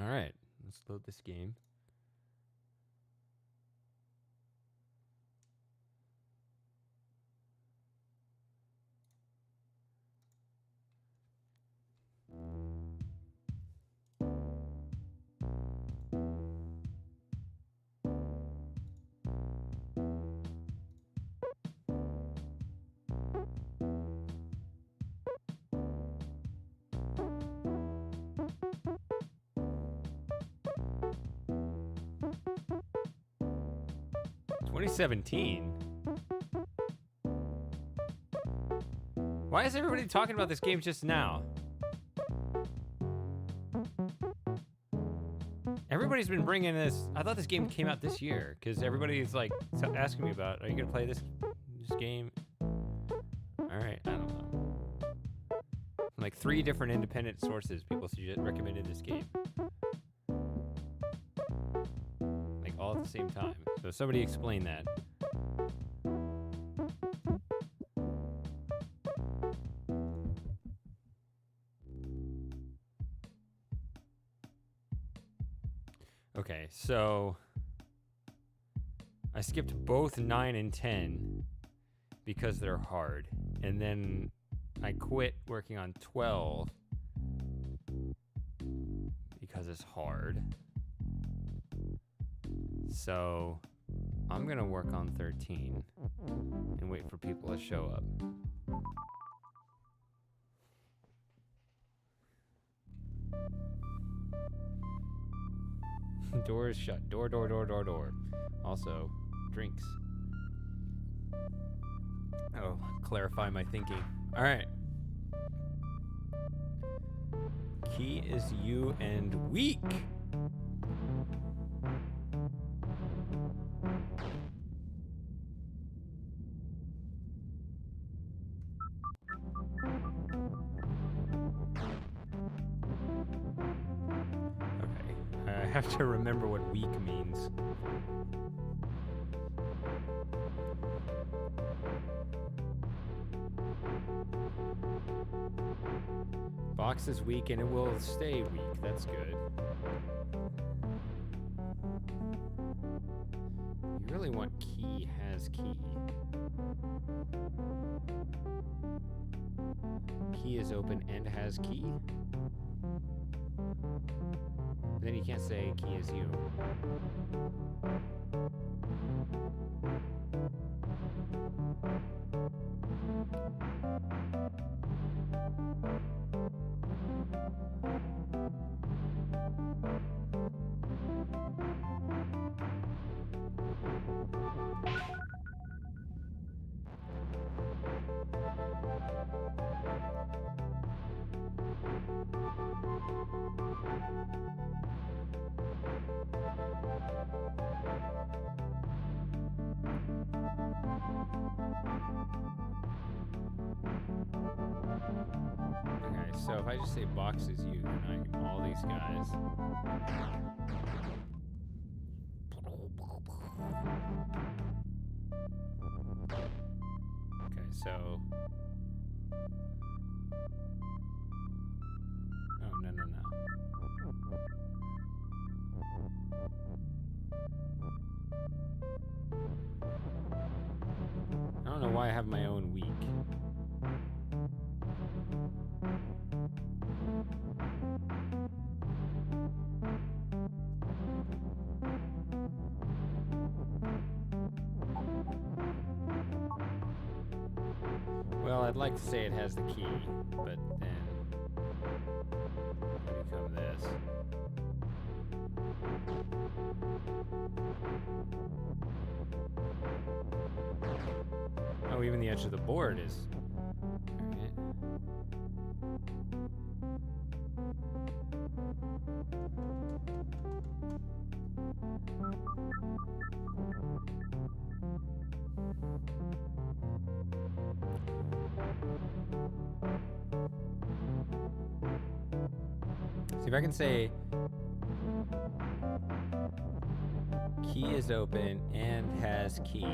All right, let's load this game. (2017). Why is everybody talking about this game just now? Everybody's been bringing this. I thought this game came out this year because everybody's like asking me about, are you gonna play this game? All right, I don't know. Like 3 different independent sources, people recommended this game. Like all at the same time. So somebody explain that. Okay, so I skipped both 9 and 10 because they're hard. And then I quit working on 12 because it's hard. So I'm gonna work on 13 and wait for people to show up. Door is shut. Door. Also, drinks. Oh, clarify my thinking. All right. Key is you and weak. I have to remember what weak means. Box is weak and it will stay weak. That's good. You really want key has key. Key is open and has key? Then you can't say key is you. Okay, so if I just say box is you, then I can all these guys. Okay, so. Oh, no. I don't know why I have my own week. Well, I'd like to say it has the key, but then it'll become this. Oh, even the edge of the board is. Alright. See if I can say key is open and has key.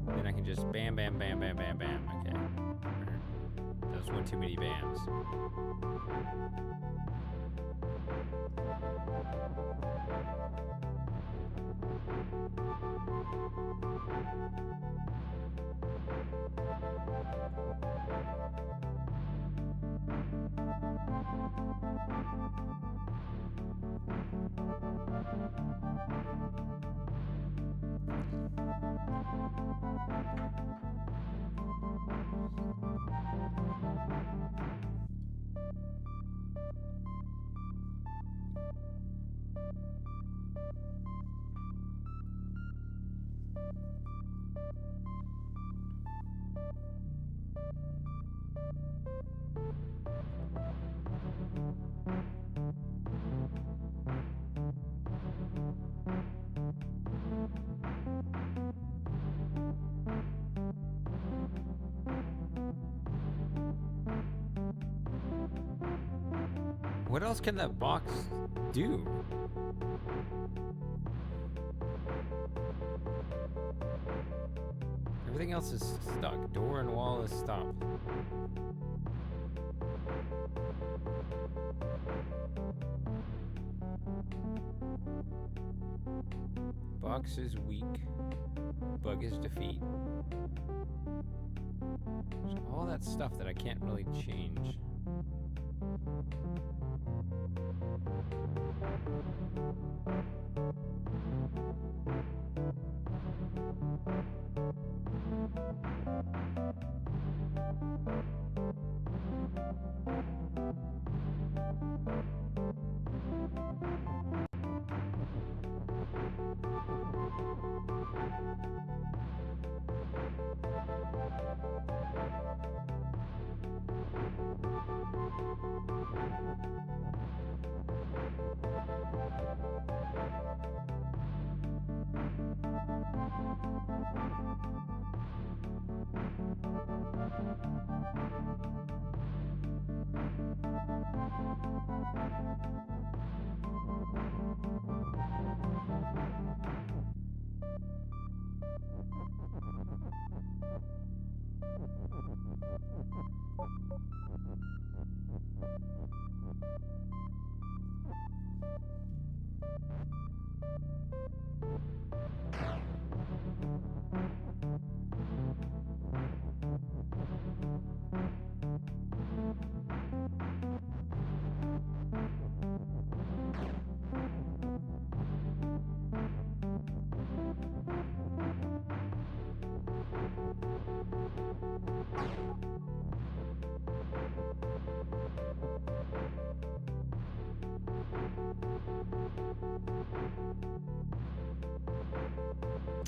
Then I can just bam. Okay. That was one too many bams. What else can that box do? Everything else is stuck. Door and wall is stopped. Box is weak. Bug is defeat. There's all that stuff that I can't really change.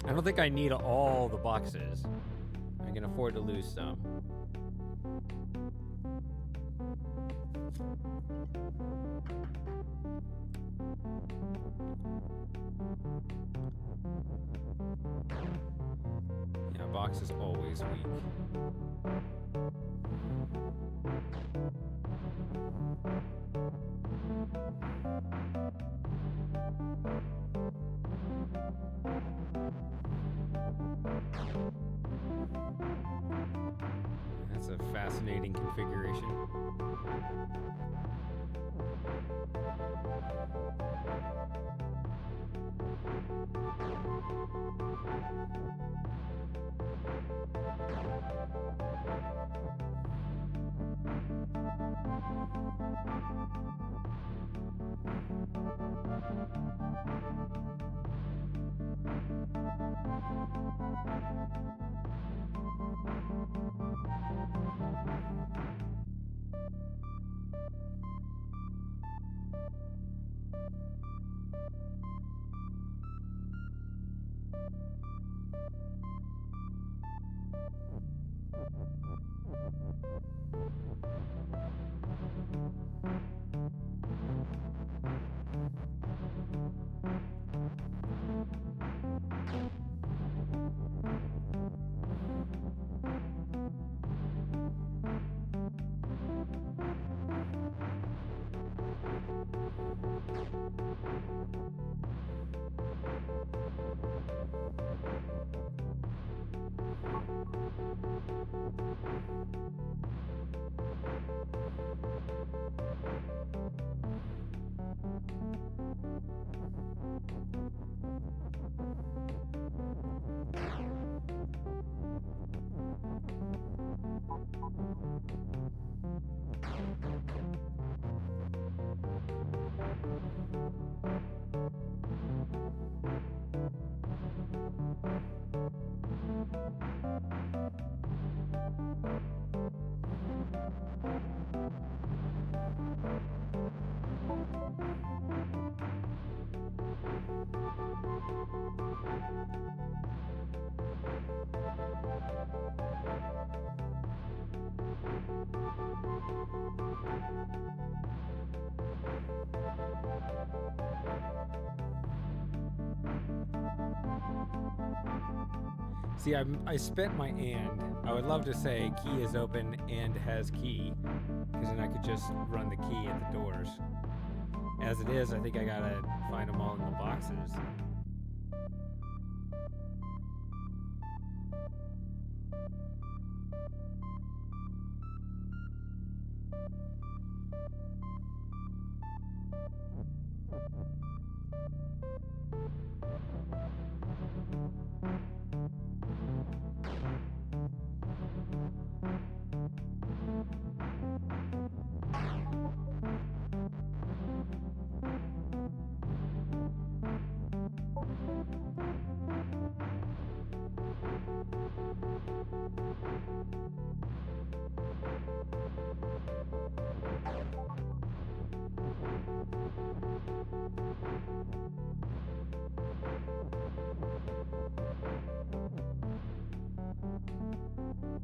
I don't think I need all the boxes. I can afford to lose some. Yeah, box is always weak. That's a fascinating configuration. See, I spent my and. I would love to say key is open and has key, because then I could just run the key at the doors. As it is, I think I gotta find them all in the boxes.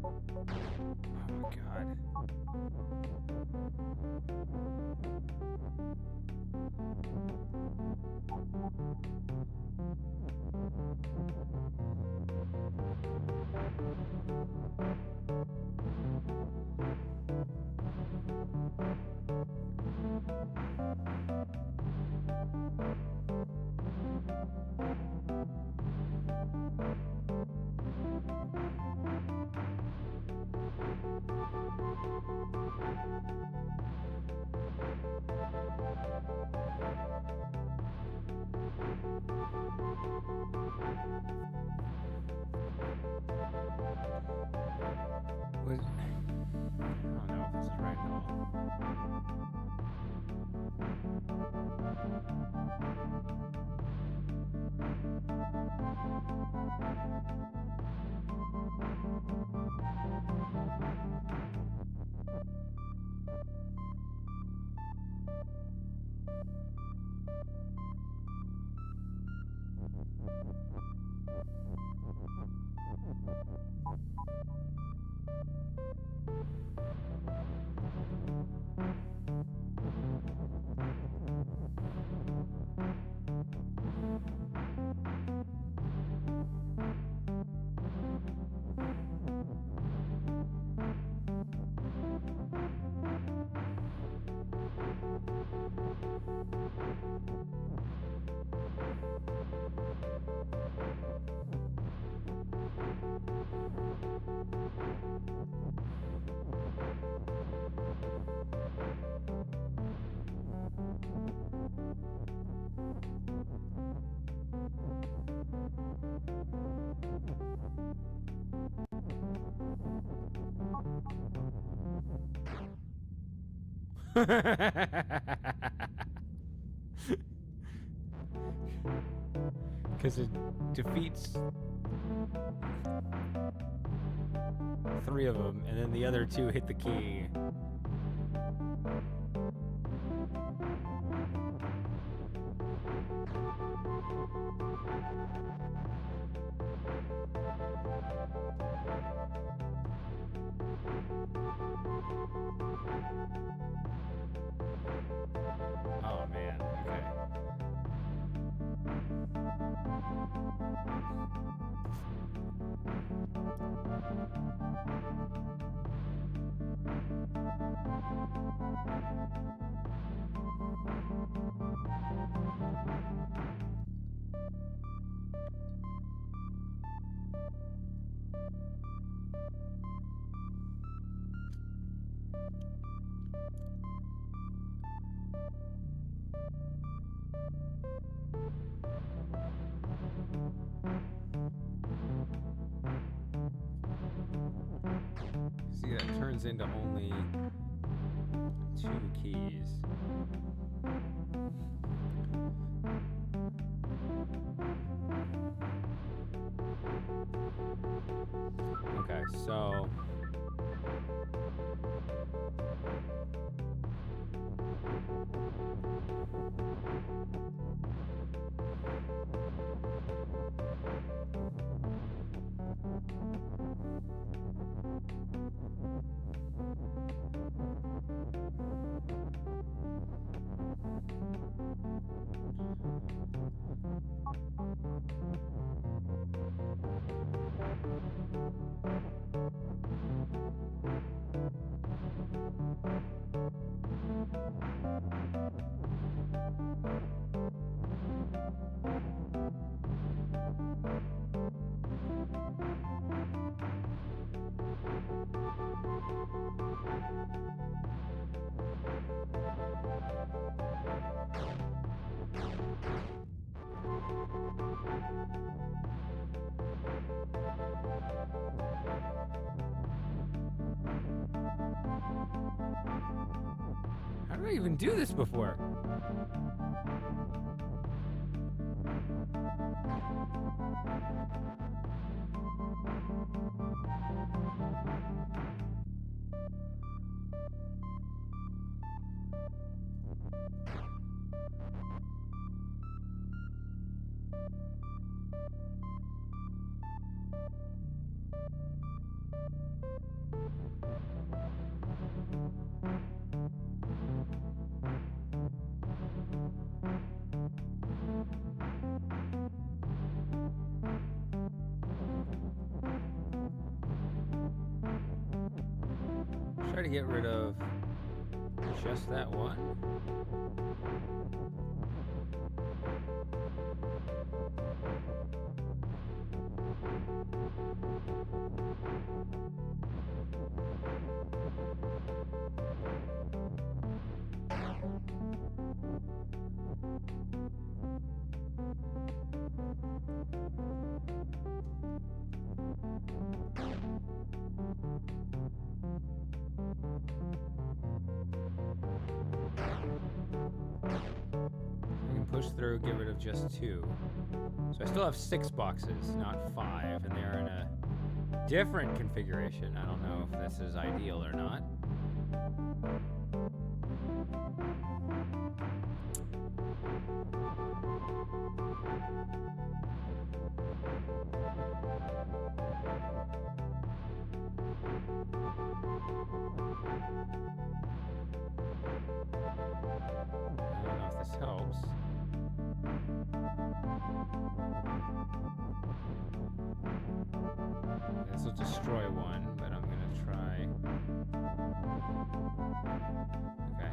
Oh my god. Was, I don't know if this is right at all. Because it defeats 3 of them, and then the other 2 hit the key. Oh man, okay. See, that turns into only 2 keys. Okay, so I even do this before? Try to get rid of just that one. Push through, get rid of just 2. So I still have 6 boxes, not 5, and they're in a different configuration. I don't know if this is ideal or not. I don't know if this helps. This will destroy one, but I'm gonna try. Okay.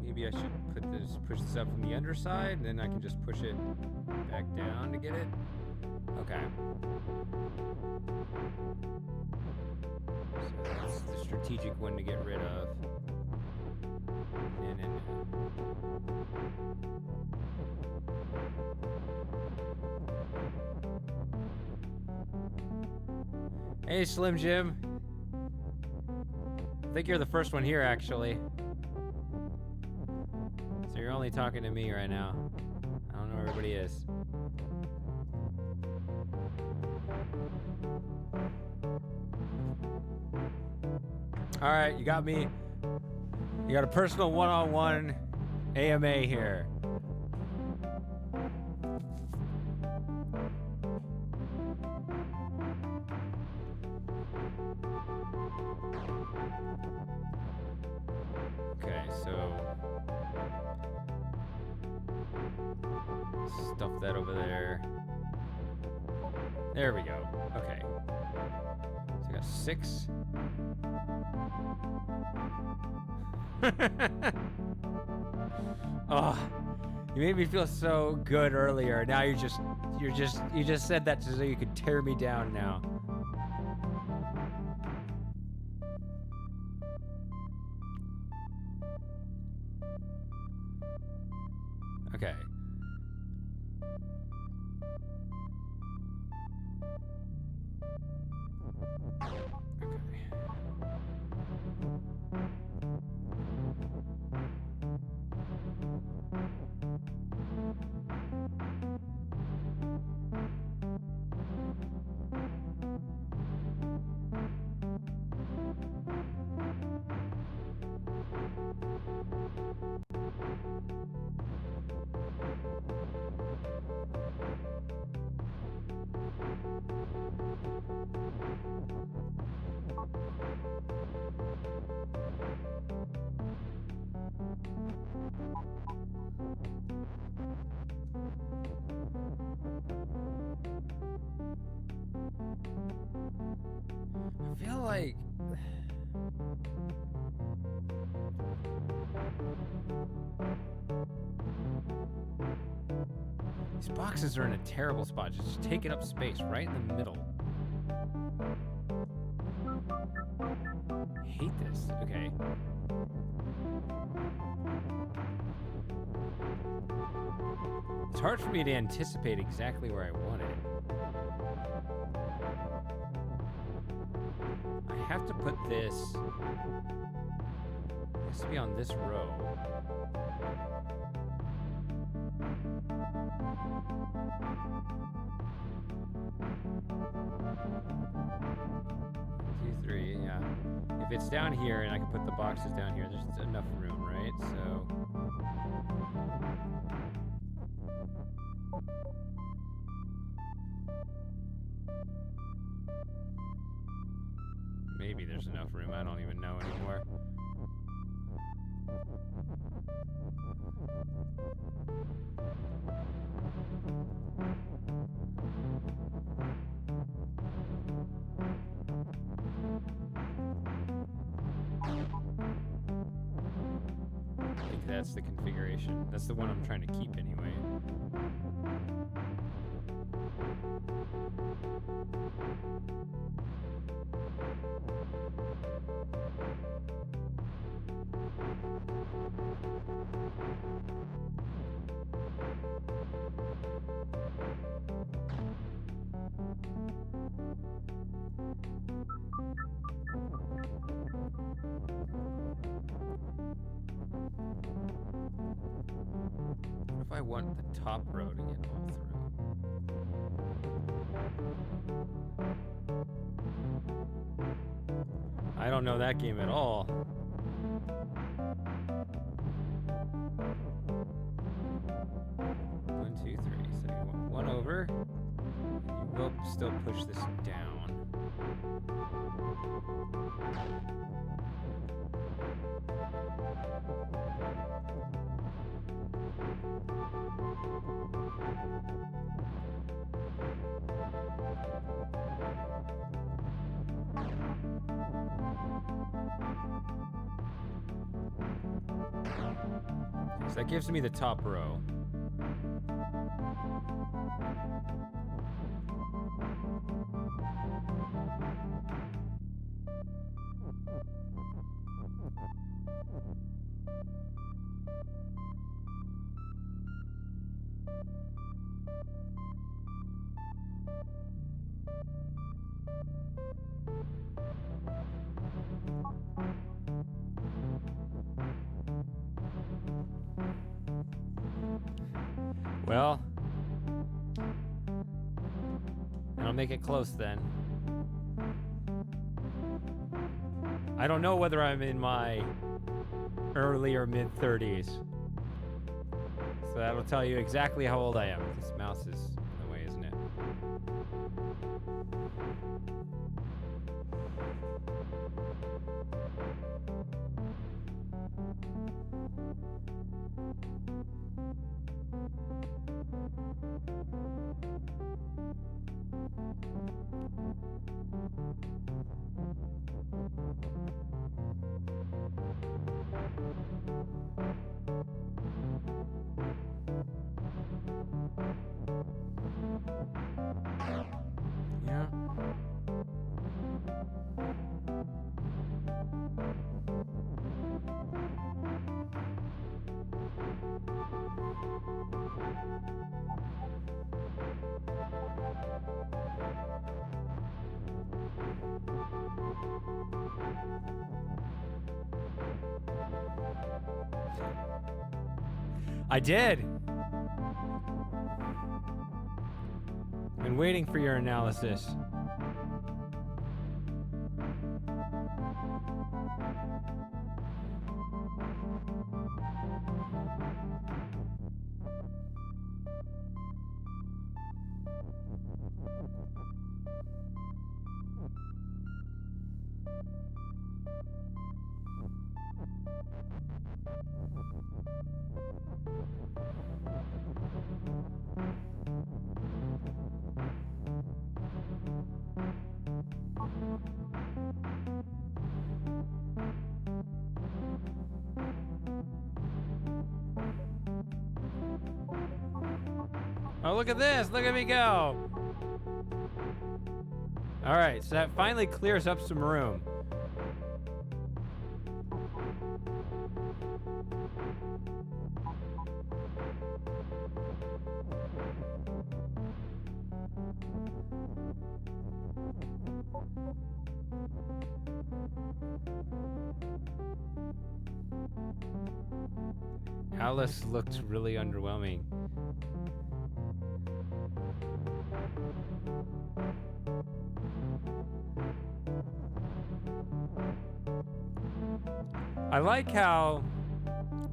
Maybe I should push this up from the underside, and then I can just push it back down to get it. Okay. So that's the strategic one to get rid of. No. Hey, Slim Jim. I think you're the first one here, actually. So you're only talking to me right now. I don't know where everybody is. All right, you got me. You got a personal one-on-one AMA here. Okay, so stuff that over there. There we go. Okay. So I got 6. Oh, you made me feel so good earlier. Now you just said that so you could tear me down now. Okay. I feel like These boxes are in a terrible spot, just taking up space right in the middle. I hate this. Okay. It's hard for me to anticipate exactly where I want it. I have to put this. It has to be on this row. Two, three, yeah. If it's down here and I can put the boxes down here, there's enough room, right? So. Maybe there's enough room. I don't even know anymore. I think that's the configuration. That's the one I'm trying to keep anyway. What if I want the top row to get all through? I don't know that game at all. One, two, three. So you want one over. You will still push this down. So that gives me the top row. Well, and I'll make it close then. I don't know whether I'm in my early or mid 30s. So that'll tell you exactly how old I am. This mouse is in the way, isn't it? Yeah. I did. Been waiting for your analysis. Oh, look at this. Look at me go. All right, so that finally clears up some room. Alice looked really underwhelming. I like how,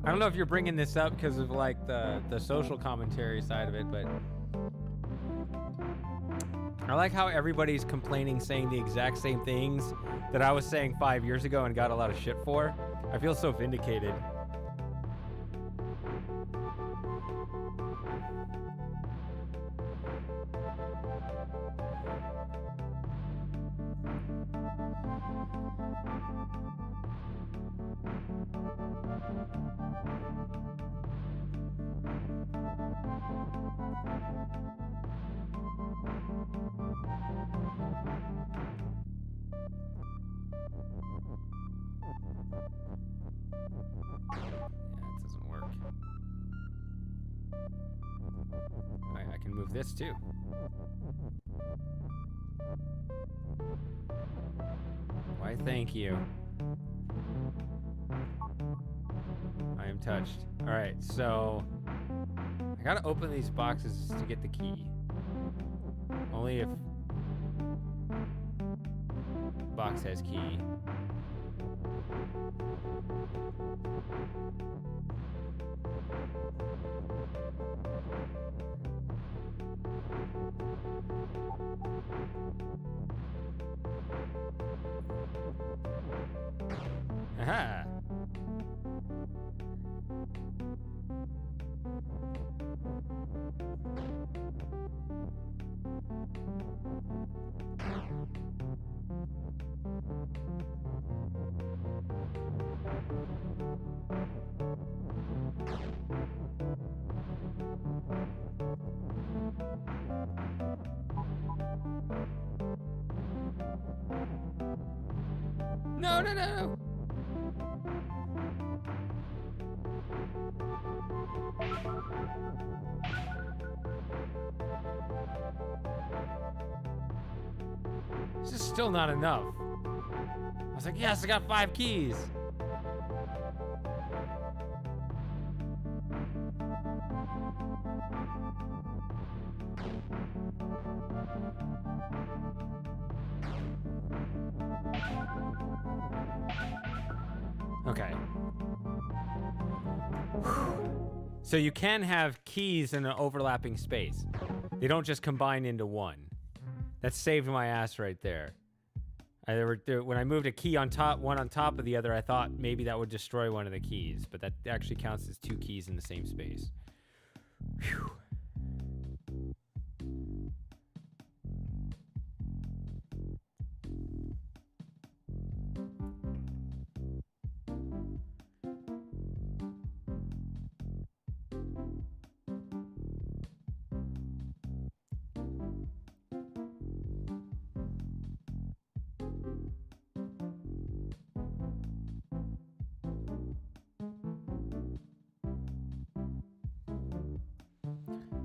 I don't know if you're bringing this up because of like the social commentary side of it, but I like how everybody's complaining, saying the exact same things that I was saying 5 years ago and got a lot of shit for. I feel so vindicated. This too. Why, thank you. I am touched. All right, so I gotta open these boxes to get the key. Only if box has key. Aha! No, no, no! This is still not enough. I was like, yes, I got 5 keys. Okay. So you can have keys in an overlapping space. They don't just combine into one. That saved my ass right there. When I moved a key on top, one on top of the other, I thought maybe that would destroy one of the keys, but that actually counts as 2 keys in the same space. Whew.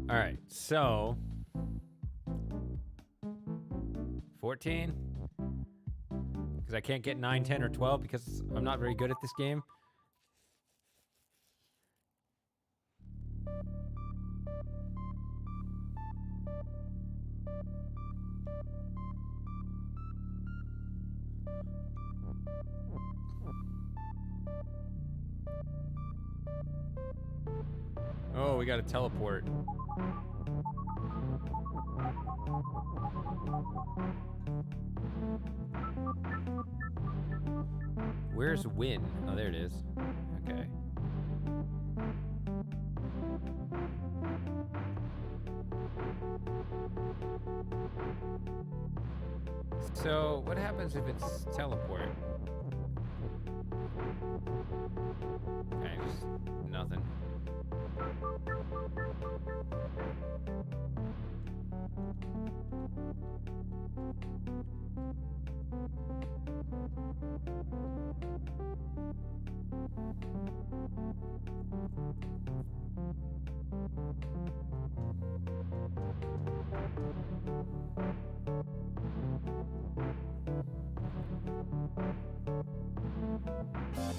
All right, so 14, because I can't get 9, 10, or 12 because I'm not very good at this game. Oh, we got to teleport. Where's Win? Oh, there it is. Okay. So, what happens if it's teleport? Okay, just nothing.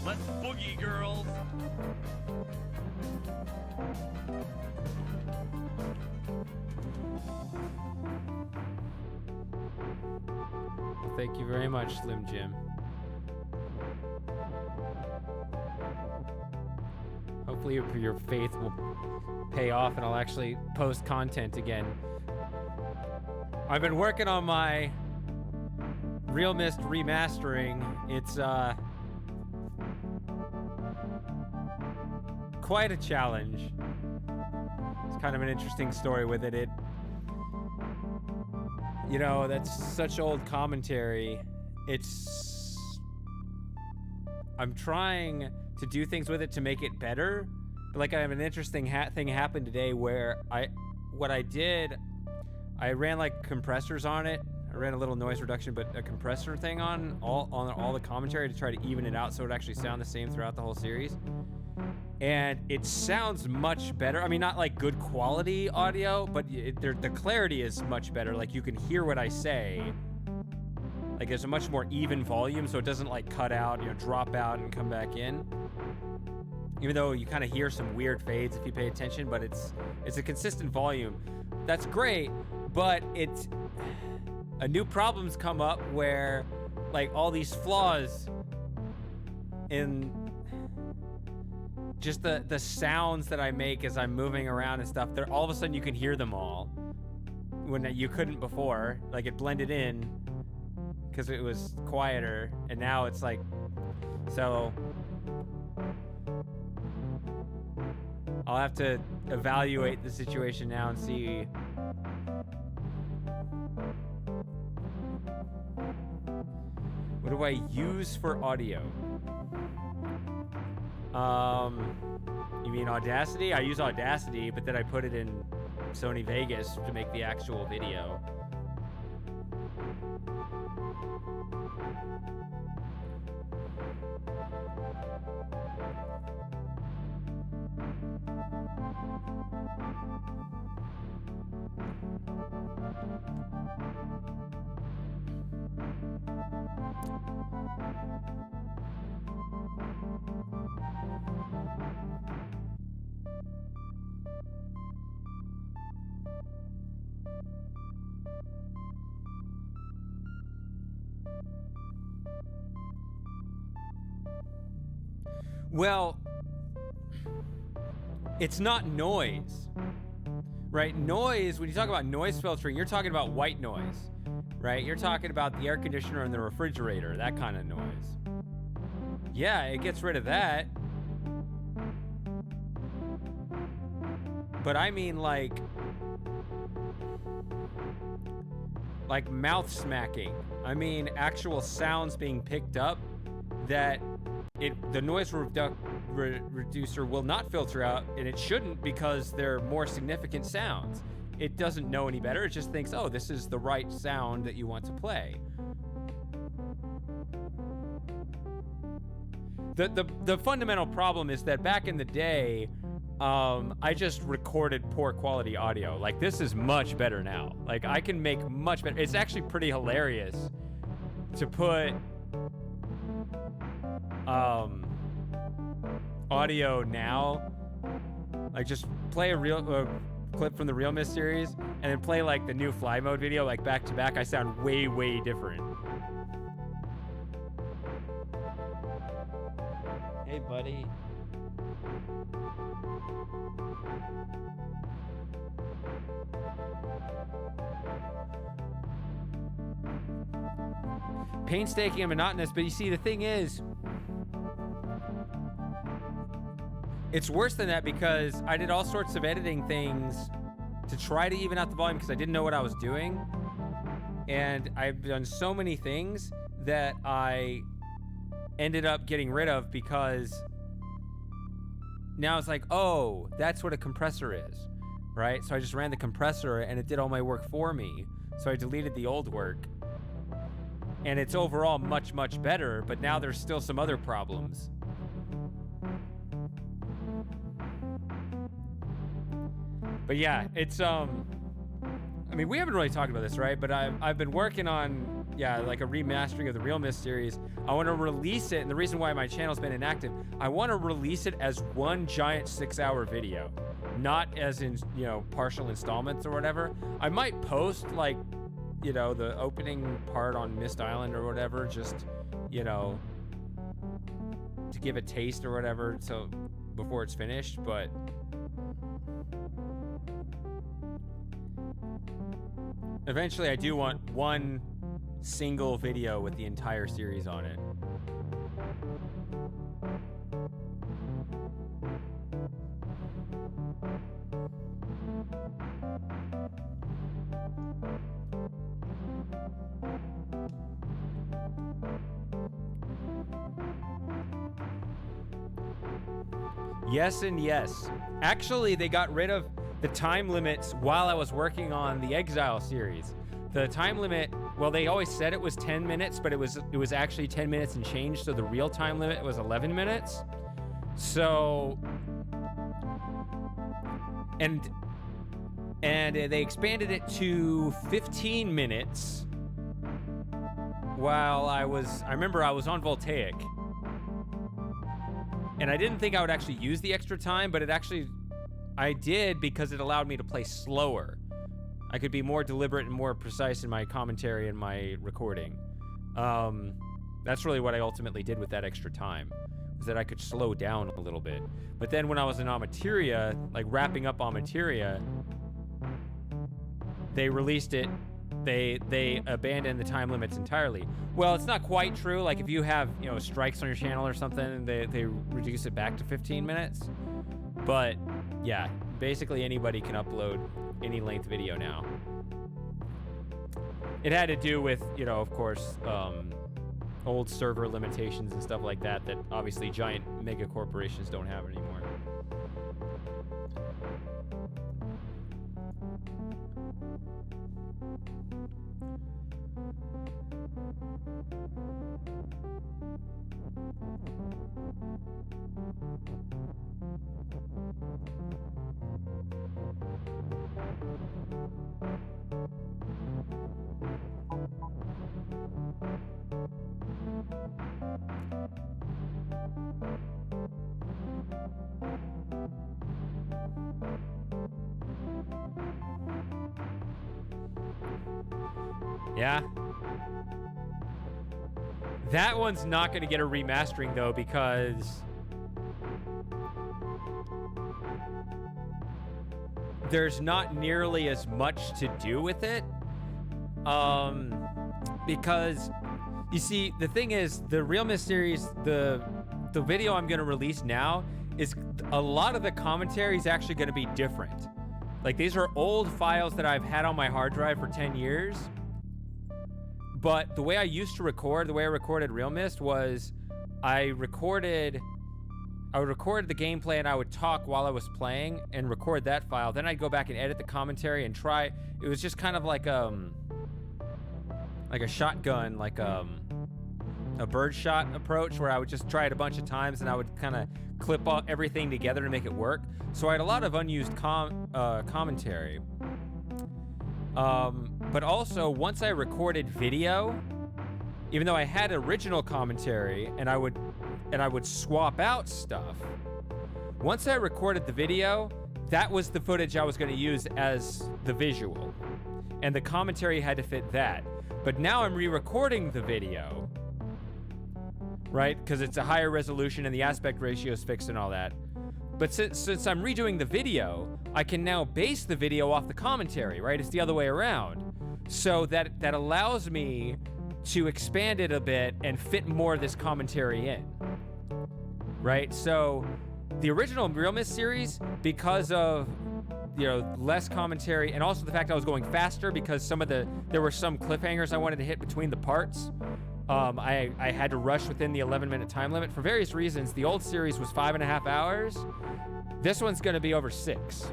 Let's boogie, girls. Well, thank you very much, Slim Jim. Hopefully your faith will pay off and I'll actually post content again. I've been working on my Real Mist remastering. It's quite a challenge. It's kind of an interesting story with it. You know, that's such old commentary. I'm trying to do things with it to make it better. But like I have an interesting thing happen today where I ran like compressors on it. I ran a little noise reduction, but a compressor thing on all the commentary to try to even it out so it actually sound the same throughout the whole series. And it sounds much better. I mean, not like good quality audio, but the clarity is much better. Like you can hear what I say. Like there's a much more even volume, so it doesn't like cut out, drop out and come back in. Even though you kind of hear some weird fades if you pay attention, but it's a consistent volume. That's great, but a new problem's come up where like all these flaws in just the sounds that I make as I'm moving around and stuff, all of a sudden you can hear them all when you couldn't before. Like it blended in because it was quieter, and now it's like, so I'll have to evaluate the situation now and see. What do I use for audio? You mean Audacity? I use Audacity, but then I put it in Sony Vegas to make the actual video. Well, it's not noise, right? Noise, when you talk about noise filtering, you're talking about white noise, right? You're talking about the air conditioner and the refrigerator, that kind of noise. Yeah, it gets rid of that. But I mean like mouth smacking. I mean actual sounds being picked up that the noise reducer will not filter out, and it shouldn't because they're more significant sounds. It doesn't know any better. It just thinks, oh, this is the right sound that you want to play. The fundamental problem is that back in the day, I just recorded poor quality audio. Like this is much better now. Like I can make much better. It's actually pretty hilarious to put audio now, like just play a real clip from the Real Mist series and then play like the new fly mode video like back to back. I sound way different. Hey buddy. Painstaking and monotonous, but you see the thing is, it's worse than that because I did all sorts of editing things to try to even out the volume because I didn't know what I was doing. And I've done so many things that I ended up getting rid of because now it's like, oh, that's what a compressor is, right? So I just ran the compressor and it did all my work for me. So I deleted the old work. And it's overall much, much better, but now there's still some other problems. But yeah, it's, I mean, we haven't really talked about this, right? But I've been working on, like a remastering of the Real Mist series. I want to release it, and the reason why my channel's been inactive, I want to release it as one giant 6-hour video, not as in, partial installments or whatever. I might post, like, the opening part on Mist Island or whatever, just, to give a taste or whatever, so before it's finished, but eventually I do want one single video with the entire series on it. Yes and yes. Actually, they got rid of the time limits while I was working on the Exile series. The time limit, well, they always said it was 10 minutes, but it was actually 10 minutes and change, so the real time limit was 11 minutes. So, and they expanded it to 15 minutes while I remember I was on Voltaic. And I didn't think I would actually use the extra time, but I did because it allowed me to play slower. I could be more deliberate and more precise in my commentary and my recording. That's really what I ultimately did with that extra time, was that I could slow down a little bit. But then when I was in Amateria, like wrapping up Amateria, they released it. They abandoned the time limits entirely. Well, it's not quite true. Like if you have, strikes on your channel or something, they reduce it back to 15 minutes. But yeah, basically anybody can upload any length video now. It had to do with, of course, old server limitations and stuff like that obviously giant mega corporations don't have anymore. Yeah. That one's not going to get a remastering, though, because there's not nearly as much to do with it. Because, you see, the thing is, the Real Mist series, the video I'm going to release now, is a lot of the commentary is actually going to be different. Like, these are old files that I've had on my hard drive for 10 years. But the way I used to record, the way I recorded Real Mist was I would record the gameplay and I would talk while I was playing and record that file. Then I'd go back and edit the commentary and try. It was just kind of like a shotgun, like a birdshot approach where I would just try it a bunch of times and I would kind of clip everything together to make it work. So I had a lot of unused commentary. But also, once I recorded video, even though I had original commentary and I would swap out stuff, once I recorded the video, that was the footage I was going to use as the visual. And the commentary had to fit that. But now I'm re-recording the video, right? Because it's a higher resolution and the aspect ratio is fixed and all that. But since I'm redoing the video, I can now base the video off the commentary, right? It's the other way around. So that allows me to expand it a bit and fit more of this commentary in, right? So the original Real Mist series, because of, less commentary and also the fact I was going faster because there were some cliffhangers I wanted to hit between the parts. I had to rush within the 11-minute time limit for various reasons. The old series was 5.5 hours. This one's going to be over 6.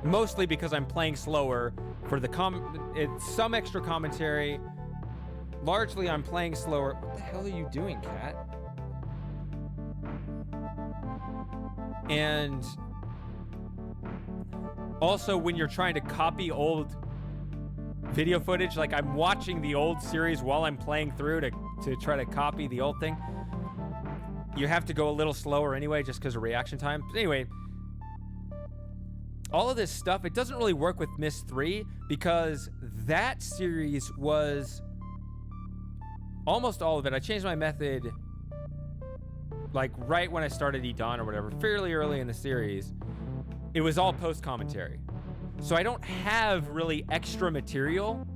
Mostly because I'm playing slower for the it's some extra commentary. Largely, I'm playing slower. What the hell are you doing, cat? And also, when you're trying to copy old video footage, like I'm watching the old series while I'm playing through to try to copy the old thing, you have to go a little slower anyway, just because of reaction time. But anyway, all of this stuff, it doesn't really work with Myst 3 because that series was almost all of it. I changed my method like right when I started Dawn or whatever, fairly early in the series. It was all post commentary. So I don't have really extra material.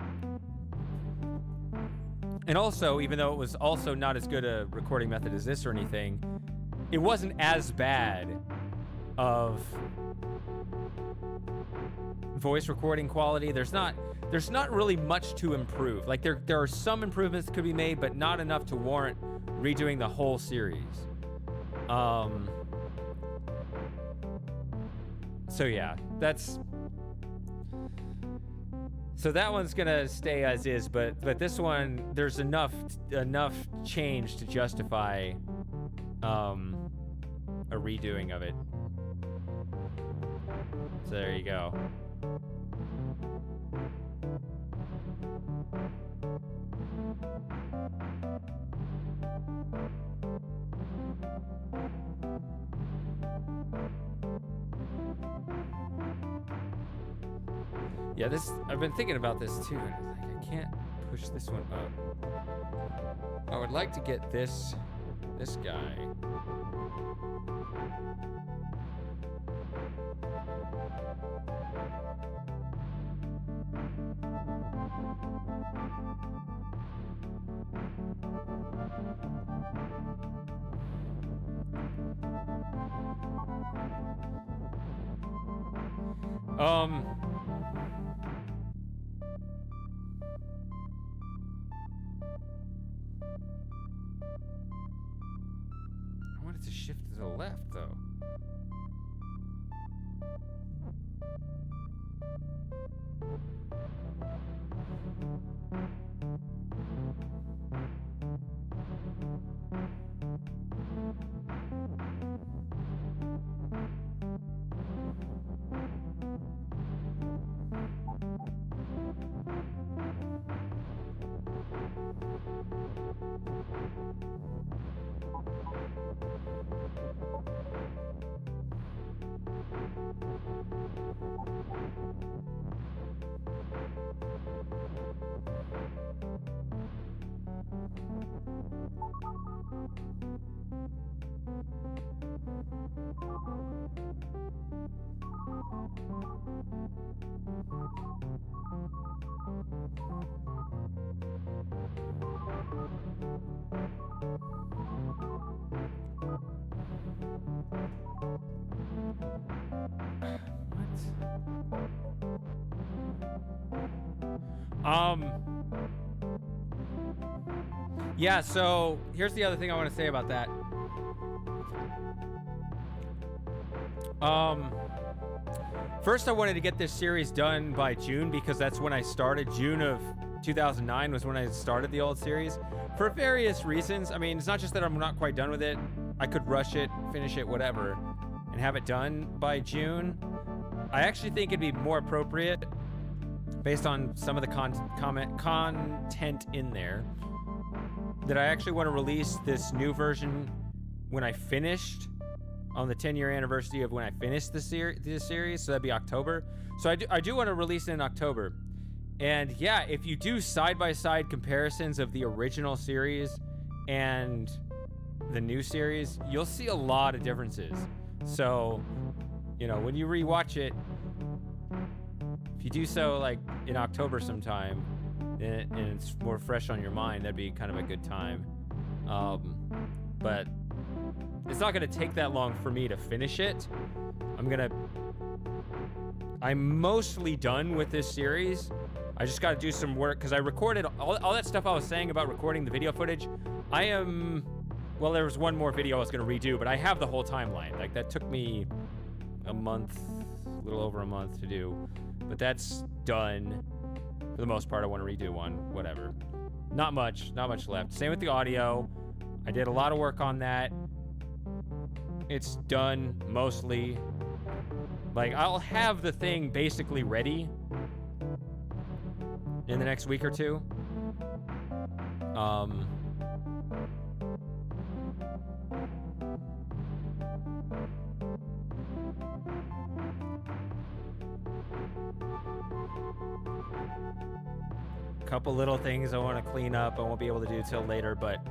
And also, even though it was also not as good a recording method as this or anything, it wasn't as bad of voice recording quality. There's not really much to improve. Like there are some improvements that could be made, but not enough to warrant redoing the whole series. So yeah, so that one's gonna stay as is, but this one, there's enough change to justify a redoing of it. So there you go. Yeah, I've been thinking about this too, and I was like, I can't push this one up. I would like to get this guy. I wanted to shift to the left, though. Yeah, so here's the other thing I want to say about that. First I wanted to get this series done by June because that's when I started. June of 2009 was when I started the old series for various reasons. I mean, it's not just that I'm not quite done with it. I could rush it, finish it, whatever, and have it done by June. I actually think it'd be more appropriate based on some of the content in there that I actually want to release this new version when I finished on the 10-year anniversary of when I finished this series. So that'd be October. So I do want to release it in October. And yeah, if you do side-by-side comparisons of the original series and the new series, you'll see a lot of differences. So, you know, when you rewatch it, if you do so like in October sometime, and it's more fresh on your mind, that'd be kind of a good time. But it's not gonna take that long for me to finish it. I'm mostly done with this series. I just got to do some work because I recorded all that stuff I was saying about recording the video footage. Well, there was one more video I was going to redo, but I have the whole timeline. Like, that took me a month, a little over a month to do. But that's done. For the most part, I want to redo one, whatever. Not much left. Same with the audio. I did a lot of work on that. It's done, mostly. Like, I'll have the thing basically ready in the next week or two. Couple little things I want to clean up. I won't be able to do till later, but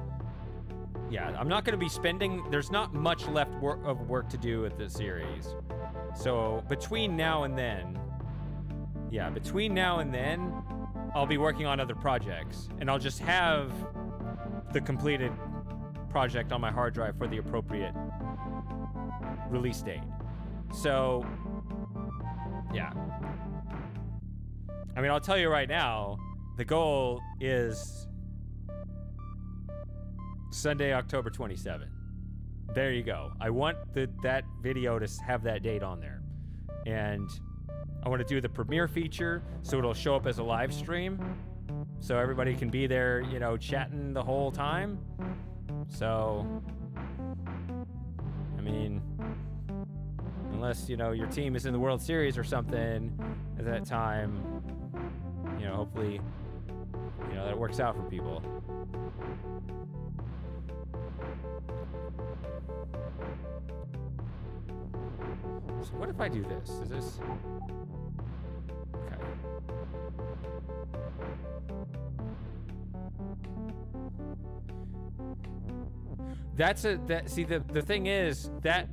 yeah, I'm not going to be spending. There's not much left of work to do with the series. So between now and then, I'll be working on other projects, and I'll just have the completed project on my hard drive for the appropriate release date. So yeah, I mean, I'll tell you right now, the goal is Sunday, October 27th. There you go. I want that video to have that date on there. And I want to do the premiere feature so it'll show up as a live stream. So everybody can be there, you know, chatting the whole time. So, I mean, unless, you know, your team is in the World Series or something at that time, you know, hopefully, you know, that works out for people. So what if I do this? Is this... Okay. See, the thing is that...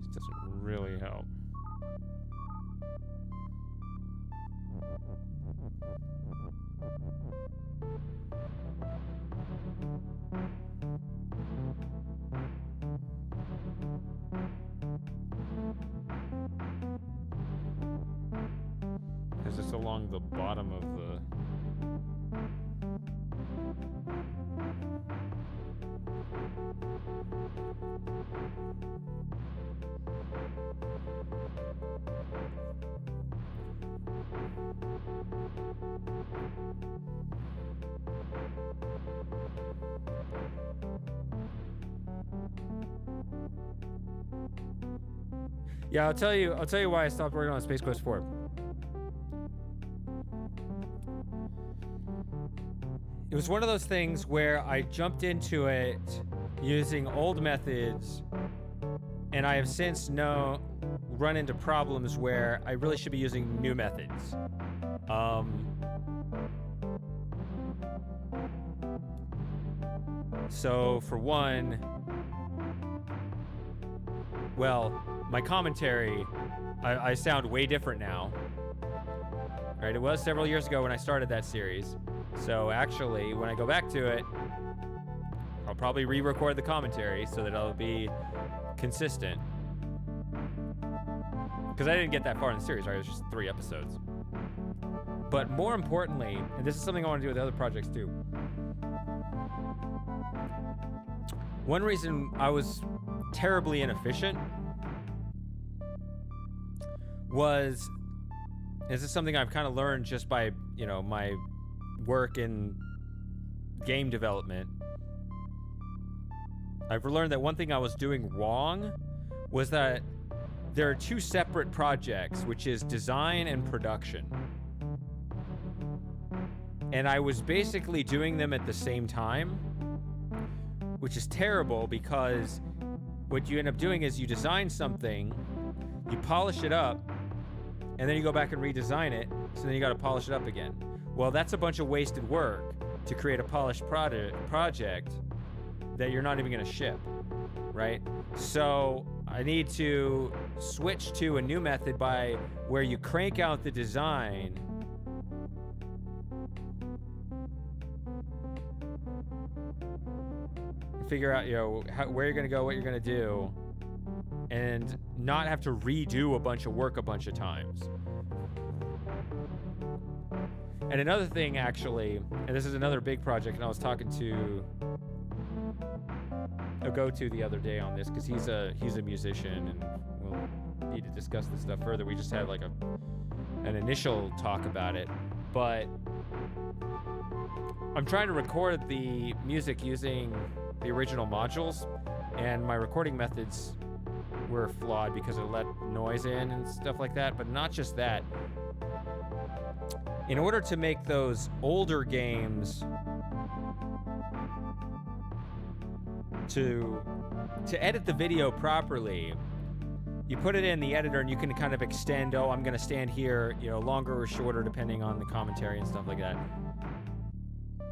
This doesn't really help. Because it's along the bottom of the... Yeah, I'll tell you why I stopped working on Space Quest 4. It was one of those things where I jumped into it using old methods, and I have since run into problems where I really should be using new methods. So for one, well, my commentary, I sound way different now. Right? It was several years ago when I started that series. So actually, when I go back to it, I'll probably re-record the commentary so that it'll be consistent. Because I didn't get that far in the series, right? It was just 3 episodes. But more importantly, and this is something I want to do with the other projects too. One reason I was terribly inefficient was, this is something I've kind of learned just by, my work in game development. I've learned that one thing I was doing wrong was that there are two separate projects, which is design and production. And I was basically doing them at the same time, which is terrible because what you end up doing is you design something, you polish it up, and then you go back and redesign it, so then you got to polish it up again. Well, that's a bunch of wasted work to create a polished project that you're not even going to ship, right? So I need to switch to a new method by where you crank out the design figure out, where you're going to go, what you're going to do, and not have to redo a bunch of work a bunch of times. And another thing, actually, and this is another big project, and I was talking to a go-to the other day on this because he's a musician, and we'll need to discuss this stuff further. We just had like an initial talk about it, but I'm trying to record the music using the original modules, and my recording methods were flawed because it let noise in and stuff like that. But not just that. In order to make those older games to edit the video properly, you put it in the editor and you can kind of extend, I'm going to stand here, longer or shorter depending on the commentary and stuff like that.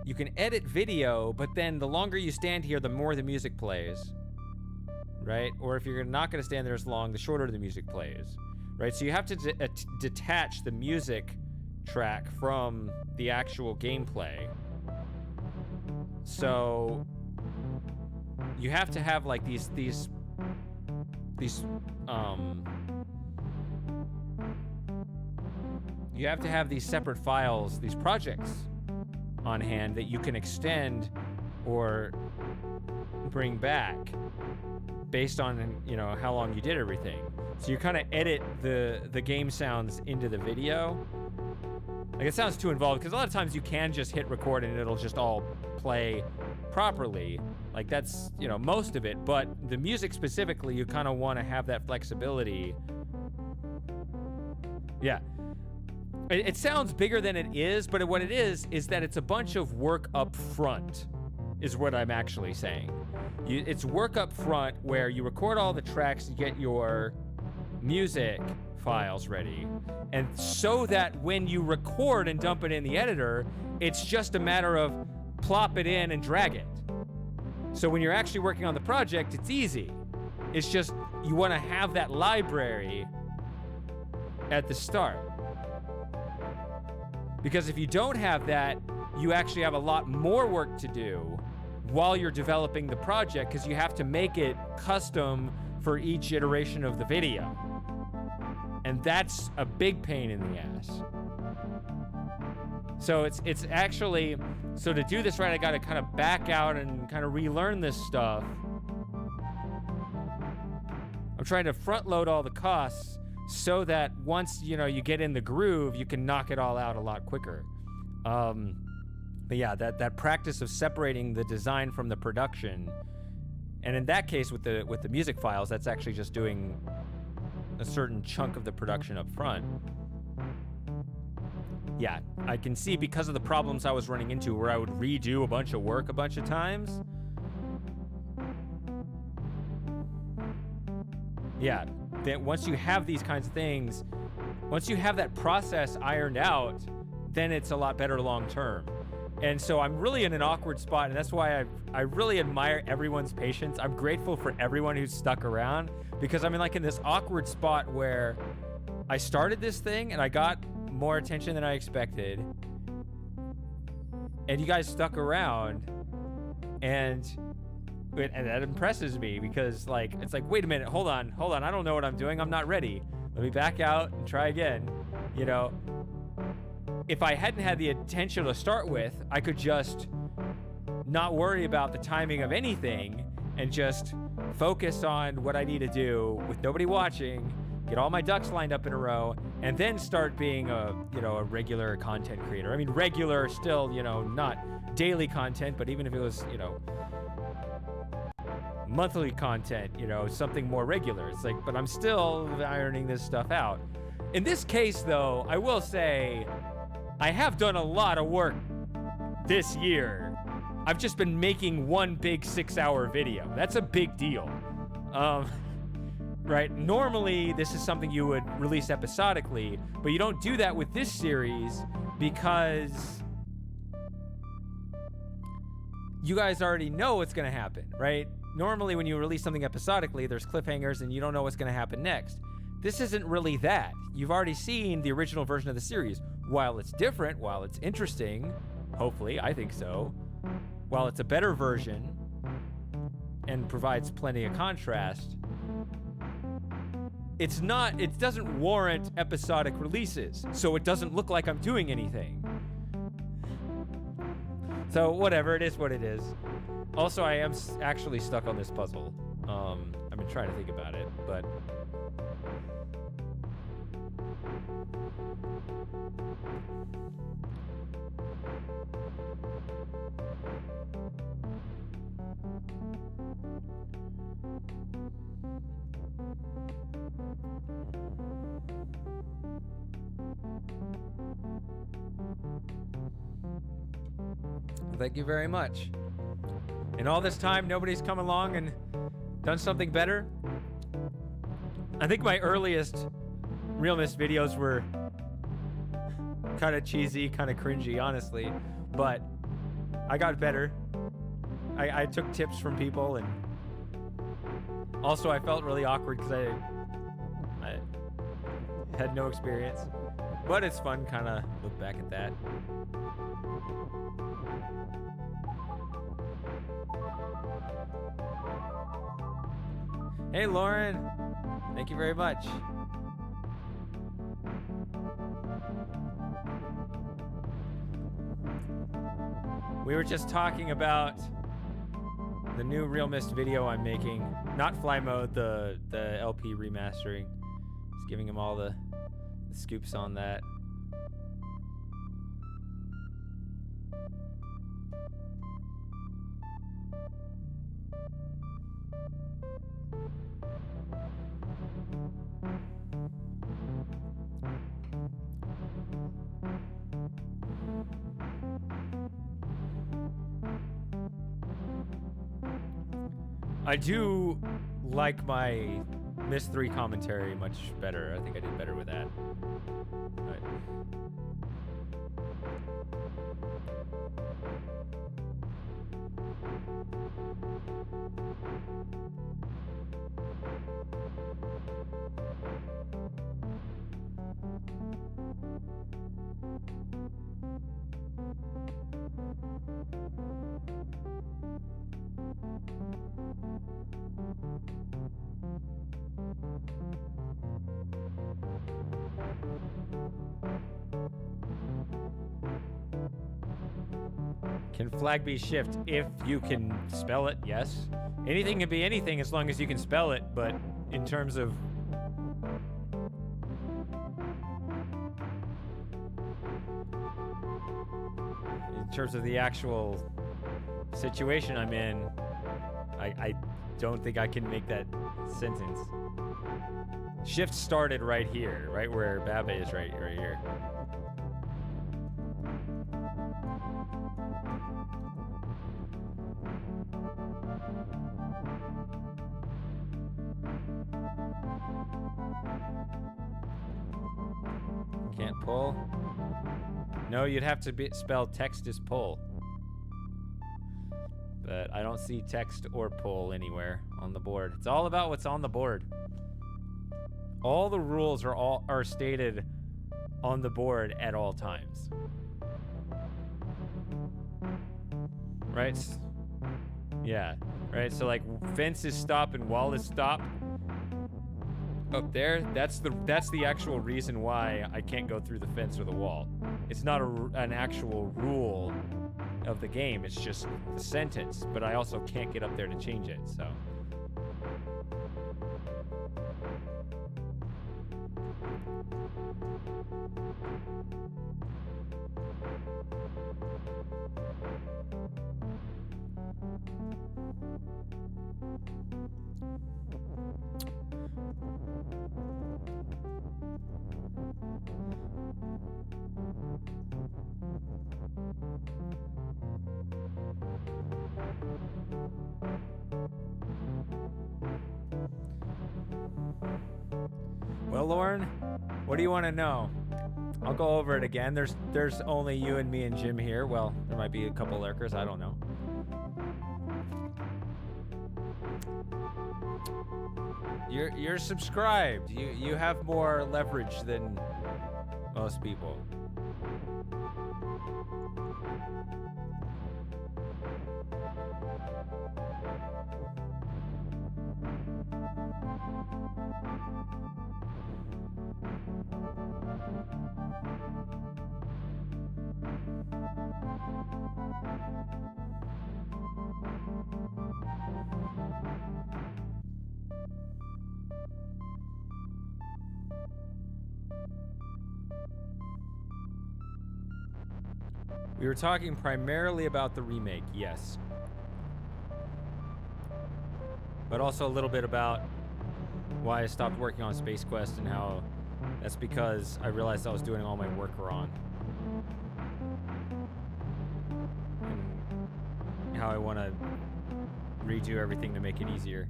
You can edit video, but then the longer you stand here, the more the music plays, right? Or if you're not going to stand there as long, the shorter the music plays, right? So you have to detach the music track from the actual gameplay. So you have to have like these you have to have these separate files, these projects on hand that you can extend or bring back based on how long you did everything. So you kind of edit the game sounds into the video. Like, it sounds too involved because a lot of times you can just hit record and it'll just all play properly. Like, that's most of it, but the music specifically, you kind of want to have that flexibility. Yeah. It sounds bigger than it is, but what it is that it's a bunch of work up front, is what I'm actually saying. It's work up front where you record all the tracks, you get your music files ready, and so that when you record and dump it in the editor, it's just a matter of plop it in and drag it. So when you're actually working on the project, it's easy. It's just you want to have that library at the start. Because if you don't have that, you actually have a lot more work to do while you're developing the project because you have to make it custom for each iteration of the video. And that's a big pain in the ass. So it's actually, so to do this right, I got to kind of back out and kind of relearn this stuff. I'm trying to front load all the costs so that once, you get in the groove, you can knock it all out a lot quicker. But yeah, that practice of separating the design from the production, and in that case with the music files, that's actually just doing a certain chunk of the production up front. Yeah, I can see because of the problems I was running into where I would redo a bunch of work a bunch of times. Yeah, that once you have these kinds of things, once you have that process ironed out, then it's a lot better long term. And so I'm really in an awkward spot, and that's why I really admire everyone's patience. I'm grateful for everyone who's stuck around, because I'm in this awkward spot where I started this thing and I got more attention than I expected, and you guys stuck around, and that impresses me because it's like, wait a minute, hold on, I don't know what I'm doing, I'm not ready, let me back out and try again. If I hadn't had the attention to start with, I could just not worry about the timing of anything and just focus on what I need to do with nobody watching get all my ducks lined up in a row, and then start being a regular content creator. I mean, regular still, not daily content, but even if it was, monthly content, something more regular. It's like, but I'm still ironing this stuff out. In this case, though, I will say I have done a lot of work this year. I've just been making one big 6-hour video. That's a big deal. Right? Normally, this is something you would release episodically, but you don't do that with this series because you guys already know what's going to happen, right? Normally, when you release something episodically, there's cliffhangers and you don't know what's going to happen next. This isn't really that. You've already seen the original version of the series. While it's different, while it's interesting, hopefully, I think so, while it's a better version and provides plenty of contrast, it doesn't warrant episodic releases, so it doesn't look like I'm doing anything. So whatever, it is what it is. Also, I am actually stuck on this puzzle. I've been trying to think about it, but thank you very much. In all this time, nobody's come along and done something better. I think my earliest Realness videos were kind of cheesy, kind of cringy, honestly, but I got better. I took tips from people, and also I felt really awkward because I had no experience, but it's fun kind of look back at that. Hey, Lauren. Thank you very much. We were just talking about the new Real Mist video I'm making. Not Fly Mode, the LP remastering. Just giving him all the scoops on that. I do like my Myst 3 commentary much better. I think I did better with that. But can flag be shift if you can spell it? Yes. Anything can be anything as long as you can spell it, but in terms of the actual situation I'm in, I don't think I can make that sentence. Shift started right here, right where BaBa is, right here. Can't pull? No, you'd have to spell text as pull. But I don't see text or pull anywhere on the board. It's all about what's on the board. All the rules are stated on the board at all times. Right? Yeah. Right? So like fence is stop and wall is stop. Up there, that's the actual reason why I can't go through the fence or the wall. It's not an actual rule of the game. It's just the sentence, but I also can't get up there to change it, so. Well, Lauren, what do you want to know? I'll go over it again. There's only you and me and Jim here. Well, there might be a couple lurkers. I don't know. You're subscribed. You have more leverage than most people. We were talking primarily about the remake, yes. But also a little bit about why I stopped working on Space Quest and how that's because I realized I was doing all my work wrong. And how I want to redo everything to make it easier.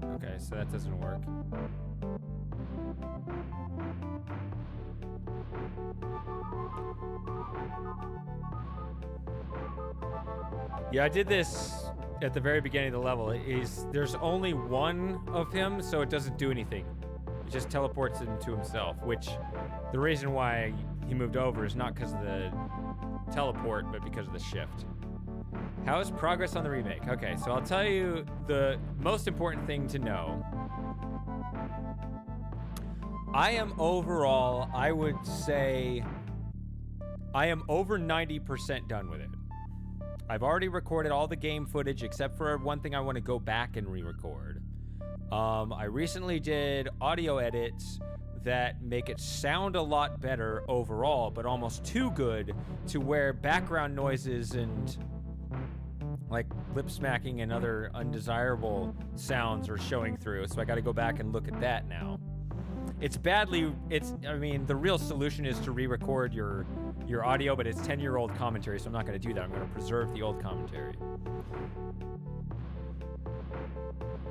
Okay, so that doesn't work. Yeah, I did this at the very beginning of the level. There's only one of him, so it doesn't do anything. It just teleports him to himself, which the reason why he moved over is not because of the teleport, but because of the shift. How is progress on the remake? Okay, so I'll tell you the most important thing to know. I am overall, I would say, I am over 90% done with it. I've already recorded all the game footage except for one thing I want to go back and re-record. I recently did audio edits that make it sound a lot better overall, but almost too good to where background noises and like lip smacking and other undesirable sounds are showing through. So I got to go back and look at that now. I mean, the real solution is to re-record your audio, but it's 10-year-old commentary, so I'm not going to do that. I'm going to preserve the old commentary.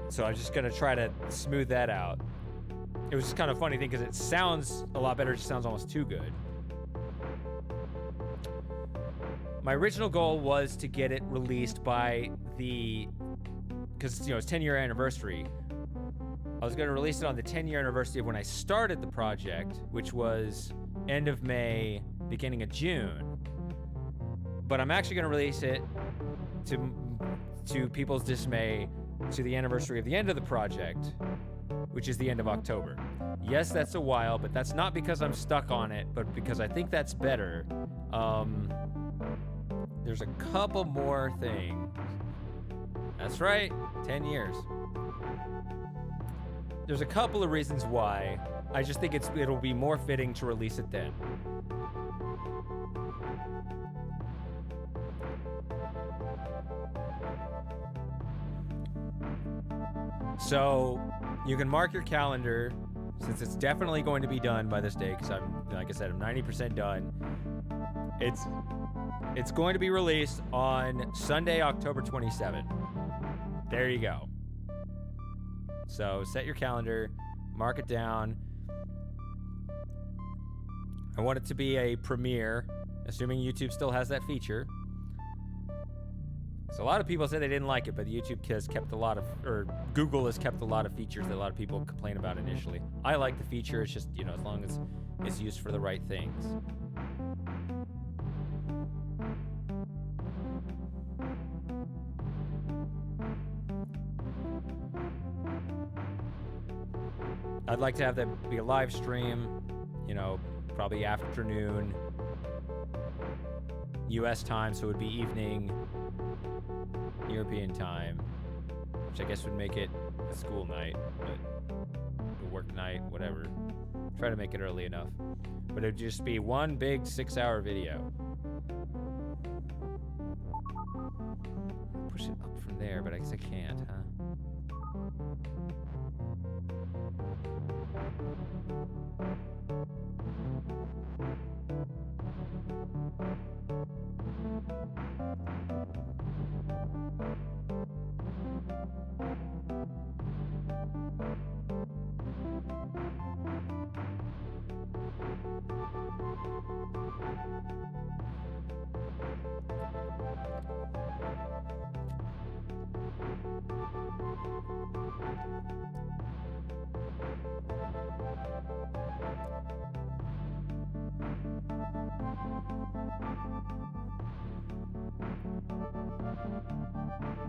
So I'm just going to try to smooth that out. It was just kind of a funny thing because it sounds a lot better. It just sounds almost too good. My original goal was to get it released by because, it's 10-year anniversary. I was going to release it on the 10-year anniversary of when I started the project, which was end of May, beginning of June. But I'm actually going to release it to people's dismay to the anniversary of the end of the project, which is the end of October. Yes, that's a while, but that's not because I'm stuck on it, but because I think that's better. There's a couple more things. That's right, 10 years. There's a couple of reasons why. I just think it'll be more fitting to release it then. So you can mark your calendar, since it's definitely going to be done by this day, because like I said, I'm 90% done. It's going to be released on Sunday, October 27th. There you go. So set your calendar, mark it down. I want it to be a premiere, assuming YouTube still has that feature. So a lot of people say they didn't like it, but YouTube has kept a lot of, or Google has kept a lot of features that a lot of people complain about initially. I like the feature. It's just, as long as it's used for the right things. I'd like to have that be a live stream, probably afternoon US time, so it would be evening European time, which I guess would make it a school night, but a work night, whatever. Try to make it early enough. But it would just be one big 6-hour video. Push it up from there, but I guess I can't, huh?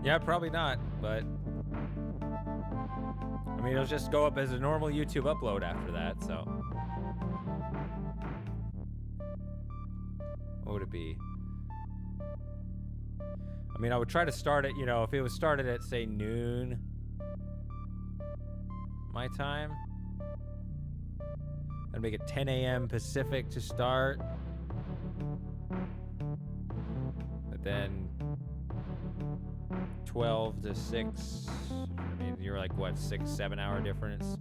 Yeah, probably not, but I mean, it'll just go up as a normal YouTube upload after that, so. What would it be? I mean, I would try to start it, if it was started at, say, noon my time, I'd make it 10 a.m. Pacific to start. But then 12 to 6, I mean, you're like, what, 6-7 hour difference?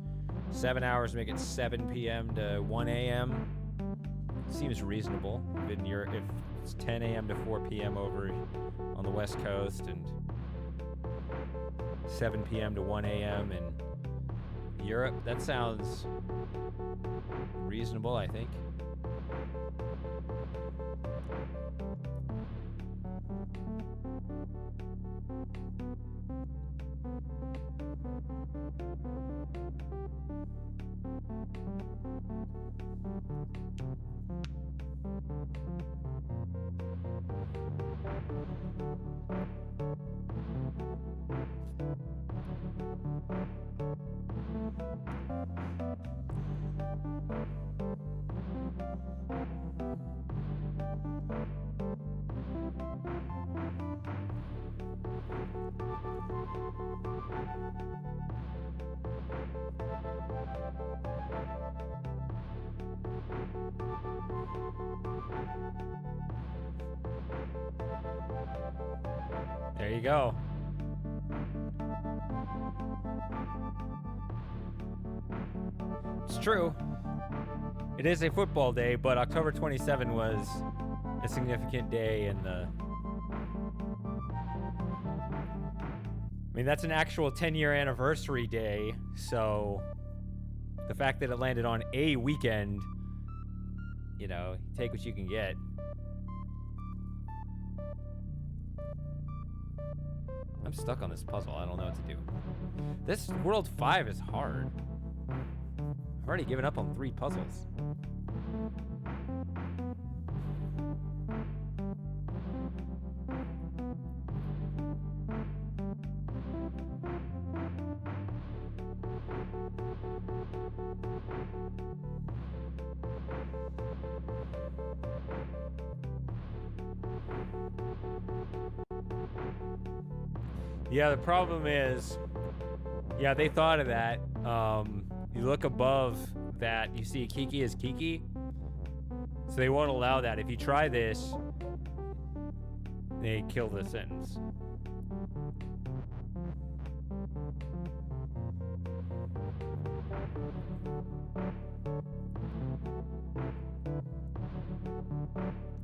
7 hours, make it 7 p.m. to 1 a.m. Seems reasonable. If it's 10 a.m. to 4 p.m. over on the West Coast, and 7 p.m. to 1 a.m. in Europe, that sounds reasonable, I think. There you go. It's true. It is a football day, but October 27 was a significant day in the... I mean, that's an actual 10-year anniversary day, so the fact that it landed on a weekend, take what you can get. I'm stuck on this puzzle. I don't know what to do. This World 5 is hard. I've already given up on 3 puzzles. Yeah, the problem is, they thought of that. You look above that, you see Kiki is Kiki. So they won't allow that. If you try this, they kill the sentence.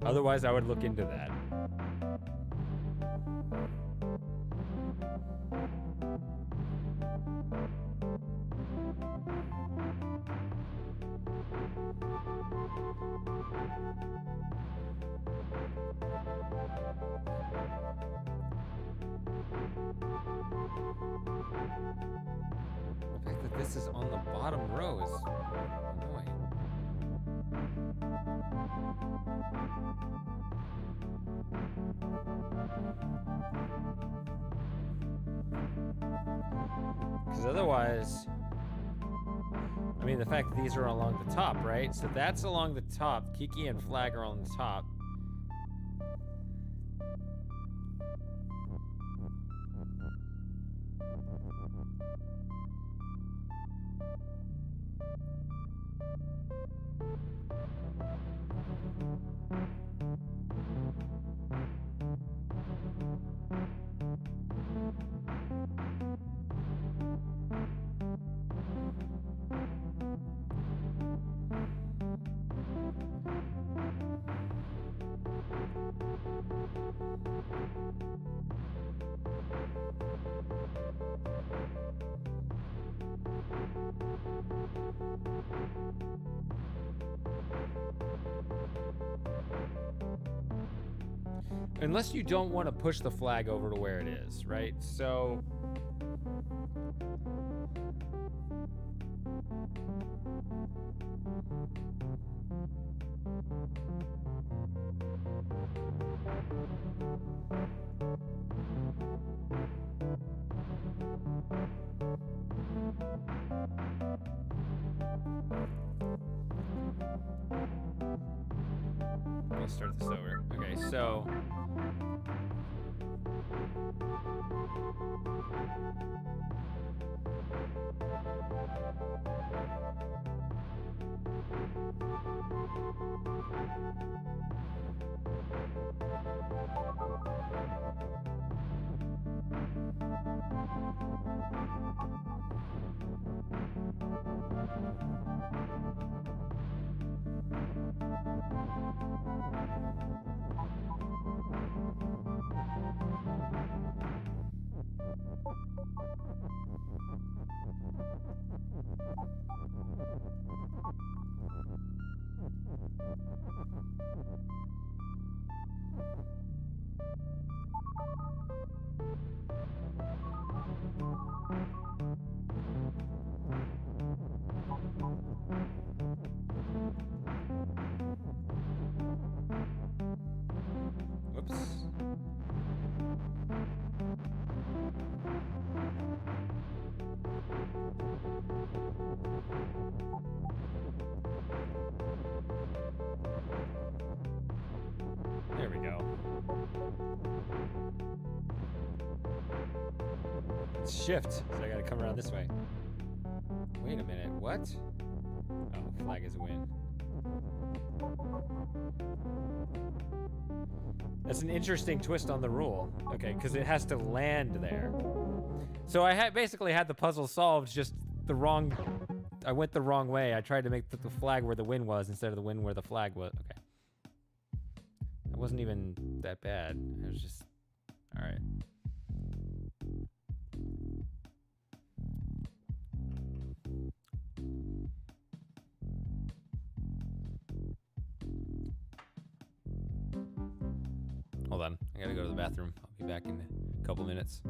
Otherwise, I would look into that. this is on the bottom row is annoying. Because otherwise, I mean, the fact that these are along the top, right? So that's along the top. Kiki and Flag are on the top. Unless you don't want to push the flag over to where it is, right? So let me start this over. Okay, so whoops. There we go. It's shift, so I gotta come around this way. Wait a minute, what? Oh, flag is a win. That's an interesting twist on the rule. Okay, because it has to land there. So I basically had the puzzle solved, just the wrong... I went the wrong way. I tried to make the flag where the win was instead of the win where the flag was. Okay. That wasn't even that bad. It was just... Alright. Hold on, I gotta go to the bathroom. I'll be back in a couple minutes.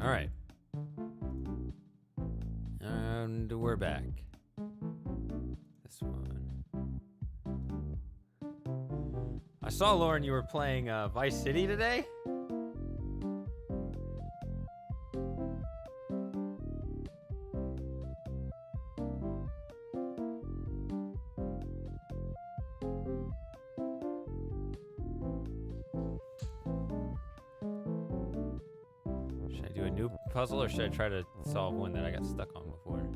All right. And we're back. This one. I saw, Lauren, you were playing Vice City today. Should I do a new puzzle or should I try to solve one that I got stuck on before?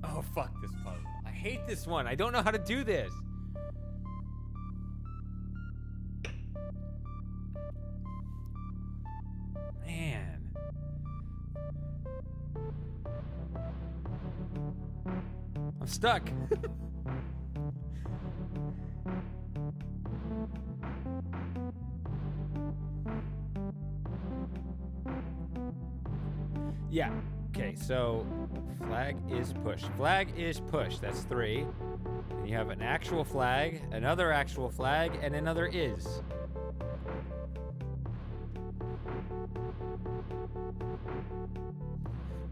Oh, fuck this puzzle. I hate this one. I don't know how to do this. Man. I'm stuck. Yeah. Okay, so flag is push. Flag is push. That's 3. And you have an actual flag, another actual flag, and another is.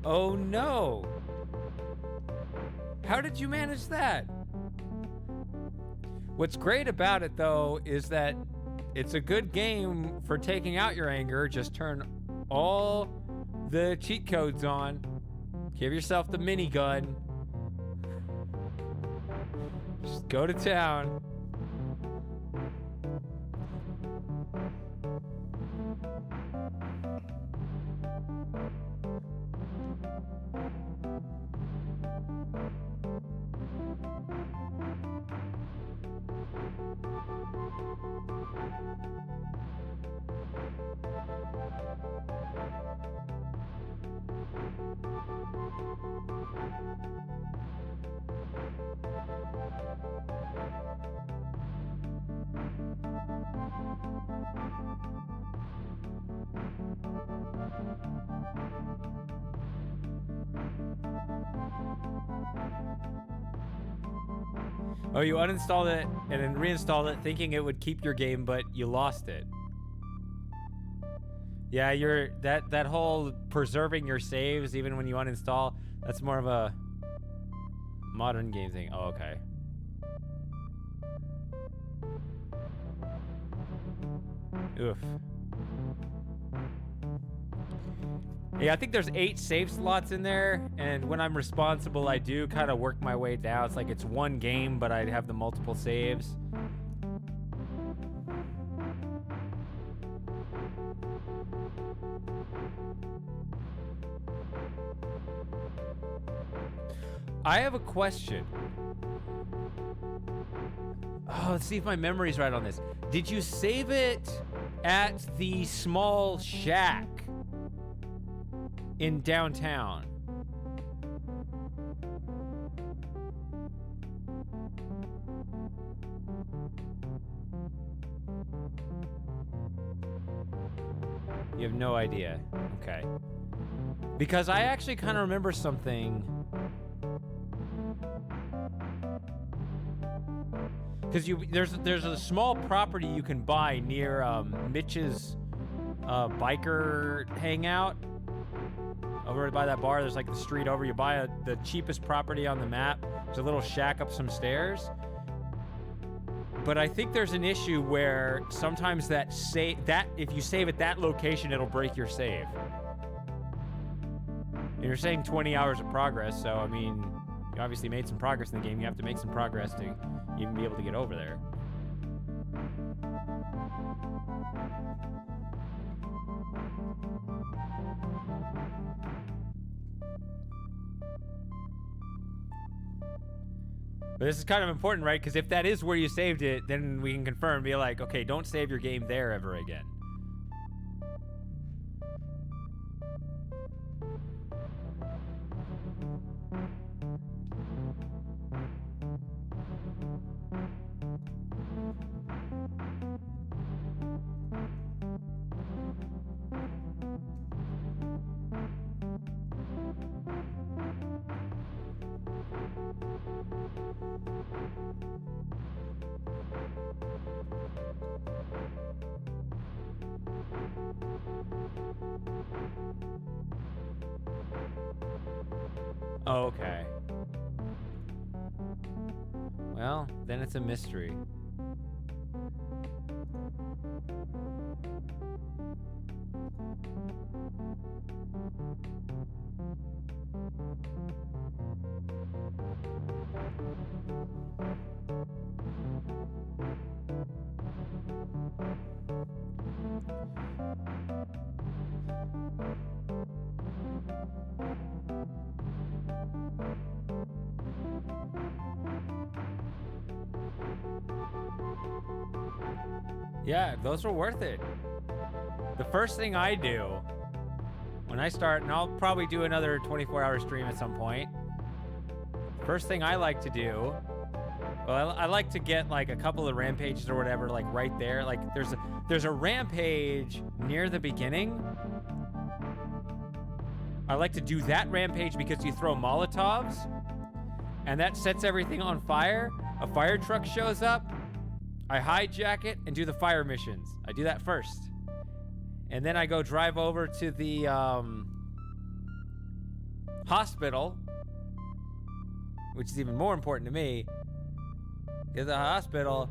Oh no! How did you manage that? What's great about it, though, is that it's a good game for taking out your anger. Just turn all the cheat codes on. Give yourself the minigun. Just go to town. Oh, you uninstalled it and then reinstalled it thinking it would keep your game, but you lost it. Yeah, that whole preserving your saves even when you uninstall, that's more of a modern game thing. Oh, okay. Oof. Yeah, I think there's 8 save slots in there, and when I'm responsible, I do kind of work my way down. It's like it's one game, but I'd have the multiple saves. I have a question. Oh, let's see if my memory's right on this. Did you save it at the small shack in downtown? You have no idea. Okay. Because I actually kind of remember something. Because there's a small property you can buy near Mitch's biker hangout. Over by that bar, there's like the street over. You buy the cheapest property on the map. There's a little shack up some stairs. But I think there's an issue where sometimes that if you save at that location, it'll break your save. And you're saying 20 hours of progress, so I mean, you obviously made some progress in the game. You have to make some progress to even be able to get over there. But this is kind of important, right? Because if that is where you saved it, then we can confirm, be like, okay, don't save your game there ever again. Okay. Well, then it's a mystery. Yeah, those are worth it. The first thing I do when I start, and I'll probably do another 24-hour stream at some point. First thing I like to do, well, I like to get like a couple of rampages or whatever, like right there. Like there's a rampage near the beginning. I like to do that rampage because you throw Molotovs, and that sets everything on fire. A fire truck shows up. I hijack it and do the fire missions. I do that first. And then I go drive over to the hospital, which is even more important to me. Get to the hospital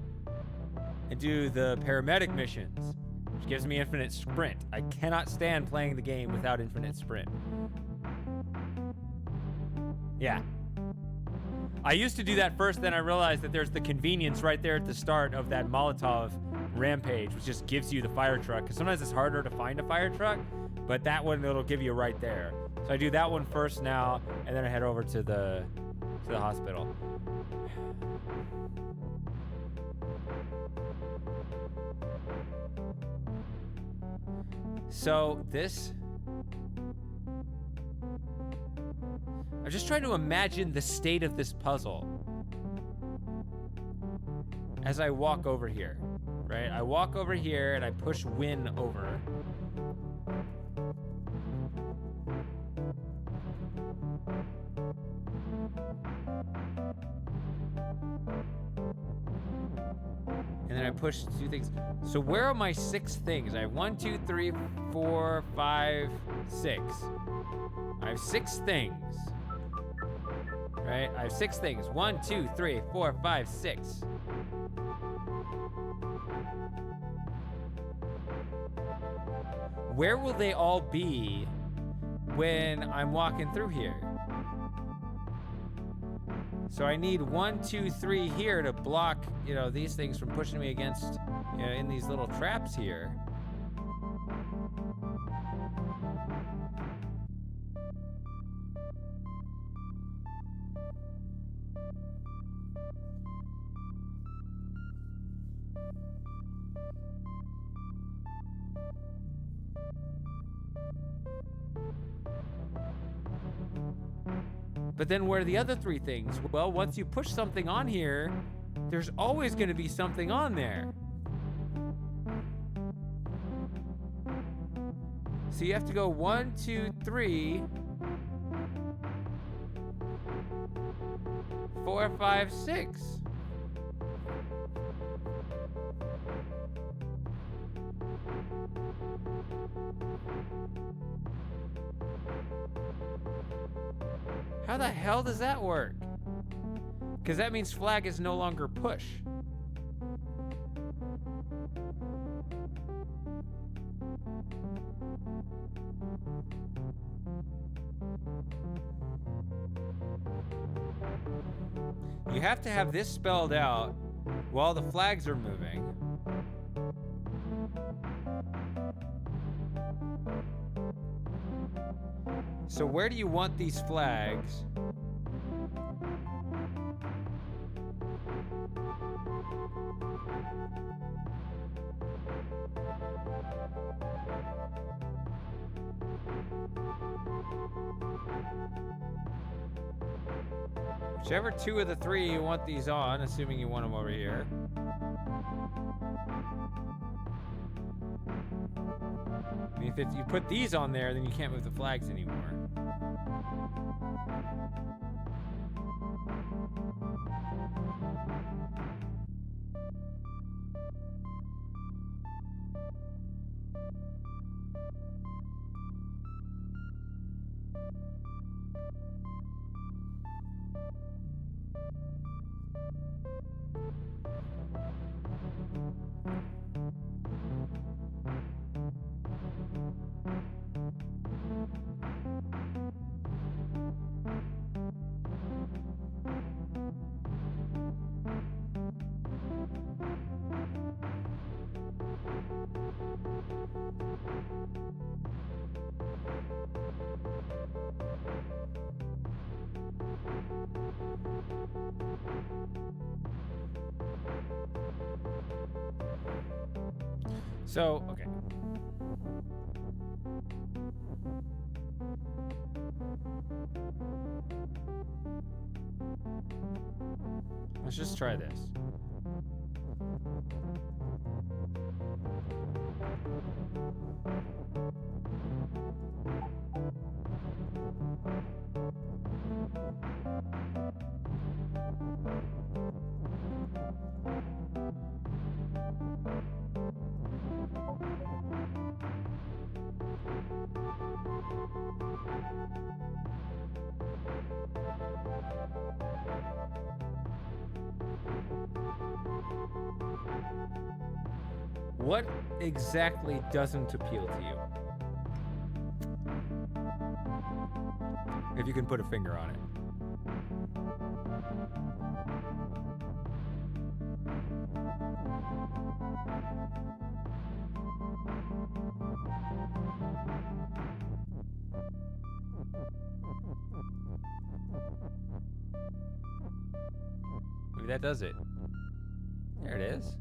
and do the paramedic missions, which gives me infinite sprint. I cannot stand playing the game without infinite sprint. Yeah. I used to do that first, then I realized that there's the convenience right there at the start of that Molotov rampage, which just gives you the fire truck. Because sometimes it's harder to find a fire truck, but that one, it'll give you right there. So I do that one first now, and then I head over to the hospital. So this... I'm just trying to imagine the state of this puzzle as I walk over here, right? I walk over here and I push win over. then I push 2 things. So where are my 6 things? I have 1, 2, 3, 4, 5, 6. I have 6 things. Right? I have 6 things. 1, 2, 3, 4, 5, 6. Where will they all be when I'm walking through here? So I need 1, 2, 3 here to block, you know, these things from pushing me against, you know, in these little traps here. But then where are the other 3 things? Well, once you push something on here, there's always going to be something on there. So you have to go 1, 2, 3, 4, 5, 6. How the hell does that work? Because that means flag is no longer push. You have to have this spelled out while the flags are moving. So where do you want these flags? Whichever 2 of the 3 you want these on, assuming you want them over here. I mean, if you put these on there, then you can't move the flags anymore. So, okay. Let's just try this. What exactly doesn't appeal to you? If you can put a finger on it. Maybe that does it. There it is.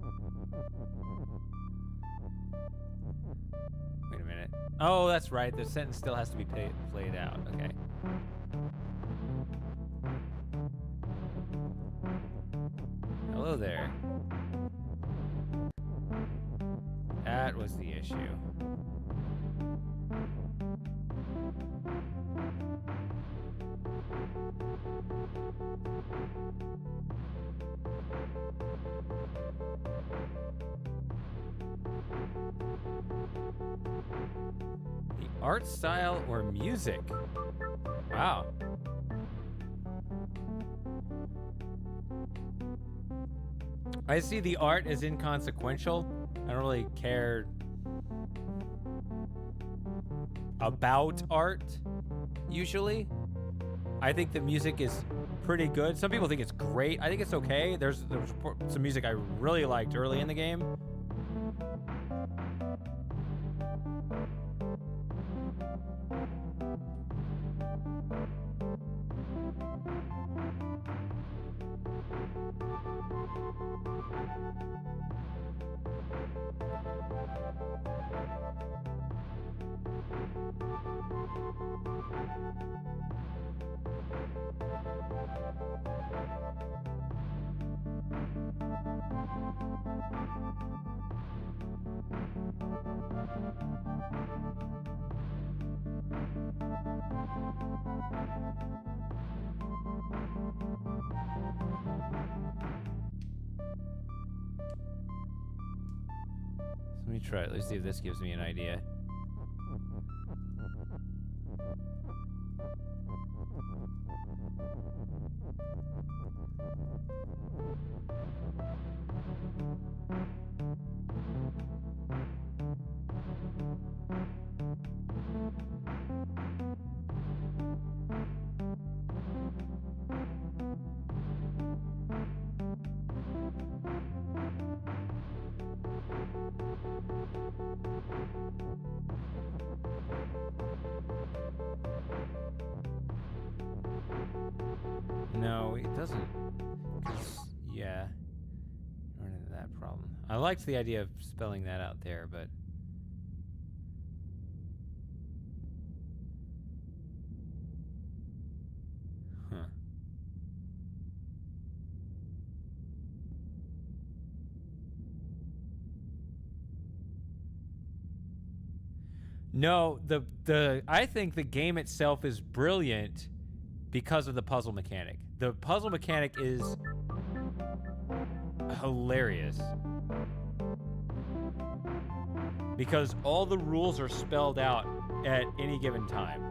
Wait a minute. Oh, that's right. The sentence still has to be played out. Okay. Hello there. That was the issue. Art style or music? Wow. I see the art as inconsequential. I don't really care about art, usually. I think the music is pretty good. Some people think it's great. I think it's okay. There's some music I really liked early in the game. Let me try it. Let's see if this gives me an idea. No, it doesn't. 'Cause, yeah, run into that problem. I liked the idea of spelling that out there, but huh. No, I think the game itself is brilliant because of the puzzle mechanic. The puzzle mechanic is hilarious. Because all the rules are spelled out at any given time.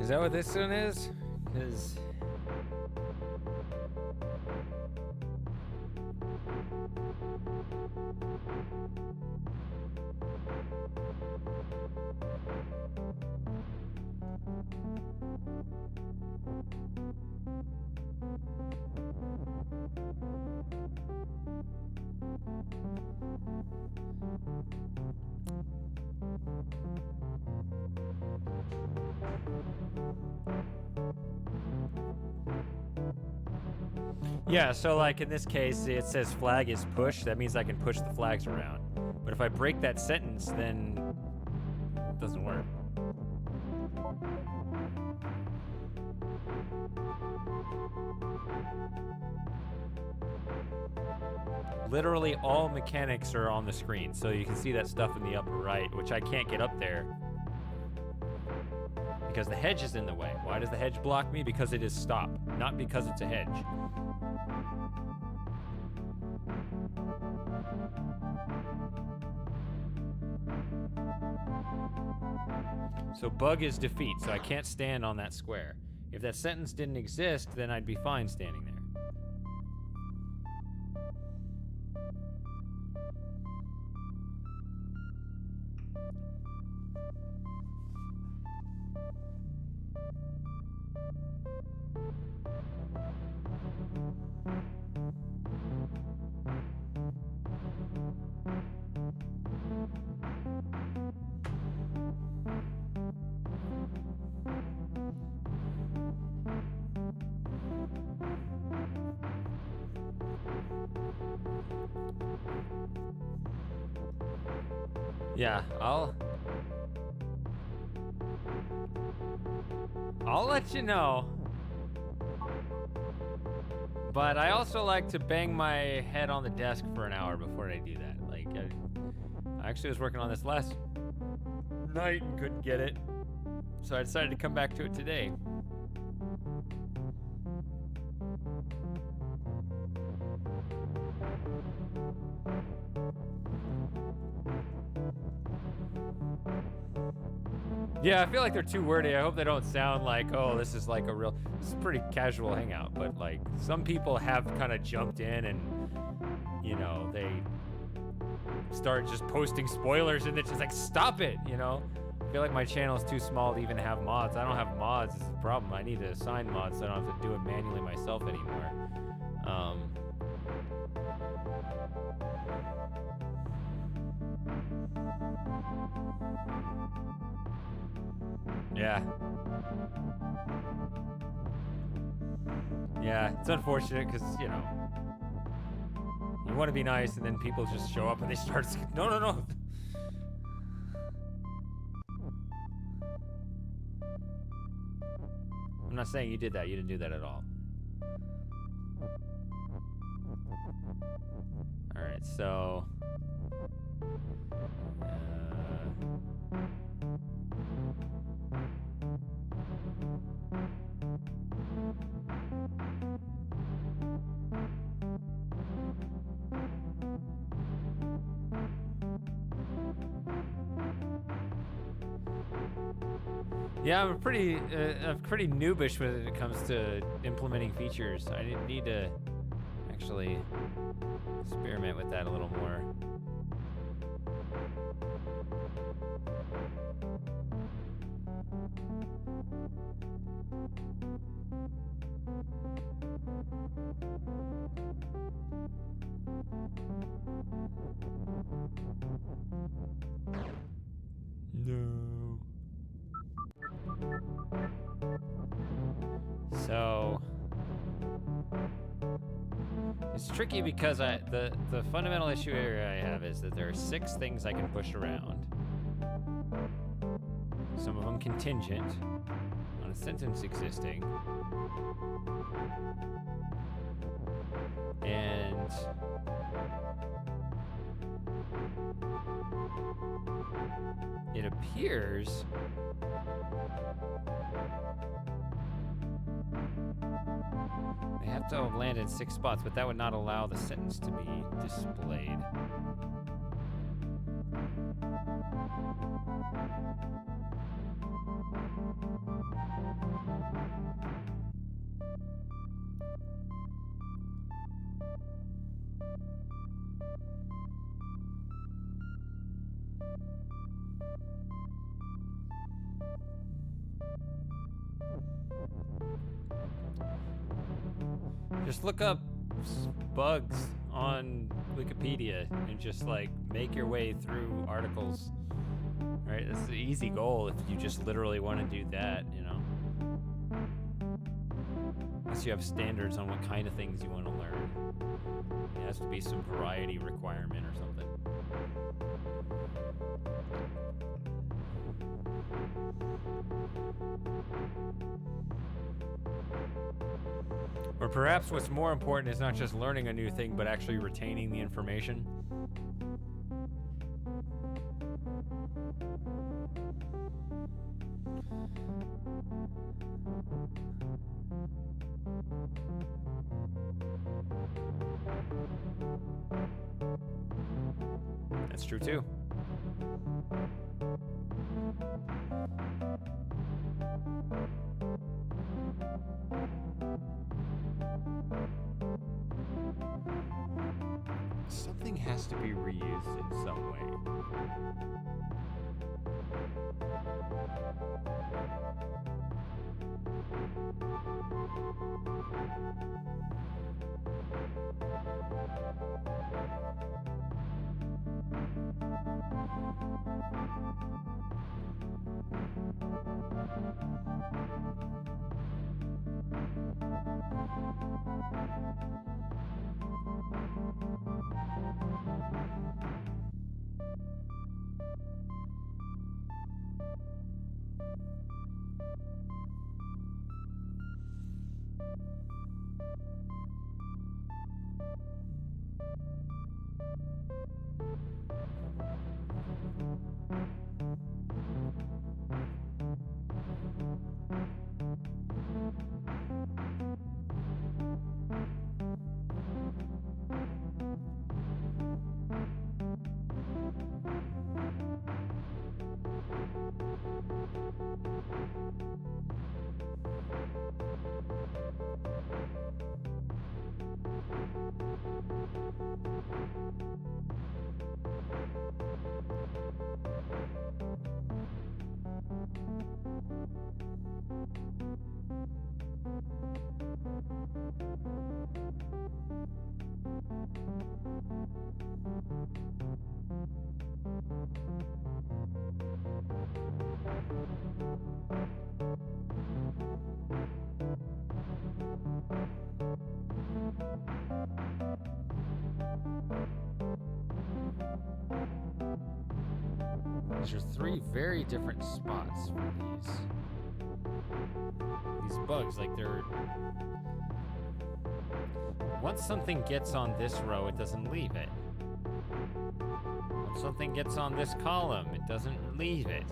Is that what this one is? Because yeah, so like in this case, it says flag is push. That means I can push the flags around. But if I break that sentence, then it doesn't work. Literally all mechanics are on the screen, so you can see that stuff in the upper right, which I can't get up there because the hedge is in the way. Why does the hedge block me? Because it is stop, not because it's a hedge. So bug is defeat, so I can't stand on that square. If that sentence didn't exist, then I'd be fine standing there. Yeah, I'll let you know. But I also like to bang my head on the desk for an hour before I do that. Like, I actually was working on this last night and couldn't get it. So I decided to come back to it today. Yeah, I feel like they're too wordy. I hope they don't sound like, oh, this is like this is a pretty casual hangout. But like, some people have kind of jumped in and, you know, they start just posting spoilers and it's just like, stop it, you know? I feel like my channel is too small to even have mods. I don't have mods, is the problem. I need to assign mods so I don't have to do it manually myself anymore. Yeah. Yeah, it's unfortunate because, you know, you want to be nice and then people just show up and they start, no, no, no. I'm not saying you did that. You didn't do that at all. All right, so... Yeah, I'm pretty noobish when it comes to implementing features. I need to actually experiment with that a little more. No. So it's tricky because the fundamental issue area I have is that there are 6 things I can push around. Some of them contingent on a sentence existing. And it appears they have to land in 6 spots, but that would not allow the sentence to be displayed. Just look up bugs on Wikipedia and just like make your way through articles. Right? That's the easy goal if you just literally want to do that, you know. Unless you have standards on what kind of things you want to learn. It has to be some variety requirement or something. Or perhaps what's more important is not just learning a new thing, but actually retaining the information. That's true too. Something has to be reused in some way. These are three very different spots for these bugs. Like they're... Once something gets on this row, it doesn't leave it. Once something gets on this column, it doesn't leave it.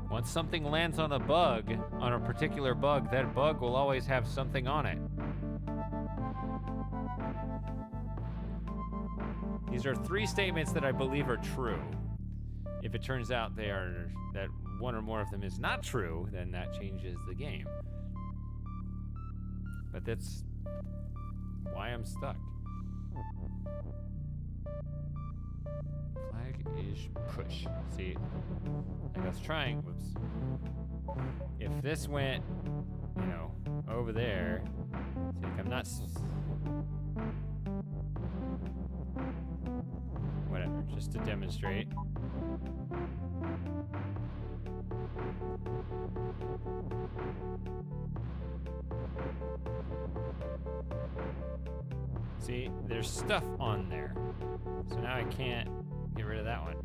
Once something lands on a bug, on a particular bug, that bug will always have something on it. These are three statements that I believe are true. If it turns out that one or more of them is not true, then that changes the game. But that's why I'm stuck. Flag is push. See, like I was trying, whoops. If this went, you know, over there, see, like I'm not, whatever, just to demonstrate. See, there's stuff on there. So now I can't get rid of that one.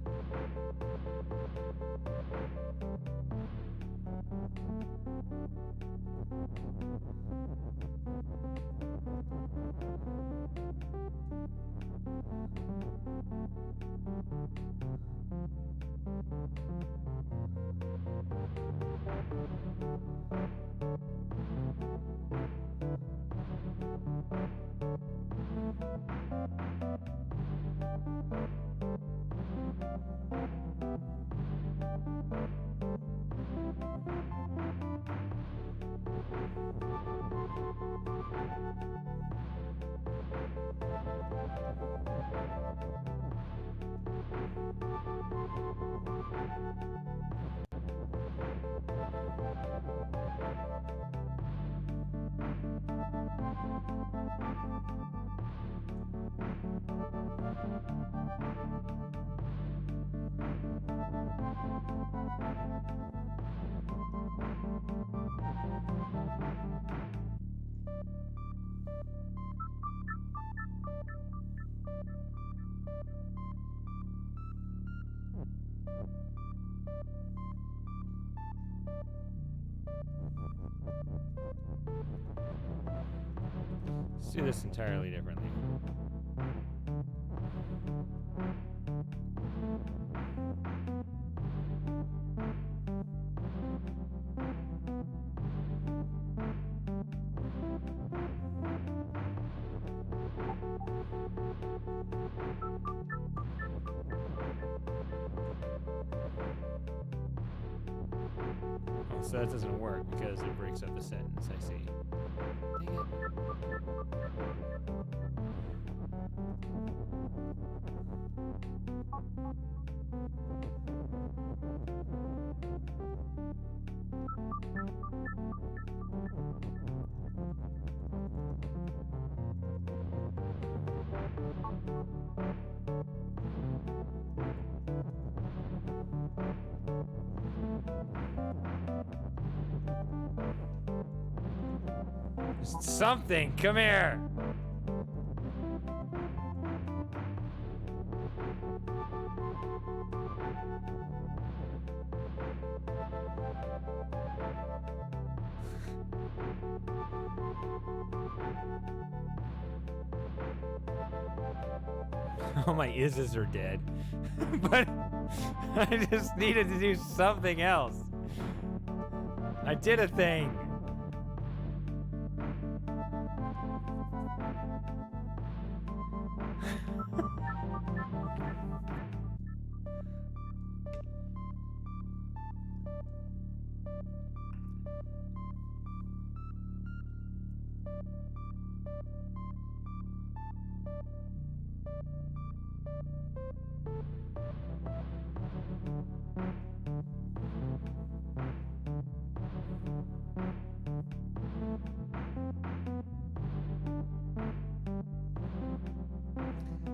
Let's do this entirely differently. Oh, so that doesn't work because it breaks up the sentence, I see. Dang it. Something, come here. All my ises are dead. But I just needed to do something else. I did a thing.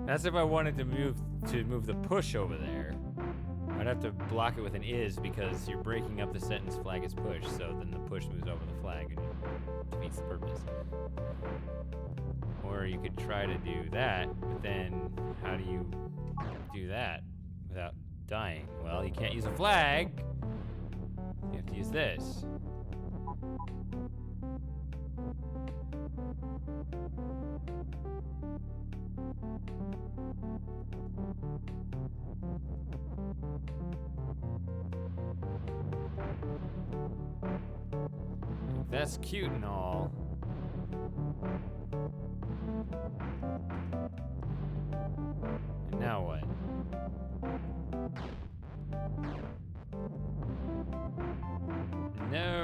That's if I wanted to move the push over there. I'd have to block it with an is because you're breaking up the sentence flag is push, so then the push moves over the flag and it defeats the purpose. Or you could try to do that, but then how do you do that without dying? Well, you can't use a flag. You have to use this. That's cute and all. And now what? No.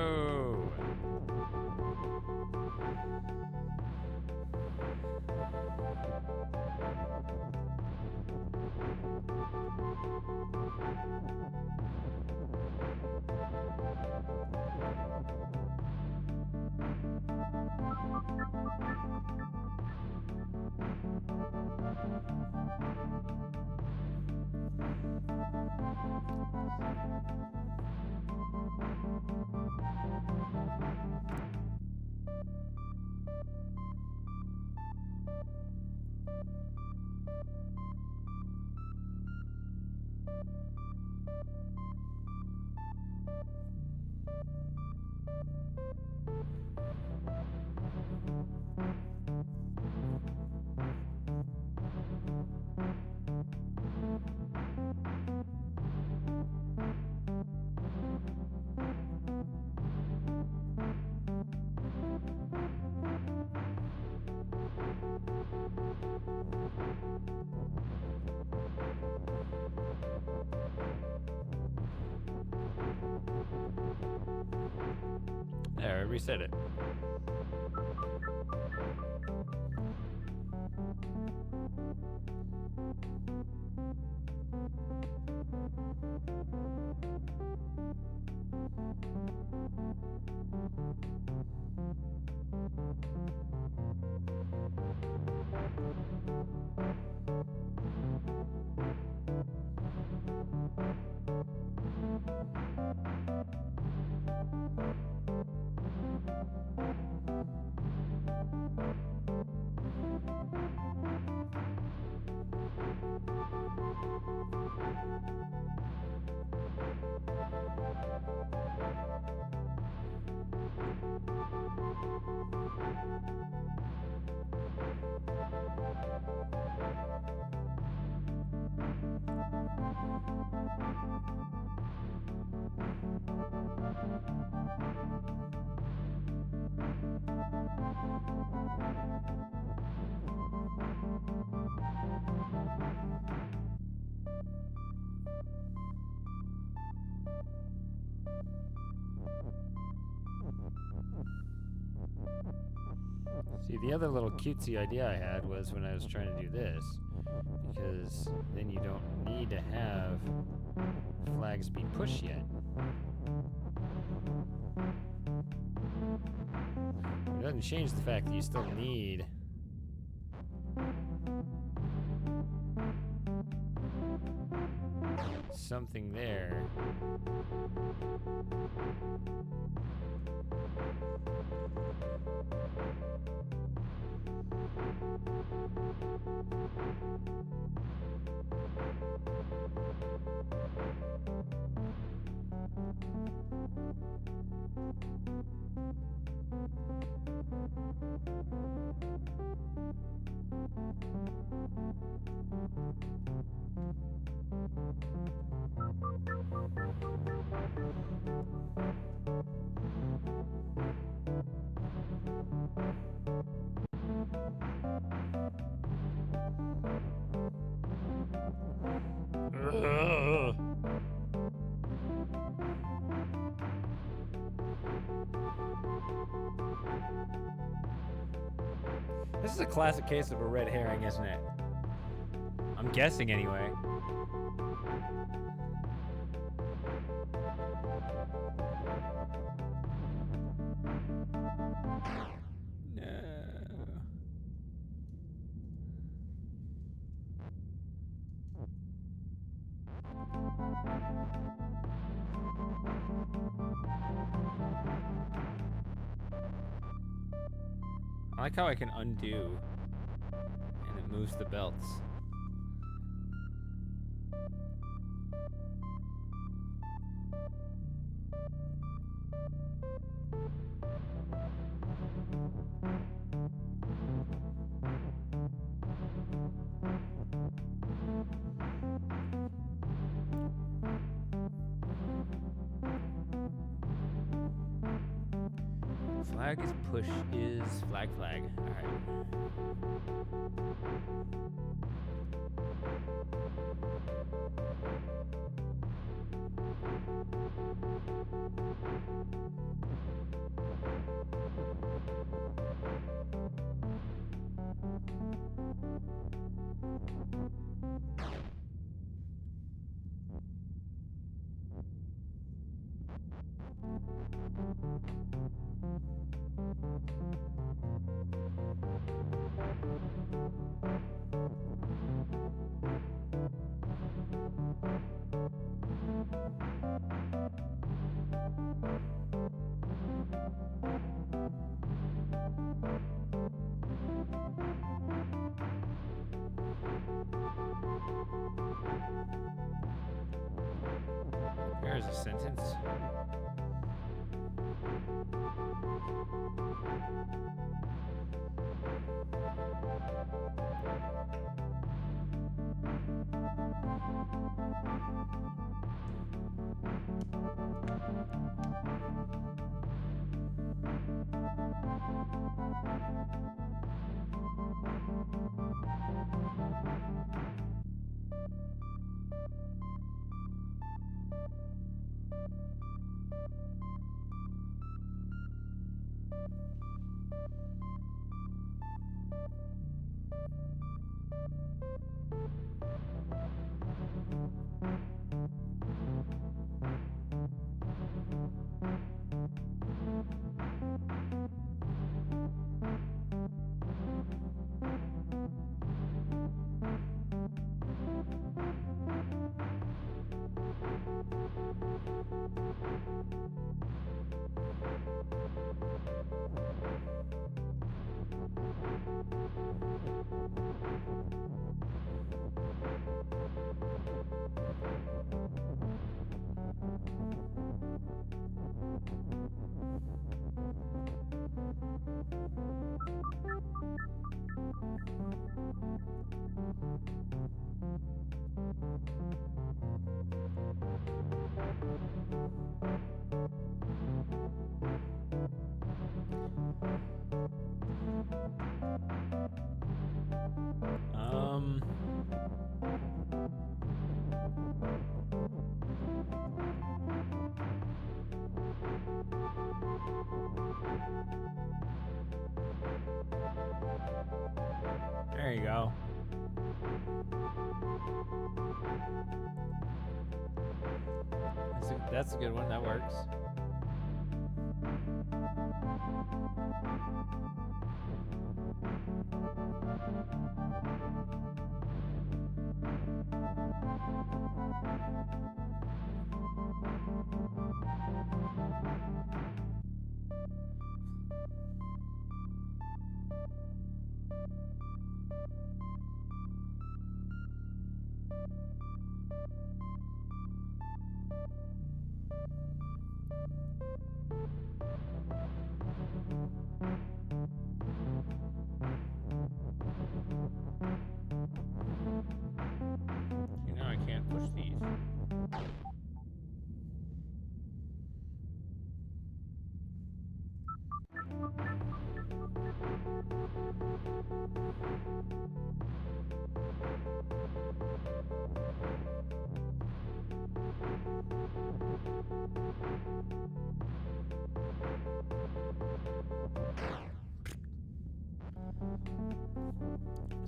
There, I reset it. See, the other little cutesy idea I had was when I was trying to do this, because then you don't need to have flags be pushed yet. It doesn't change the fact that you still need something there. Ugh. This is a classic case of a red herring, isn't it? I'm guessing anyway. No. I like how I can undo and it moves the belts. Flag is push is flag. All right. There's a sentence. There you go. That's a good one. That works.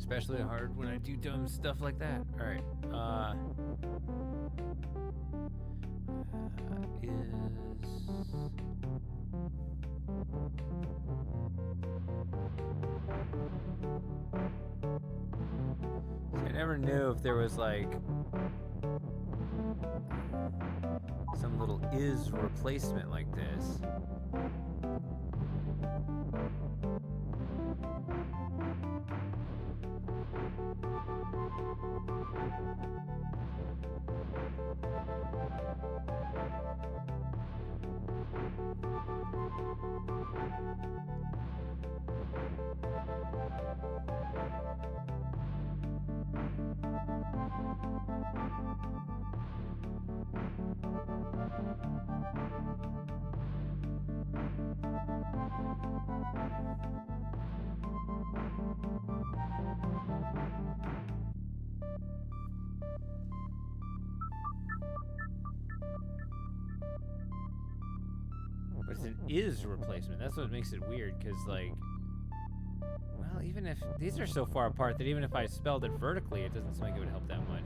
Especially hard when I do dumb stuff like that. All right. I never knew if there was like some little is replacement like this. But it's an is replacement. That's what makes it weird, because, like, well, even if these are so far apart that even if I spelled it vertically, it doesn't seem like it would help that much.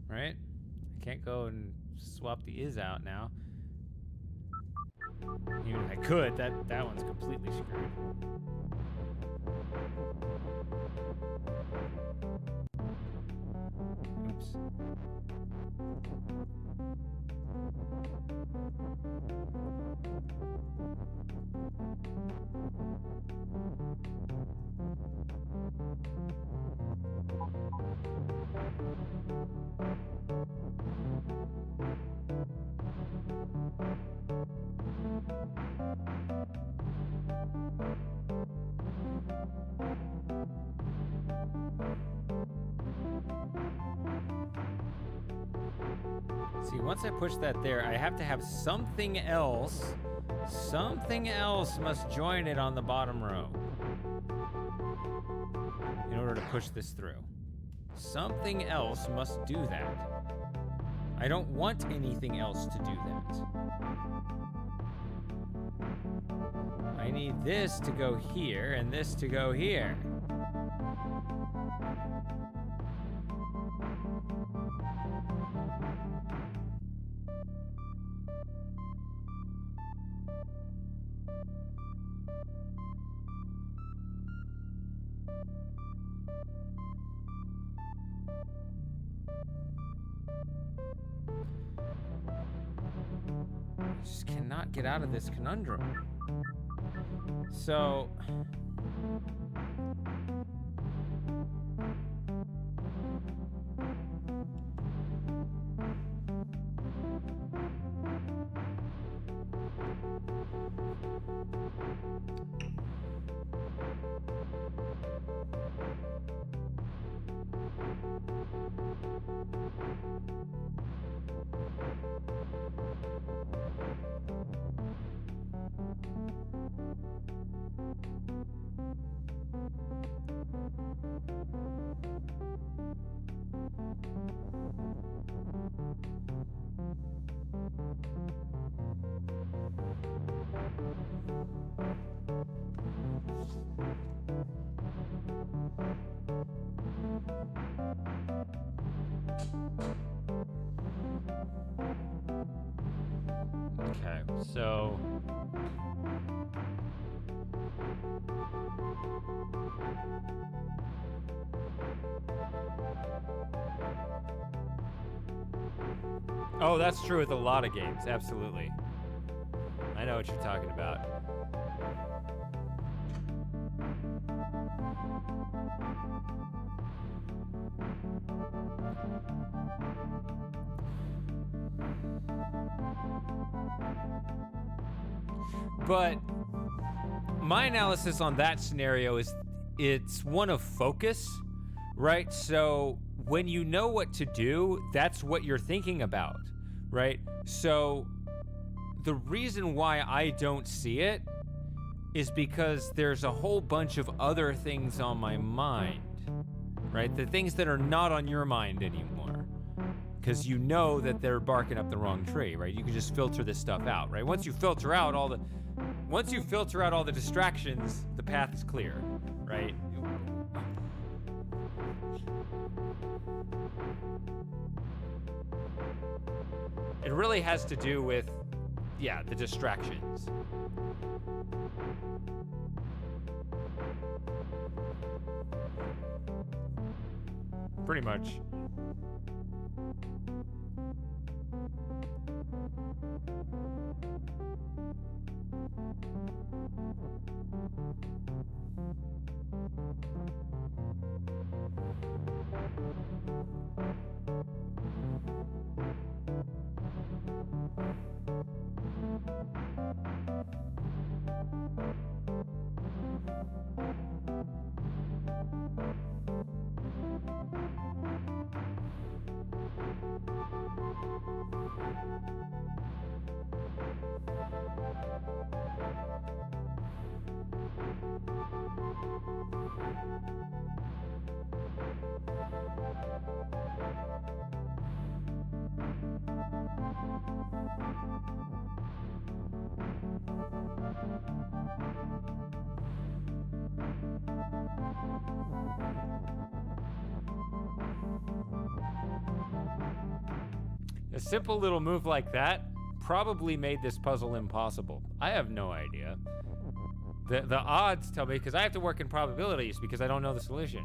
Right? I can't go and swap the is out now. Even if I could, that one's completely screwed. Oops. See, once I push that there, I have to have something else. Something else must join it on the bottom row in order to push this through. Something else must do that. I don't want anything else to do that. I need this to go here and this to go here. Just cannot get out of this conundrum. So okay, so oh, that's true with a lot of games, absolutely. I know what you're talking about. But my analysis on that scenario is it's one of focus, right? So when you know what to do, that's what you're thinking about, right? So the reason why I don't see it is because there's a whole bunch of other things on my mind, right? The things that are not on your mind anymore. Because you know that they're barking up the wrong tree, right? You can just filter this stuff out, right? Once you filter out all the distractions, the path is clear, right? It really has to do with, yeah, the distractions. Pretty much. A simple little move like that probably made this puzzle impossible. I have no idea. The odds tell me, because I have to work in probabilities because I don't know the solution.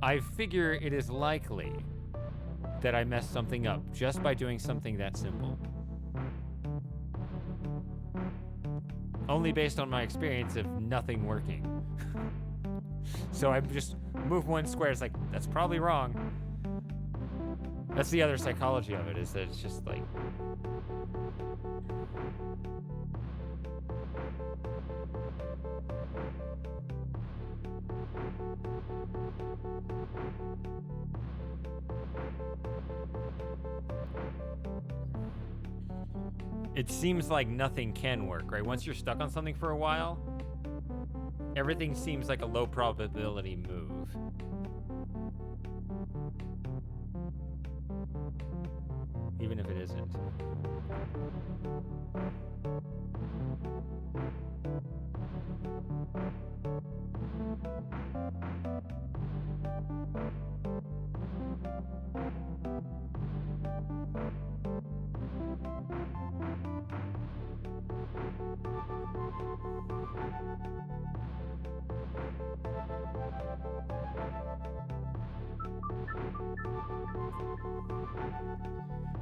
I figure it is likely that I messed something up just by doing something that simple. Only based on my experience of nothing working. So I just move one square, it's like, that's probably wrong. That's the other psychology of it, is that it's just like... It seems like nothing can work, right? Once you're stuck on something for a while, everything seems like a low probability move. Even if it isn't.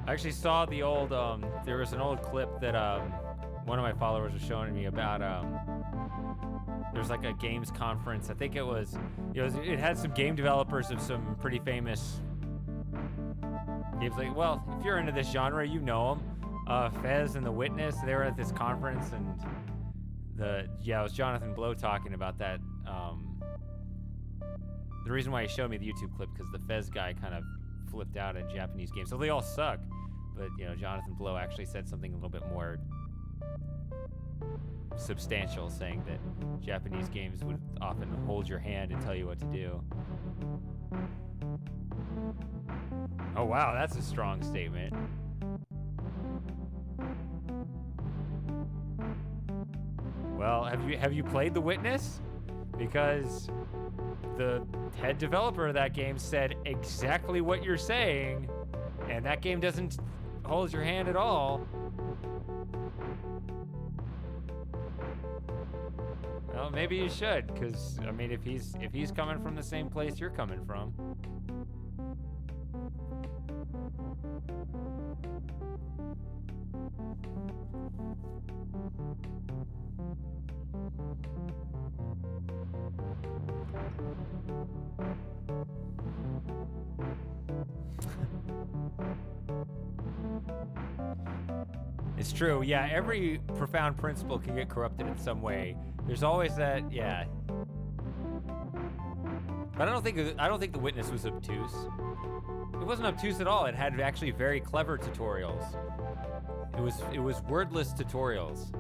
I actually saw the old, there was an old clip that one of my followers was showing me about, there was like a games conference. I think it had some game developers of some pretty famous games. Like, well, if you're into this genre, you know them. Fez and The Witness, they were at this conference, and it was Jonathan Blow talking about that. The reason why he showed me the YouTube clip, because the Fez guy kind of flipped out at Japanese games. So they all suck. But, Jonathan Blow actually said something a little bit more substantial, saying that Japanese games would often hold your hand and tell you what to do. Oh, wow, that's a strong statement. Well, have you played The Witness? Because the head developer of that game said exactly what you're saying, and that game doesn't hold your hand at all. Well, maybe you should, because I mean, if he's coming from the same place you're coming from. It's true, yeah, every profound principle can get corrupted in some way. There's always that, yeah. But I don't think the witness was obtuse. It wasn't obtuse at all. It had actually very clever tutorials. It was wordless tutorials.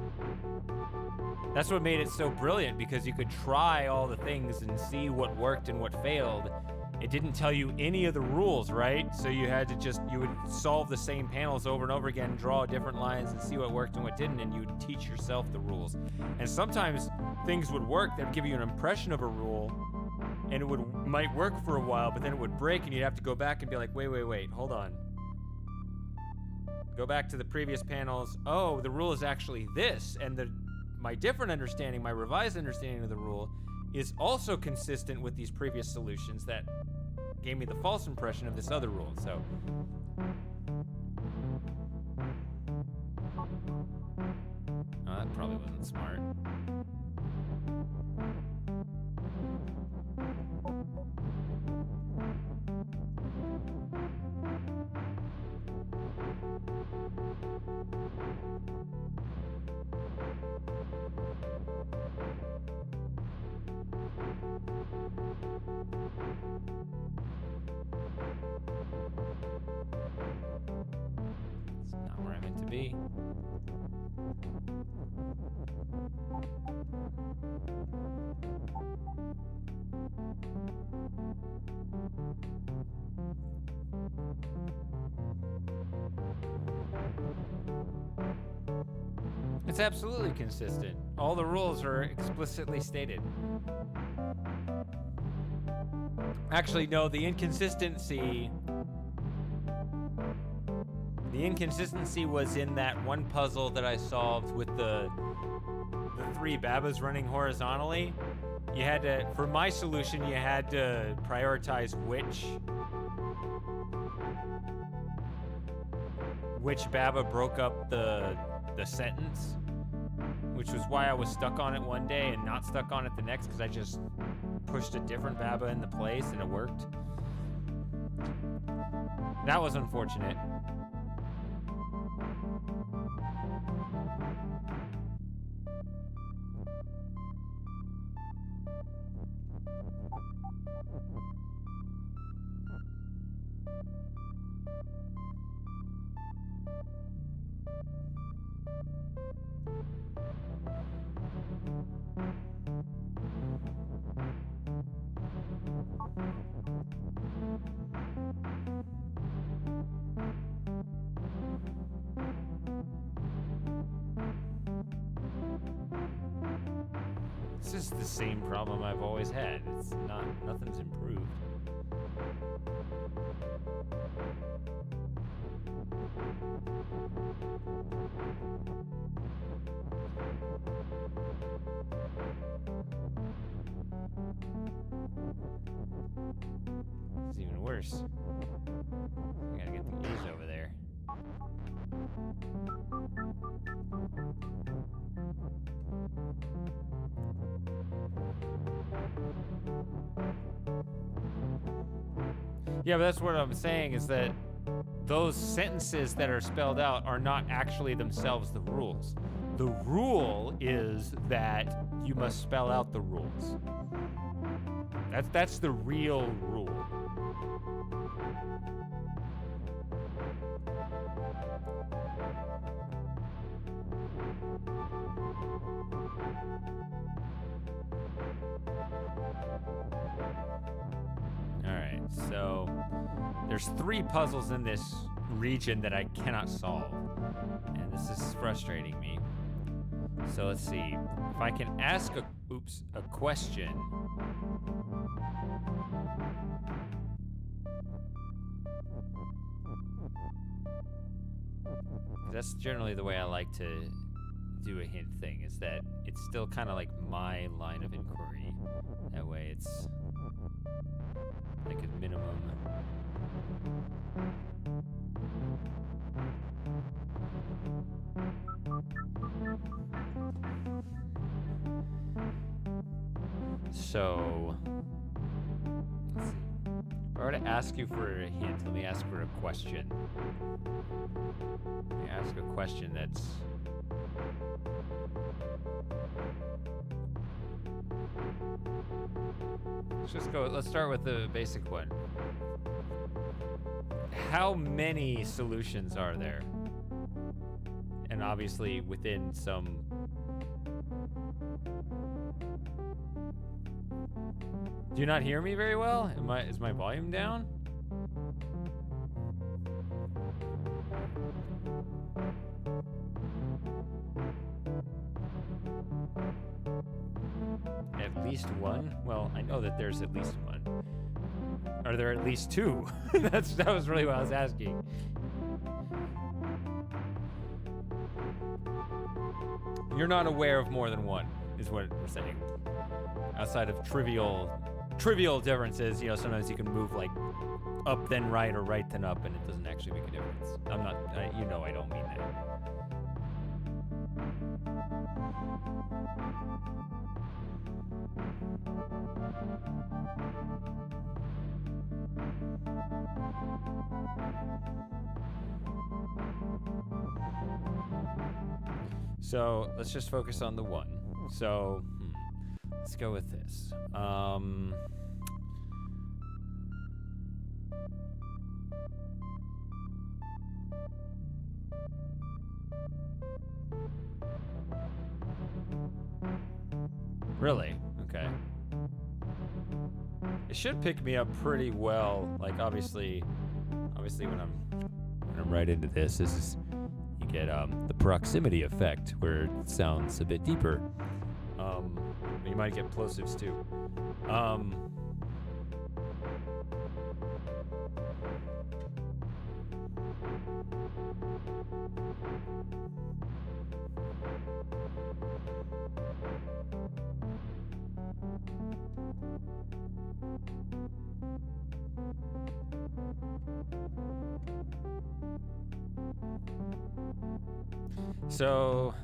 That's what made it so brilliant, because you could try all the things and see what worked and what failed. It didn't tell you any of the rules, right? So you had to you would solve the same panels over and over again, draw different lines and see what worked and what didn't, and you'd teach yourself the rules. And sometimes things would work that would give you an impression of a rule, and it might work for a while, but then it would break and you'd have to go back and be like, wait, hold on. Go back to the previous panels. Oh, the rule is actually this, and my different understanding, my revised understanding of the rule, is also consistent with these previous solutions that gave me the false impression of this other rule. So that probably wasn't smart. It's not where I meant to be. It's absolutely consistent. All the rules are explicitly stated. Actually, no, the inconsistency was in that one puzzle that I solved with the three BaBas running horizontally. You had to, for my solution, you had to prioritize which BaBa broke up the sentence, which was why I was stuck on it one day and not stuck on it the next, because I just pushed a different BaBa into place and it worked. That was unfortunate. This is the same problem I've always had. It's nothing's improved. It's even worse. I gotta get the E's over there. Yeah, but that's what I'm saying, is that those sentences that are spelled out are not actually themselves the rules. The rule is that you must spell out the rules. That's the real rule. Alright, so there's 3 puzzles in this region that I cannot solve, and this is frustrating me. So let's see. If I can ask a question. That's generally the way I like to do a hint thing, is that it's still kind of like my line of inquiry. That way it's like a minimum. So, let's see. If I were to ask you for a hint, let me ask for a question. Let me ask a question that's Let's just go. Let's start with the basic one. How many solutions are there? And obviously within some. Do you not hear me very well? Is my volume down? At least one? Well, I know that there's at least one. Are there at least two? That was really what I was asking. You're not aware of more than one, is what we're saying. Outside of trivial differences, you know, sometimes you can move like up then right or right then up, and it doesn't actually make a difference. I'm not, you know, I don't mean that. So let's just focus on the one. So let's go with this. Really? Okay. It should pick me up pretty well. Like obviously when I'm right into this is you get the proximity effect where it sounds a bit deeper. You might get plosives too. So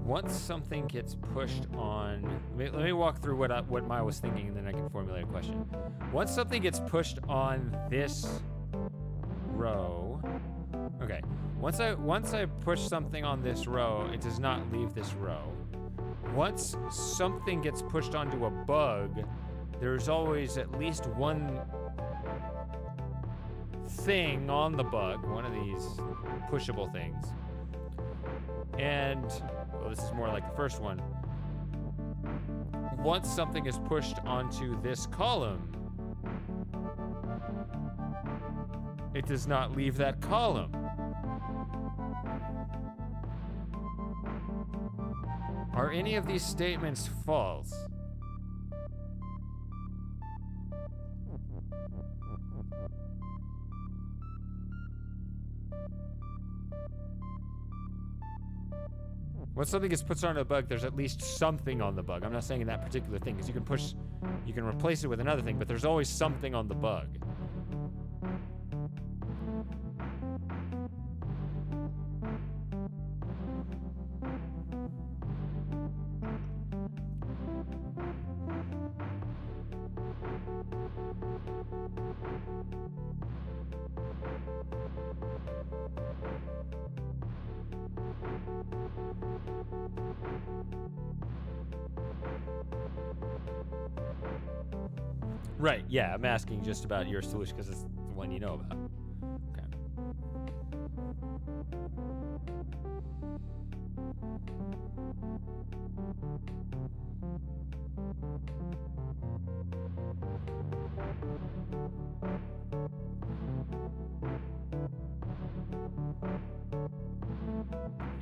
once something gets pushed on, let me walk through what I was thinking, and then I can formulate a question. Once something gets pushed on this row, okay. Once I push something on this row, it does not leave this row. Once something gets pushed onto a bug, there's always at least one thing on the bug, one of these pushable things. And well, this is more like the first one. Once something is pushed onto this column, it does not leave that column. Are any of these statements false? Once something gets put onto a bug, there's at least something on the bug. I'm not saying in that particular thing, because you can replace it with another thing, but there's always something on the bug. Right, yeah, I'm asking just about your solution because it's the one you know about. Okay.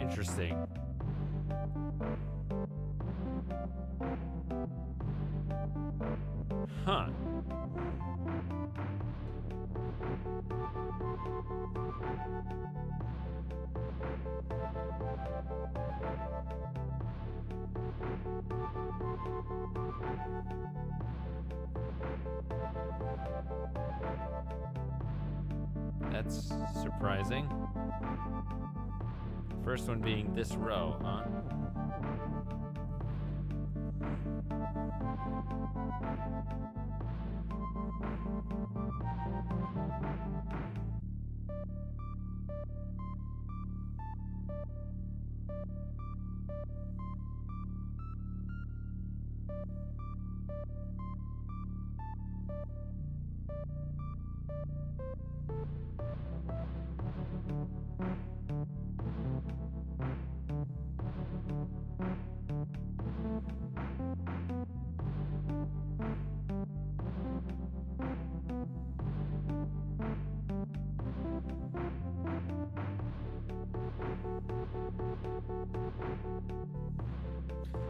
Interesting. Huh. That's surprising. First one being this row, huh?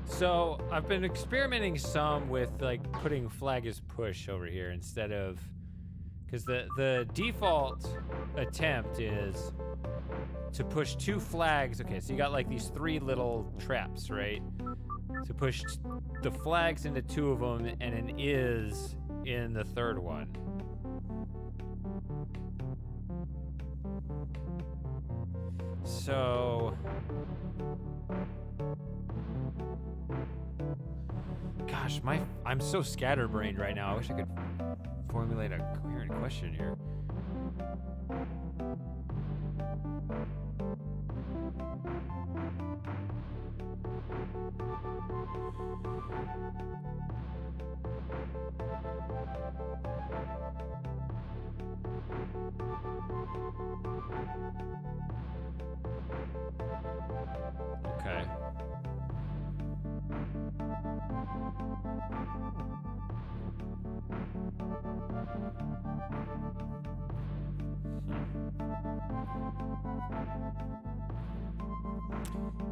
So I've been experimenting some with like putting flag as push over here instead of, because the default attempt is to push 2 flags. Okay, so you got like these 3 little traps, right? To push the flags into 2 of them and an is in the 3rd one. So gosh, I'm so scatterbrained right now. I wish I could formulate a coherent question here. Okay.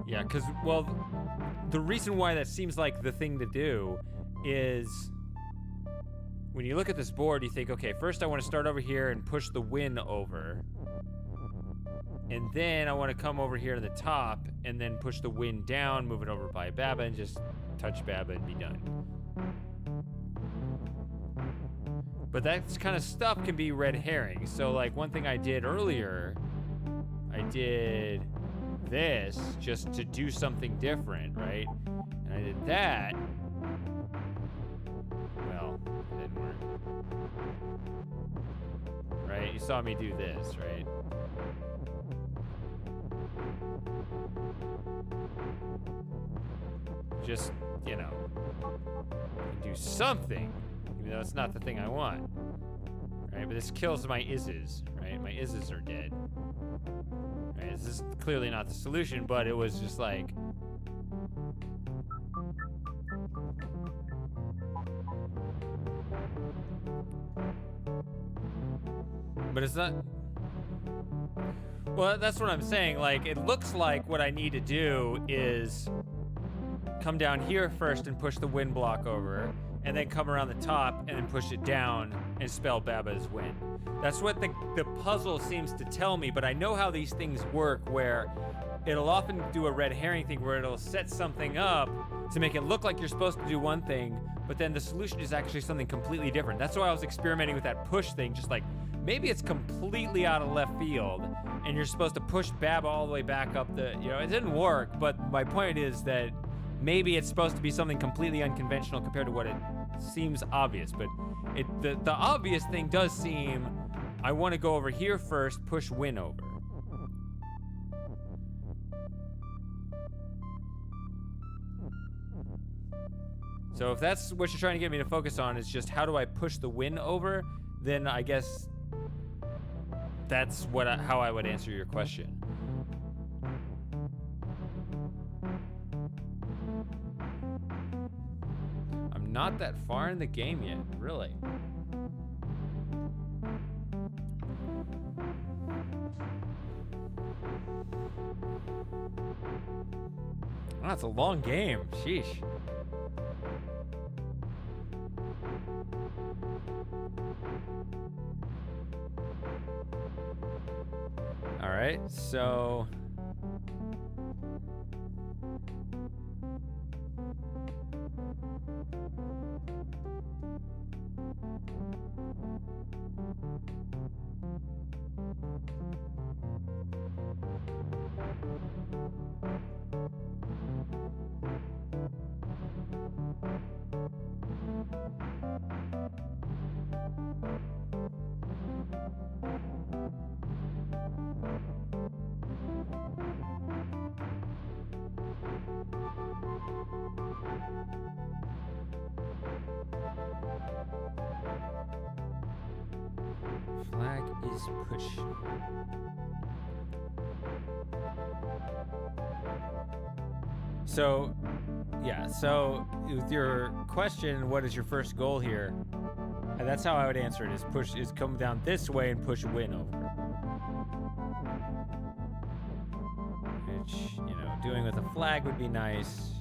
Yeah, because, well, the reason why that seems like the thing to do is when you look at this board, you think, okay, first I want to start over here and push the win over. And then I want to come over here to the top and then push the win down, move it over by BaBa, and just touch BaBa and be done. But that kind of stuff can be red herring. So, like, one thing I did earlier, I did this just to do something different, right? And I did that. Well, it didn't work. Right? You saw me do this, right? Just, you know, do something, even though it's not the thing I want, right? But this kills my ises, right? My ises are dead, right? This is clearly not the solution, but it was just like, but it's not. Well, that's what I'm saying. Like, it looks like what I need to do is come down here first and push the win block over, and then come around the top and then push it down and spell BaBa's win. That's what the puzzle seems to tell me, but I know how these things work, where it'll often do a red herring thing where it'll set something up to make it look like you're supposed to do one thing, but then the solution is actually something completely different. That's why I was experimenting with that push thing, just like, maybe it's completely out of left field, and you're supposed to push BaBa all the way back up the, you know, it didn't work, but my point is that maybe it's supposed to be something completely unconventional compared to what it seems obvious, but the obvious thing does seem, I want to go over here first, push win over. So if that's what you're trying to get me to focus on, is just how do I push the win over, then I guess that's how I would answer your question. I'm not that far in the game yet, really. Oh, it's a long game. Sheesh. All right, so Flag is push. So, yeah, so with your question, what is your first goal here? That's how I would answer it, is come down this way and push win over. Which, you know, doing with a flag would be nice.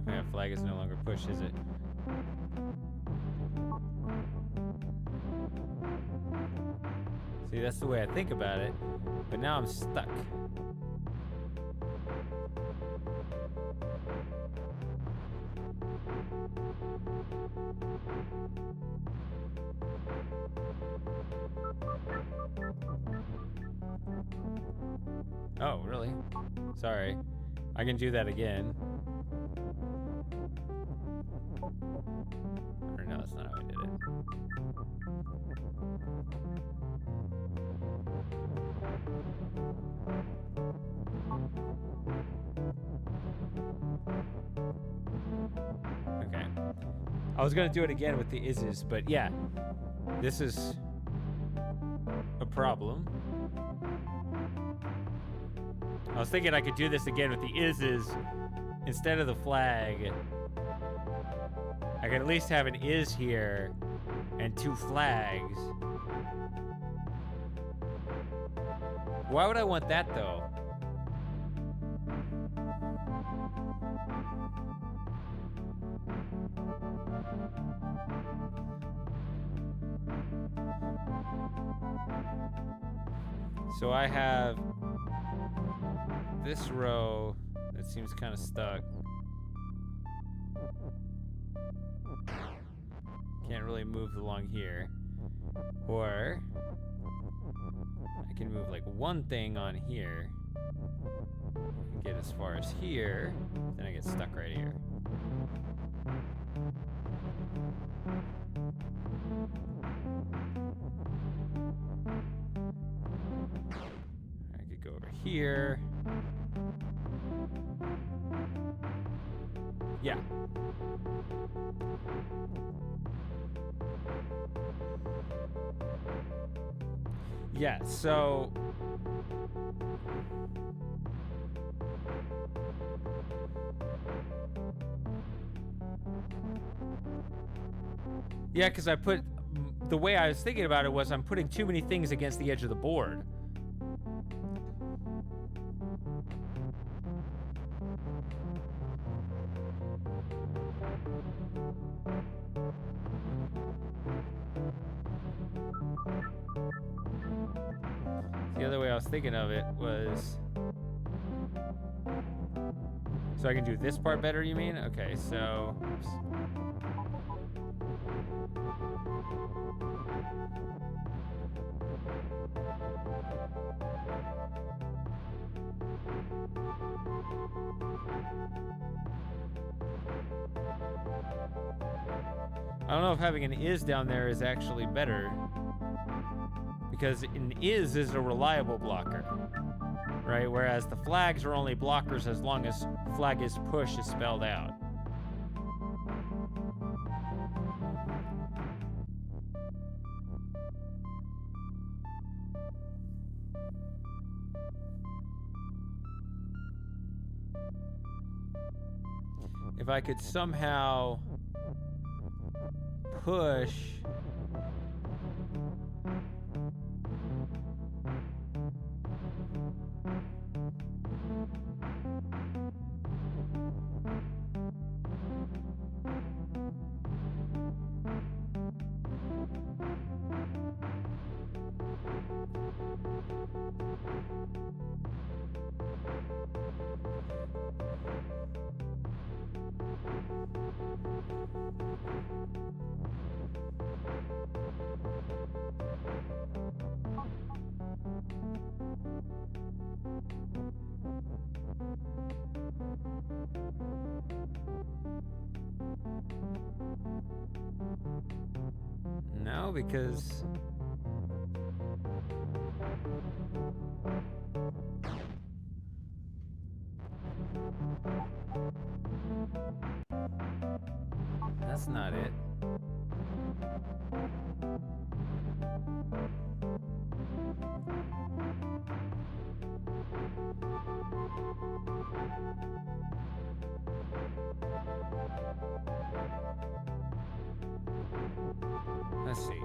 Yeah, flag is no longer push, is it? See, that's the way I think about it, but now I'm stuck. Oh, really? Sorry. I can do that again. Or no, that's not how I did it. Okay. I was gonna do it again with the ises, but yeah. This is a problem. I was thinking I could do this again with the ises instead of the flag. I could at least have an is here and two flags. Why would I want that though? So I have this row that seems kind of stuck. Can't really move along here. Or I can move like one thing on here and get as far as here, then I get stuck right here. I could go over here. Yeah. Yeah, so yeah, because I put the way I was thinking about it was I'm putting too many things against the edge of the board. The other way I was thinking of it was... So I can do this part better, you mean? Okay, so... Oops. I don't know if having an is down there is actually better. Because an is a reliable blocker, right? Whereas the flags are only blockers as long as flag is push is spelled out. If I could somehow push though, because that's not it. Let's see.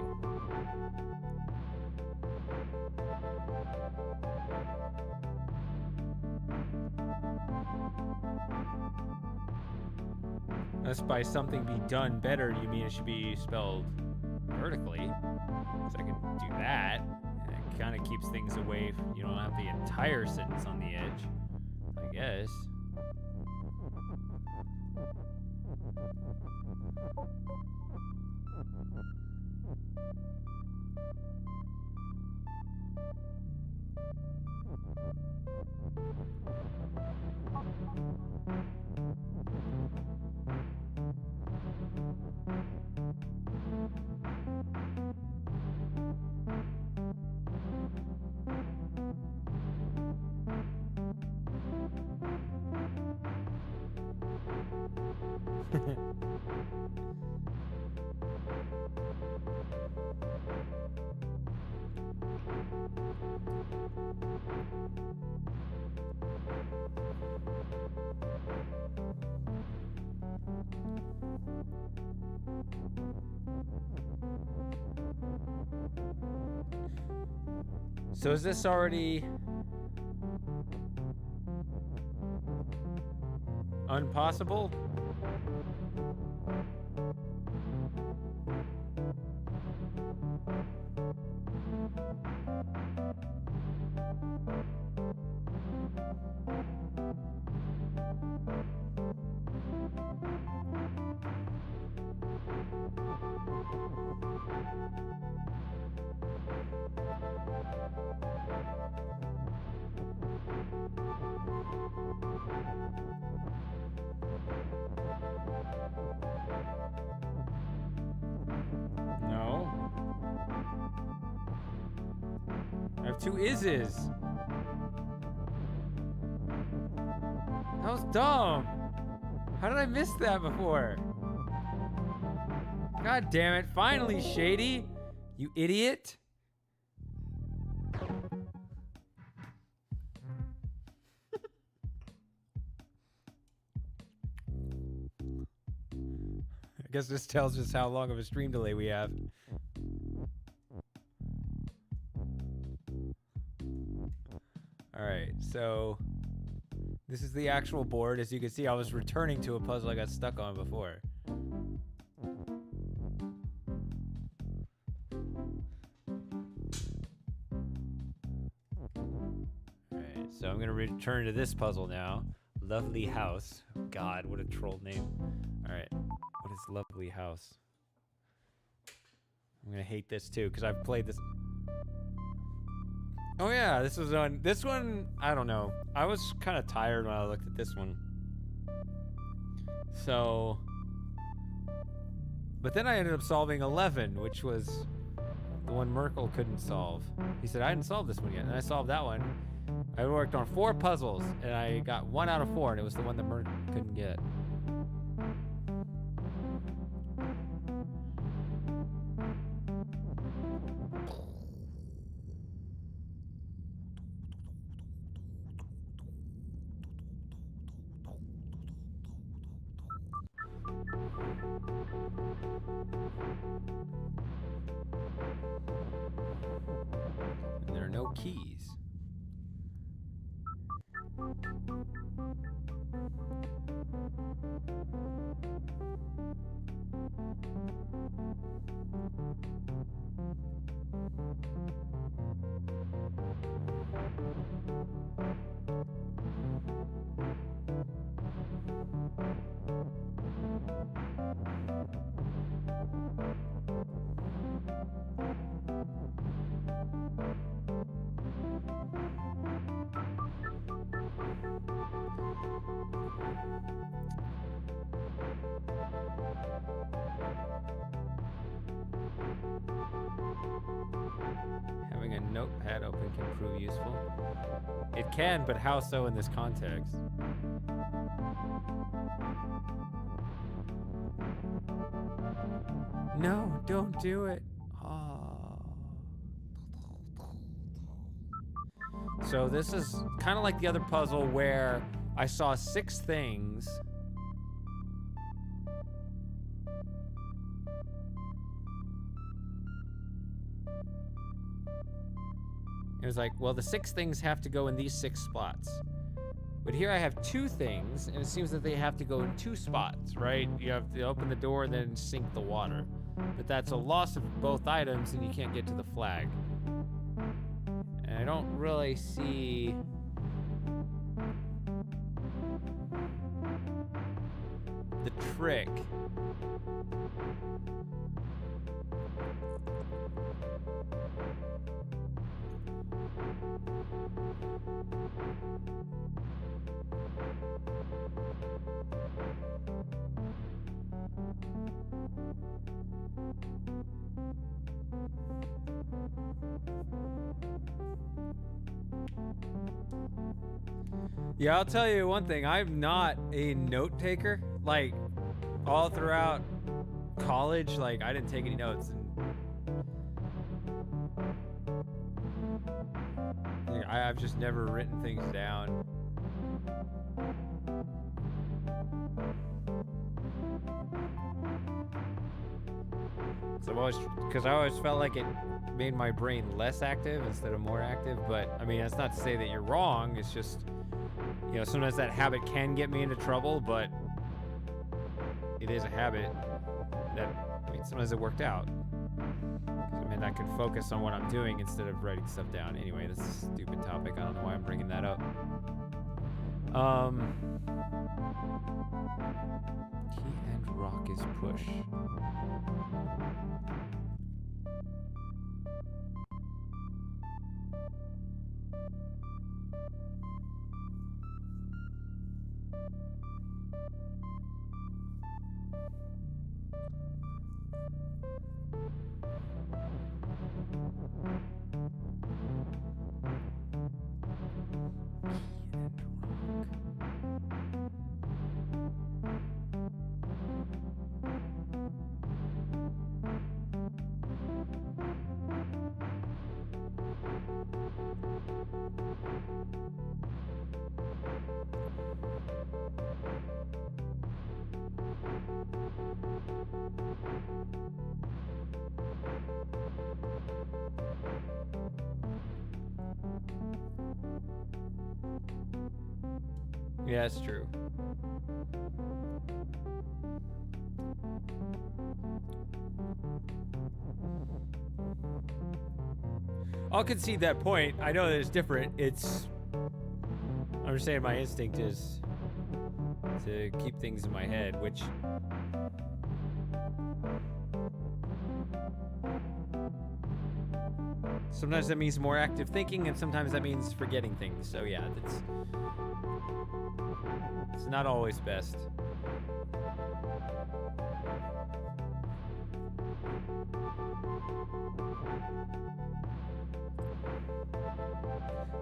Unless by something be done better, you mean it should be spelled vertically. Because I can do that. And it kind of keeps things away. You don't have the entire sentence on the edge, I guess. So is this already impossible? No. I have two is's. That was dumb. How did I miss that before? God damn it. Finally, Shady. You idiot. I guess this tells us how long of a stream delay we have. Alright, so this is the actual board. As you can see, I was returning to a puzzle I got stuck on before. Alright, so I'm going to return to this puzzle now. Lovely House. God, what a troll name. Alright. What is Lovely House? I'm gonna hate this too, because I've played this. Oh yeah, this was on this one. I don't know. I was kind of tired when I looked at this one. So, but then I ended up solving 11, which was the one Merkel couldn't solve. He said, I didn't solve this one yet, and I solved that one. I worked on 4 puzzles, and I got 1 out of 4, and it was the one that Merkel couldn't get. And there are no keys. it can prove useful. It can, but how so in this context? No, don't do it. Oh. So this is kind of like the other puzzle where I saw 6 things. It was like, well, the 6 things have to go in these 6 spots. But here I have 2 things, and it seems that they have to go in 2 spots, right? You have to open the door and then sink the water. But that's a loss of both items, and you can't get to the flag. And I don't really see... the trick. Yeah, I'll tell you one thing. I'm not a note taker. Like, all throughout college, like, I didn't take any notes. And I've just never written things down. So I always felt like it made my brain less active instead of more active. But I mean, that's not to say that you're wrong. It's just, you know, sometimes that habit can get me into trouble, but it is a habit that, I mean, sometimes it worked out. 'Cause, I mean, I could focus on what I'm doing instead of writing stuff down. Anyway, this is a stupid topic. I don't know why I'm bringing that up. Key and rock is push. Yeah, it's true. I'll concede that point. I know that it's different. I'm just saying my instinct is to keep things in my head, which... sometimes that means more active thinking, and sometimes that means forgetting things. So yeah, it's not always best.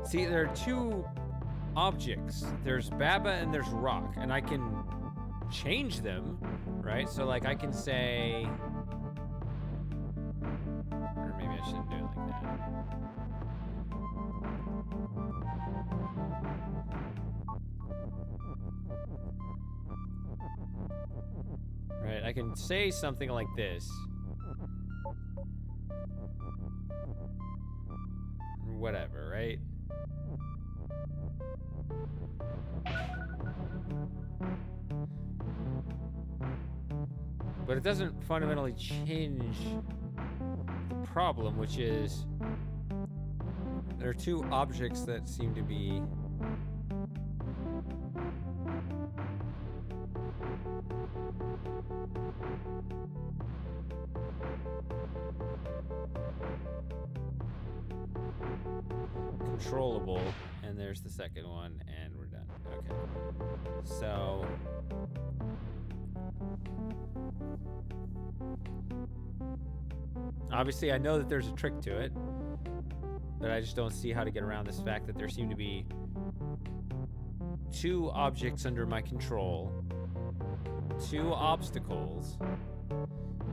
See, there are 2 objects. There's BaBa and there's rock, and I can change them, right? So like I can say, or maybe I shouldn't do it like that. Right, I can say something like this. Whatever, right? But it doesn't fundamentally change the problem, which is there are 2 objects that seem to be controllable, and there's the second one, and we're done. Okay. So Obviously, I know that there's a trick to it, but I just don't see how to get around this fact that there seem to be 2 objects under my control, 2 obstacles,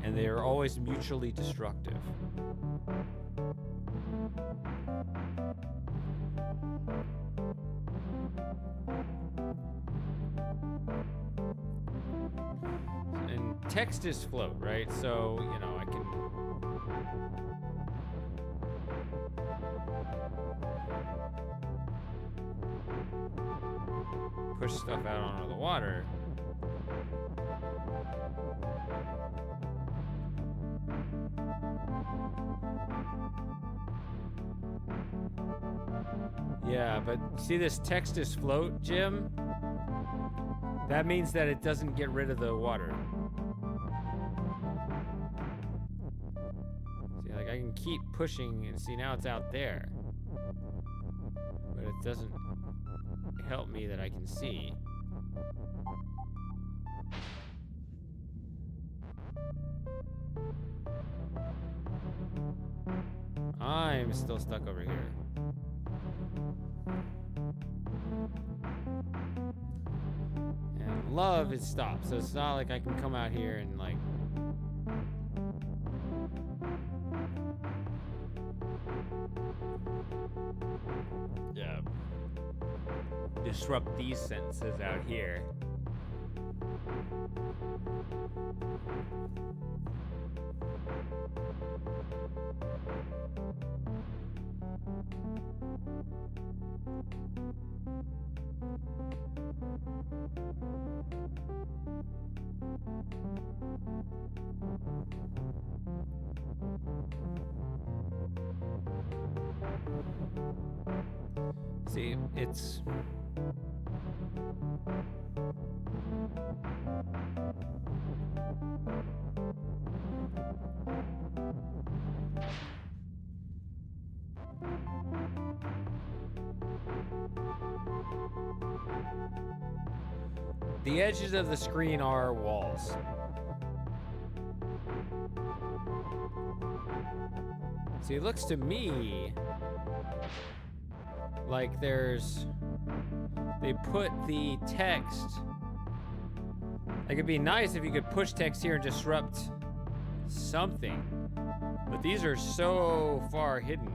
and they are always mutually destructive. And text is float, right? So, you know, I can... push stuff out onto the water. Yeah, but see this text is float, Jim? That means that it doesn't get rid of the water. See, like I can keep pushing and see now it's out there. But it doesn't help me that I can see. I'm still stuck over here. And love is stopped, so it's not like I can come out here and like... yeah. Disrupt these sentences out here. See, it's... the edges of the screen are walls. See, it looks to me like there's... they put the text... like it'd be nice if you could push text here and disrupt something. But these are so far hidden.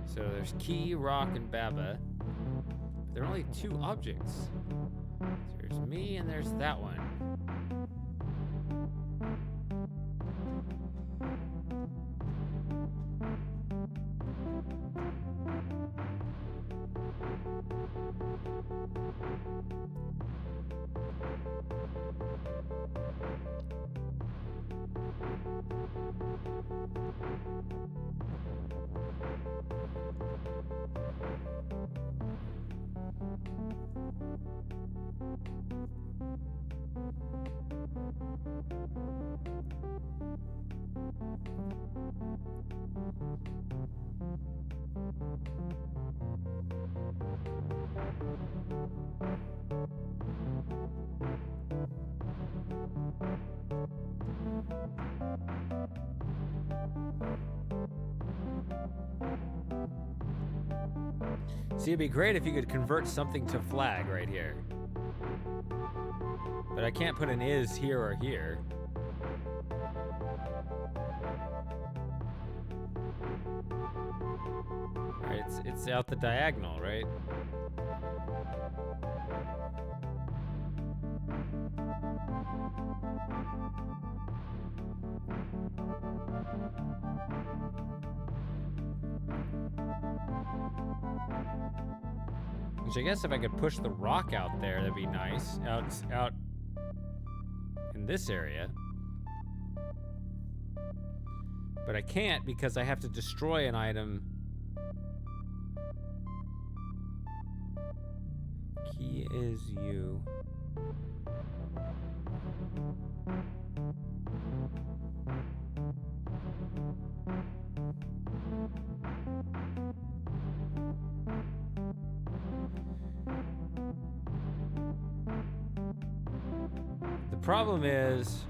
So there's Key, Rock, and BaBa. But there are only 2 objects. So there's me and there's that one. See, it'd be great if you could convert something to flag right here. But I can't put an is here or here. Alright, it's out the diagonal, right? Which I guess if I could push the rock out there, that'd be nice. Out in this area. But I can't because I have to destroy an item. Key is you. The problem is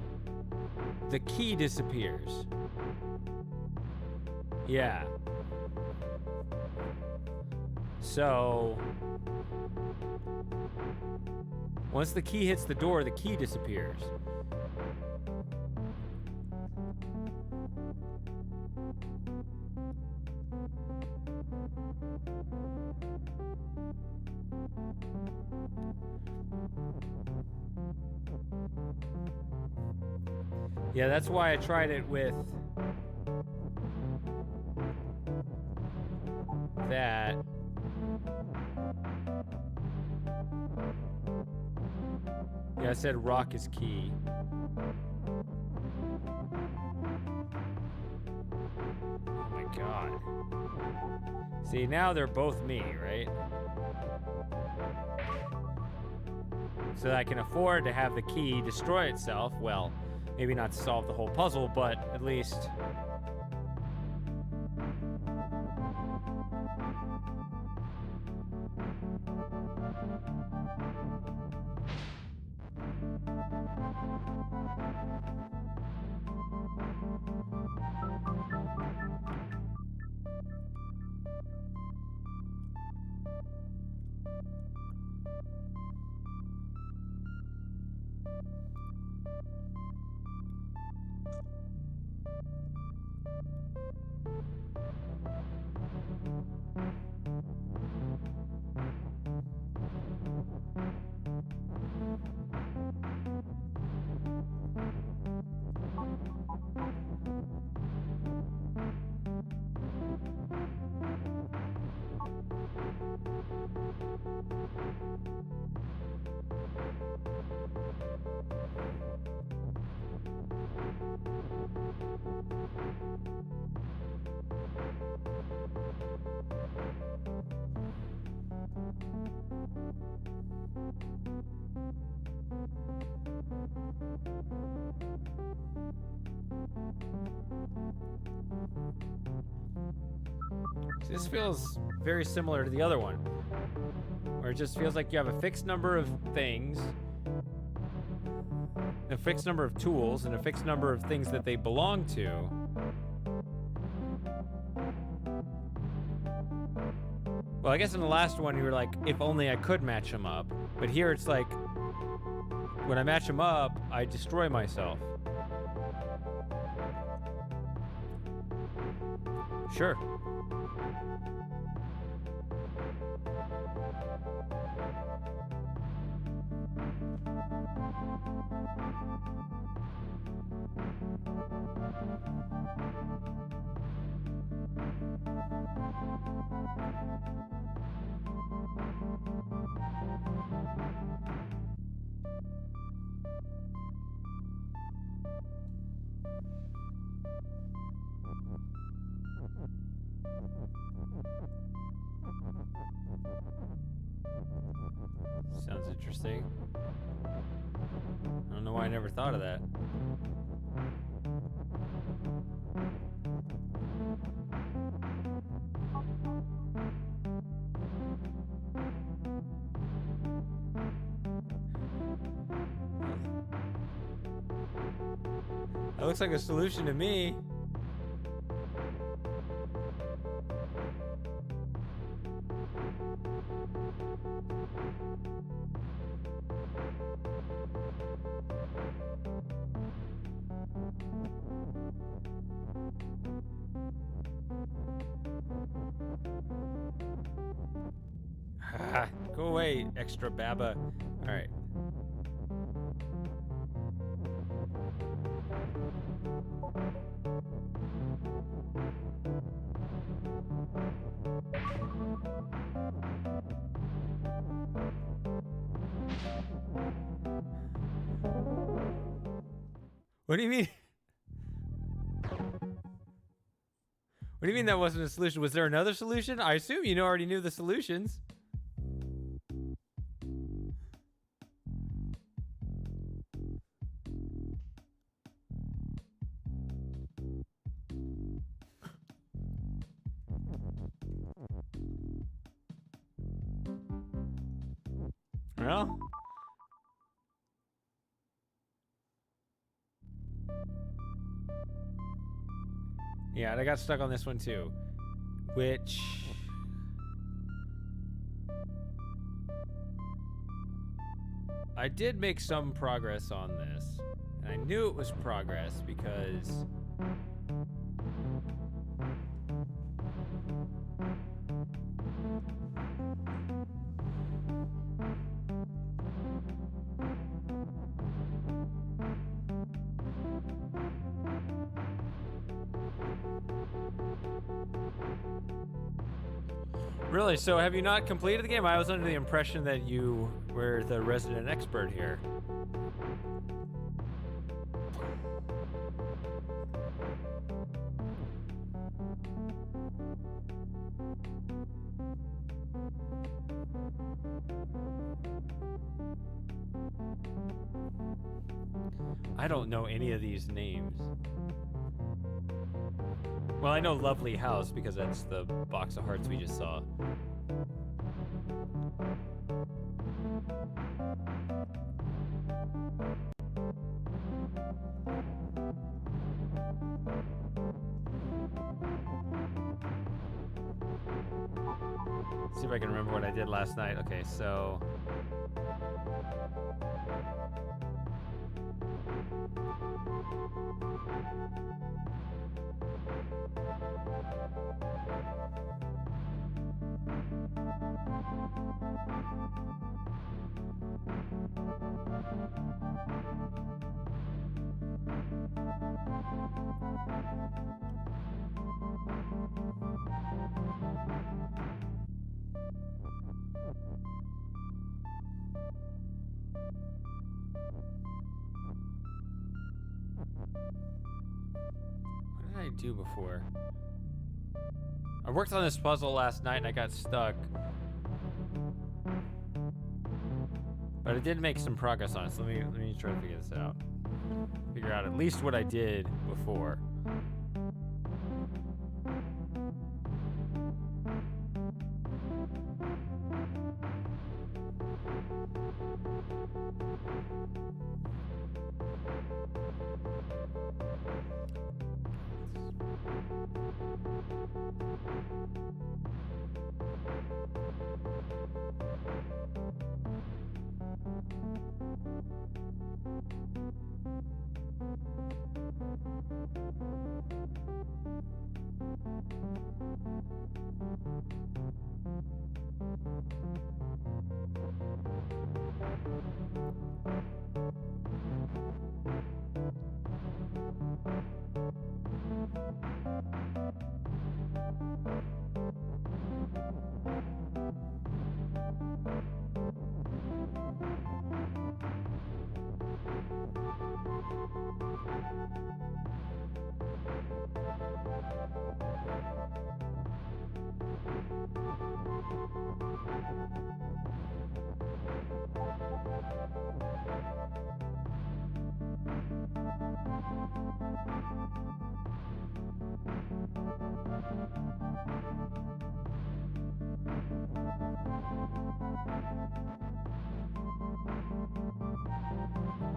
the key disappears. Yeah. So once the key hits the door, the key disappears. Yeah, that's why I tried it with that. Yeah, I said rock is key. Oh my god. See, now they're both me, right? So that I can afford to have the key destroy itself. Well, maybe not solve the whole puzzle, but at least... This feels very similar to the other one, where it just feels like you have a fixed number of things, a fixed number of tools, and a fixed number of things that they belong to. Well, I guess in the last one you were like, if only I could match them up. But here it's like, when I match them up, I destroy myself. Sure. Sounds interesting. I don't know why I never thought of that. That looks like a solution to me. Go away, extra BaBa. All right. What do you mean? What do you mean that wasn't a solution? Was there another solution? I assume you already knew the solutions. know. Yeah, and I got stuck on this one too, which I did make some progress on this, and I knew it was progress because really. So have you not completed the game? I was under the impression that you were the resident expert here. I don't know any of these names. Well, I know Lovely House because that's the box of hearts we just saw. See if I can remember what I did last night. Okay, so what did I do before? I worked on this puzzle last night and I got stuck. But I did make some progress on it, so let me try to figure this out. Figure out at least what I did before.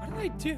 What did I do?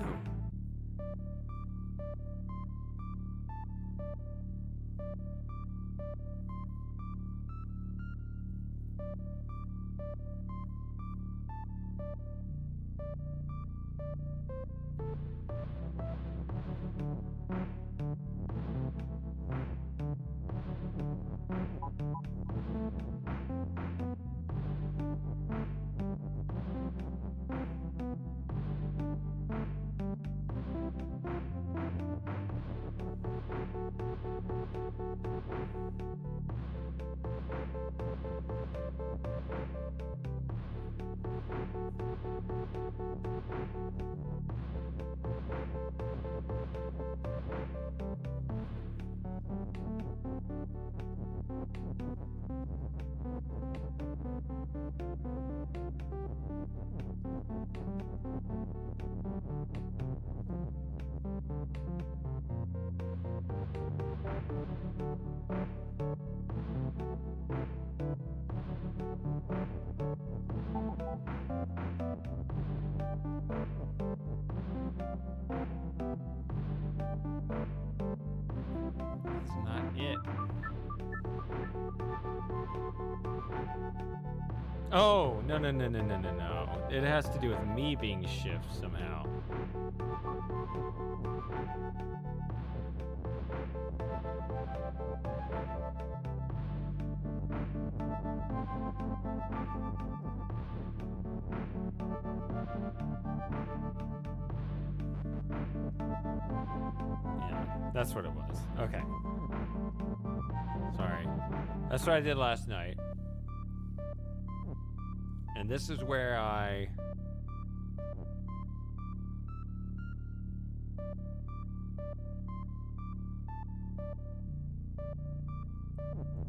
Oh, no, no, no, no, no, no, no. It has to do with me being shift somehow. Yeah, that's what it was. Okay. Sorry. That's what I did last night. And this is where I...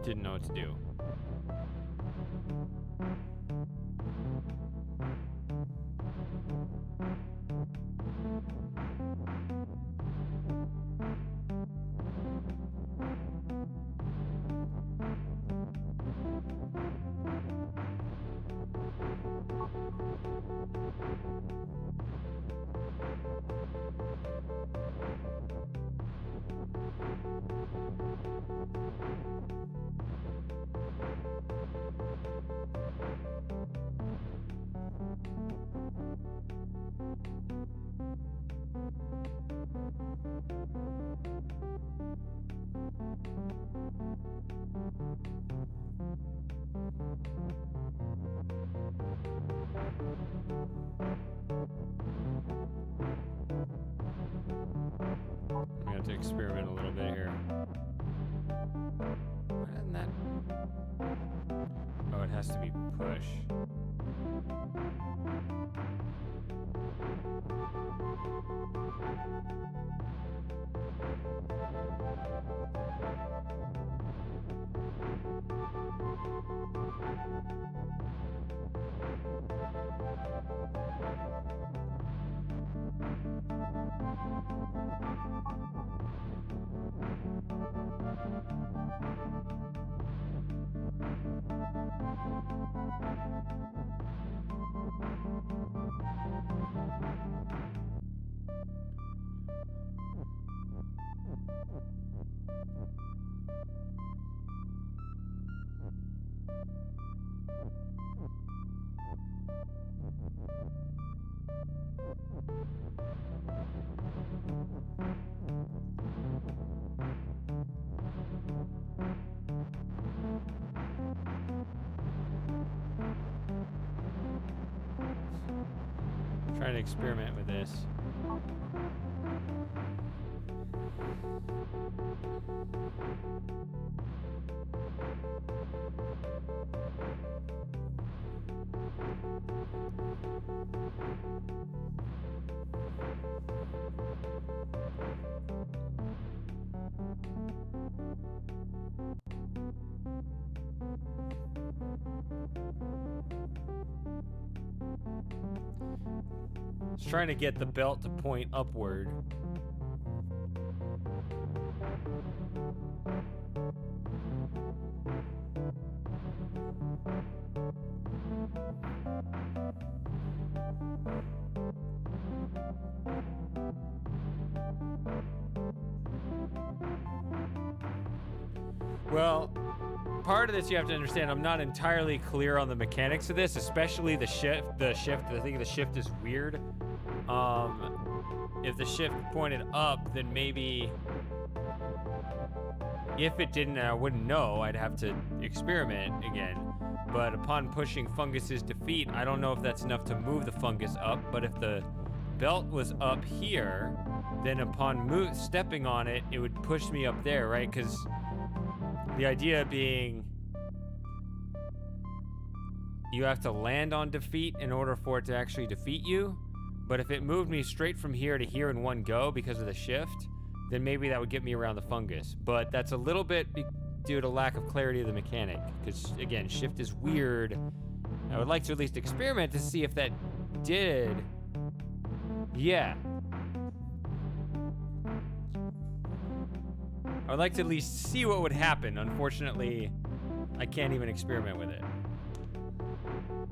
didn't know what to do. I'm gonna have to experiment a little bit here. Why doesn't that... Oh, it has to be push. Trying to experiment with this. Just trying to get the belt to point upward. Well, part of this you have to understand, I'm not entirely clear on the mechanics of this, especially the shift. I think the shift is weird. If the shift pointed up, then maybe if it didn't, I wouldn't know. I'd have to experiment again. But upon pushing Fungus's defeat, I don't know if that's enough to move the fungus up, but if the belt was up here, then upon stepping on it, it would push me up there, right? Because the idea being you have to land on defeat in order for it to actually defeat you. But if it moved me straight from here to here in one go because of the shift, then maybe that would get me around the fungus. But that's a little bit due to lack of clarity of the mechanic. Because, again, shift is weird. I would like to at least experiment to see if that did. Yeah. I'd like to at least see what would happen. Unfortunately, I can't even experiment with it.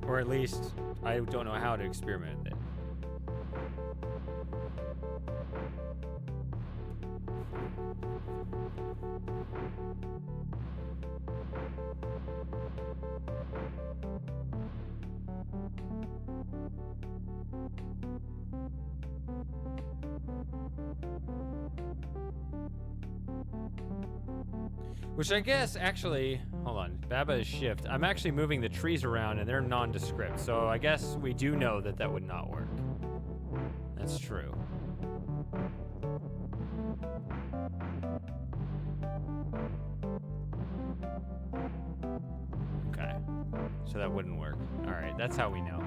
Or at least, I don't know how to experiment with it. Which I guess, actually, hold on. BaBa is shift. I'm actually moving the trees around, and they're nondescript. So I guess we do know that that would not work. That's true. Okay. So that wouldn't work. All right, that's how we know.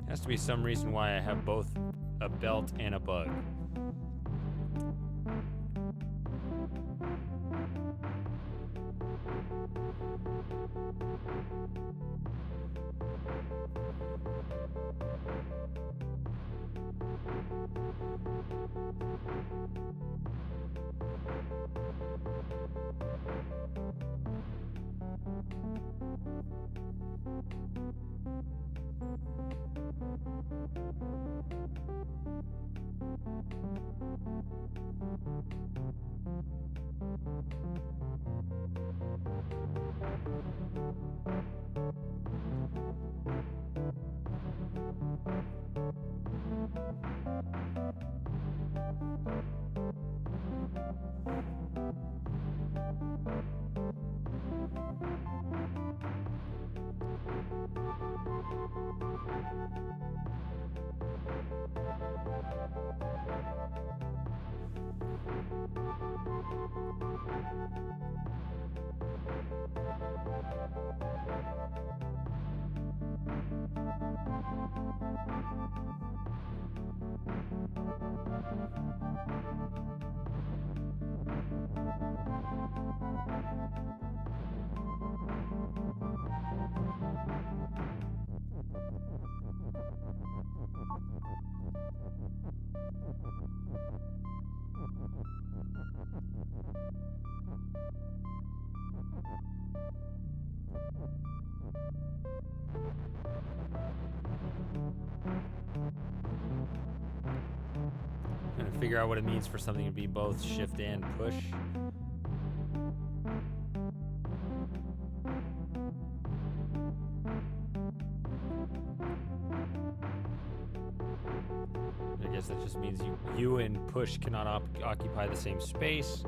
Has to be some reason why I have both a belt and a bug. Trying to figure out what it means for something to be both shift and push. I guess that just means you and push cannot occupy the same space.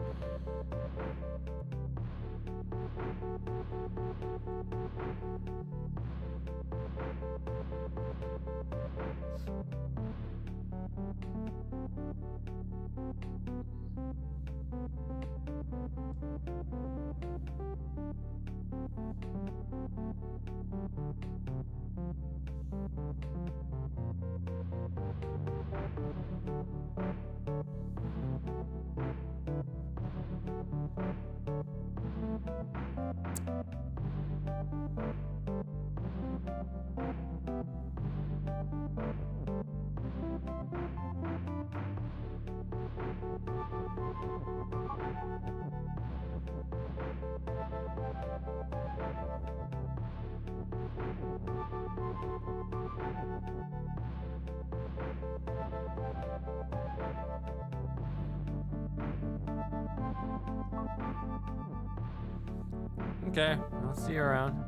Okay, I'll see you around.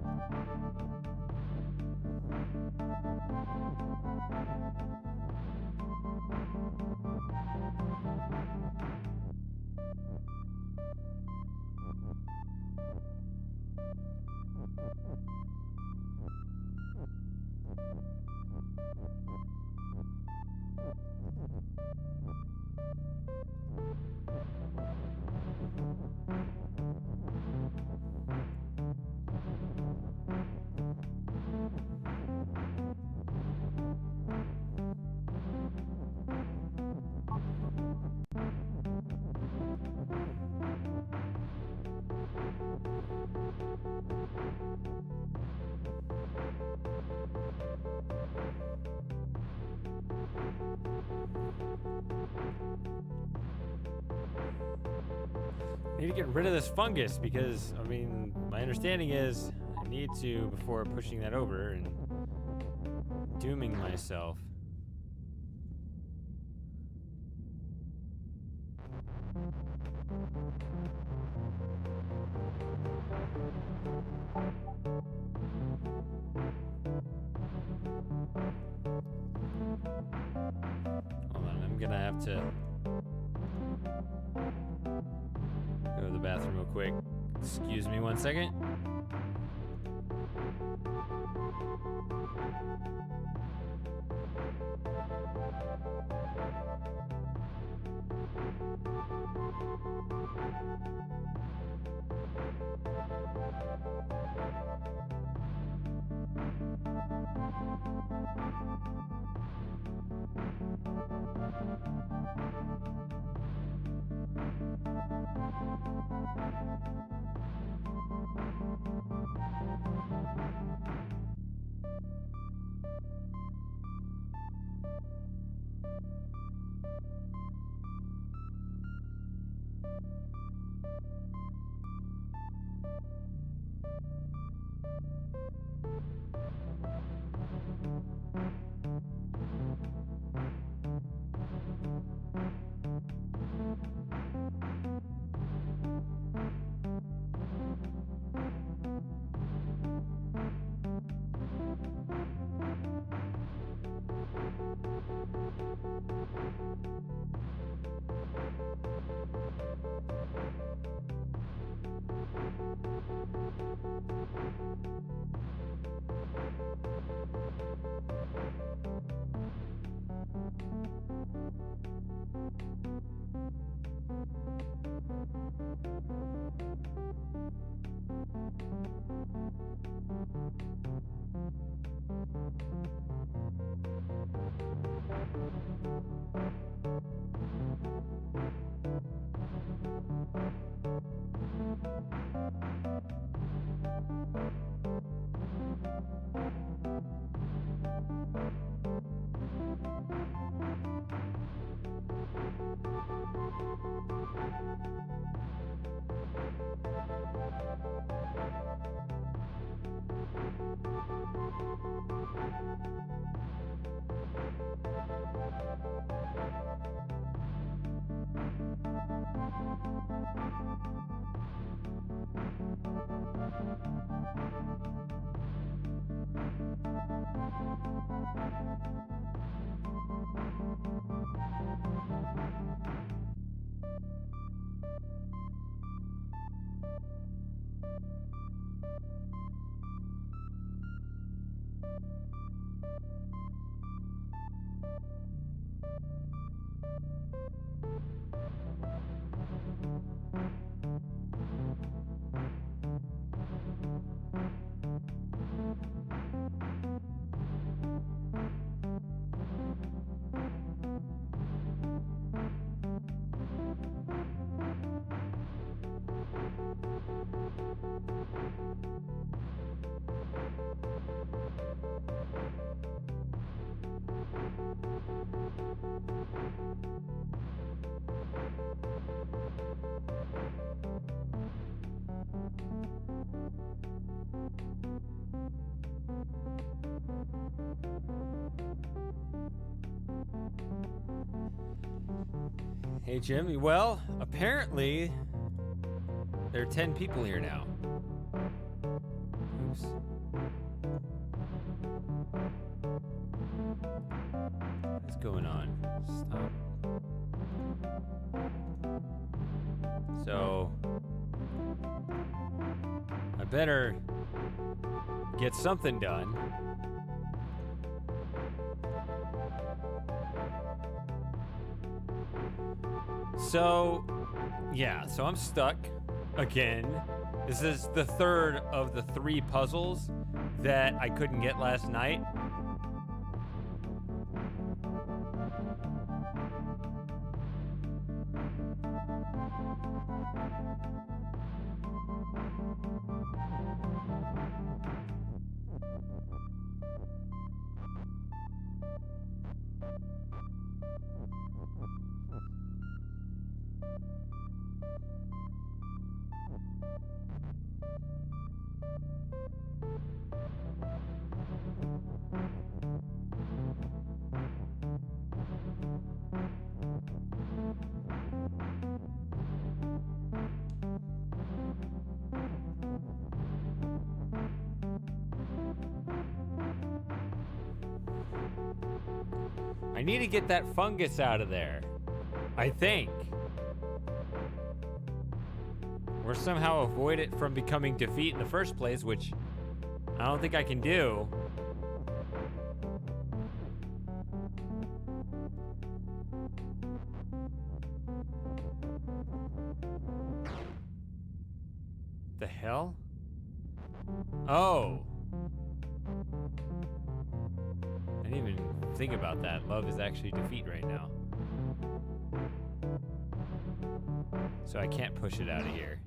need to get rid of this fungus because, I mean, my understanding is I need to before pushing that over and dooming myself. Hold on, I'm gonna have to go to the bathroom real quick. Excuse me 1 second. Hey, Jimmy. Well, apparently there are 10 people here now. Oops. What's going on? Stop. So, I better get something done. So, yeah, so I'm stuck again. This is the third of the 3 puzzles that I couldn't get last night. I need to get that fungus out of there. I think. Or somehow avoid it from becoming defeat in the first place, which I don't think I can do. The hell? Oh. I didn't even think about that. Love is actually defeat right now. So I can't push it out of here.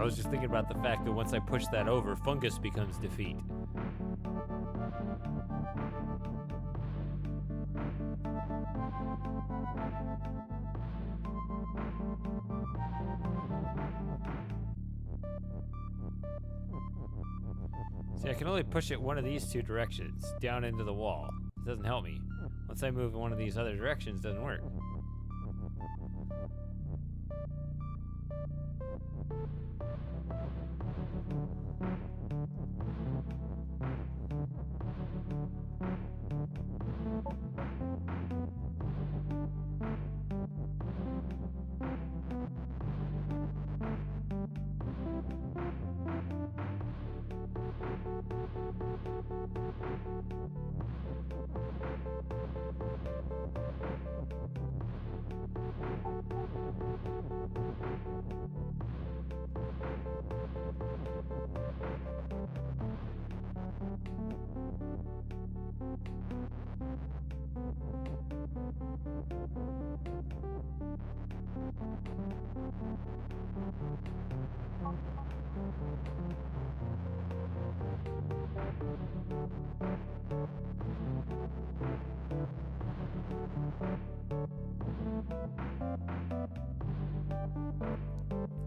I was just thinking about the fact that once I push that over, fungus becomes defeat. See, I can only push it one of these two directions, down into the wall. It doesn't help me. Once I move in one of these other directions, it doesn't work.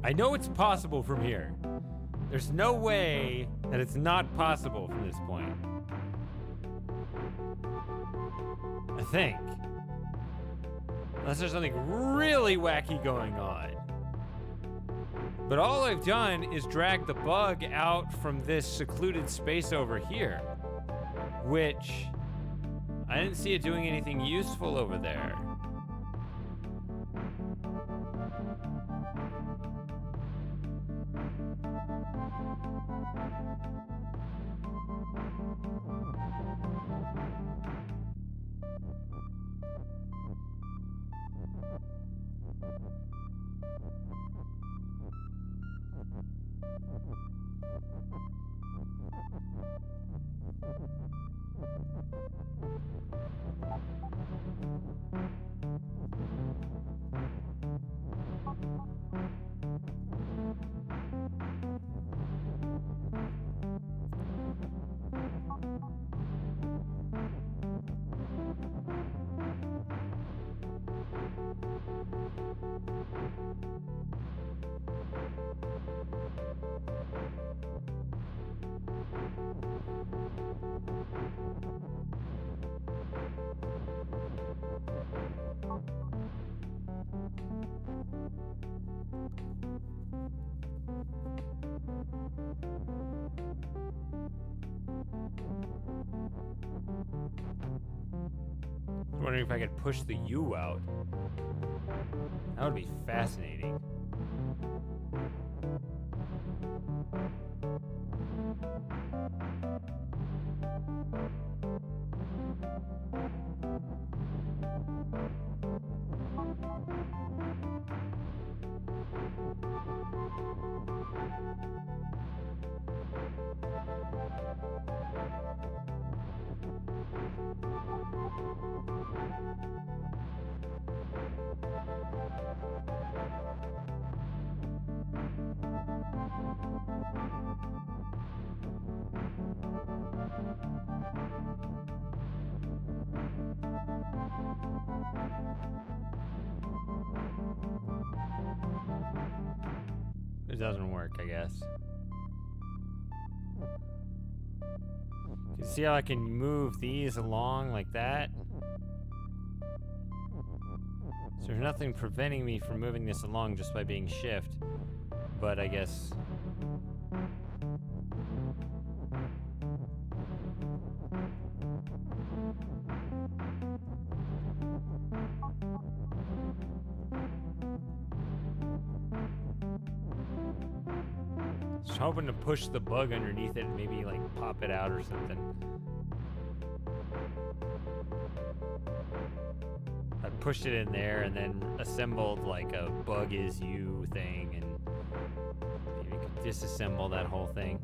I know it's possible from here. There's no way that it's not possible from this point. I think. Unless there's something really wacky going on. But all I've done is drag the bug out from this secluded space over here, which I didn't see it doing anything useful over there. I was wondering if I could push the U out. That would be fascinating. It doesn't work, I guess. You see how I can move these along like that? So there's nothing preventing me from moving this along just by being shift. But I guess... Just hoping to push the bug underneath it and maybe like pop it out or something. I pushed it in there and then assembled like a bug is you thing, and maybe could disassemble that whole thing.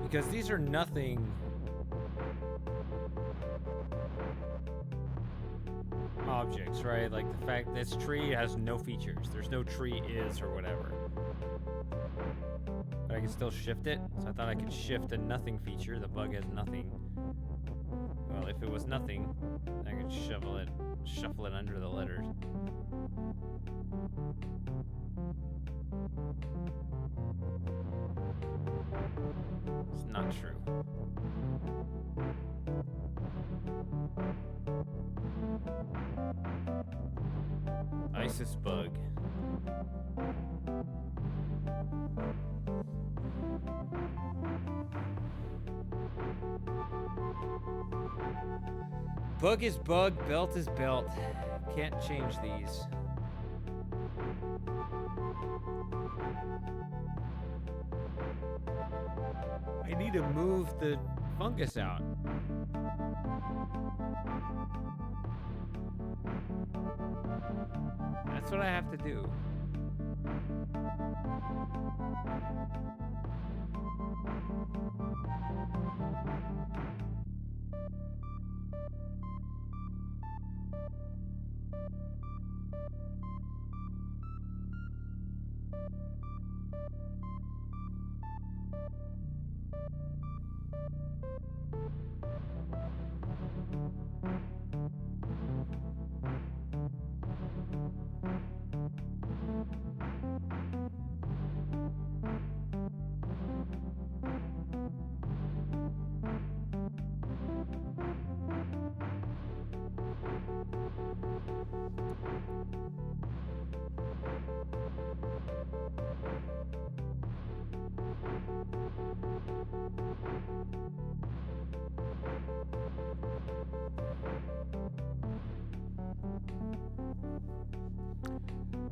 Because these are nothing objects, right? Like the fact this tree has no features. There's no tree is or whatever. But I can still shift it. So I thought I could shift a nothing feature. The bug has nothing. Well, if it was nothing, I could shuffle it under the letters. It's not true. ISIS bug. Bug is bug, belt is belt. Can't change these. I need to move the fungus out. That's what I have to do.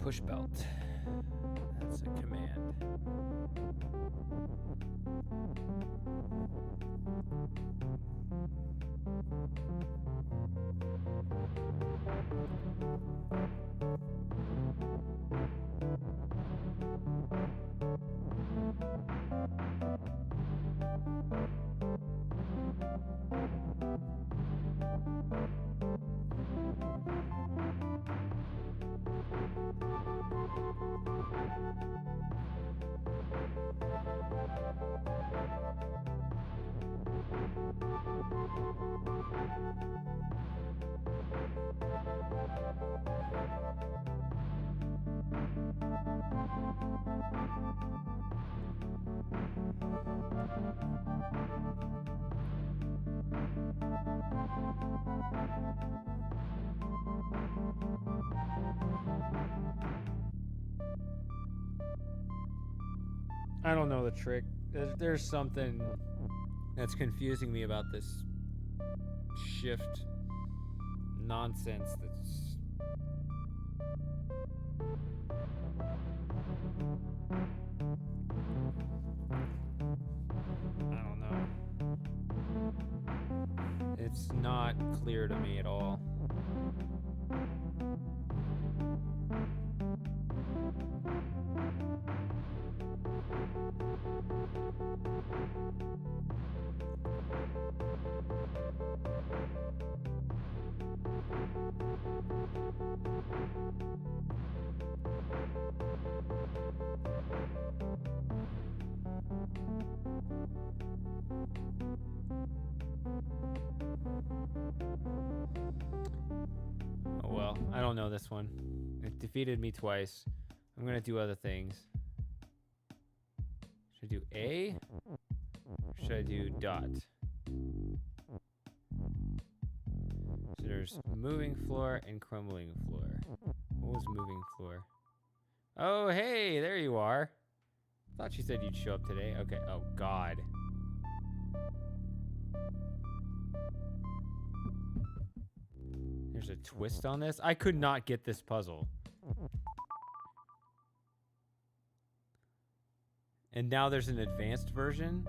Push belt. That's a command. I don't know the trick. There's something that's confusing me about this shift nonsense that's... I don't know. It's not clear to me at all. Oh well, I don't know this one. It defeated me twice. I'm gonna do other things. Should I do A? Or should I do dot? So there's moving floor and crumbling floor. What was moving floor? Oh, hey, there you are. Thought you said you'd show up today. Okay, oh God. There's a twist on this. I could not get this puzzle. And now there's an advanced version.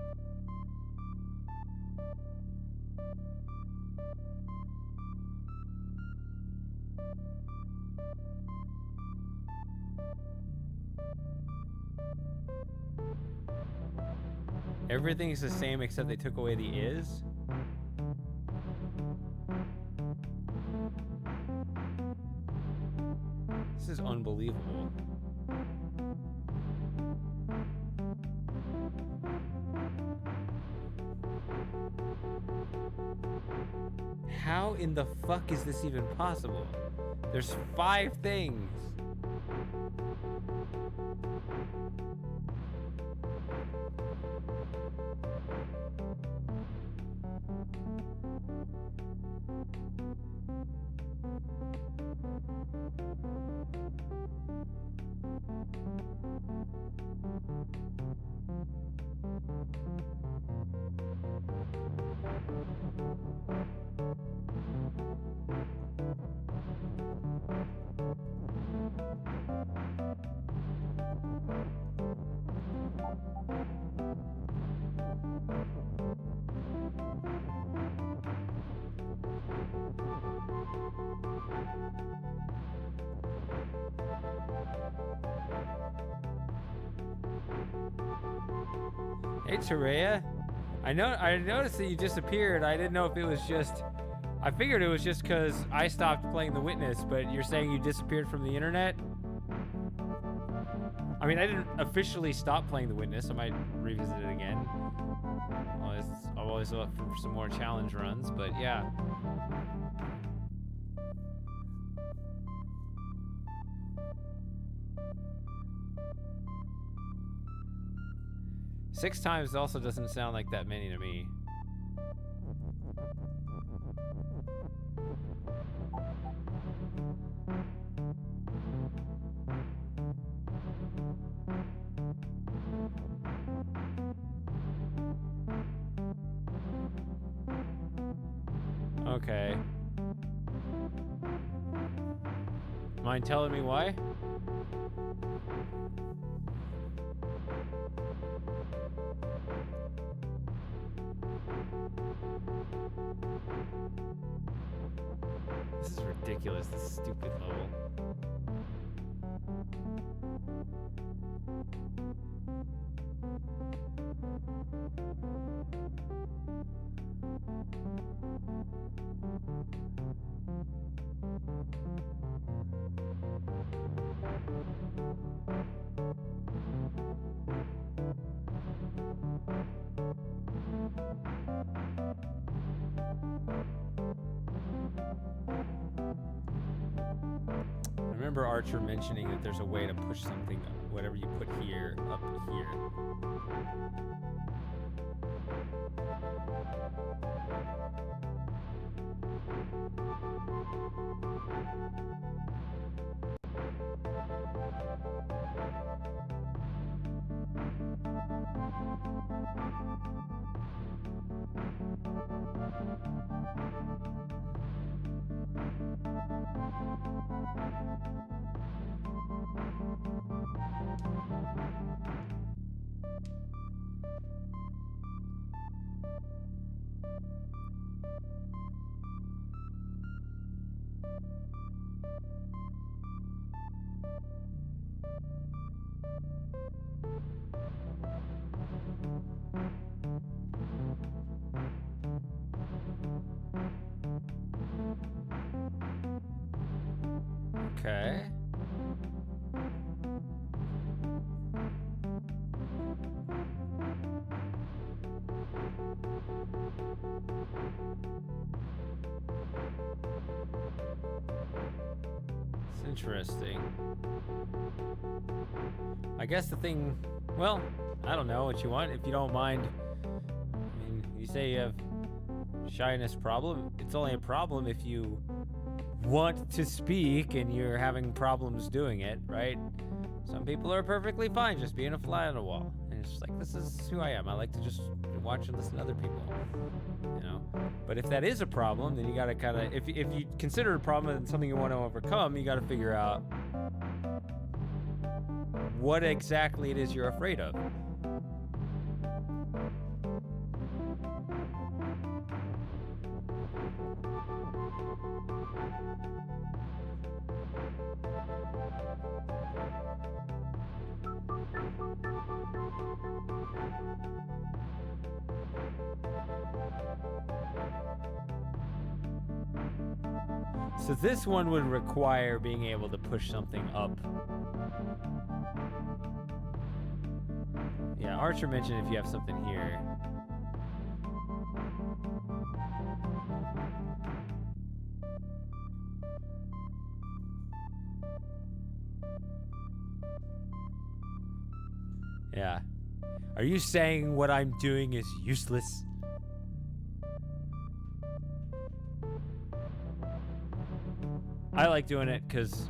Everything's the same except they took away the is. This is unbelievable. How in the fuck is this even possible? There's 5 things. Hey, Terea. I noticed that you disappeared. I didn't know if it was just... I figured it was just because I stopped playing The Witness, but you're saying you disappeared from the internet? I mean, I didn't officially stop playing The Witness. I might revisit it again. I'm always up for some more challenge runs, but yeah. Six times also doesn't sound like that many to me. Okay. Mind telling me why? This is ridiculous, this stupid level. I remember Archer mentioning that there's a way to push something, whatever you put here, up here. Interesting. I guess the thing, well, I don't know what you want. If you don't mind, I mean, you say you have shyness problem. It's only a problem if you want to speak and you're having problems doing it, right? Some people are perfectly fine just being a fly on the wall. And it's just like, this is who I am. I like to just watch and listen to other people, you know? But if that is a problem, then you gotta kinda, if you consider a problem and something you want to overcome, you gotta figure out what exactly it is you're afraid of. So this one would require being able to push something up. Yeah, Archer mentioned if you have something here. Yeah. Are you saying what I'm doing is useless? I like doing it because,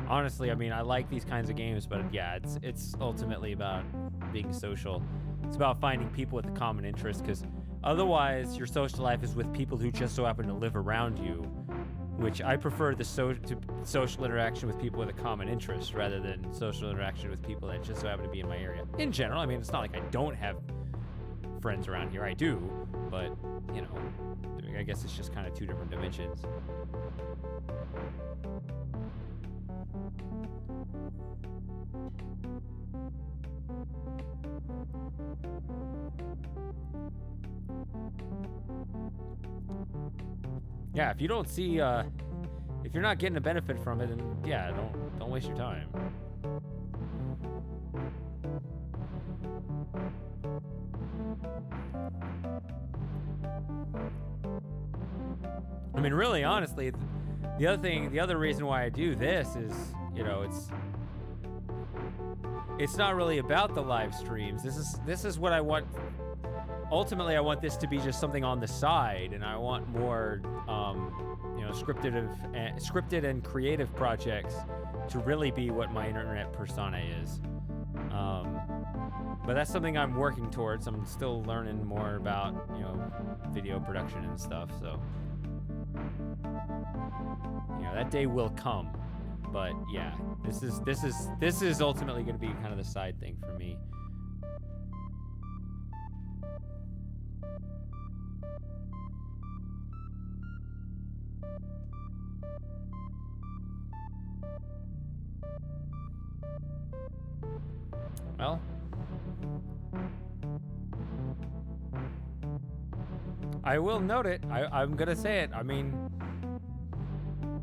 honestly, I mean, I like these kinds of games, but yeah, it's ultimately about being social. It's about finding people with a common interest, because otherwise your social life is with people who just so happen to live around you, which I prefer to social interaction with people with a common interest rather than social interaction with people that just so happen to be in my area. In general, I mean, it's not like I don't have friends around here. I do, but, you know, I guess it's just kind of two different dimensions. Yeah, if you don't see, if you're not getting a benefit from it, then yeah, don't waste your time. I mean, really, honestly, the other reason why I do this is, you know, it's not really about the live streams. This is what I want. Ultimately, I want this to be just something on the side, and I want more, you know, scripted and creative projects to really be what my internet persona is. But that's something I'm working towards. I'm still learning more about, you know, video production and stuff. So, you know, that day will come. But yeah, this is ultimately going to be kind of the side thing for me. Well, I will note it. I'm gonna say it. I mean,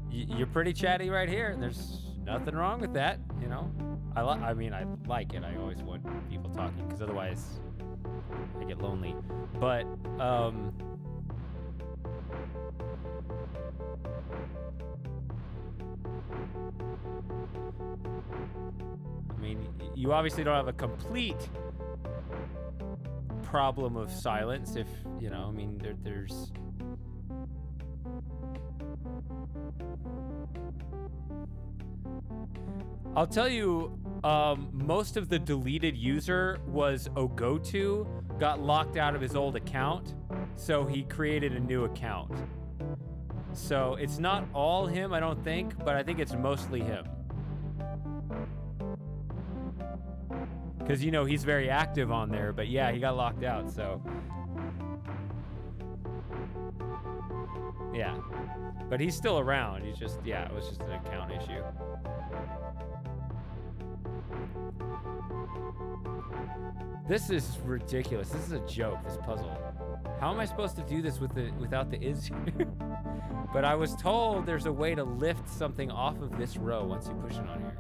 you're pretty chatty right here. There's nothing wrong with that, you know. I mean, I like it. I always want people talking, because otherwise I get lonely. But I mean, you obviously don't have a complete problem of silence. If, you know, I mean, there's... I'll tell you, most of the deleted user was Ogotu, got locked out of his old account, so he created a new account. So it's not all him, I don't think, but I think it's mostly him. Because, you know, he's very active on there, but yeah, he got locked out, so. Yeah. But he's still around. He's just, yeah, it was just an account issue. This is ridiculous. This is a joke, this puzzle. How am I supposed to do this without the is? But I was told there's a way to lift something off of this row once you push it on here.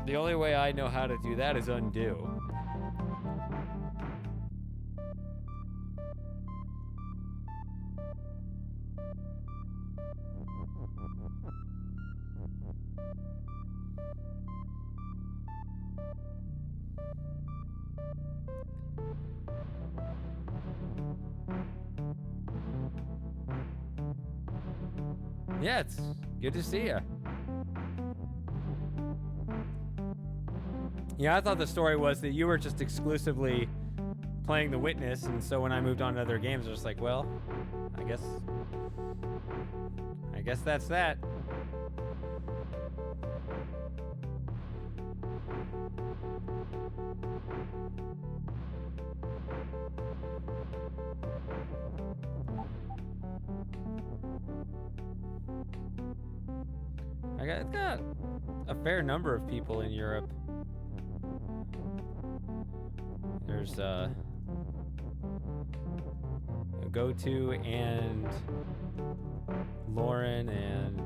The only way I know how to do that is undo. Yeah, it's good to see you. Yeah, I thought the story was that you were just exclusively playing The Witness, and so when I moved on to other games, I was like, well, I guess that's that. It's got a fair number of people in Europe. There's Go-To and Lauren and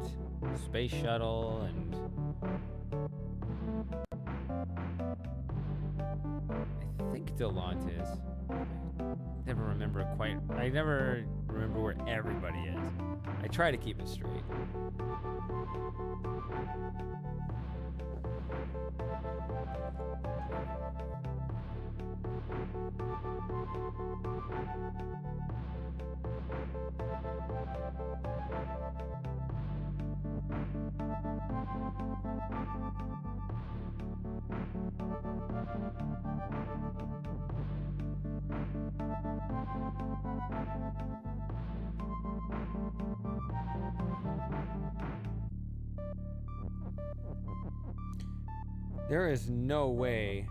Space Shuttle and I think Delantis. I never remember where everybody is. I try to keep it straight. There is no way.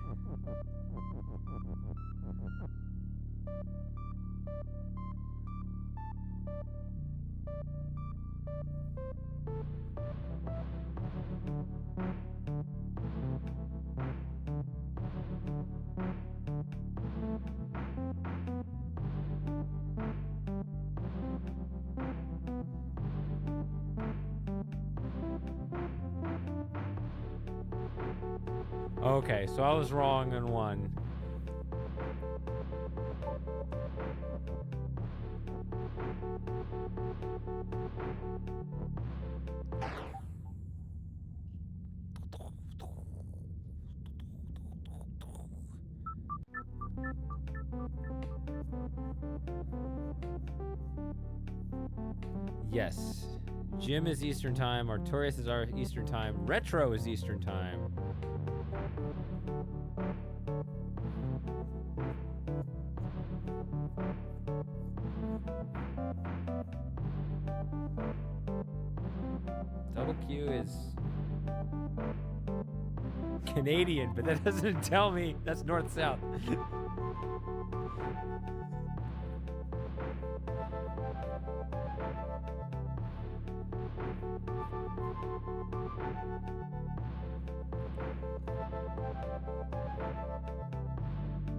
Okay, so I was wrong on one. Yes. Jim is Eastern Time, Artorias is our Eastern Time, Retro is Eastern Time. Double Q is Canadian, but that doesn't tell me that's north-south.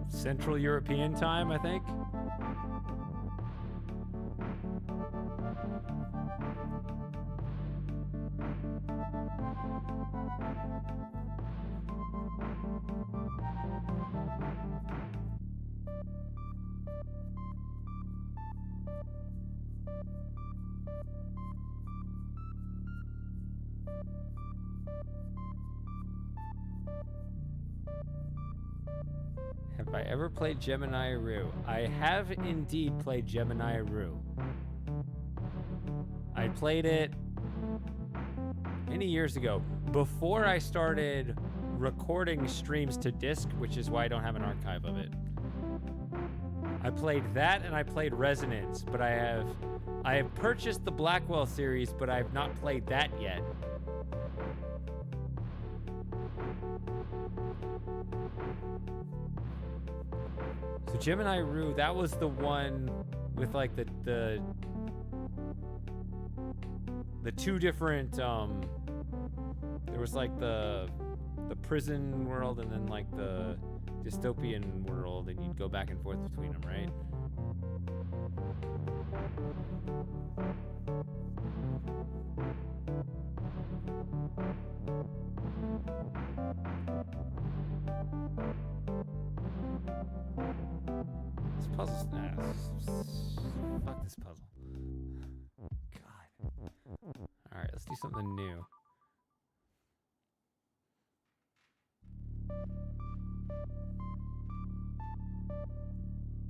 Central European time, I think. Have I ever played Gemini Rue? I have indeed played Gemini Rue. I played it many years ago, before I started recording streams to disc, which is why I don't have an archive of it. I played that and I played Resonance, but I have purchased the Blackwell series, but I have not played that yet. So Gemini Rue, that was the one with like the two different there was like the prison world and then like the dystopian world, and you'd go back and forth between them, right? This puzzle's fuck this puzzle. God. Alright, let's do something new.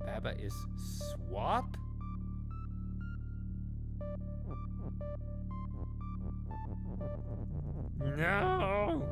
BaBa is swap? No.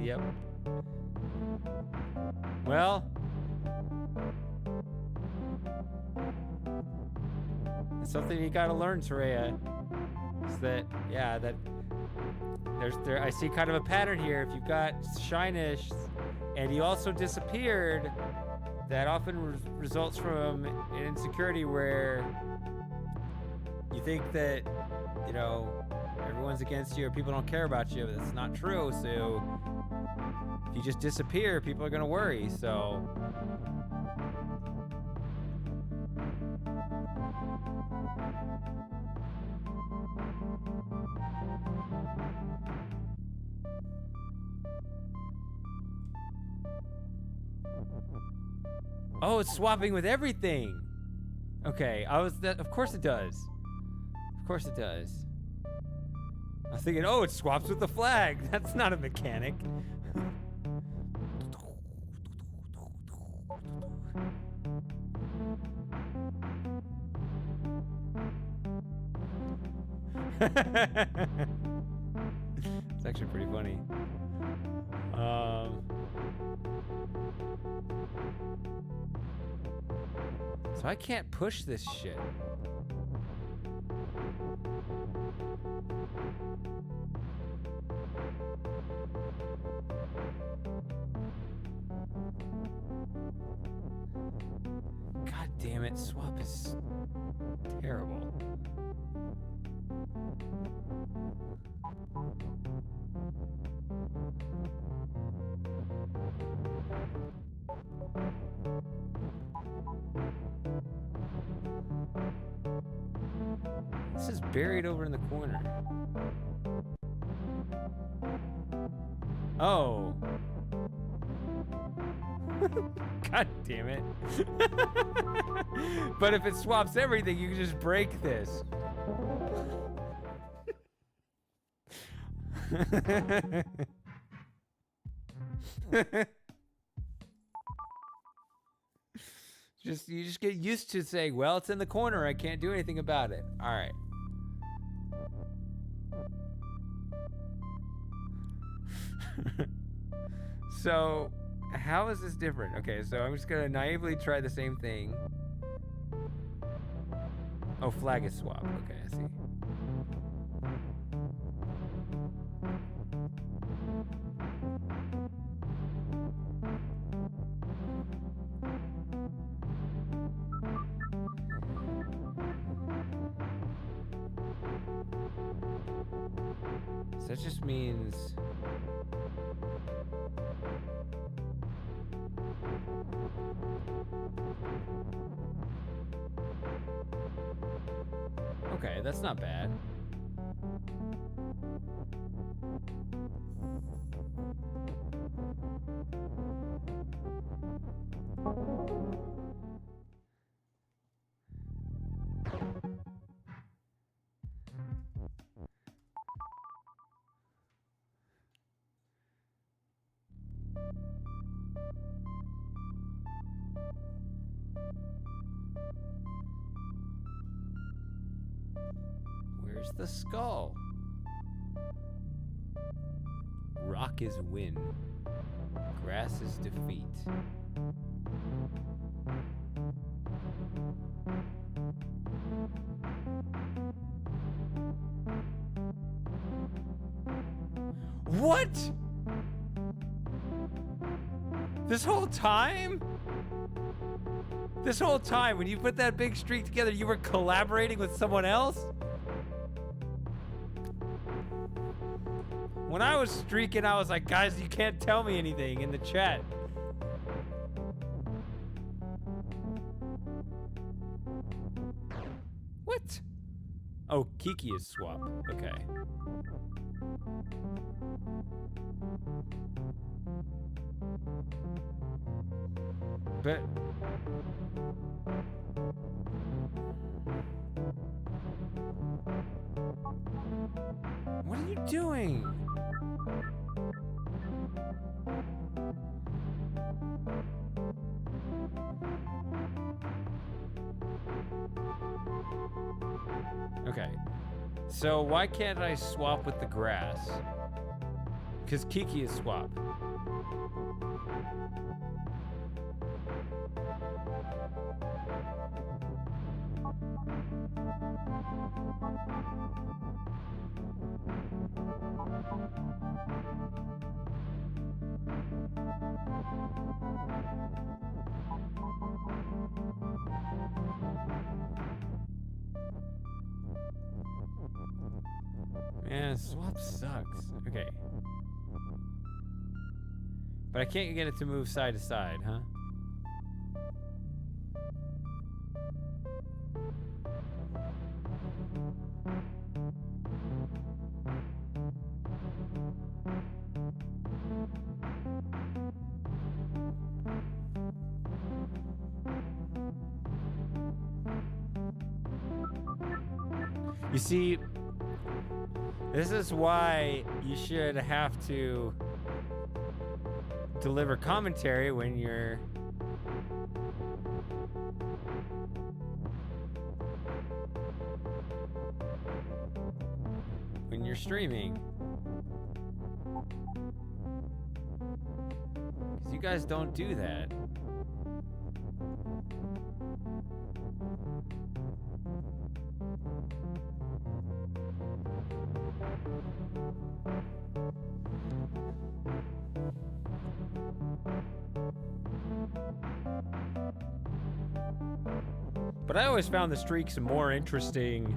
Yep. Well, it's something you gotta learn, Soraya. Is that, yeah, that there I see kind of a pattern here. If you've got shyness and you also disappeared, that often results from an insecurity where you think that, you know, everyone's against you or people don't care about you, but that's not true. So if you just disappear, people are gonna worry. So oh, it's swapping with everything. Okay, of course it does. Of course it does. I was thinking, oh, it swaps with the flag. That's not a mechanic. It's actually pretty funny. So I can't push this shit. God damn it, swap is terrible. This is buried over in the corner. Oh. God damn it. But if it swaps everything, you can just break this. You just get used to saying, well, it's in the corner, I can't do anything about it. All right. So, how is this different? Okay, so I'm just gonna naively try the same thing. Oh, flag is swap. Okay, I see. So that just means... Okay, that's not bad. Where's the skull? Rock is win. Grass is defeat. What? This whole time? This whole time, when you put that big streak together, you were collaborating with someone else? When I was streaking, I was like, guys, you can't tell me anything in the chat. What? Oh, Kiki is swap. Okay. But what are you doing? Okay. So why can't I swap with the grass? Because Kiki is swap. Man, swap sucks. Okay. But I can't get it to move side to side, huh? You see, this is why you should have to deliver commentary when you're streaming. Because you guys don't do that. But I always found the streaks more interesting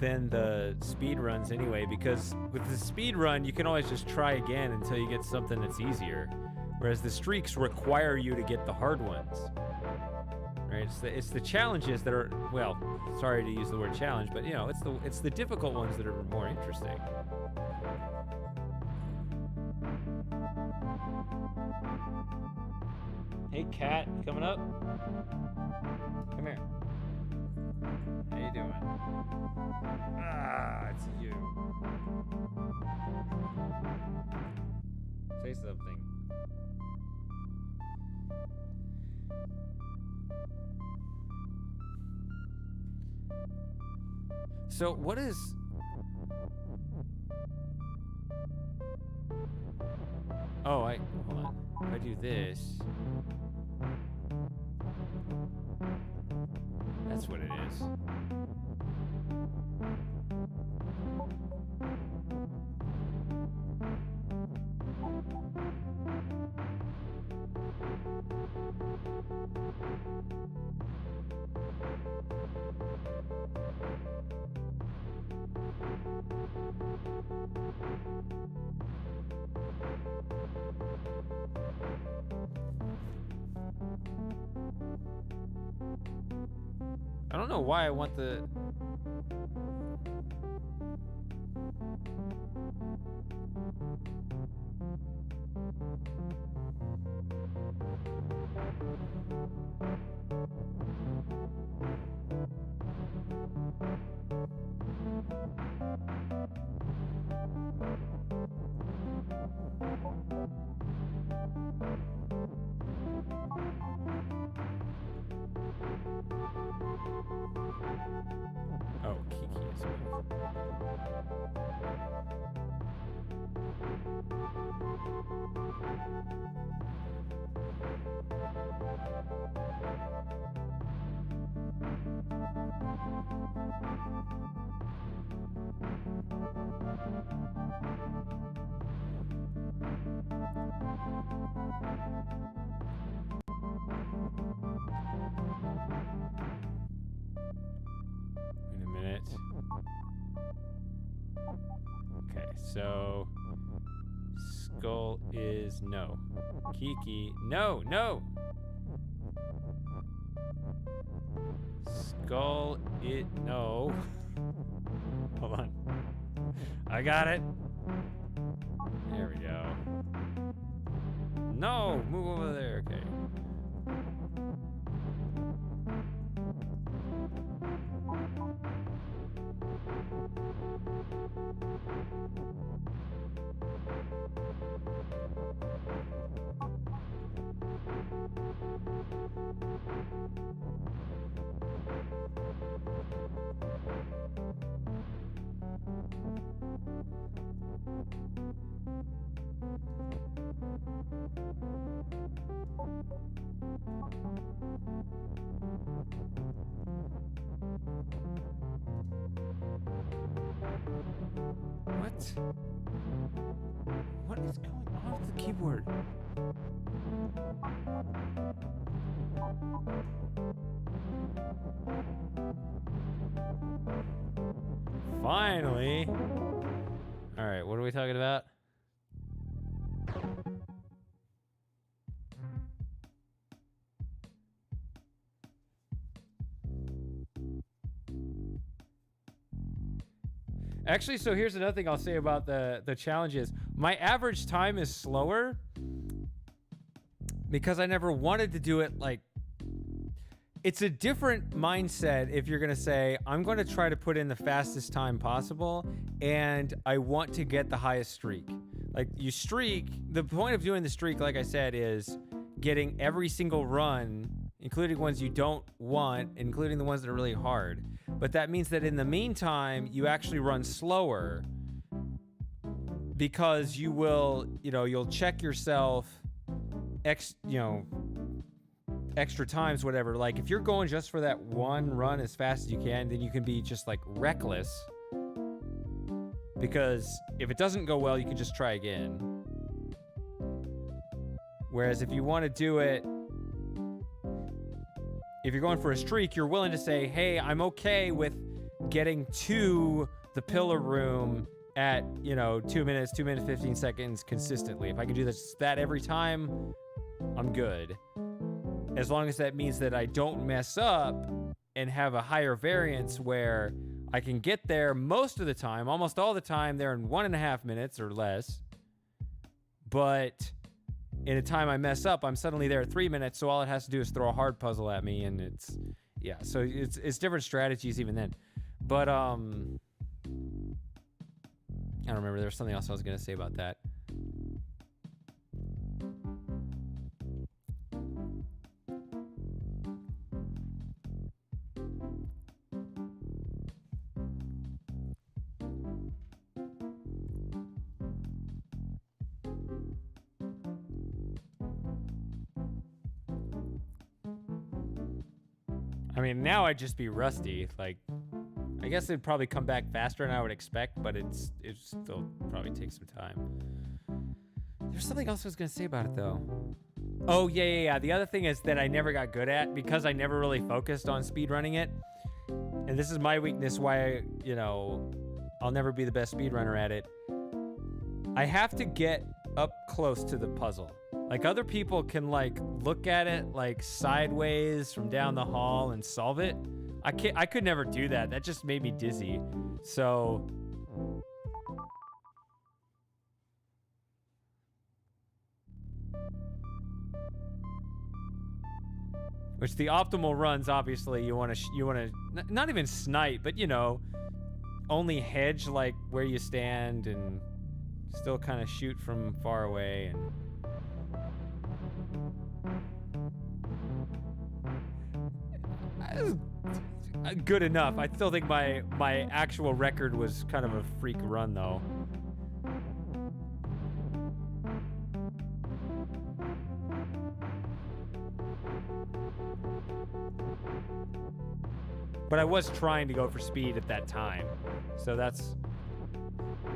than the speed runs anyway, because with the speed run, you can always just try again until you get something that's easier. Whereas the streaks require you to get the hard ones. Right? It's the challenges that are, well, sorry to use the word challenge, but you know, it's the difficult ones that are more interesting. Hey, Cat, coming up? Come here. How you doing? Ah, it's you. Say something. So, what is... Oh, hold on. If I do this... That's what it is. I don't know why I want the... Oh, Kiki is smooth. so skull is no. Kiki, no, no. Skull it no. Hold on. I got it. There we go. No, move over there. Okay. What is going on with the keyboard? Finally. All right, what are we talking about? Actually, so here's another thing I'll say about the challenges. My average time is slower because I never wanted to do it like... It's a different mindset if you're going to say, I'm going to try to put in the fastest time possible, and I want to get the highest streak. Like, you streak... The point of doing the streak, like I said, is getting every single run, including ones you don't want, including the ones that are really hard. But that means that in the meantime, you actually run slower because you will, you'll check yourself, extra times, whatever. Like if you're going just for that one run as fast as you can, then you can be just like reckless because if it doesn't go well, you can just try again. Whereas if you want to do it, if you're going for a streak, you're willing to say, hey, I'm okay with getting to the pillar room at, 2 minutes, 15 seconds consistently. If I can do that every time, I'm good. As long as that means that I don't mess up and have a higher variance where I can get there most of the time, almost all the time, there in 1.5 minutes or less. But in a time I mess up, I'm suddenly there at 3 minutes, so all it has to do is throw a hard puzzle at me, and so it's different strategies even then. But I don't remember. There was something else I was gonna say about that. I mean, now I'd just be rusty. Like, I guess it'd probably come back faster than I would expect, but it still probably takes some time. There's something else I was gonna say about it though. Oh yeah. The other thing is that I never got good at because I never really focused on speedrunning it. And this is my weakness why, I'll never be the best speedrunner at it. I have to get up close to the puzzle. Like other people can like look at it like sideways from down the hall and solve it. I could never do that. That just made me dizzy. So which the optimal runs, obviously you want to not even snipe, but only hedge like where you stand and still kind of shoot from far away and good enough. I still think my actual record was kind of a freak run though. But I was trying to go for speed at that time. So that's...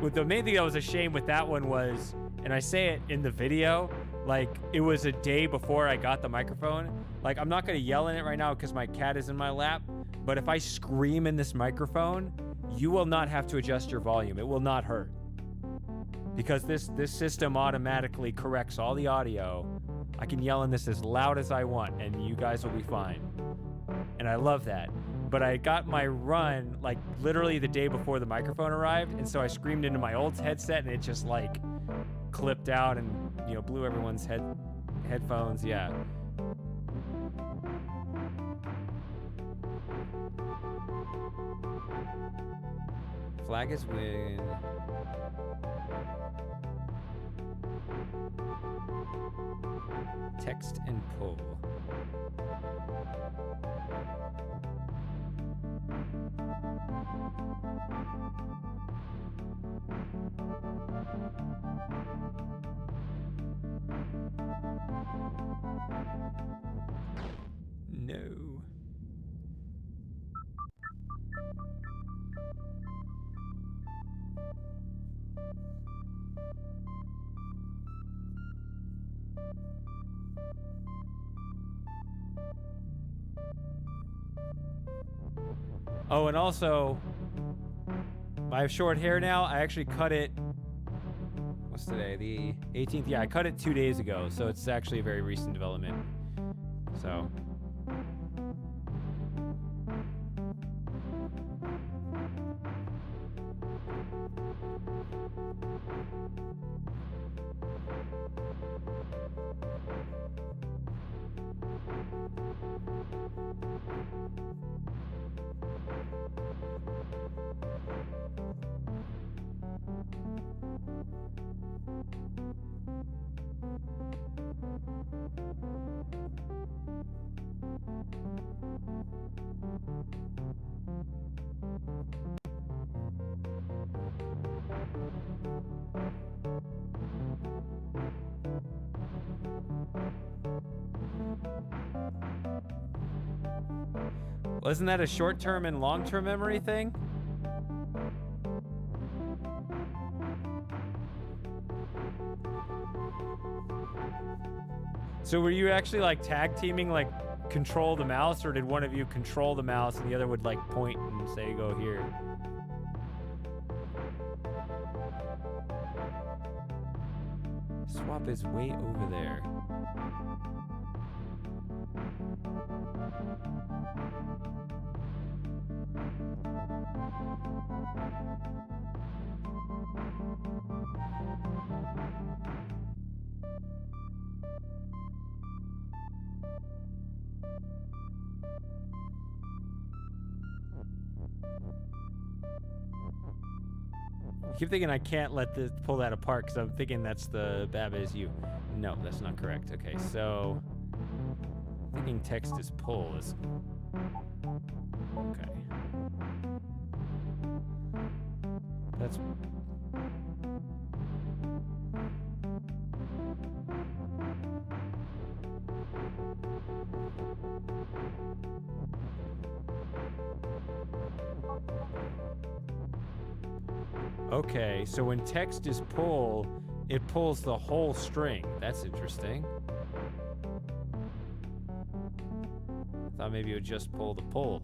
The main thing that was a shame with that one was, and I say it in the video, like, it was a day before I got the microphone. Like, I'm not going to yell in it right now because my cat is in my lap, but if I scream in this microphone, you will not have to adjust your volume. It will not hurt. because this system automatically corrects all the audio. I can yell in this as loud as I want, and you guys will be fine. And I love that. But I got my run like literally the day before the microphone arrived, and so I screamed into my old headset, and it just like clipped out and blew everyone's headphones. Yeah. Flag is win. Text and pull. No. Oh, and also, I have short hair now. I actually cut it. What's today? The 18th? Yeah, I cut it 2 days ago, so it's actually a very recent development. So. Wasn't that a short-term and long-term memory thing? So were you actually like tag teaming, like control the mouse, or did one of you control the mouse and the other would like point and say go here? Swap is way over there. I keep thinking I can't pull that apart because I'm thinking that's the BaBa is you. No, that's not correct. Okay, so thinking text is pull is okay. That's okay, so when text is pull, it pulls the whole string. That's interesting. I thought maybe it would just pull the pull.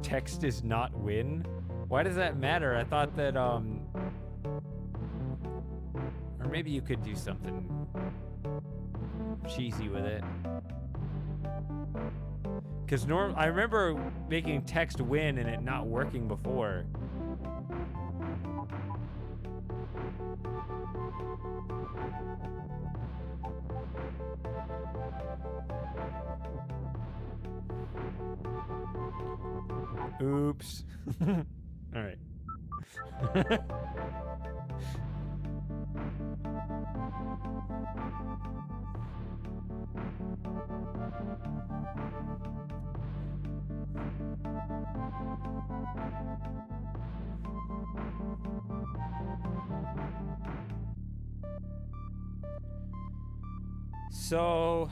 Text is not win? Why does that matter? I thought that, or maybe you could do something cheesy with it. Because I remember making text win and it not working before. Oops. All right. So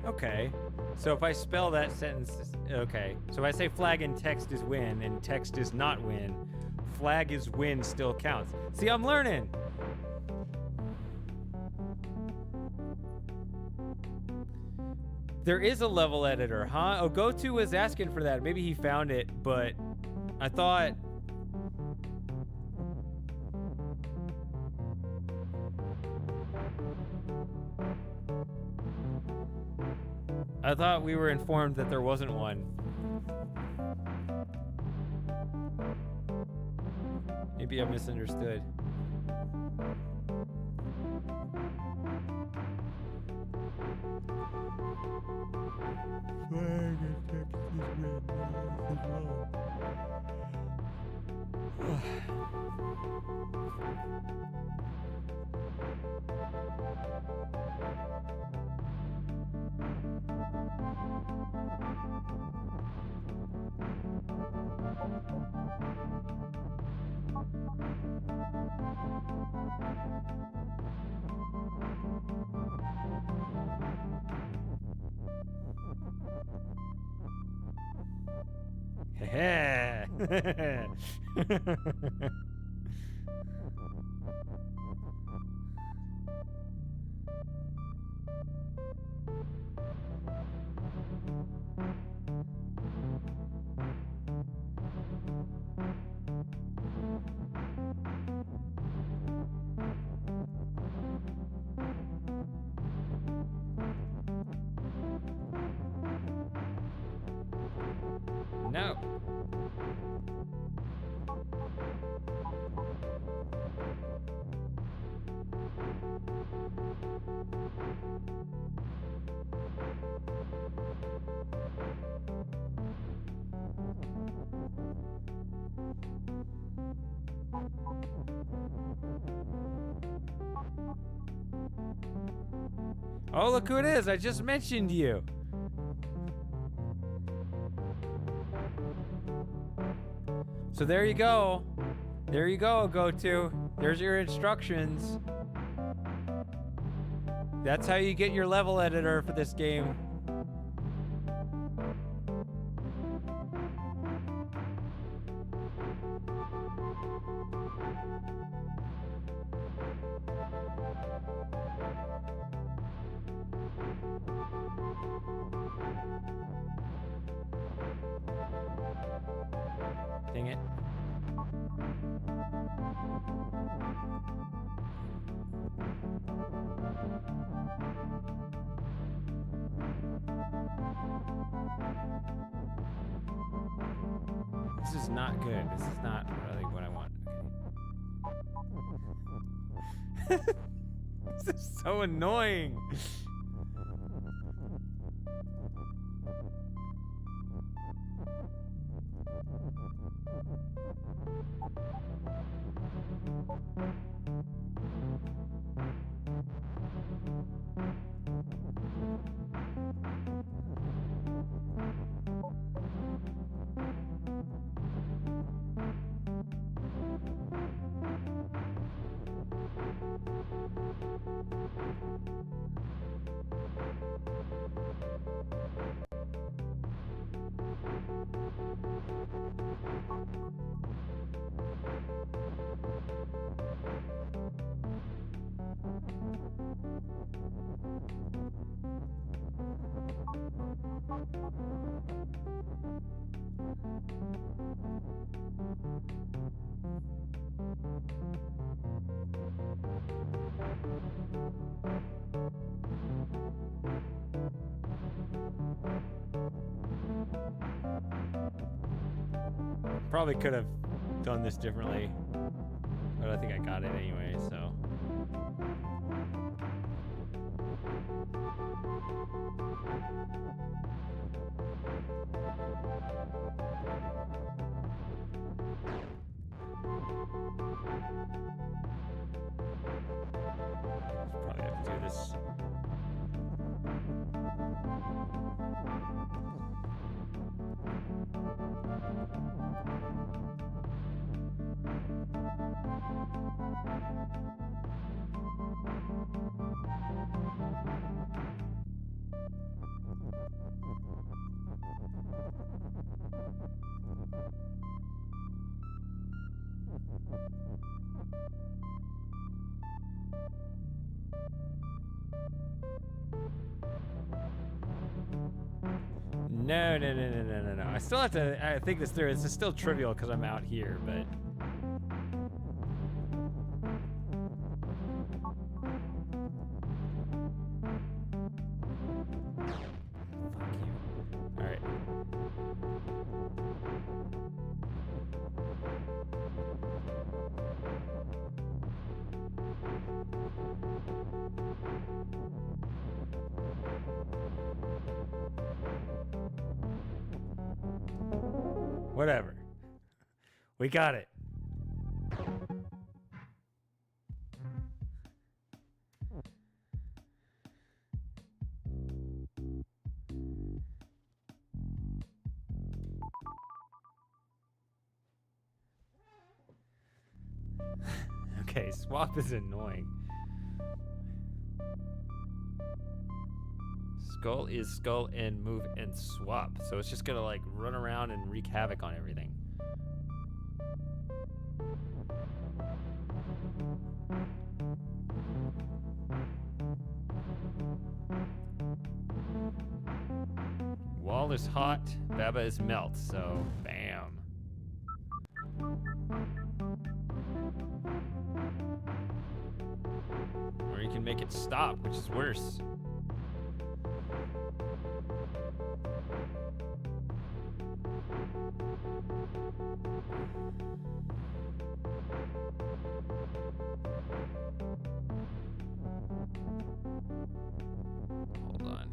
Okay. So if I spell that sentence, okay. So if I say flag in text is win and text is not win, flag is win still counts. See, I'm learning. There is a level editor, huh? Oh, GoTo was asking for that. Maybe he found it, but I thought... I thought we were informed that there wasn't one. Maybe I misunderstood. No. Oh, look who it is. I just mentioned you. So there you go. There you go, GoTo. There's your instructions. That's how you get your level editor for this game. Dang it. This is not good. This is not really what I want. Okay. This is so annoying. Probably could have done this differently, but I think I got it anyway, so. Probably have to do this. No. I still have to think this through. This is still trivial because I'm out here, but... Fuck you. All right. Whatever. We got it. Okay, swap is annoying. Skull is skull and move and swap. So it's just gonna like run around and wreak havoc on everything. Wall is hot, BaBa is melt, so bam. Or you can make it stop, which is worse. Hold on.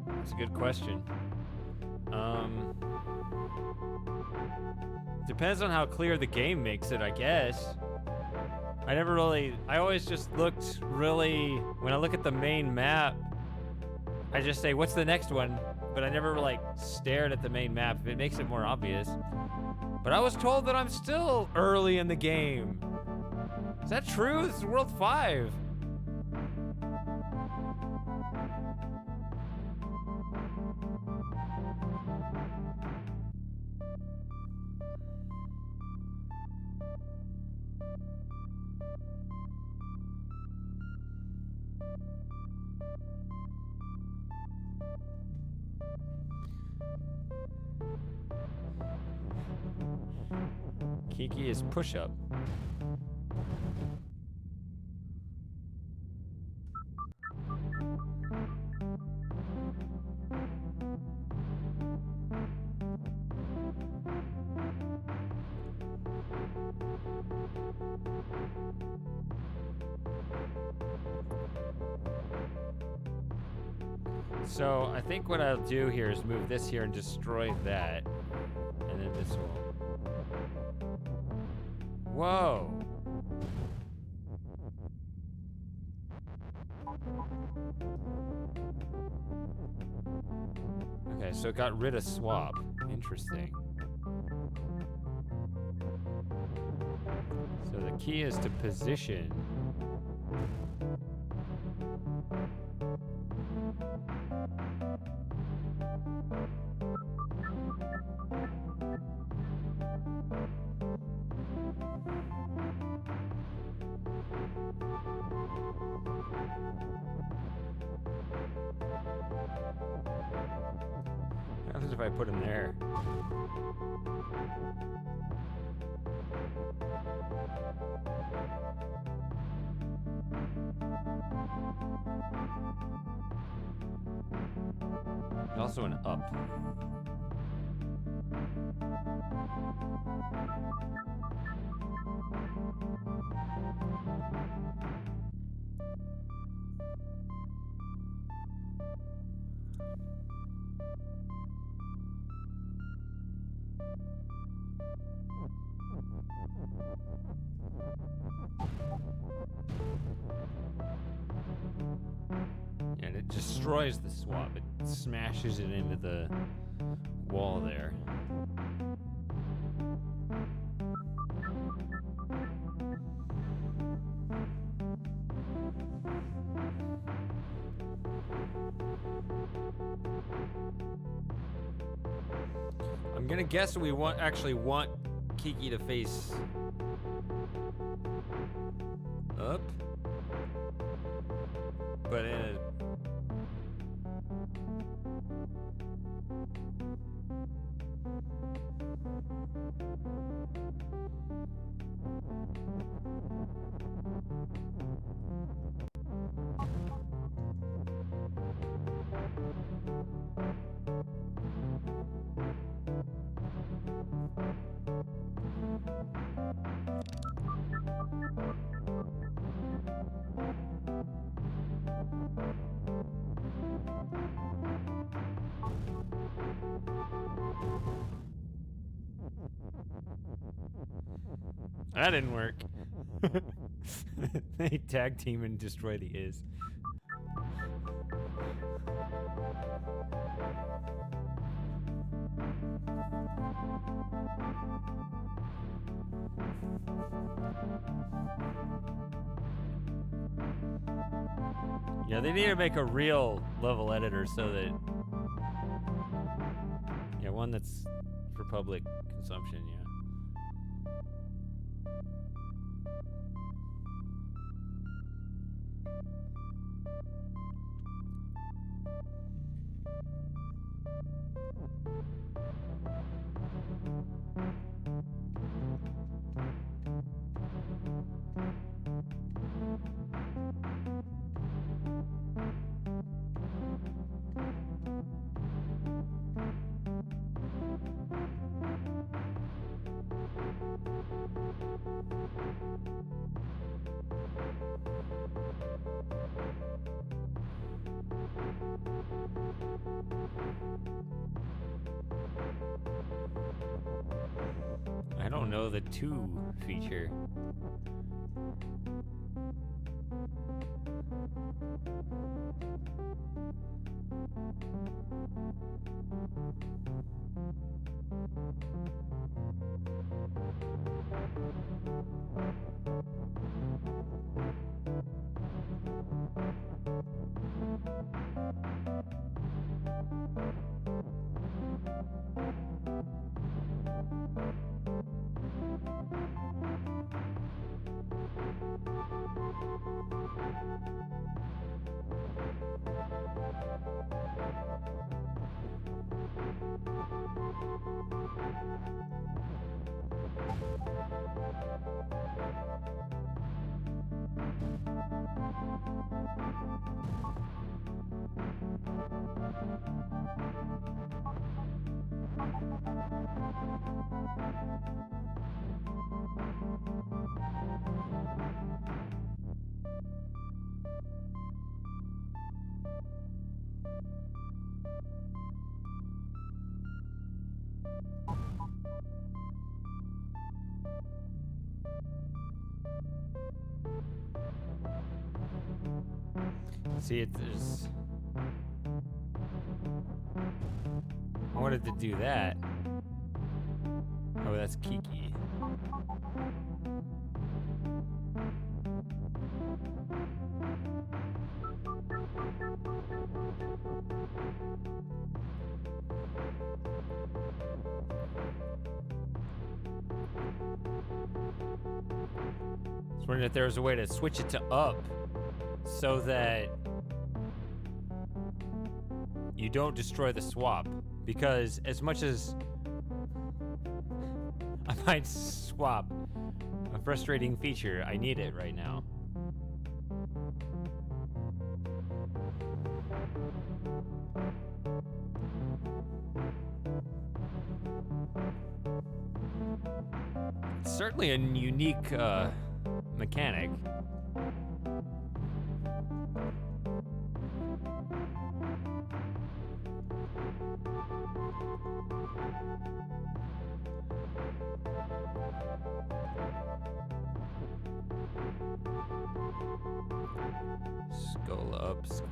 That's a good question. Depends on how clear the game makes it, I guess. I always just looked really, when I look at the main map, I just say, what's the next one? But I never like stared at the main map if it makes it more obvious. But I was told that I'm still early in the game. Is that true? This is World 5. Kiki is push-up. So I think what I'll do here is move this here and destroy that. And then this will... Whoa! Okay, so it got rid of swap. Interesting. So the key is to position. What happens if I put him there? There's also an up. And it destroys the swap. It smashes it into the wall there. I'm gonna guess we actually want Kiki to face up, but in a that didn't work. They tag team and destroy the Is. Yeah, they need to make a real level editor so that, yeah, one that's for public consumption, yeah. I don't know the 2 feature. See, there's... I wanted to do that. Oh, that's Kiki. I was wondering if there was a way to switch it to up so that you don't destroy the swap, because as much as I might swap a frustrating feature, I need it right now. It's certainly a unique mechanic. Skull up, skull.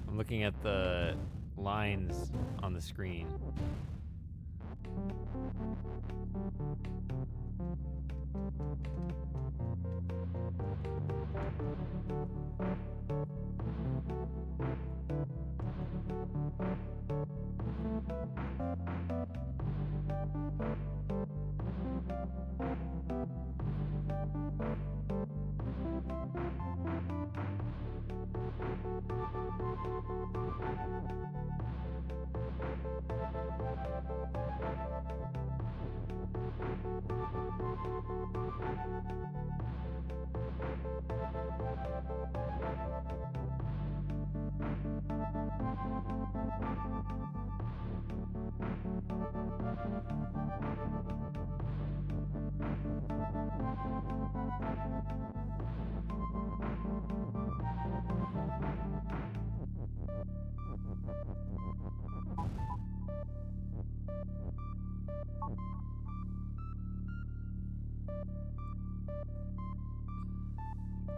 I'm looking at the lines on the screen.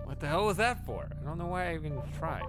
What the hell was that for? I don't know why I even tried.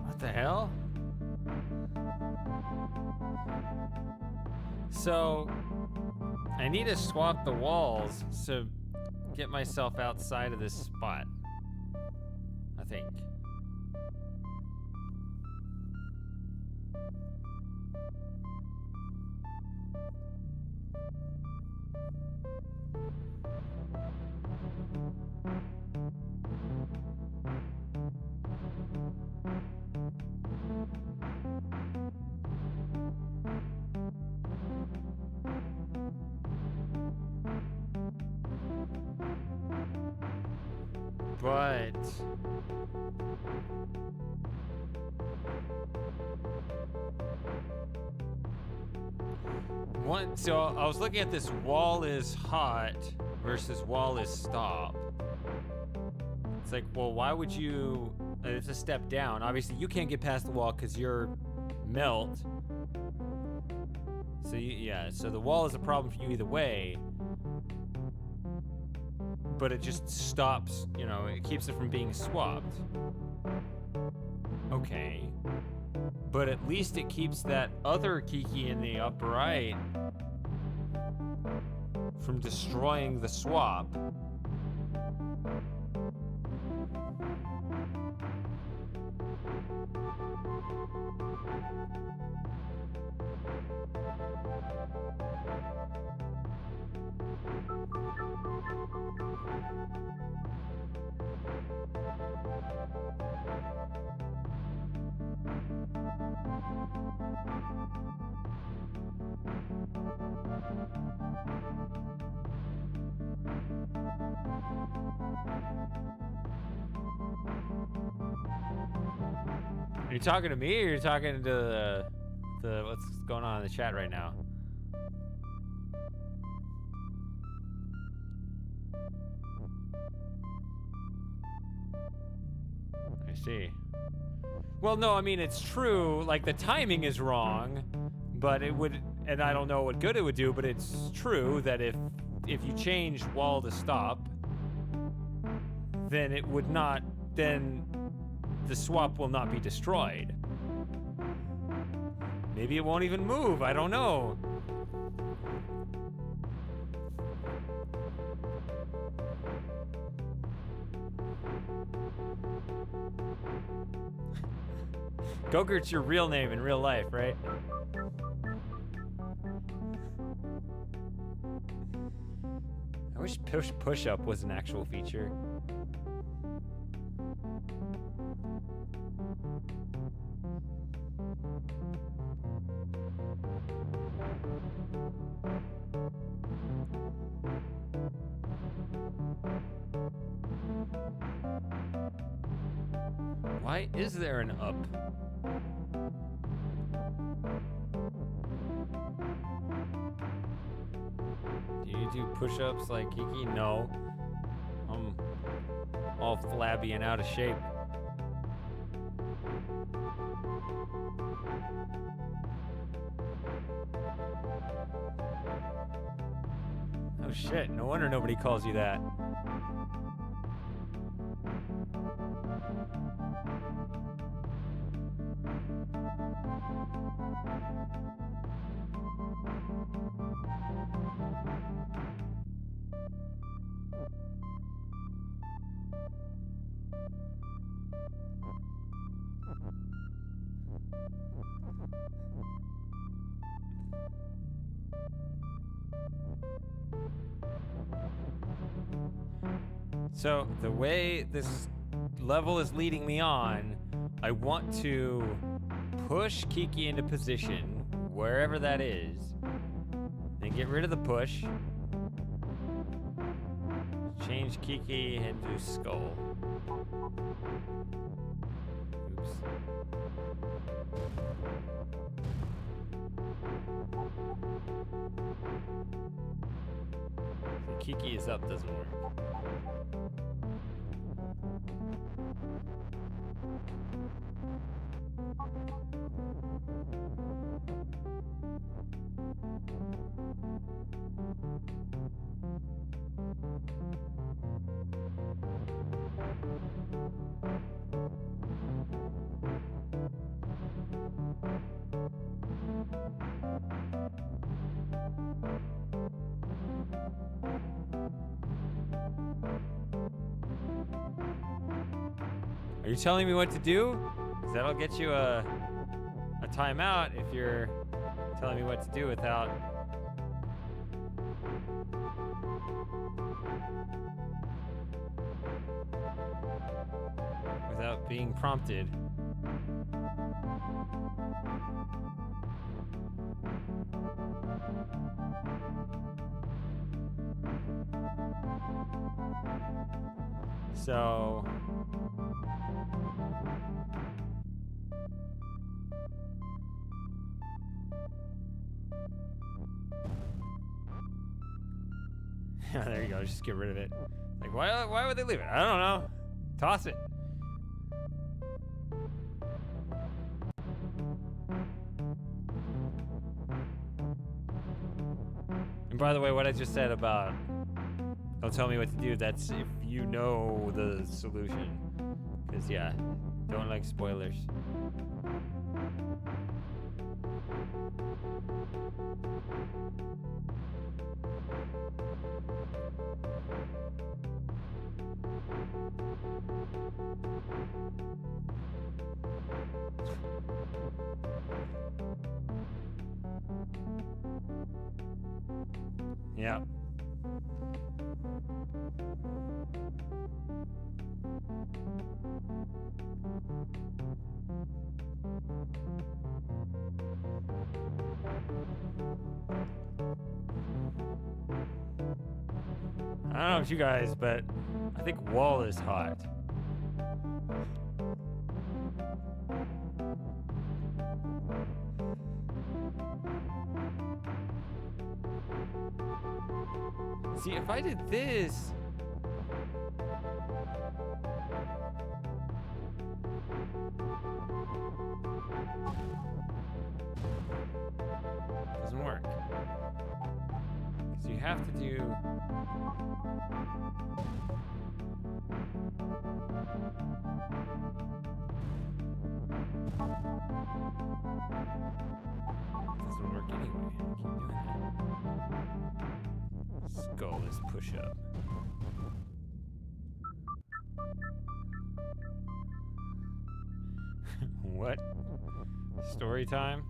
What the hell? So, I need to swap the walls to get myself outside of this spot. I think. But so I was looking at this wall is hot versus wall is stop. It's like, well, why would you? It's a step down. Obviously, you can't get past the wall because you're melt. So yeah, so the wall is a problem for you either way. But it just stops, you know, it keeps it from being swapped. Okay. But at least it keeps that other Kiki in the upper right from destroying the swap. Are you talking to me or are you talking to the what's going on in the chat right now? I see. Well, no, I mean, it's true. Like, the timing is wrong, but it would, and I don't know what good it would do, but it's true that if you change wall to stop, then it would not, then the swap will not be destroyed. Maybe it won't even move, I don't know. Gogurt's your real name in real life, right? I wish push-up was an actual feature. Why is there an up? Do you do push-ups like Kiki? No. I'm all flabby and out of shape. Oh shit, no wonder nobody calls you that. So the way this level is leading me on, I want to push Kiki into position, wherever that is, then get rid of the push, change Kiki into Skull. Oops. So Kiki is up doesn't work. Are you telling me what to do? 'Cause that'll get you a timeout if you're telling me what to do without being prompted. So there you go, just get rid of it. Like, why would they leave it? I don't know. Toss it. And by the way, what I just said about don't tell me what to do, that's if you know the solution. Because, yeah, don't like spoilers. Yeah. I don't know about you guys, but I think wall is hot. See, if I did this... have to do... Doesn't work anyway. I keep doing that. Skull is push up. What? Story time?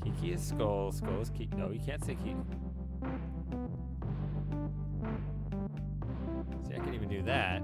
Kiki is skull. Skull is Kiki. No, you can't say Kiki. See, I can even do that.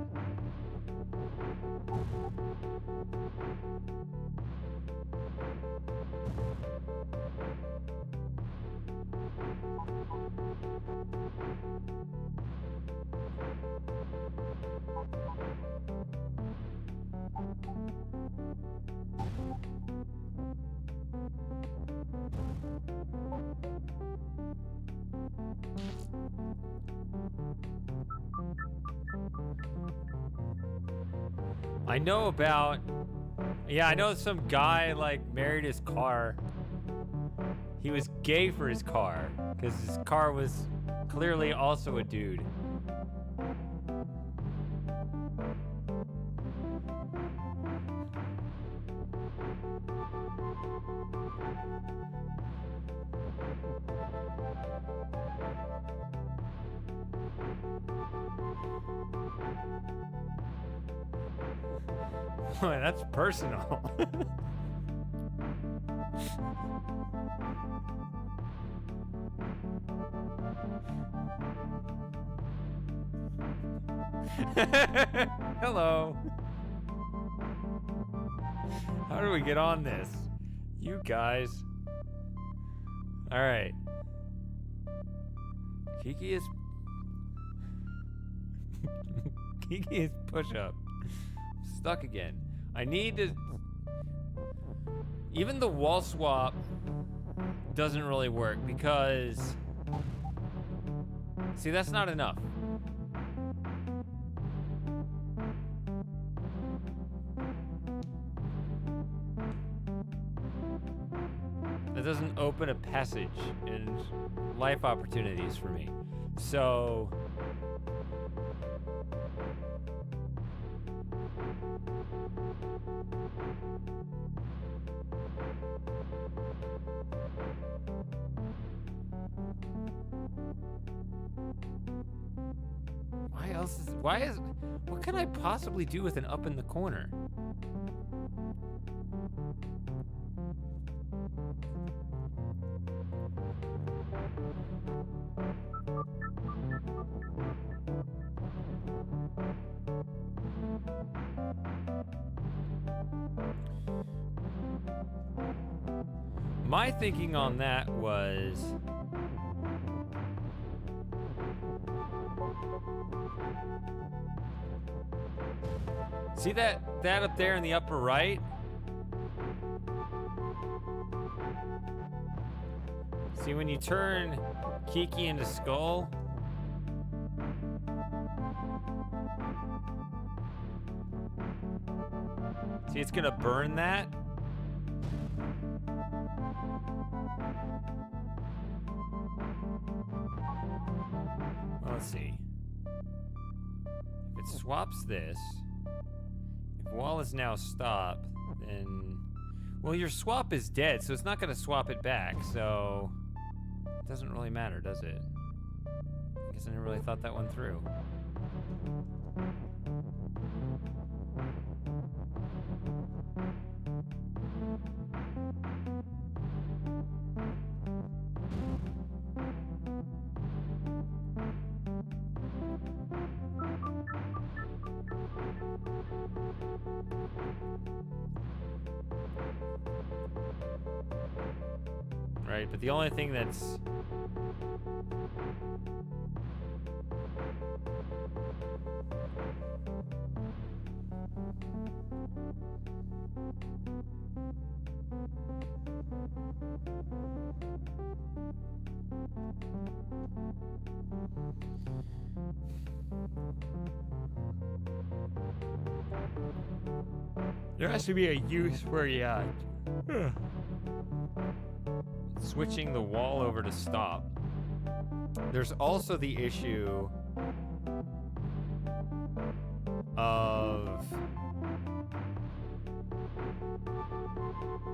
I know about... Yeah, I know some guy, like, married his car. He was gay for his car, because his car was clearly also a dude. Boy, that's personal. Hello. How do we get on this? You guys. All right. Kiki is... Kiki is push up. Stuck again. I need to... Even the wall swap doesn't really work because... See, that's not enough. That doesn't open a passage and life opportunities for me. So... What can I possibly do with an up in the corner? My thinking on that was... See that up there in the upper right? See when you turn Kiki into Skull? See, it's gonna burn that. Well, let's see. If it swaps this, if wall is now stopped, then... Well, your swap is dead, so it's not gonna swap it back, so... It doesn't really matter, does it? I guess I never really thought that one through. Right, but the only thing that's... There has to be a use for yacht. Switching the wall over to stop. There's also the issue of...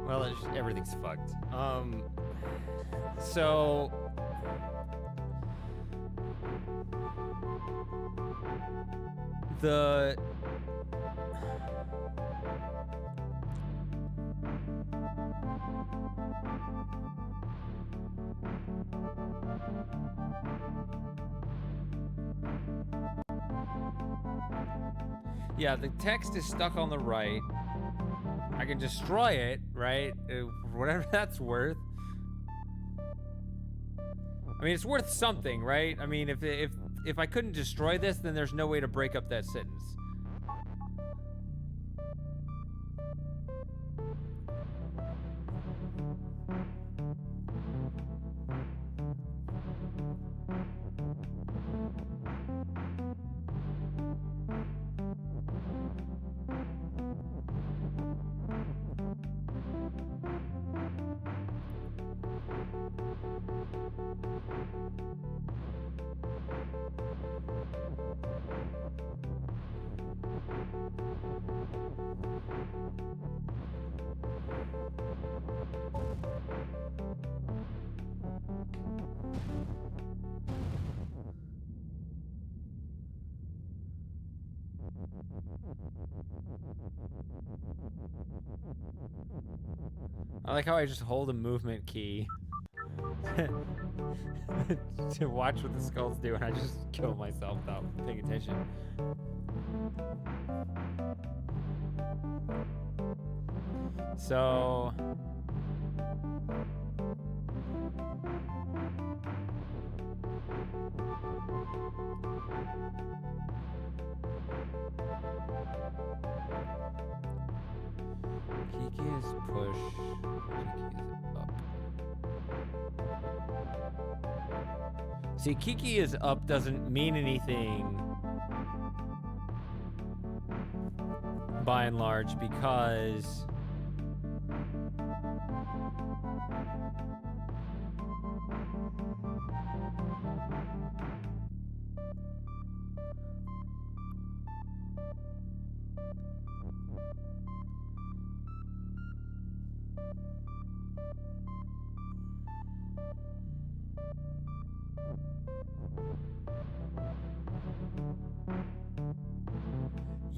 Well, everything's fucked. So... The... Yeah, the text is stuck on the right. I can destroy it, right? Whatever that's worth. I mean, it's worth something, right? I mean, if I couldn't destroy this, then there's no way to break up that sentence. I like how I just hold a movement key to watch what the skulls do, and I just kill myself without paying attention. So... Kiki is push. Kiki is up. See, Kiki is up doesn't mean anything by and large because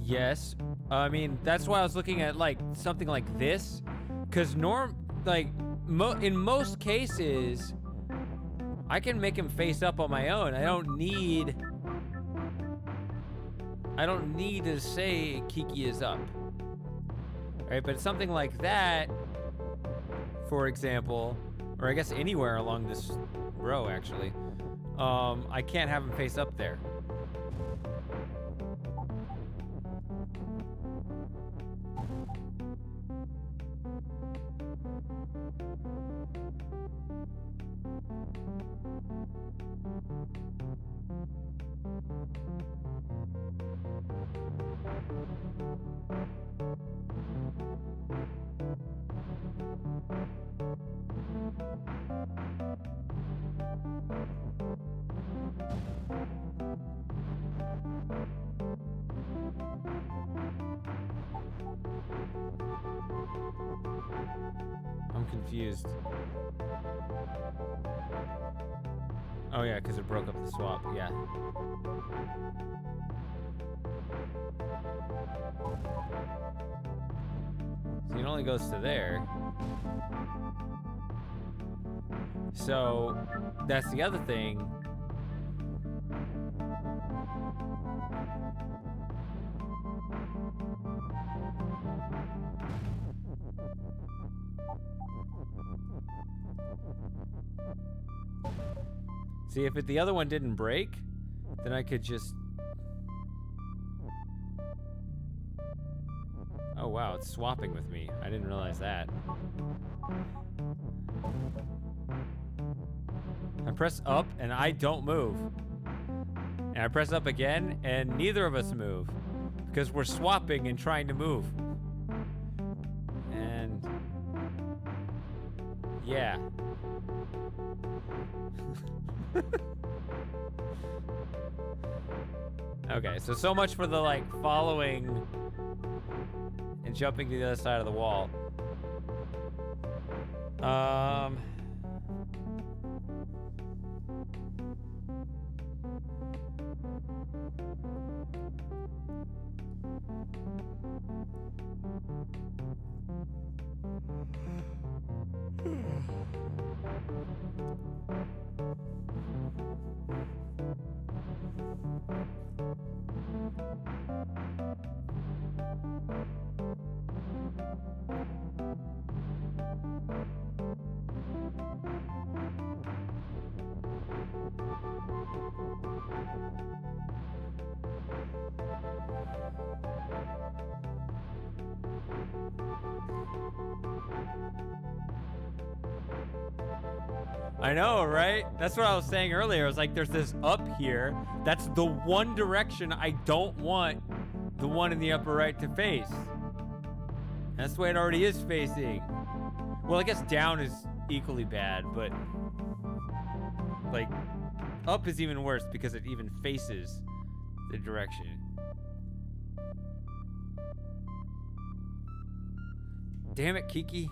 yes. I mean, that's why I was looking at like something like this, because in most cases, I can make him face up on my own. I don't need to say Kiki is up, right? But something like that, for example, or I guess anywhere along this row actually, I can't have him face up there. I'm confused. Oh yeah, because it broke up the swap, yeah. So it only goes to there. So that's the other thing. See, if the other one didn't break, then I could just... Oh wow, it's swapping with me. I didn't realize that. I press up and I don't move. And I press up again and neither of us move. Because we're swapping and trying to move. Yeah. Okay, so much for the, like, following and jumping to the other side of the wall. I know, right? That's what I was saying earlier. I was like, there's this up here. That's the one direction I don't want the one in the upper right to face. That's the way it already is facing. Well, I guess down is equally bad, but like up is even worse because it even faces the direction. Damn it, Kiki.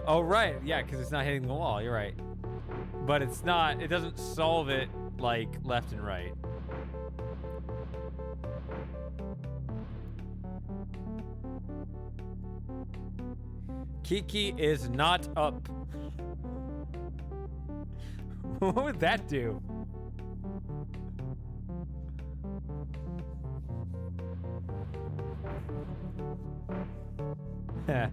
Oh, right. Yeah, because it's not hitting the wall. You're right. But it's not, it doesn't solve it like left and right. Kiki is not up. What would that do? Heh.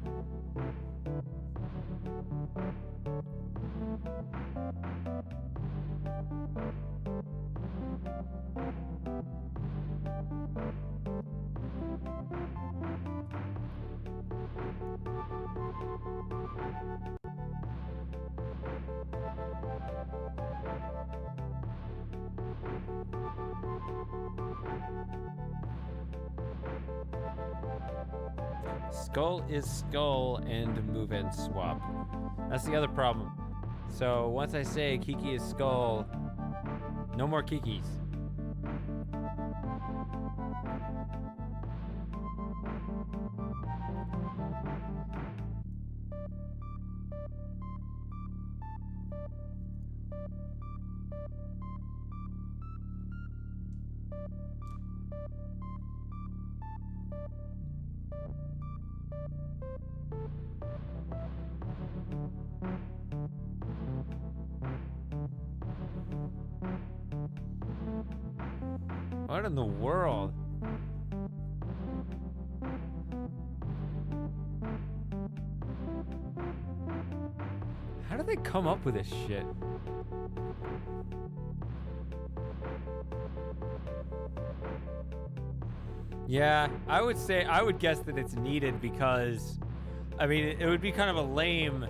Skull is skull and move and swap. That's the other problem. So once I say Kiki is skull, no more Kikis. What in the world? How do they come up with this shit? Yeah, I would guess that it's needed because, I mean, it would be kind of a lame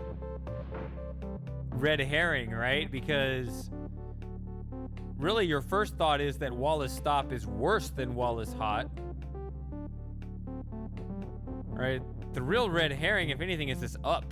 red herring, right? Because really, your first thought is that Wallace Stop is worse than Wallace Hot. Right? The real red herring, if anything, is this up.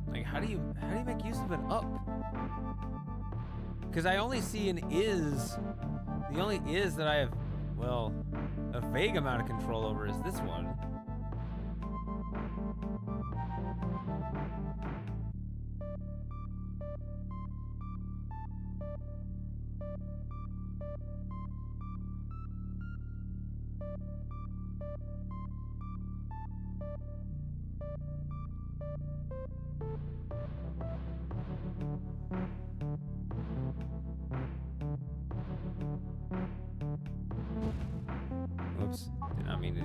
Like, how do you make use of an up? Because I only see an is. The only is that I have, well, a vague amount of control over is this one.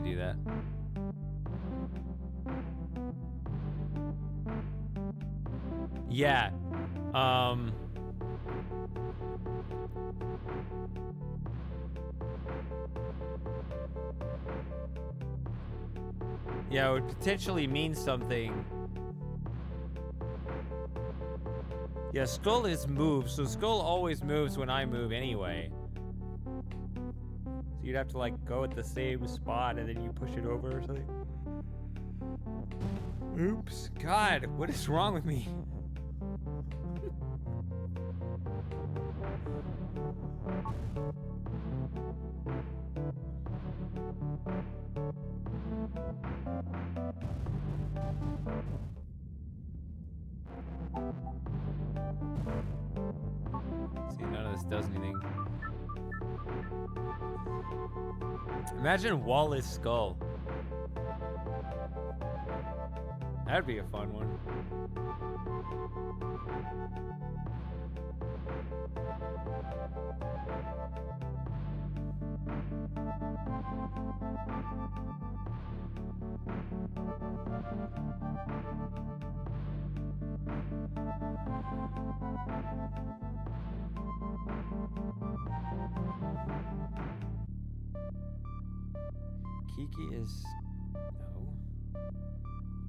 to do that. Yeah. Yeah, it would potentially mean something. Yeah, Skull is moved, so Skull always moves when I move anyway. So you'd have to like go at the same spot and then you push it over or something. Oops. God, what is wrong with me? See, none of this does anything. Imagine Wallace Skull. That'd be a fun one. Kiki is... no. Kiki is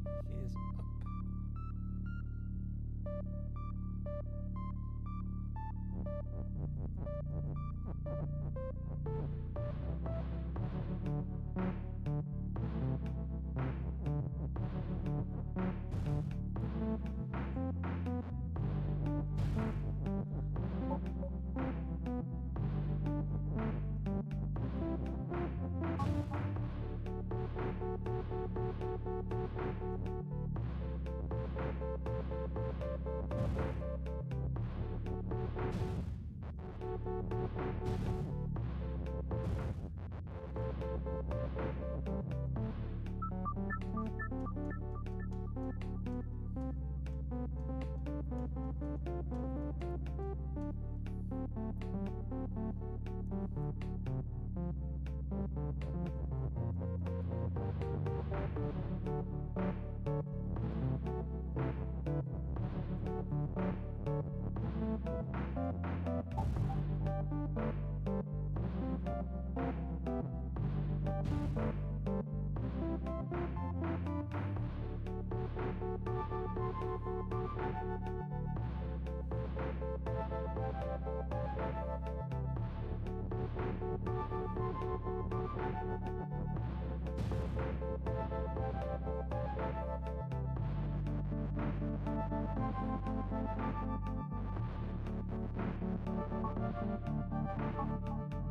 up.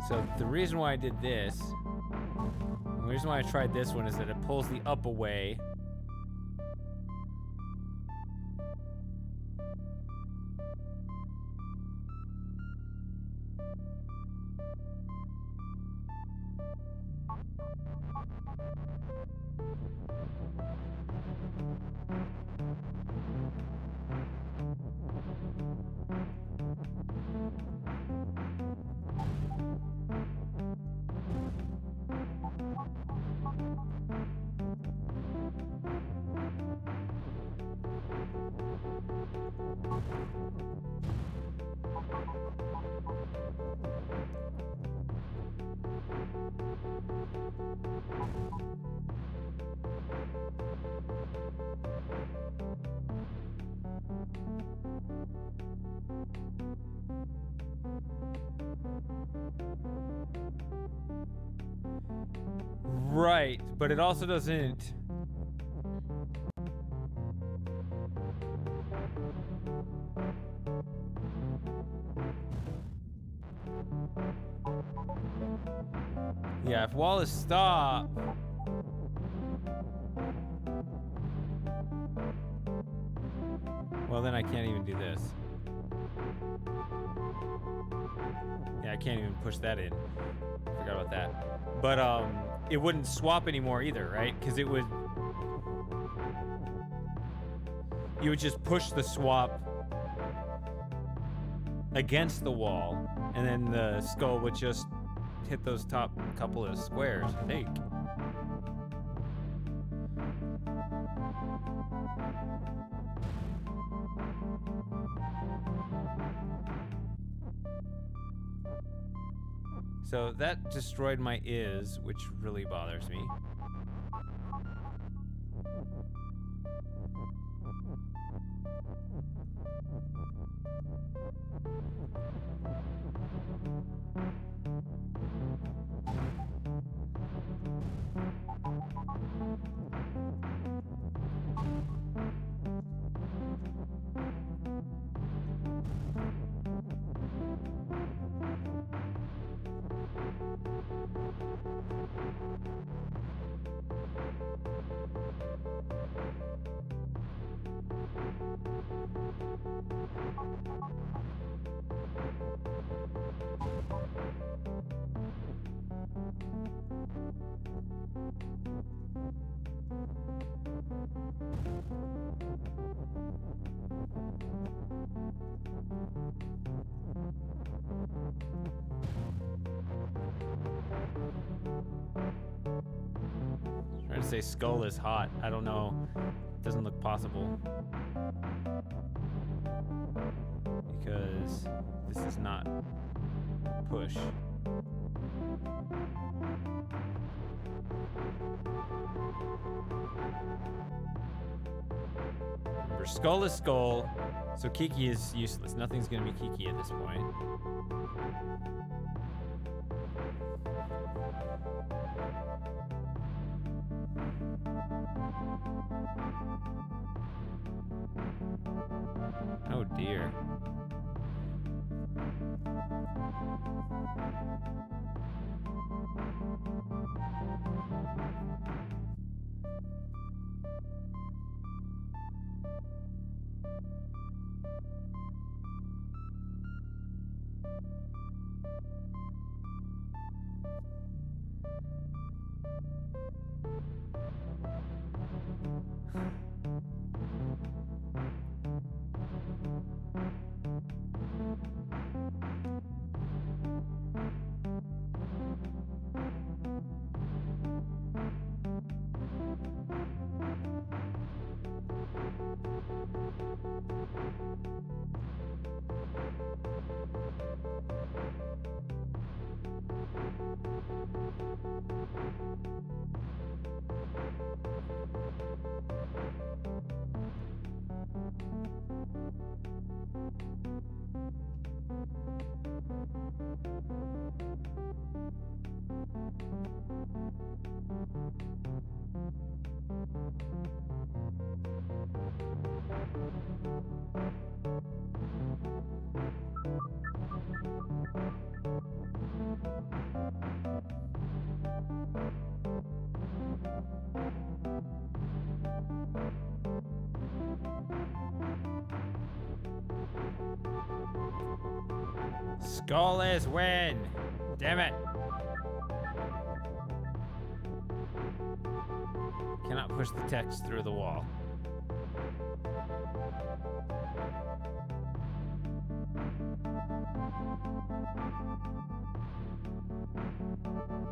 So the reason why I did this, the reason why I tried this one is that it pulls the up away. Right, but it also doesn't. Yeah, if Wallace stop. Well, then I can't even do this. Yeah, I can't even push that in. Forgot about that. But it wouldn't swap anymore either, right? Because it would... you would just push the swap against the wall, and then the skull would just hit those top couple of squares, I think. So that destroyed my is, which really bothers me. Trying to say skull is hot. I don't know. Doesn't look possible. Because this is not push. Remember, skull is skull, so Kiki is useless. Nothing's gonna be Kiki at this point. Oh dear. Skull is win! Damn it! Cannot push the text through the wall.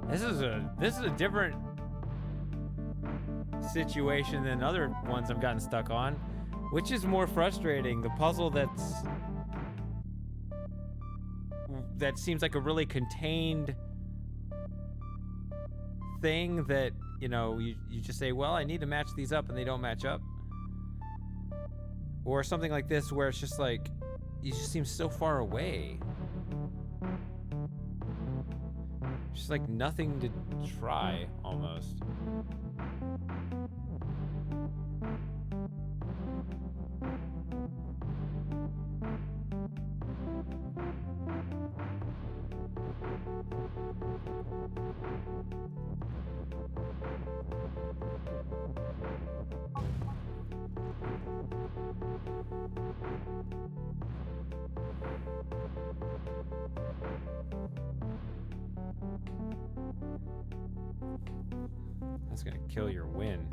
This is a different situation than other ones I've gotten stuck on, which is more frustrating. The puzzle that seems like a really contained thing that, you know, you just say, well, I need to match these up, and they don't match up. Or something like this where it's just like, you just seem so far away. Just like nothing to try, almost. That's gonna kill your win.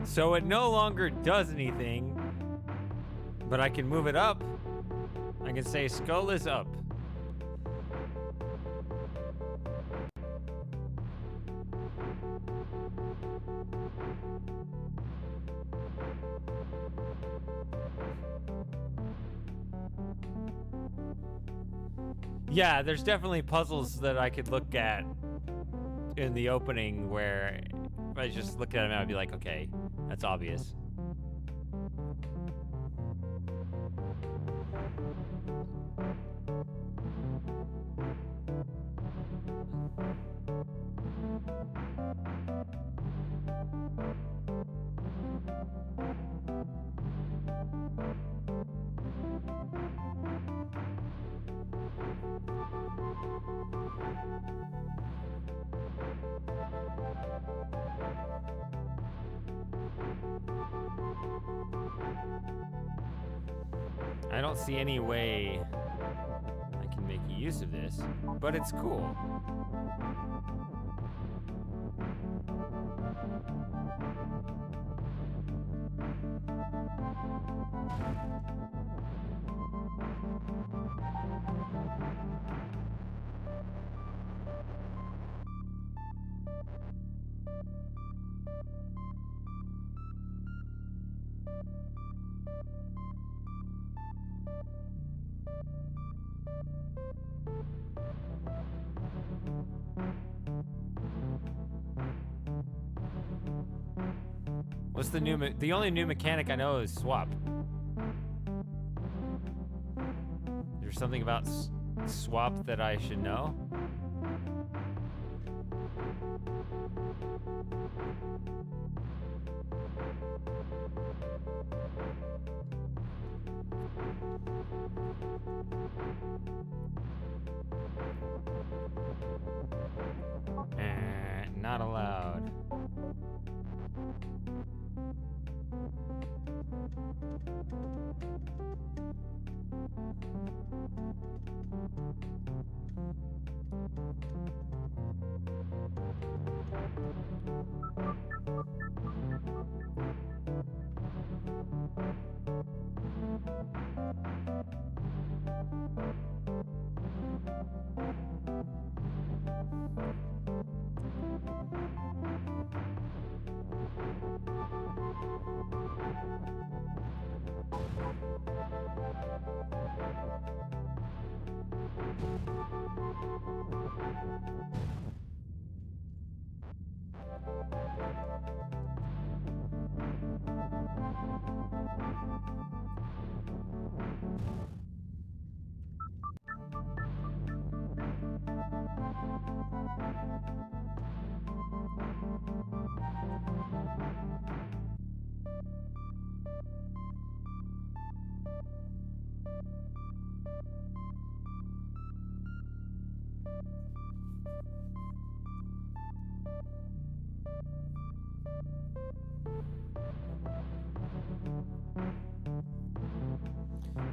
So it no longer does anything, but I can move it up. I can say skull is up. Yeah, there's definitely puzzles that I could look at in the opening where if I just looked at them, I'd be like, okay, that's obvious. I don't see any way I can make use of this, but it's cool. What's the new? The only new mechanic I know is swap. There's something about swap that I should know. Not allowed.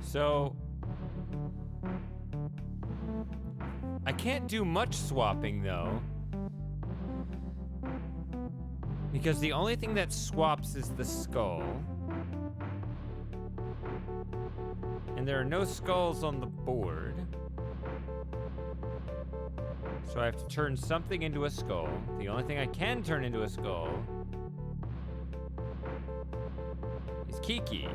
So I can't do much swapping though, because the only thing that swaps is the skull, and there are no skulls on the board. So I have to turn something into a skull. The only thing I can turn into a skull is Kiki.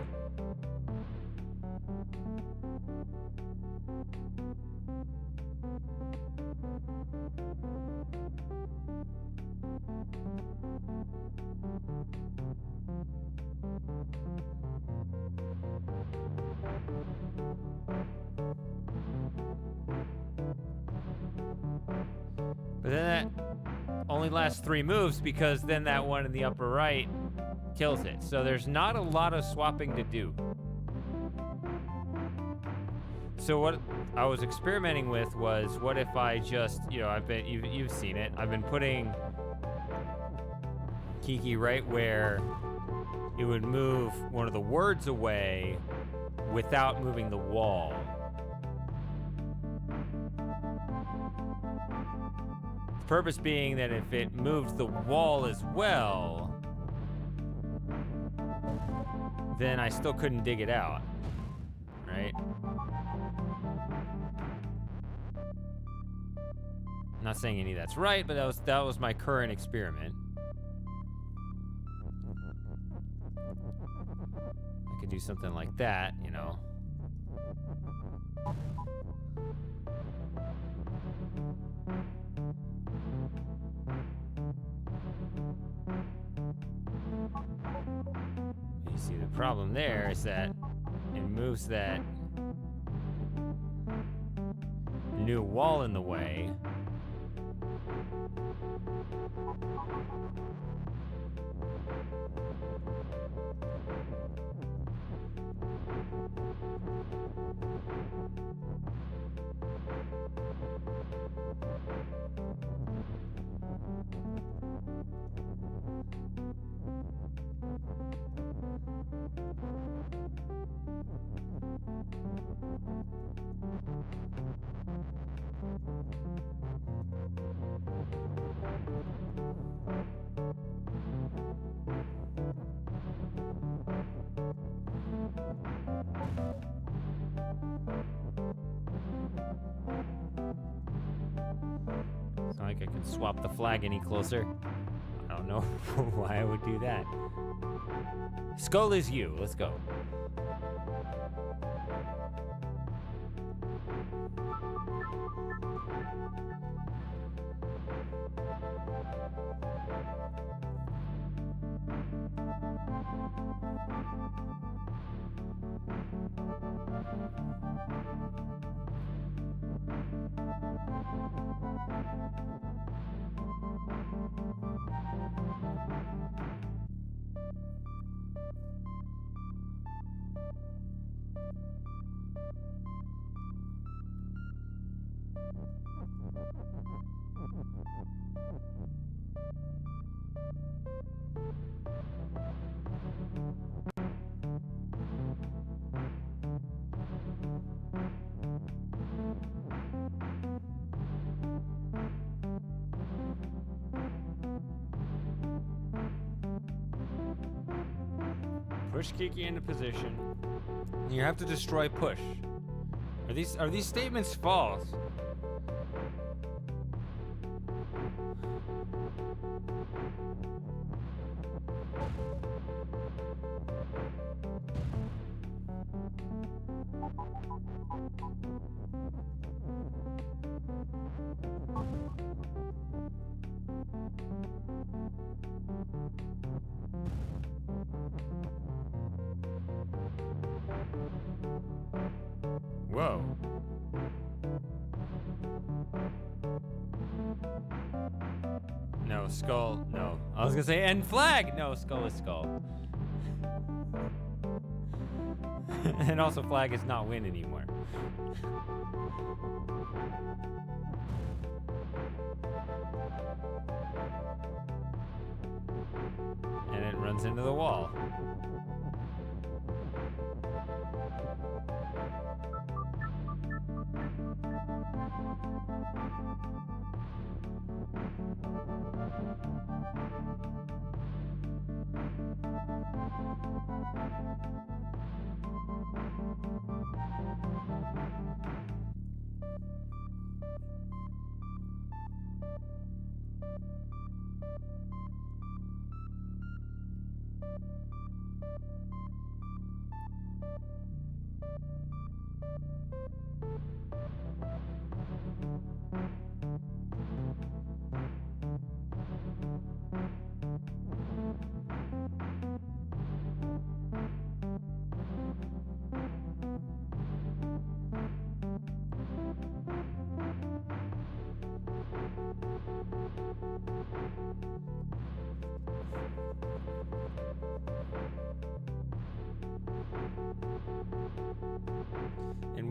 But then that only lasts 3 moves because then that one in the upper right kills it. So there's not a lot of swapping to do. So what I was experimenting with was, what if I just, you've seen it. I've been putting Kiki right where it would move one of the words away without moving the wall. The purpose being that if it moved the wall as well, then I still couldn't dig it out, right? I'm not saying any of that's right, but that was my current experiment. I could do something like that, you know. You see, the problem there is that it moves that new wall in the way. It's not like I can swap the flag any closer. I don't know why I would do that. Skull is you. Let's go. Push Kiki into position. You have to destroy push. Are these statements false? Whoa. No, skull. No. I was gonna say end flag. No, skull is skull. And also flag is not win anymore. And it runs into the wall.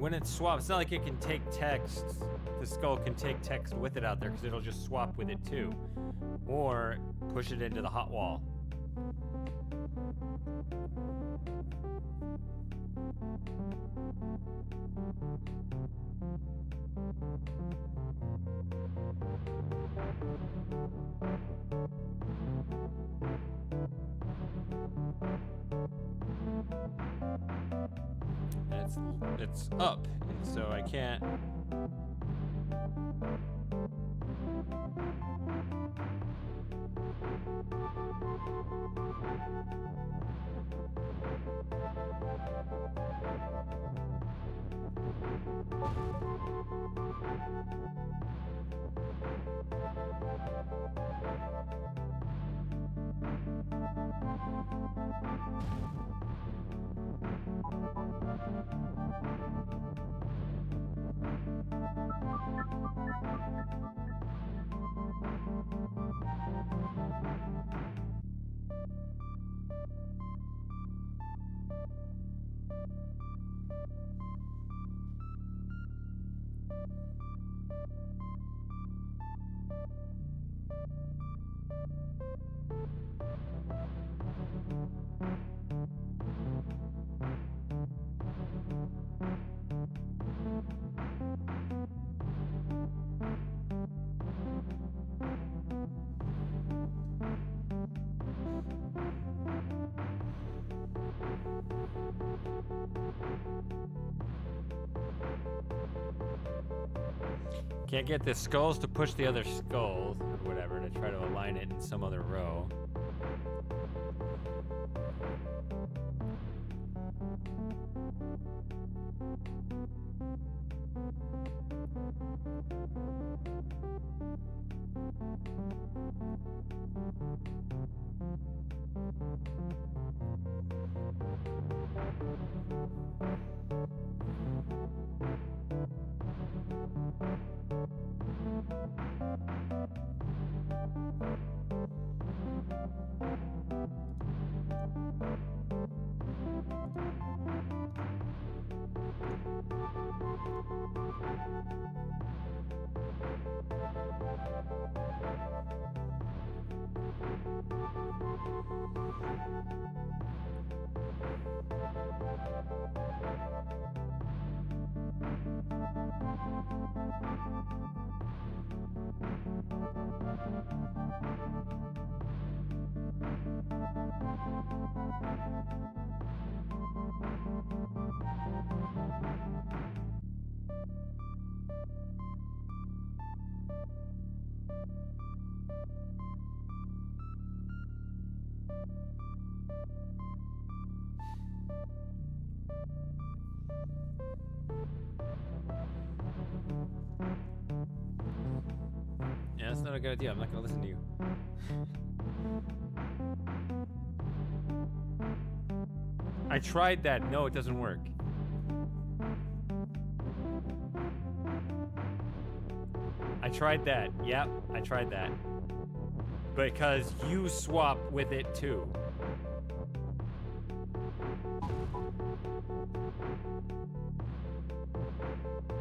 when it swaps, it's not like it can take text. The skull can take text with it out there because it'll just swap with it too. Or push it into the hot wall. It's up, and so I can't. Can't get the skulls to push the other skulls or whatever to try to align it in some other row. Yeah, that's not a good idea. I'm not gonna listen to you. I tried that. No, it doesn't work. I tried that. Yep, I tried that. Because you swap with it too.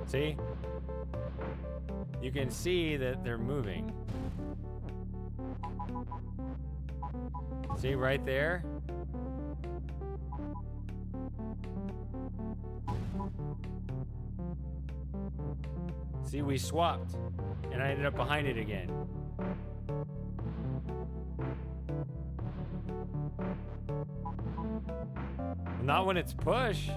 See? You can see that they're moving. See right there? See, we swapped, and I ended up behind it again. Not when it's push.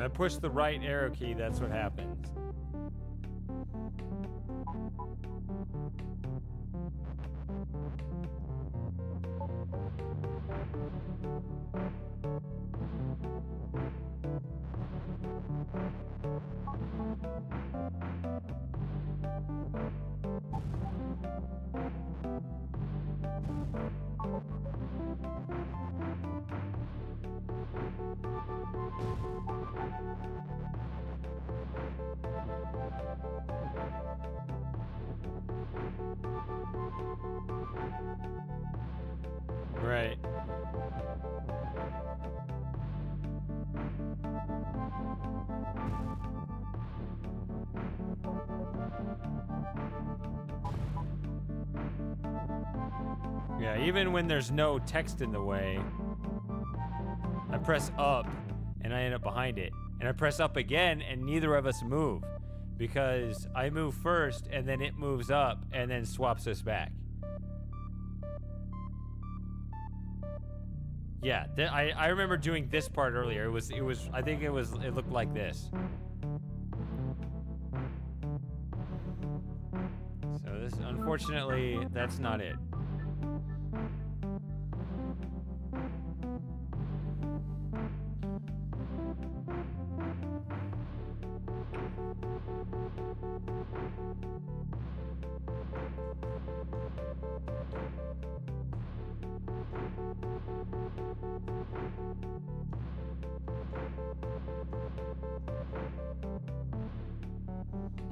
I push the right arrow key, that's what happens. Right. Yeah, even when there's no text in the way, I press up and I end up behind it. And I press up again and neither of us move because I move first and then it moves up and then swaps us back. Yeah, I remember doing this part earlier. It looked like this. So this, unfortunately, that's not it.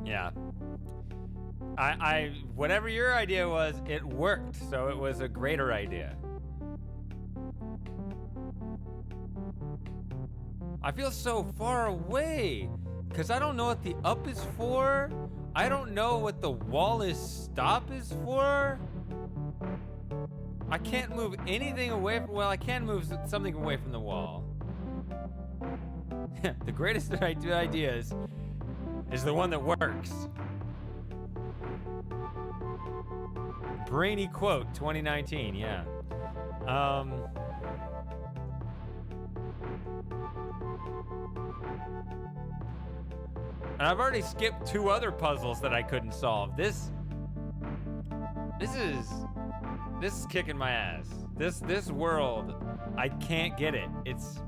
Yeah. Whatever your idea was, it worked, so it was a greater idea. I feel so far away, because I don't know what the up is for. I don't know what the wall is stop is for. I can't move anything away from, well, I can move something away from the wall. The greatest ideas is the one that works. Brainy quote 2019, yeah. And I've already skipped 2 other puzzles that I couldn't solve. This is kicking my ass. This world, I can't get it. It's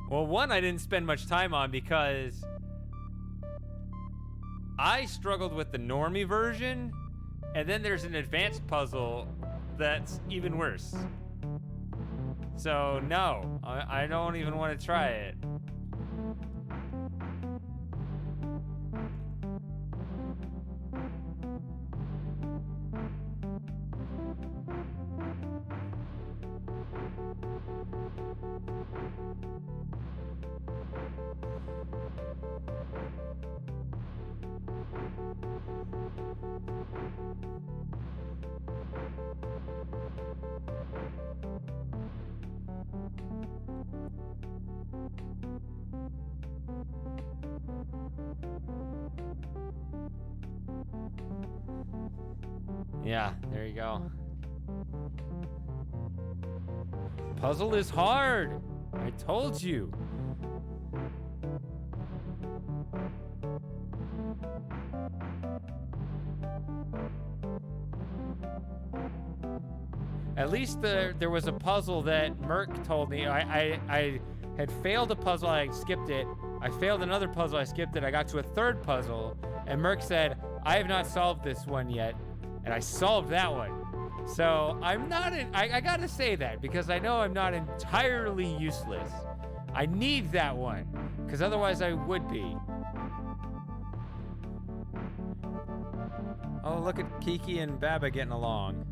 well, one I didn't spend much time on because I struggled with the normie version, and then there's an advanced puzzle that's even worse. So no, I don't even want to try it. Yeah, there you go. Puzzle is hard. I told you. At least there was a puzzle that Merc told me. I had failed a puzzle, I skipped it. I failed another puzzle, I skipped it. I got to a third puzzle, and Merc said, I have not solved this one yet. And I solved that one. So I'm not, I gotta say that because I know I'm not entirely useless. I need that one, because otherwise I would be. Oh, look at Kiki and BaBa getting along.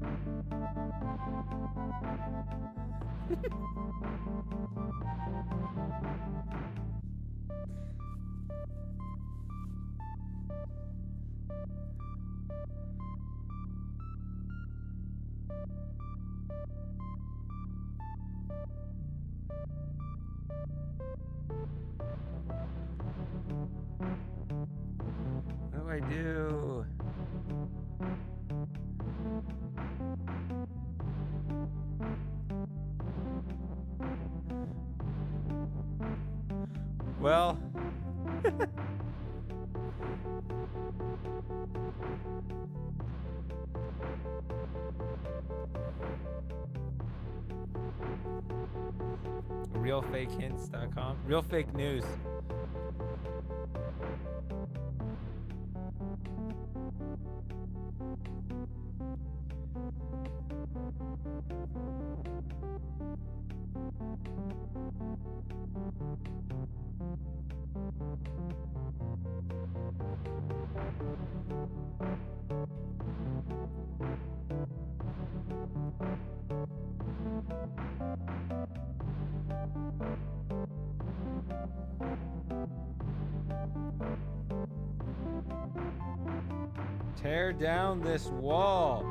I do? Well, realfakehints.com. Real fake news. Tear down this wall.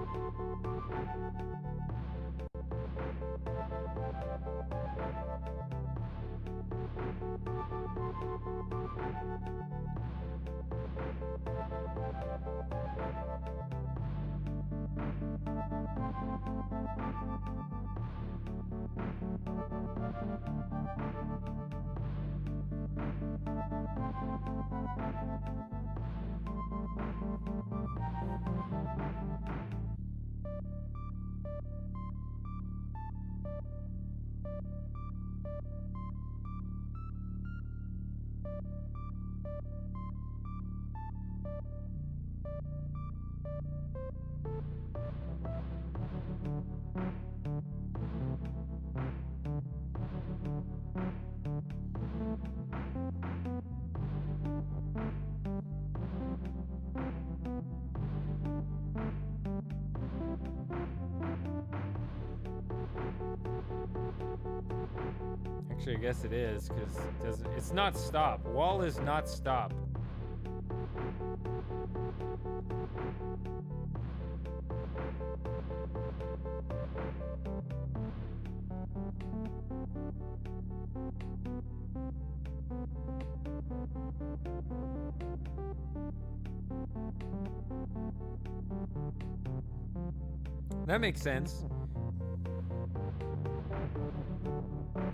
Actually, I guess it is, because it's not stop. Wall is not stop. That makes sense.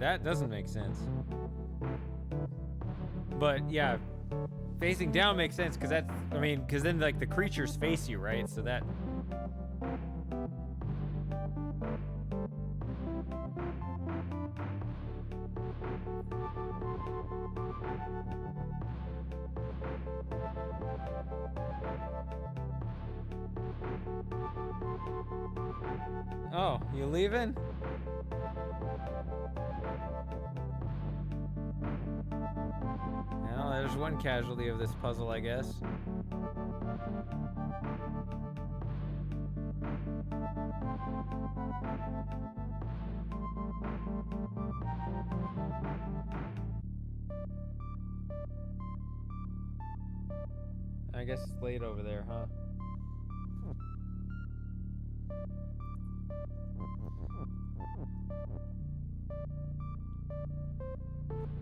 That doesn't make sense. But yeah, facing down makes sense because that's, I mean, because then like the creatures face you, right? So that. Oh, you leaving? Well, there's one casualty of this puzzle, I guess. I guess it's late over there, huh?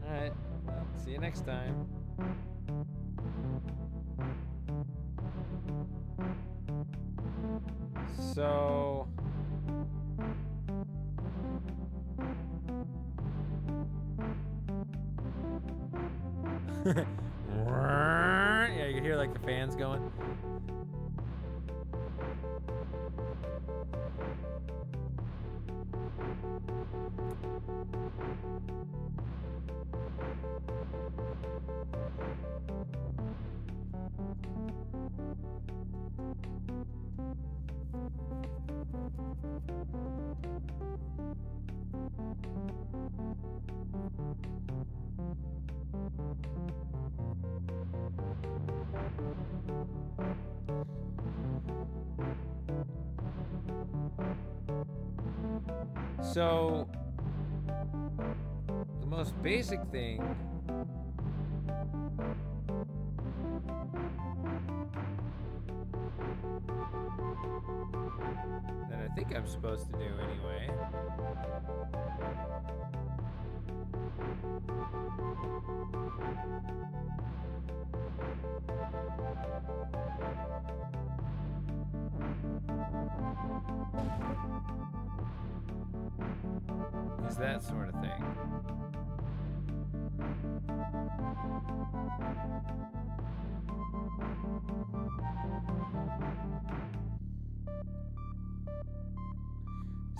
Alright, well, see you next time. So... yeah, you can hear like the fans going. So, the most basic thing that I think I'm supposed to do anyway does that sort of thing.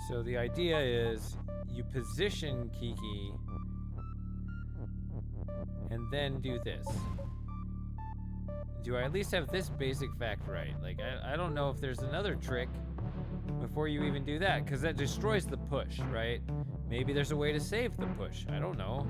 So the idea is you position Kiki and then do this. Do I at least have this basic fact right? Like, I don't know if there's another trick before you even do that, because that destroys the push, right? Maybe there's a way to save the push. I don't know.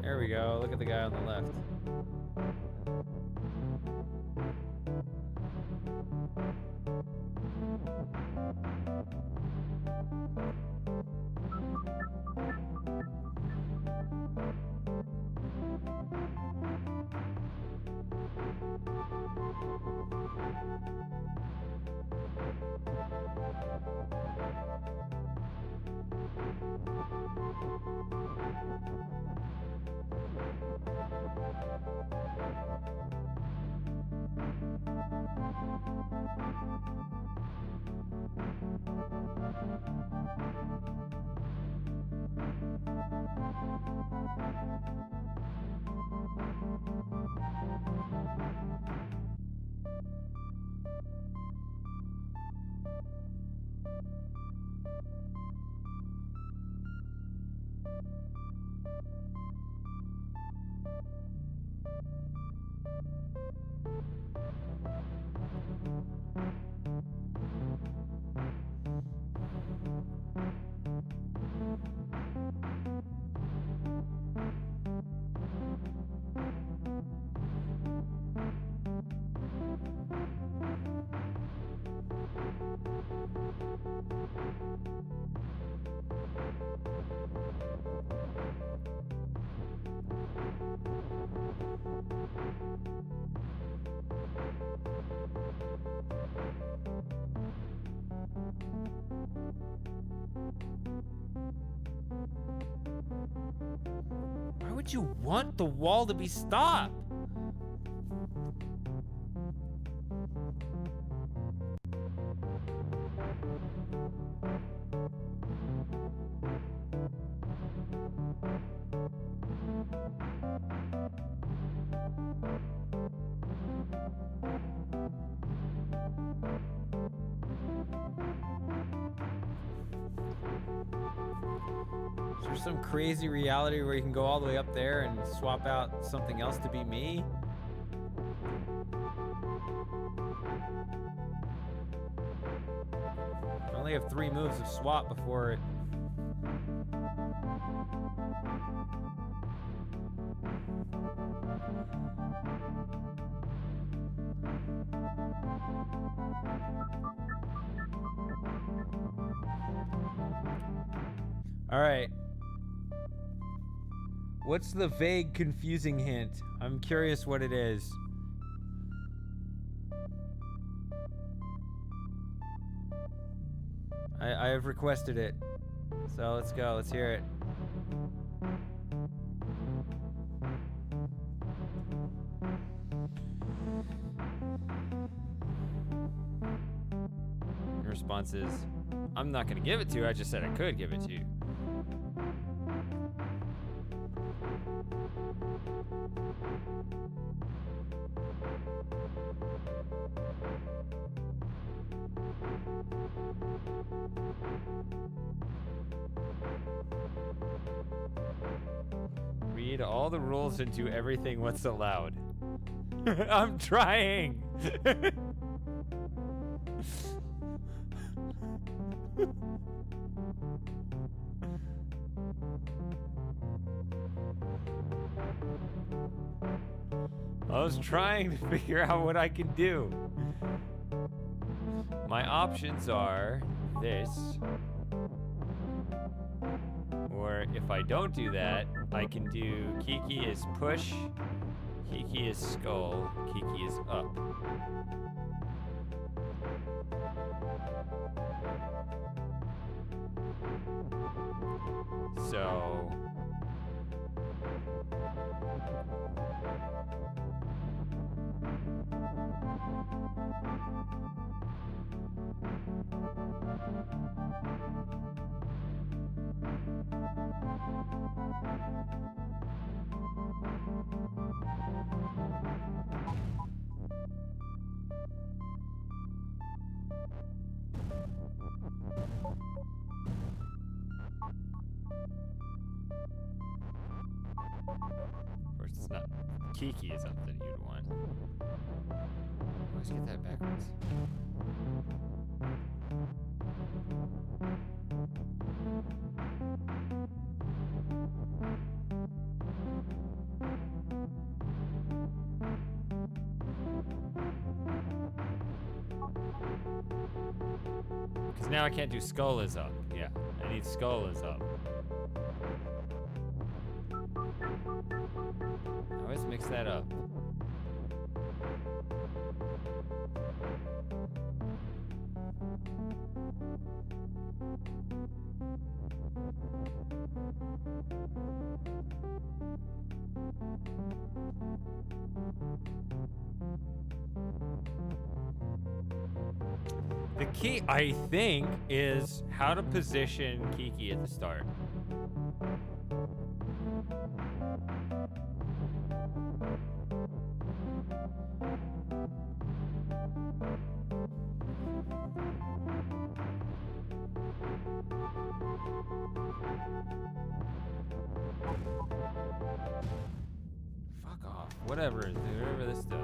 There we go. Look at the guy on the left. Why would you want the wall to be stopped? Is there some crazy reality where you can go all the way up there and swap out something else to be me? I only have 3 moves of swap before it. All right. What's the vague, confusing hint? I'm curious what it is. I have requested it. So let's go. Let's hear it. Your response is, I'm not going to give it to you. I just said I could give it to you. Read all the rules and do everything what's allowed. I'm trying. I was trying to figure out what I can do. My options are this. Or if I don't do that, I can do Kiki is push, Kiki is skull, Kiki is up. So of course, it's not. Kiki is something you'd want. Always get that backwards. Because now I can't do skull is up. Yeah, I need skull is up. I always mix that up. The key, I think, is how to position Kiki at the start. Fuck off. Whatever this does.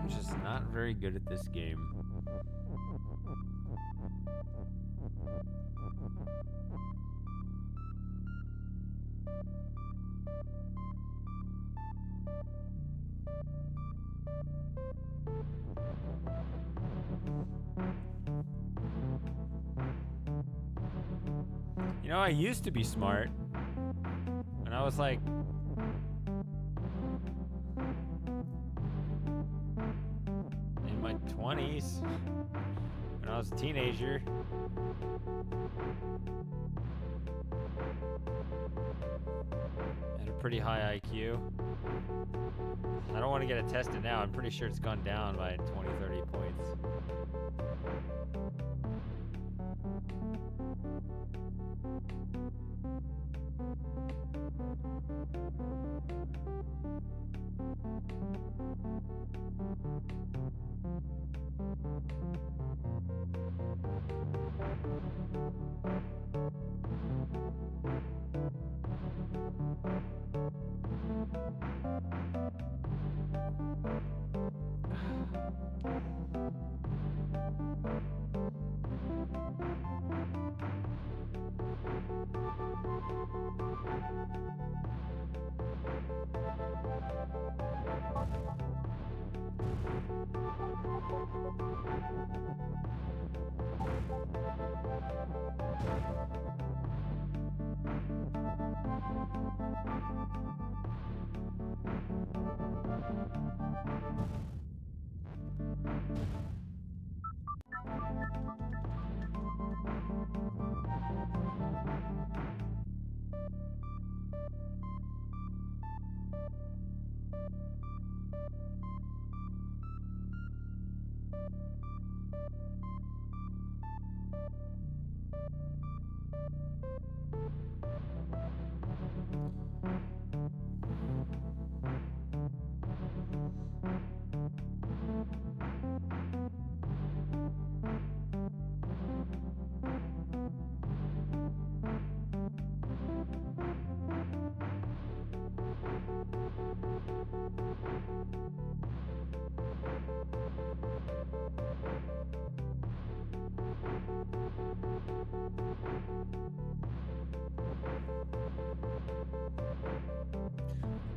I'm just not very good at this game. You know, I used to be smart. And I was like, my 20s when I was a teenager. Had a pretty high IQ. I don't want to get it tested now. I'm pretty sure it's gone down by 20, 30 points.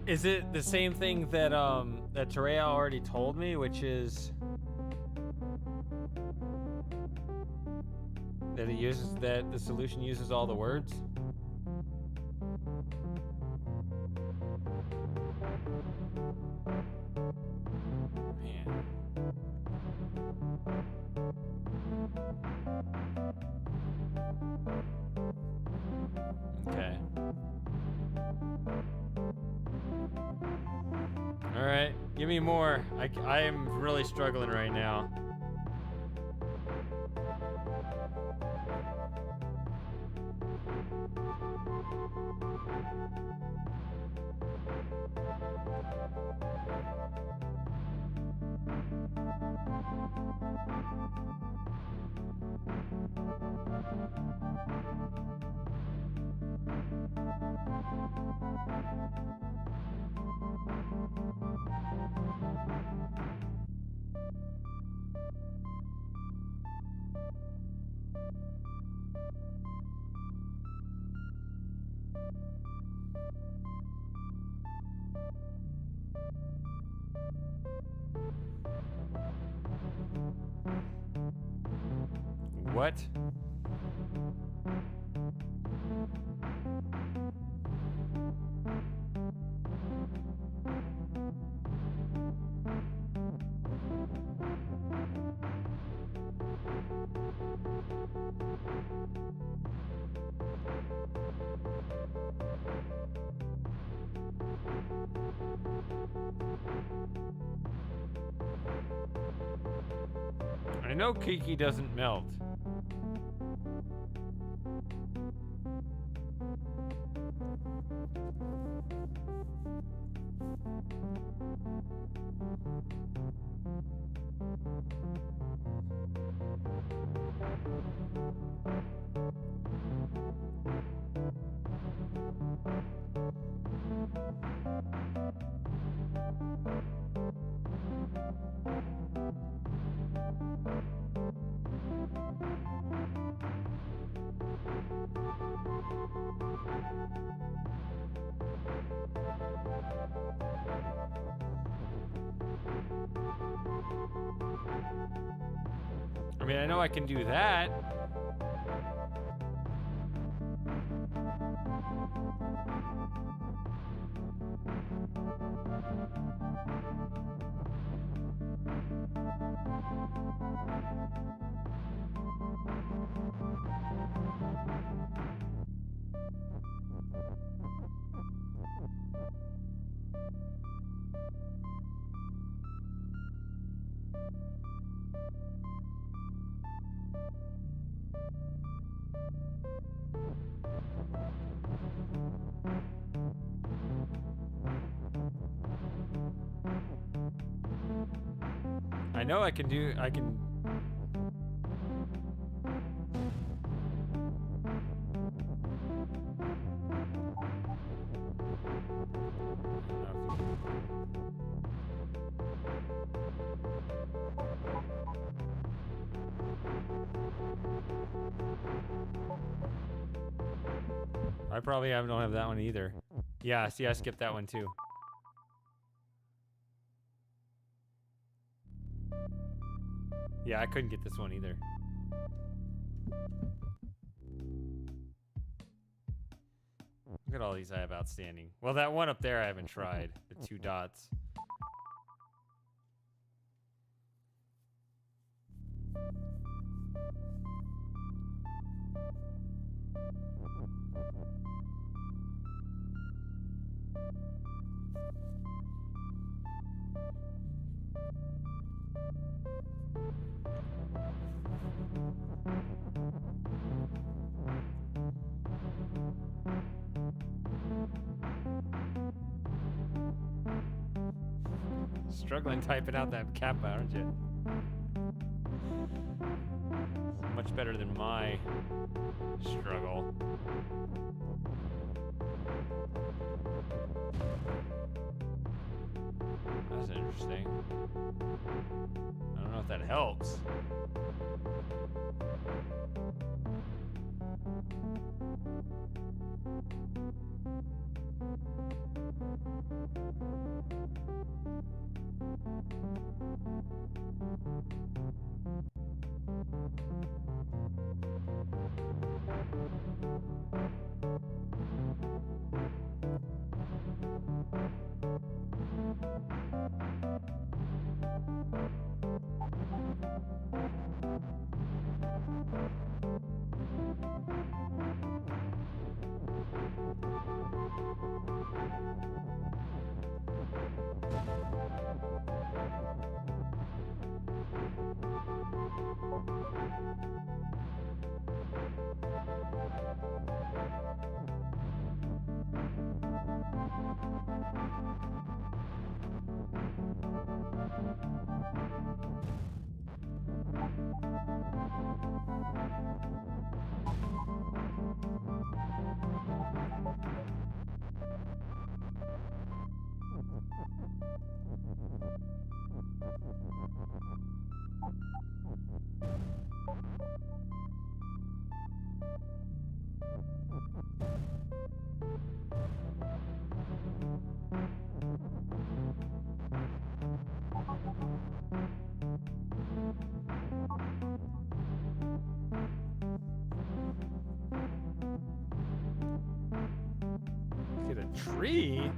Is it the same thing that that Terea already told me, which is that the solution uses all the words? Man. Okay. All right, give me more. I am really struggling right now. What? I know Kiki doesn't melt. I mean, I know I can do that. I know I can do. I can. I probably don't have that one either. Yeah, see, I skipped that one too. Yeah, I couldn't get this one either. Look at all these I have outstanding. Well, that one up there I haven't tried. The 2 dots. Struggling typing out that kappa, aren't you? Much better than my struggle. That's interesting. I don't know if that helps. Get a tree?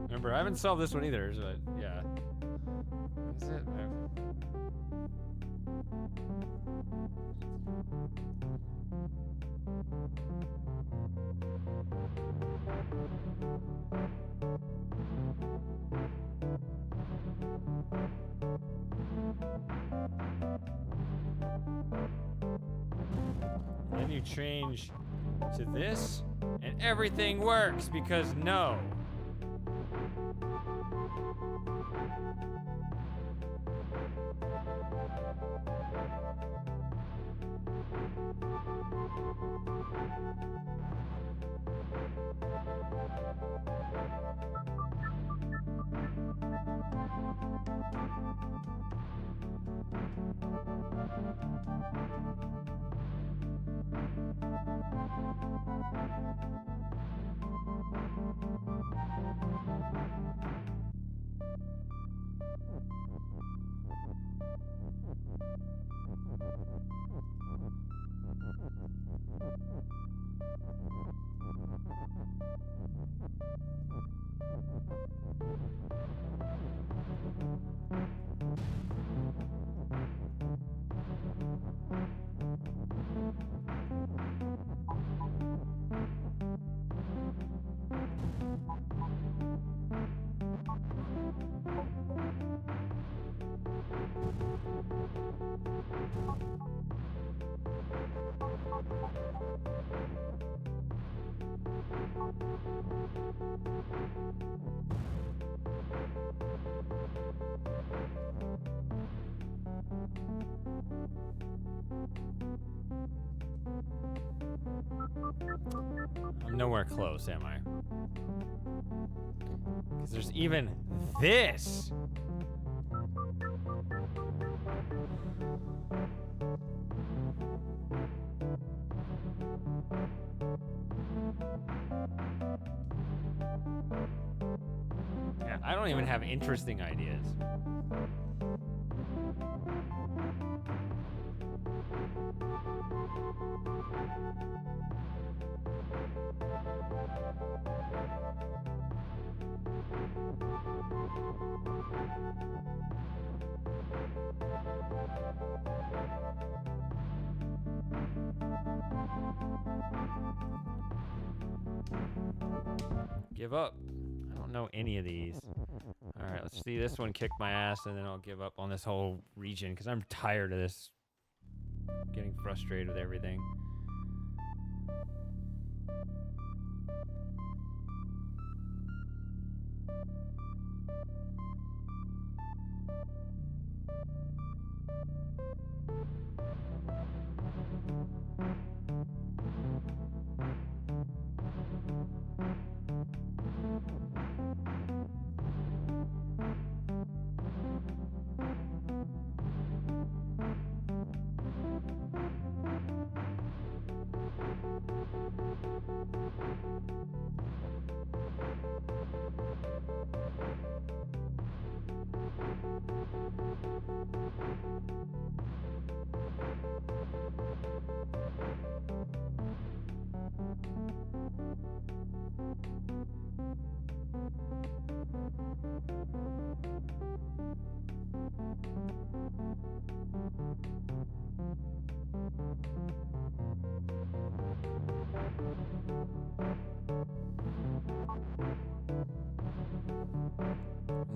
Remember, I haven't solved this one either, but yeah. What is it? Then you change to this, and everything works because no. I'm nowhere close, am I? Because there's even this. Yeah, I don't even have interesting ideas. Give up. I don't know any of these. All right, let's see this one kick my ass, and then I'll give up on this whole region because I'm tired of this. Getting frustrated with everything.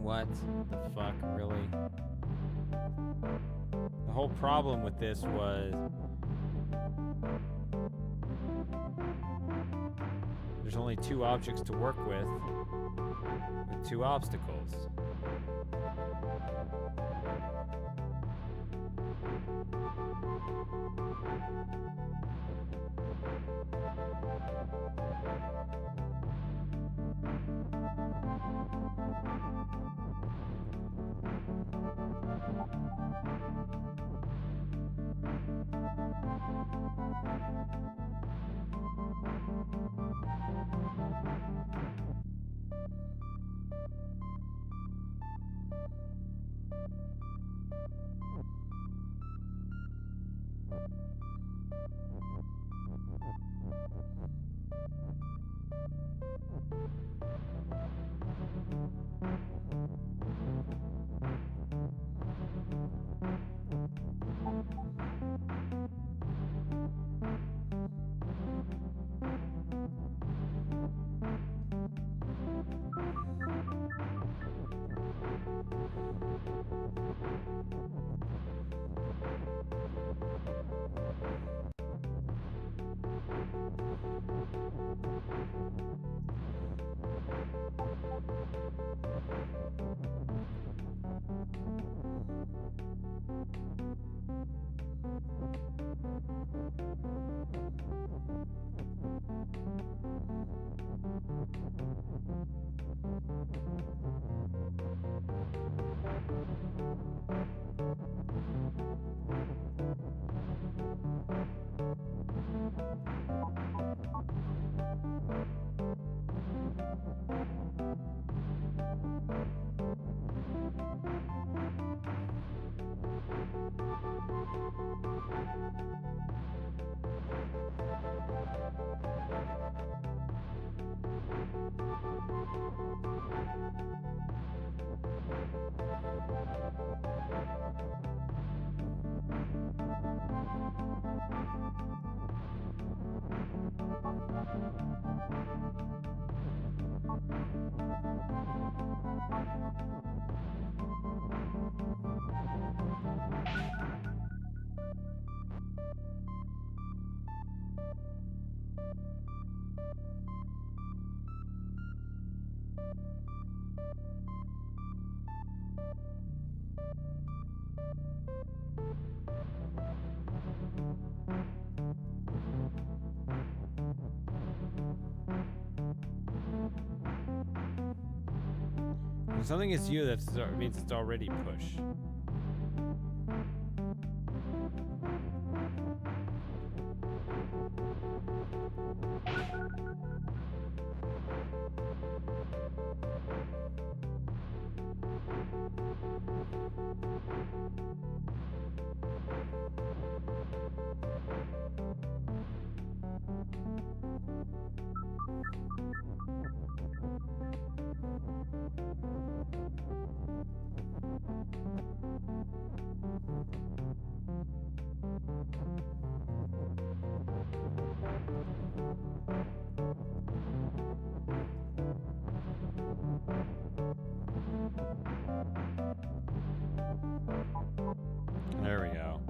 What the fuck, really? The whole problem with this was there's only 2 objects to work with 2 obstacles. When something is you, that means it's already push. There we go.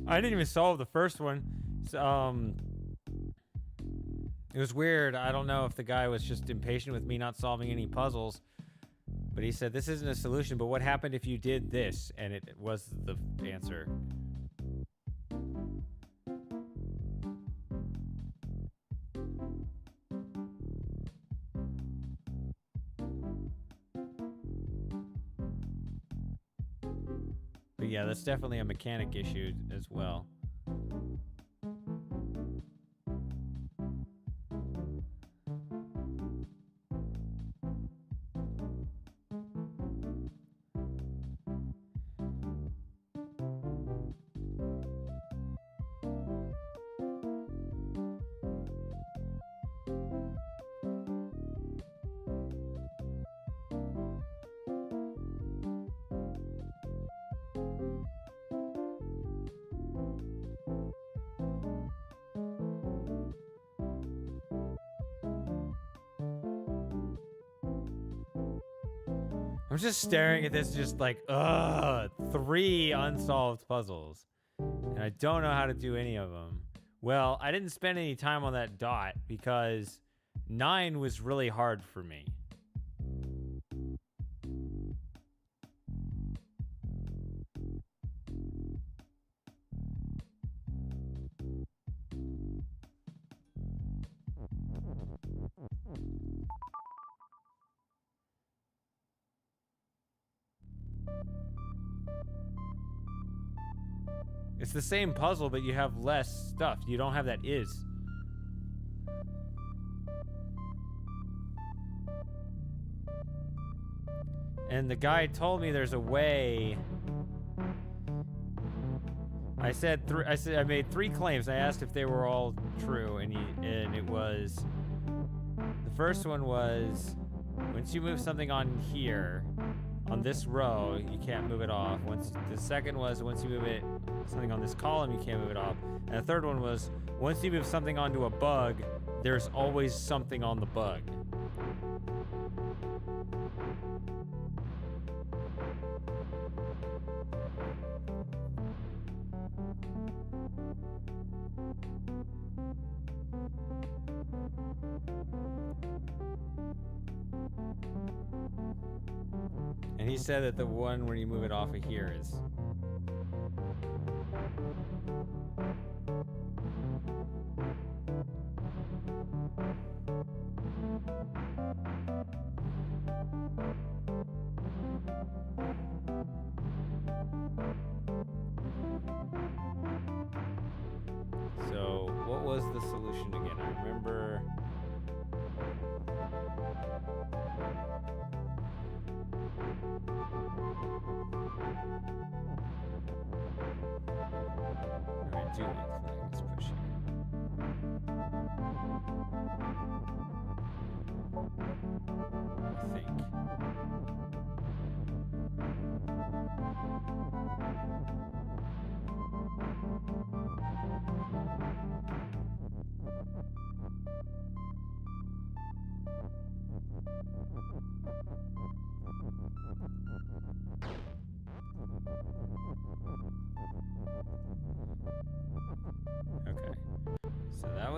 I didn't even solve the first one. It was weird. I don't know if the guy was just impatient with me not solving any puzzles, but he said, this isn't a solution, but what happened if you did this? And it was the answer. But yeah, that's definitely a mechanic issue as well. I'm just staring at this, just like, ugh, 3 unsolved puzzles. And I don't know how to do any of them. Well, I didn't spend any time on that dot because 9 was really hard for me. It's the same puzzle, but you have less stuff. You don't have that is. And the guy told me there's a way. I made 3 claims. I asked if they were all true, and it was, the first one was, once you move something on here, on this row, you can't move it off. The second was, once you move something on this column, you can't move it off. And the third one was, once you move something onto a bug, there's always something on the bug. And he said that the one where you move it off of here is. So, what was the solution again? I remember. Alright, do one flag. Let's push here.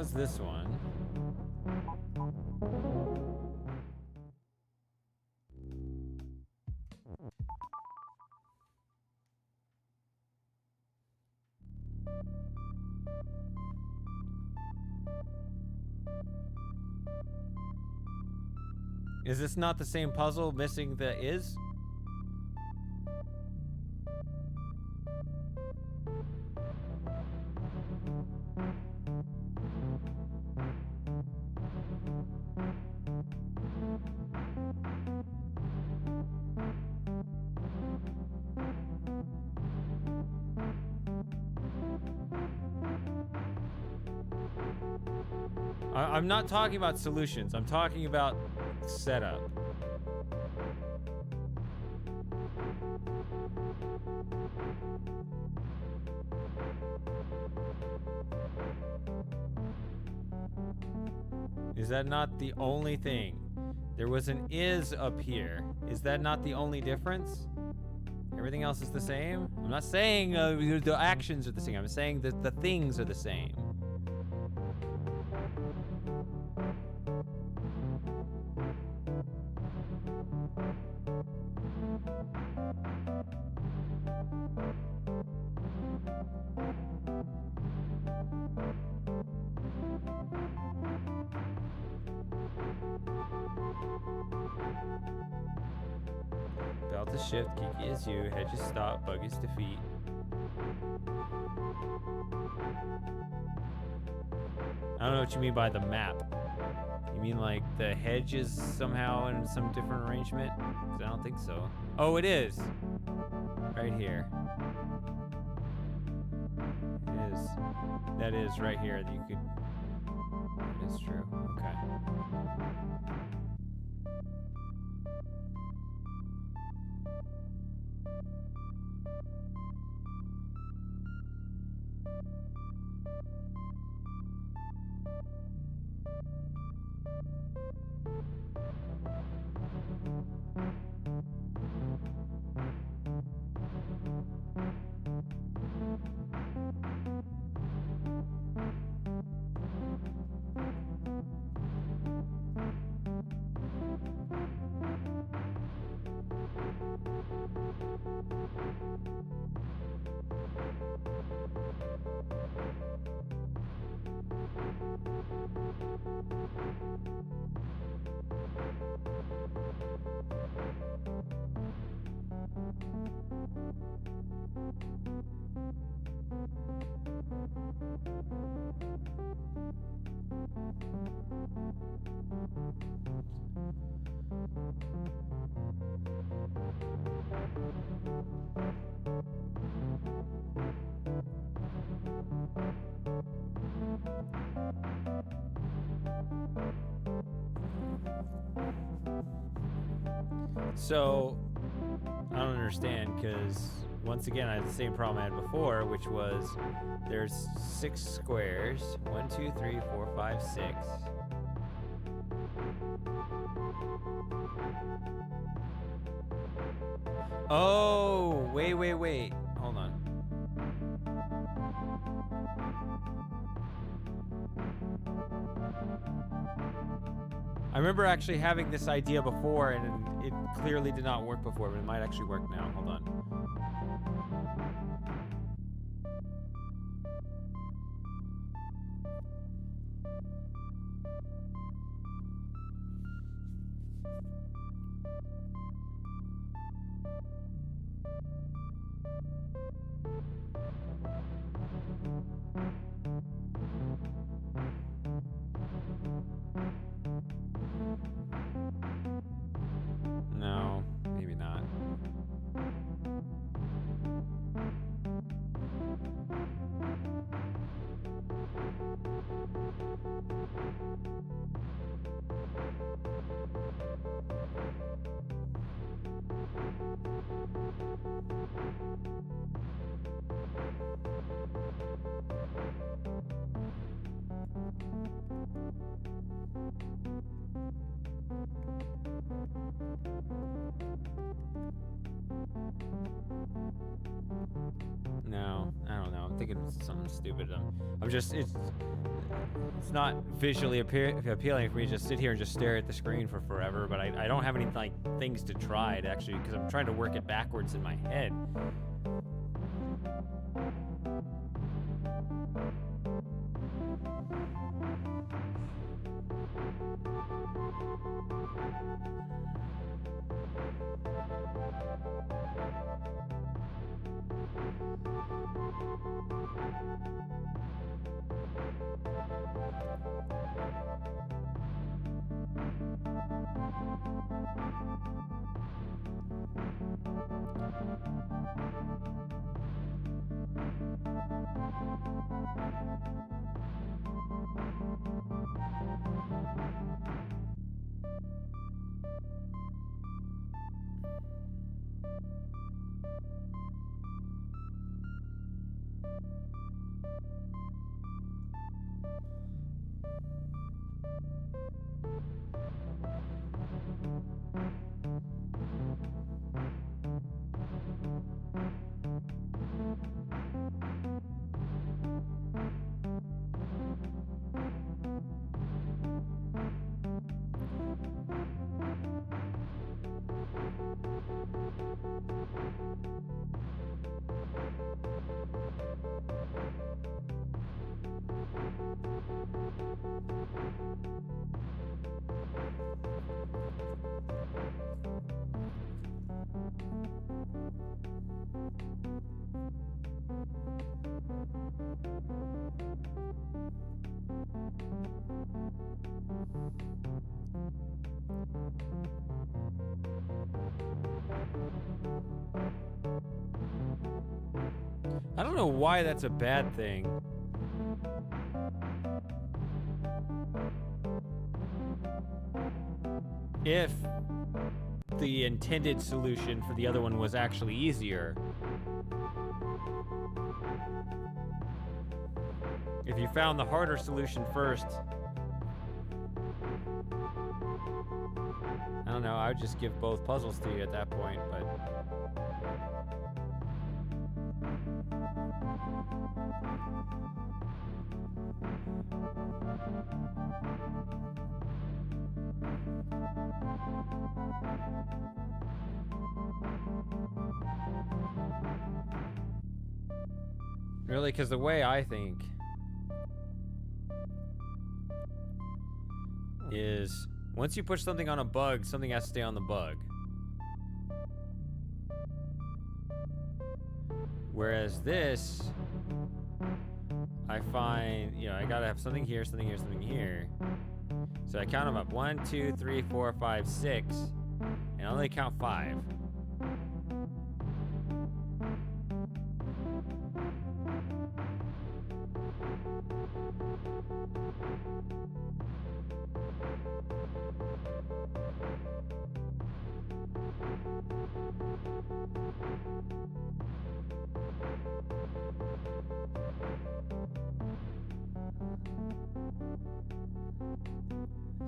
was this one. Is this not the same puzzle missing the is? I'm not talking about solutions. I'm talking about setup. Is that not the only thing? There was an is up here. Is that not the only difference? Everything else is the same? I'm not saying the actions are the same. I'm saying that the things are the same. Belt is shift, Kiki is you, hedge is stop, bug is defeat. I don't know what you mean by the map. You mean like the hedge is somehow in some different arrangement? 'Cause I don't think so. Oh, it is. Right here. It is. That is right here. You could. That is true. Okay. So, I don't understand, because once again, I had the same problem I had before, which was there's 6 squares. 1, 2, 3, 4, 5, 6. Oh, wait. Hold on. I remember actually having this idea before, and it clearly did not work before, but it might actually work now. Hold on. No, maybe not. No, I don't know. thinking of something stupid. I'm just it's not visually appealing for me to just sit here and just stare at the screen for forever. But I don't have any like things to try to actually because I'm trying to work it backwards in my head. I don't know why that's a bad thing. If the intended solution for the other one was actually easier. If you found the harder solution first, I don't know, I would just give both puzzles to you at that point, but really, because the way I think is once you push something on a bug, something has to stay on the bug. Whereas this, I find, you know, I gotta have something here, something here, something here. So I count them up 1, 2, 3, 4, 5, 6, and I only count 5.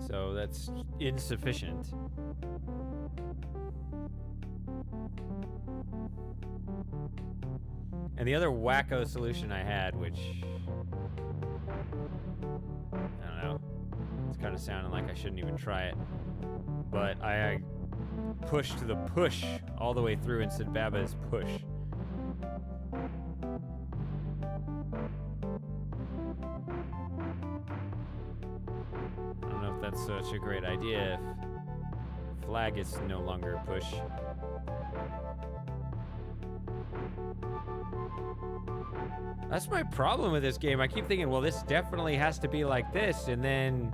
So that's insufficient. And the other wacko solution I had, which I don't know, it's kind of sounding like I shouldn't even try it, but I pushed the push all the way through and said BaBa is push. I don't know if that's such a great idea if flag is no longer push. That's my problem with this game. I keep thinking, well, this definitely has to be like this, and then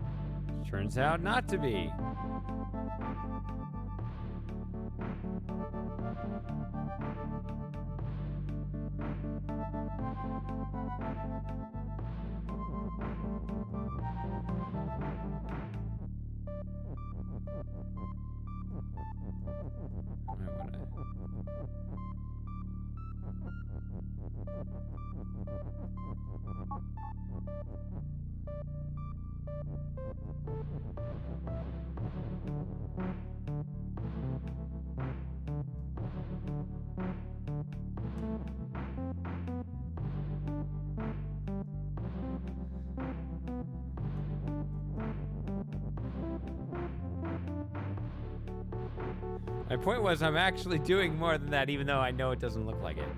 turns out not to be. My point was I'm actually doing more than that, even though I know it doesn't look like it.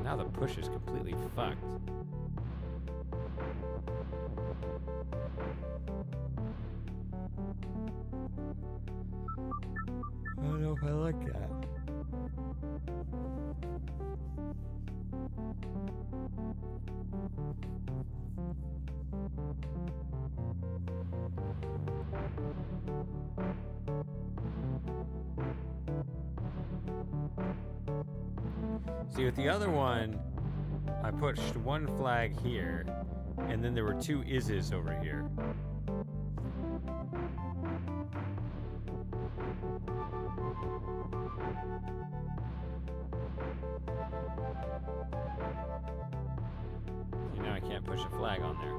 Now the push is completely fucked. I don't know if I like that. See, with the other one, I pushed one flag here, and then there were two ises over here. See, now I can't push a flag on there.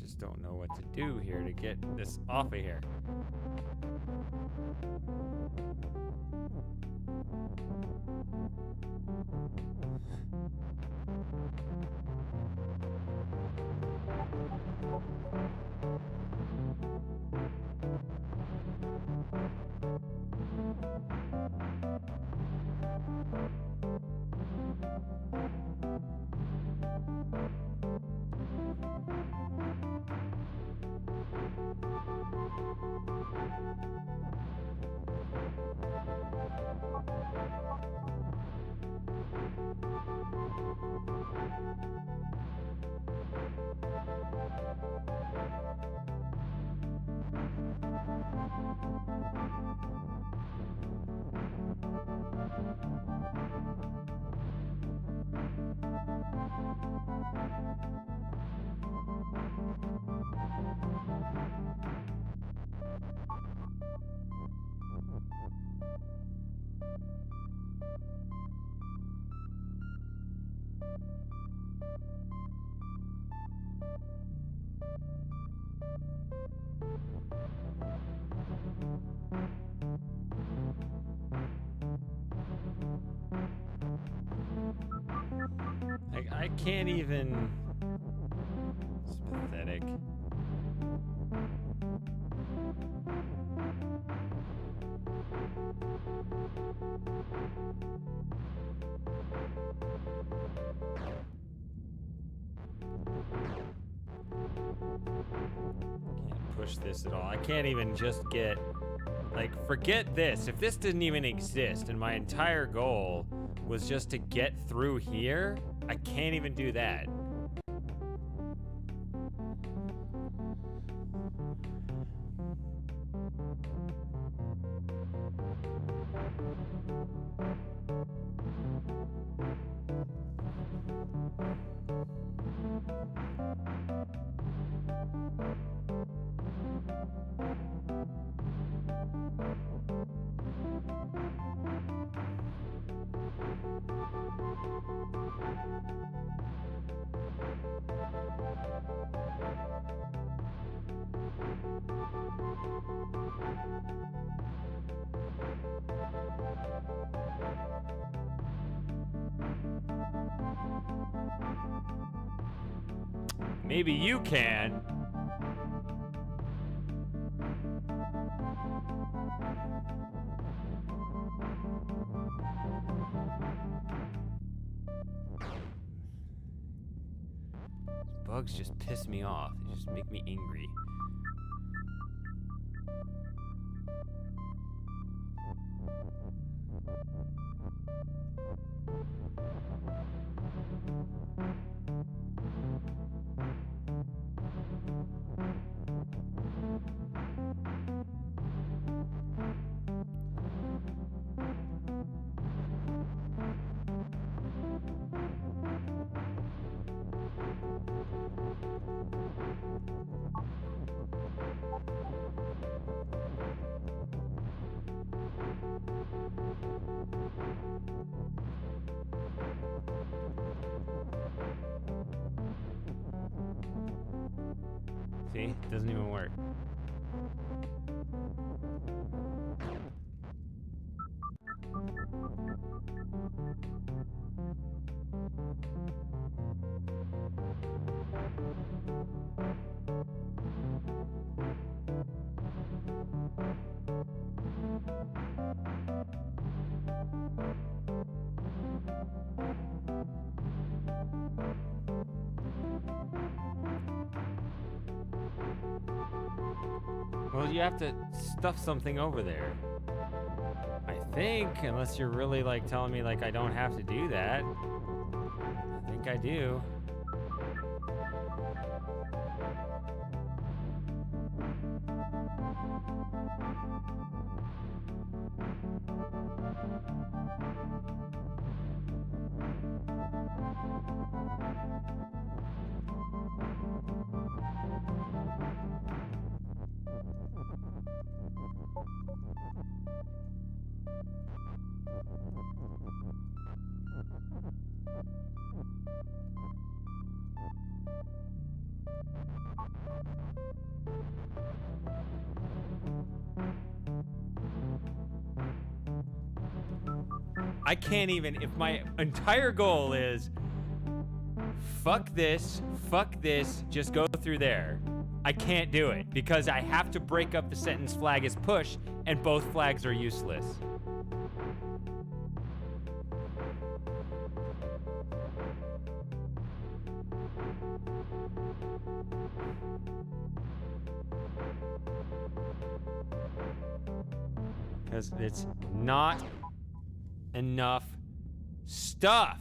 Just don't know what to do here to get this off of here. I can't even. It's pathetic. Can't push this at all. I can't even just get. Like, forget this. If this didn't even exist and my entire goal was just to get through here, I can't even do that. Maybe you can. Bugs just piss me off. They just make me angry. See? It doesn't even work. Well, you have to stuff something over there. I think, unless you're really like telling me like I don't have to do that. I think I do. I can't even, if my entire goal is fuck this, just go through there. I can't do it because I have to break up the sentence flag is push and both flags are useless. Because it's not enough stuff.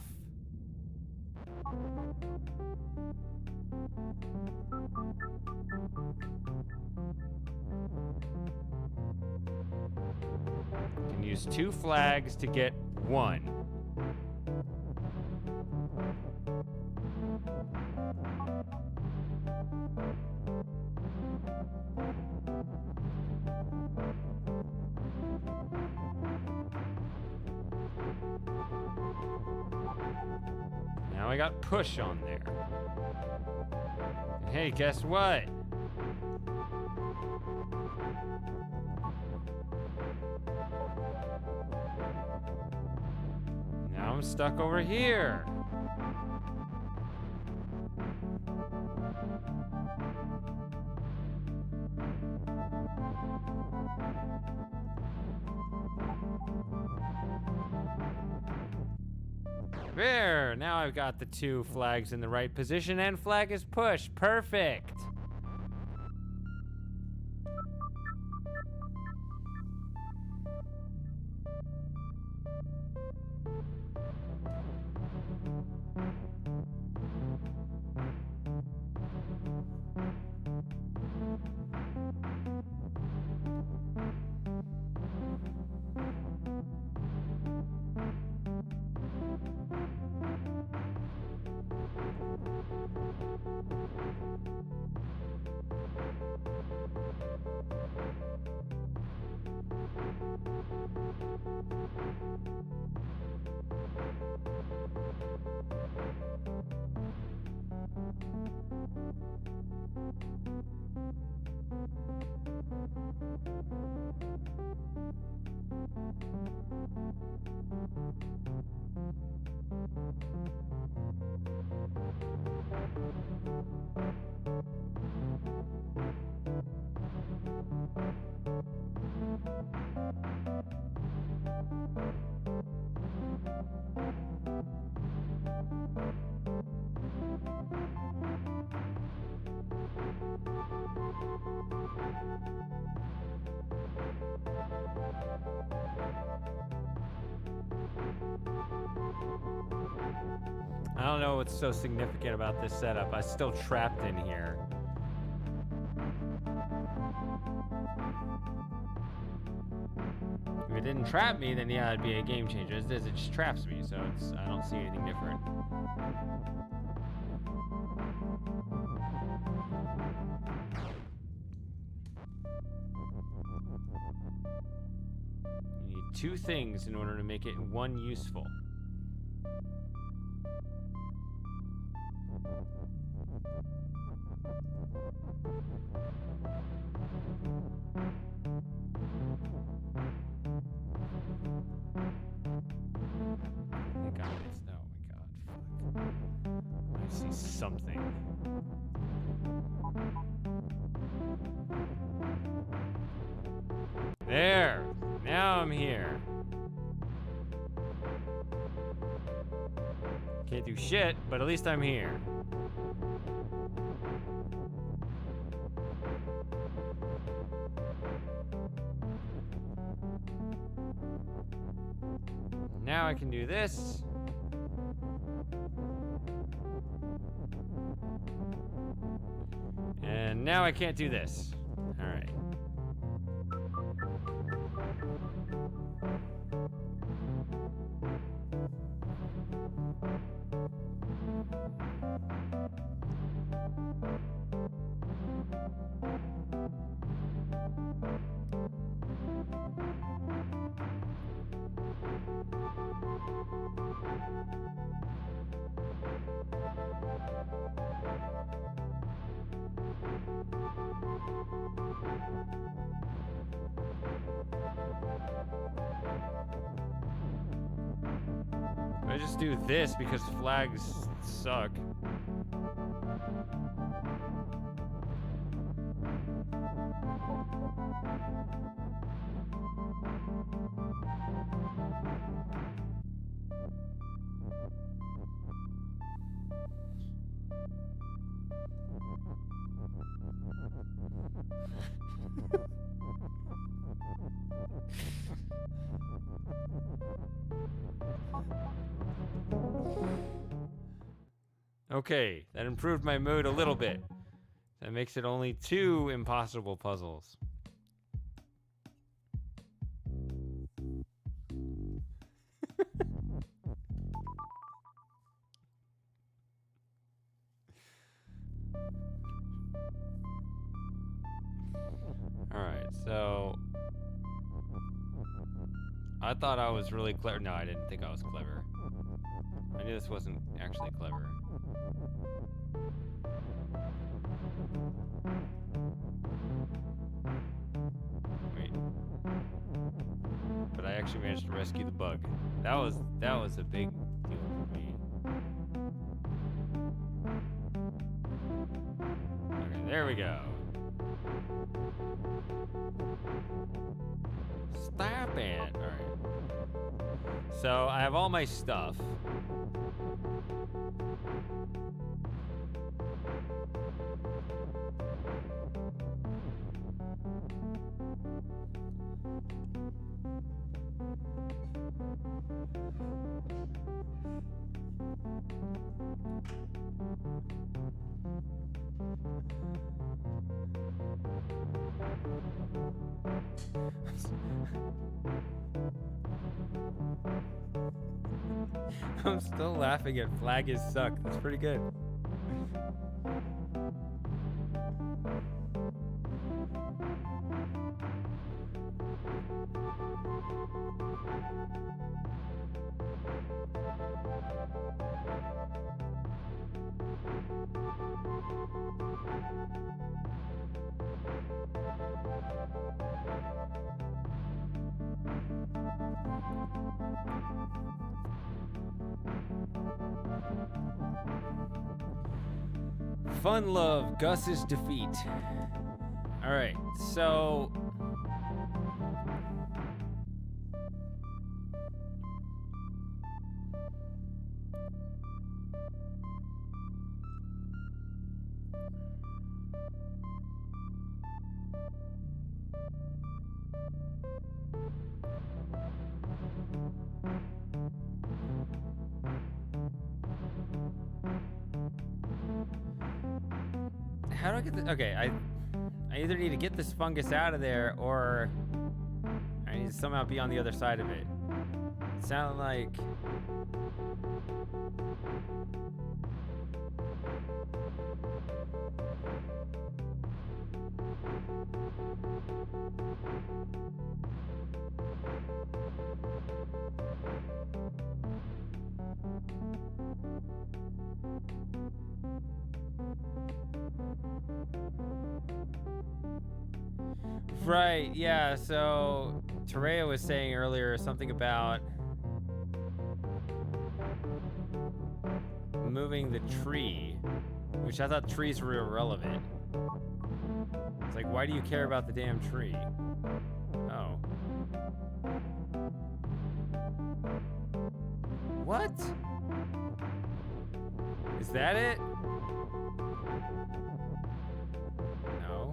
You can use 2 flags to get 1. Now I got push on there. And hey, guess what? Now I'm stuck over here. There, now I've got the 2 flags in the right position and flag is push. Perfect. I don't know what's so significant about this setup. I'm still trapped in here. If it didn't trap me, then yeah, it'd be a game changer. As it is, it just traps me, so I don't see anything different. You need 2 things in order to make it 1 useful. I think I missed. Oh my god, fuck. I see something. There! Now I'm here. Can't do shit, but at least I'm here. Now I can do this. And now I can't do this. All right. I just do this because flags suck. Okay, that improved my mood a little bit. That makes it only 2 impossible puzzles. Alright, so I thought I was really clever. No, I didn't think I was clever. I knew this wasn't actually clever. Wait. But I actually managed to rescue the bug. That was a big deal for me. Okay, there we go. Stop it. Alright. So I have all my stuff. I'm still laughing at flag is suck. That's pretty good. Fun love, Gus's defeat. All right, so how do I get the... Okay, I either need to get this fungus out of there, or I need to somehow be on the other side of it. It sounded like... Right, yeah, so Terea was saying earlier something about moving the tree, which I thought trees were irrelevant. It's like, why do you care about the damn tree? Oh. What? Is that it? No.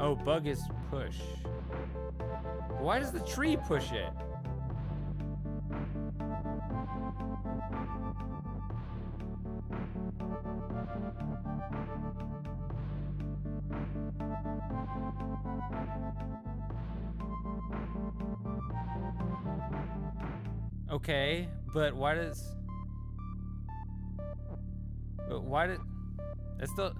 Oh, bug is push. Why does the tree push it? Okay, but why does... But why did... That's the...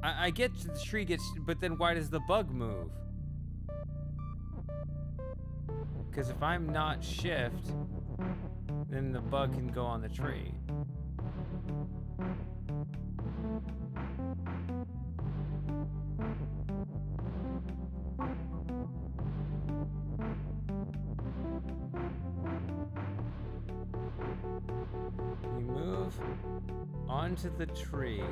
I get the tree gets... But then why does the bug move? Because if I'm not shift, then the bug can go on the tree. You move onto the tree.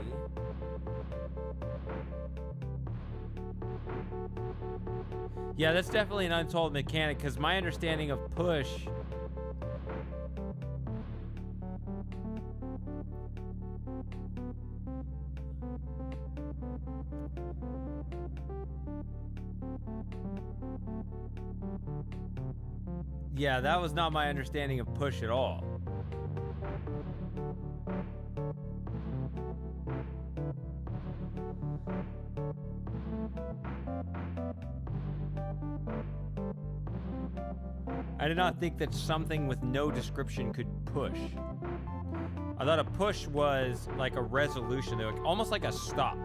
Yeah, that's definitely an untold mechanic, because my understanding of push... Yeah, that was not my understanding of push at all. I did not think that something with no description could push. I thought a push was like a resolution, like almost like a stop,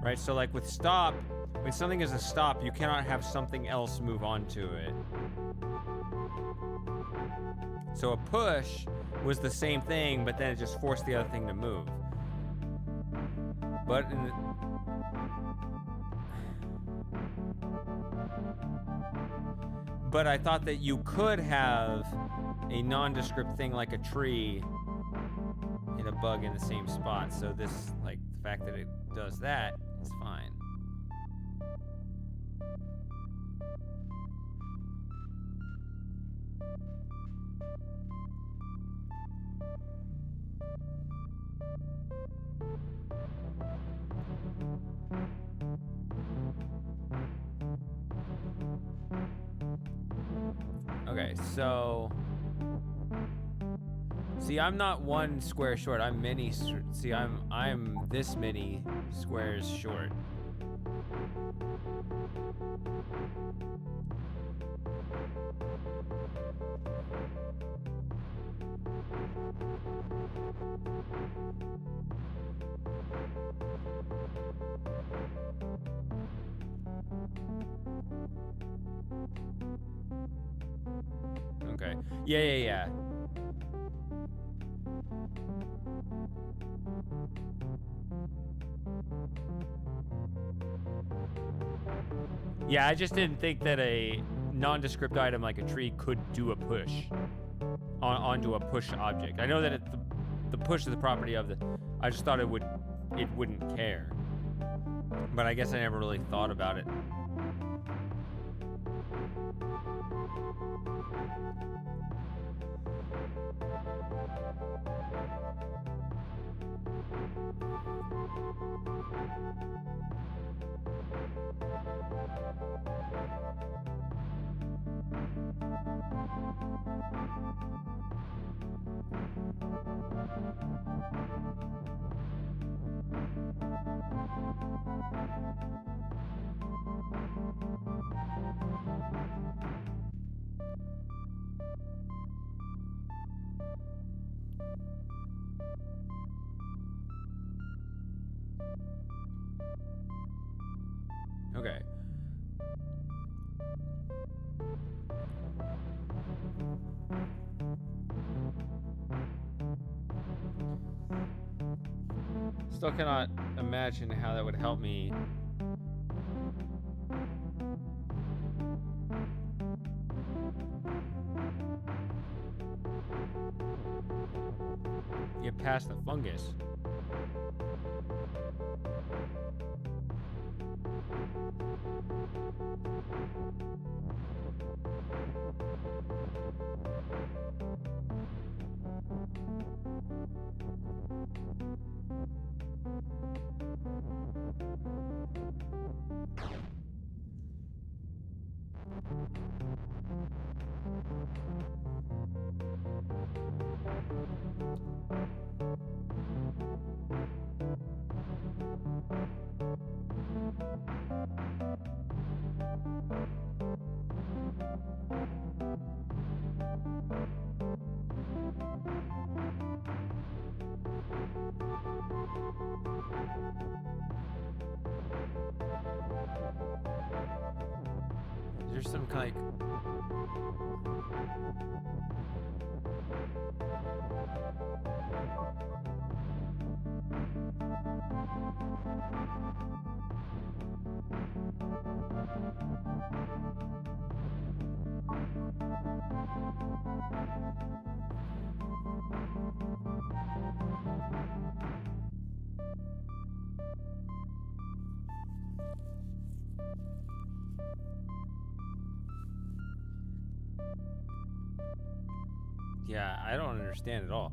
right? So like with stop, when something is a stop, you cannot have something else move onto it. So a push was the same thing, but then it just forced the other thing to move. But in the... But I thought that you could have a nondescript thing like a tree and a bug in the same spot. So this, like, the fact that it does that is fine. Okay, so... See, I'm not one square short. I'm many... See, I'm this many squares short. Okay. Yeah. Yeah, I just didn't think that a nondescript item like a tree could do a push onto a push object. I know that the push is the property of the... I just thought it wouldn't care. But I guess I never really thought about it. Okay. Still cannot imagine how that would help me. Get past the fungus. Is there some kind of Yeah, I don't understand at all.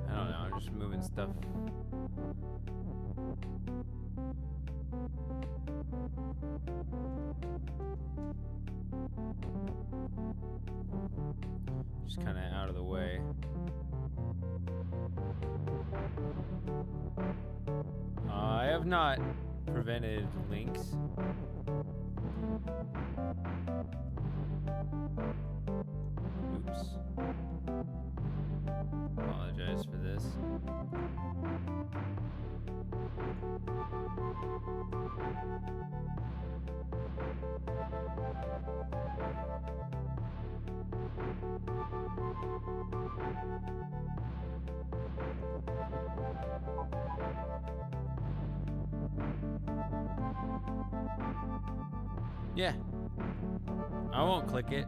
I don't know, I'm just moving stuff. Just kind of out of the way. I have not prevented links. Oops. Apologize for this. Yeah. I won't click it.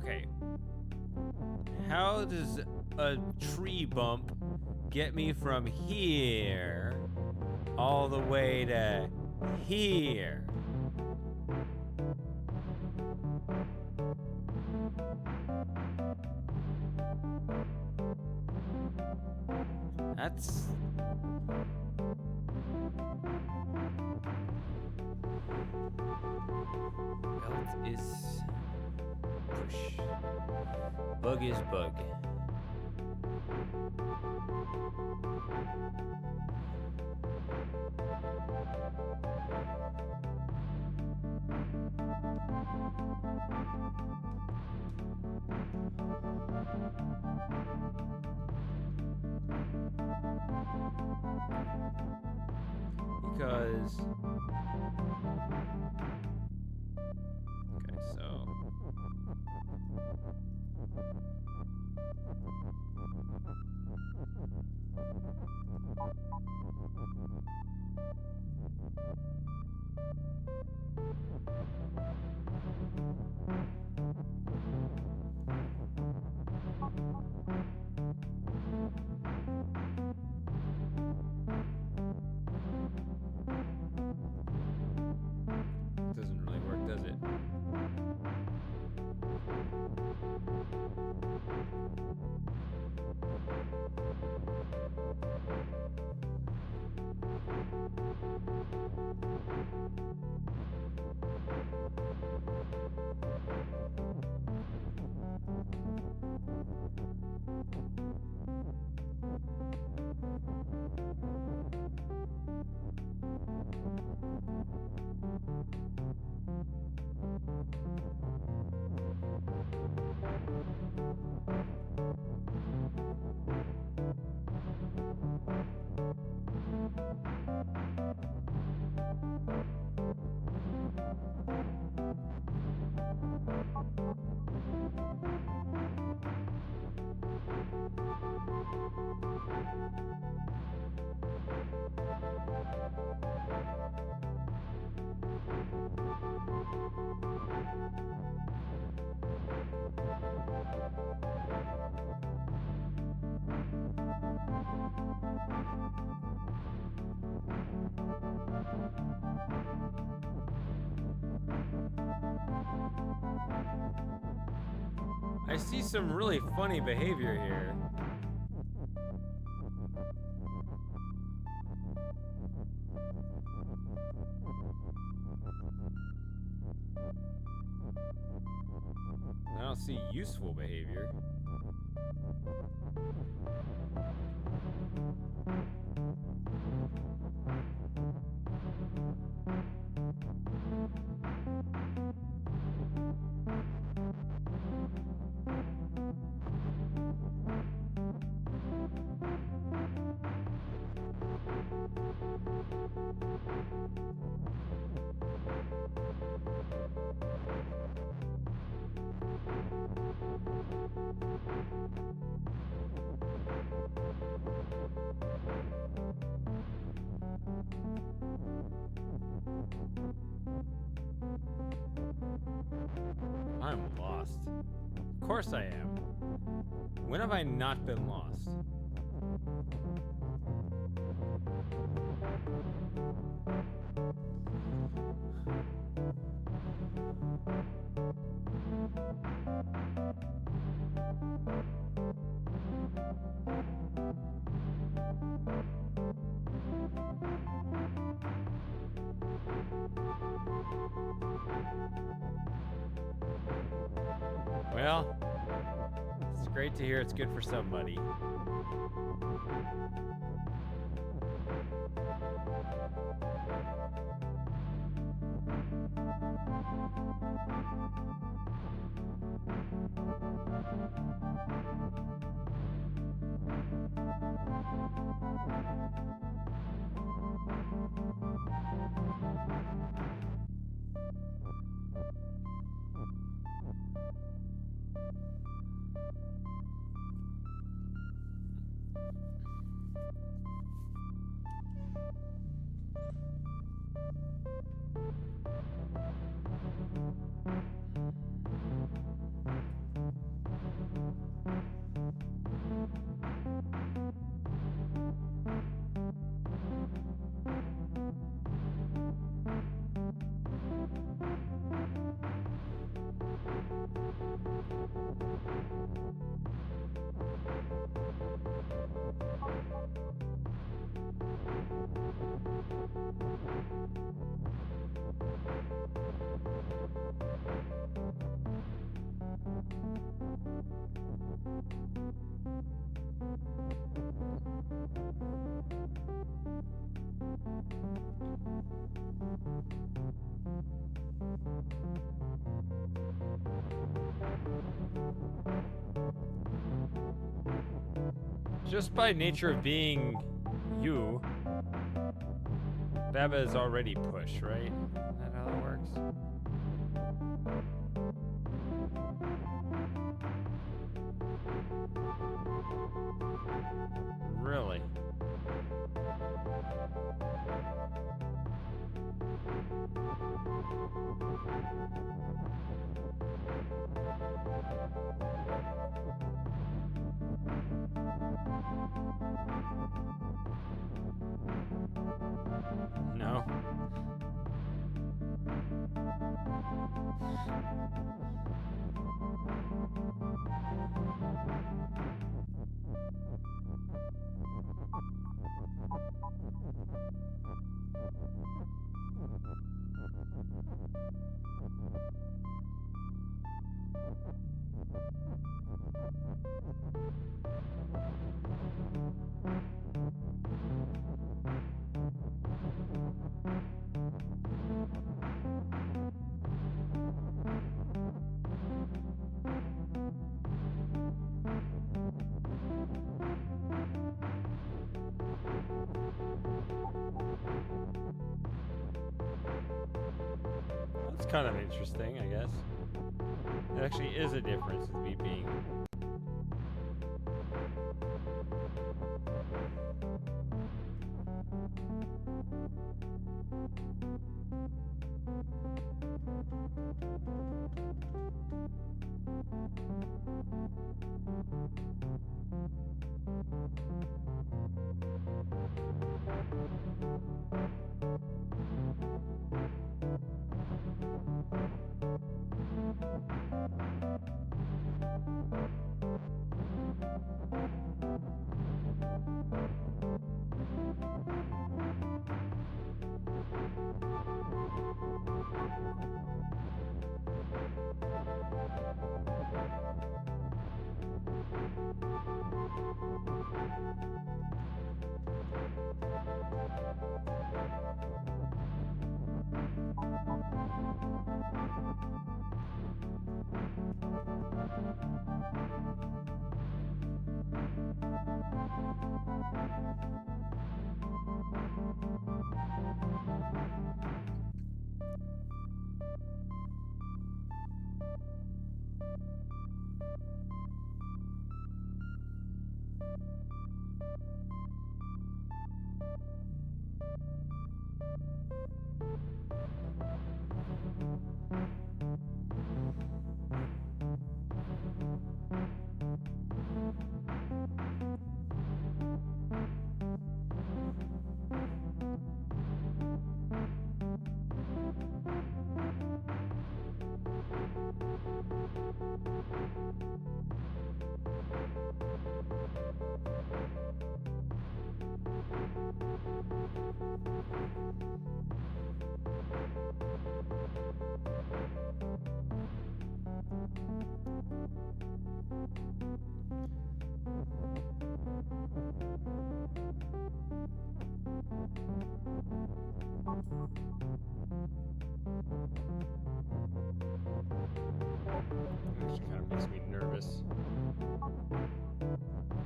Okay. How does a tree bump get me from here all the way to here. That's... Belt is push. Bug is bug. Because... Okay, so... Doesn't really work, does it? I see some really funny behavior here. I don't see useful behavior. I'm lost. Of course I am. When have I not been lost? Well, it's great to hear it's good for somebody. Just by nature of being you, BaBa is already push, right? Is that how that works? Really? No. That's kind of interesting, I guess. There actually is a difference with me being. Which kind of makes me nervous.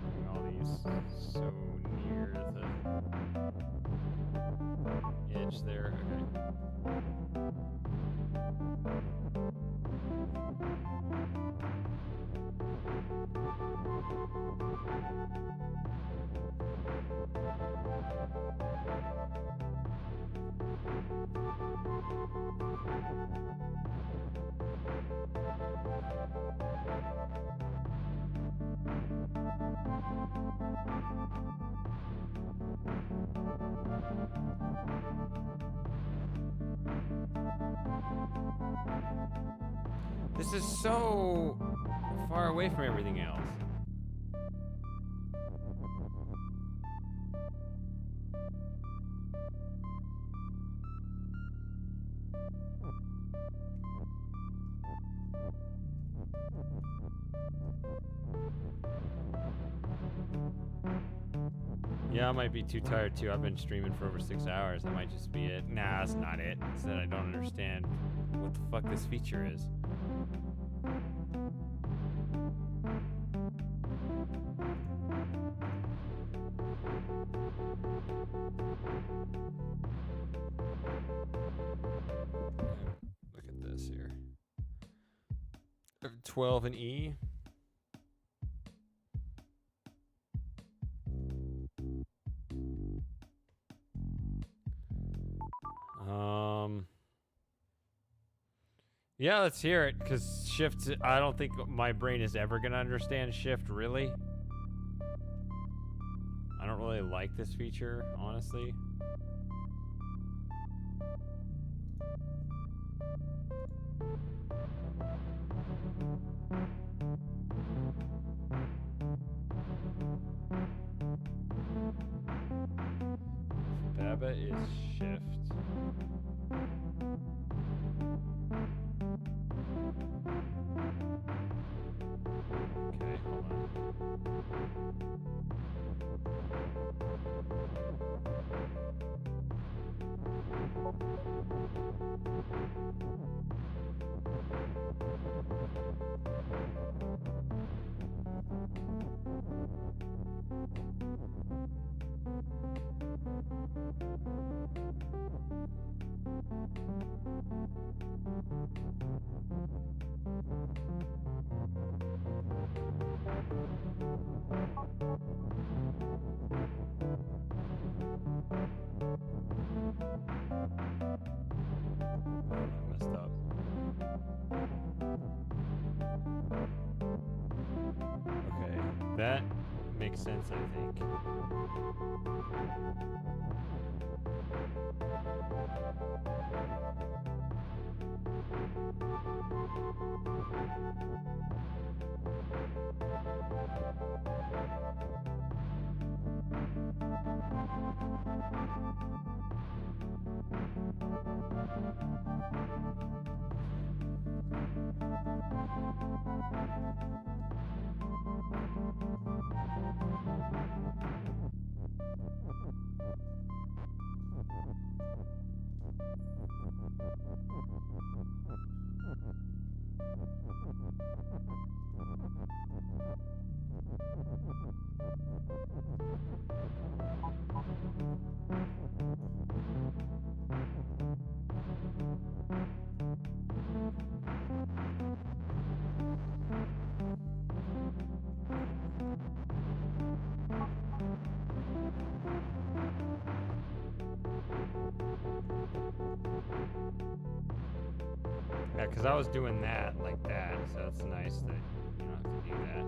Having all these so near the edge there. Okay. This is so far away from everything else. Yeah, I might be too tired too. I've been streaming for over 6 hours. That might just be it. Nah, that's not it. It's that I don't understand what the fuck this feature is. 12 and E. Yeah, let's hear it, because shift, I don't think my brain is ever going to understand shift, really. I don't really like this feature, honestly. BaBa is shift. Okay, hold on. I messed up. Okay, that makes sense, I think. Yeah, because I was doing that like that, so it's nice that you don't have to do that.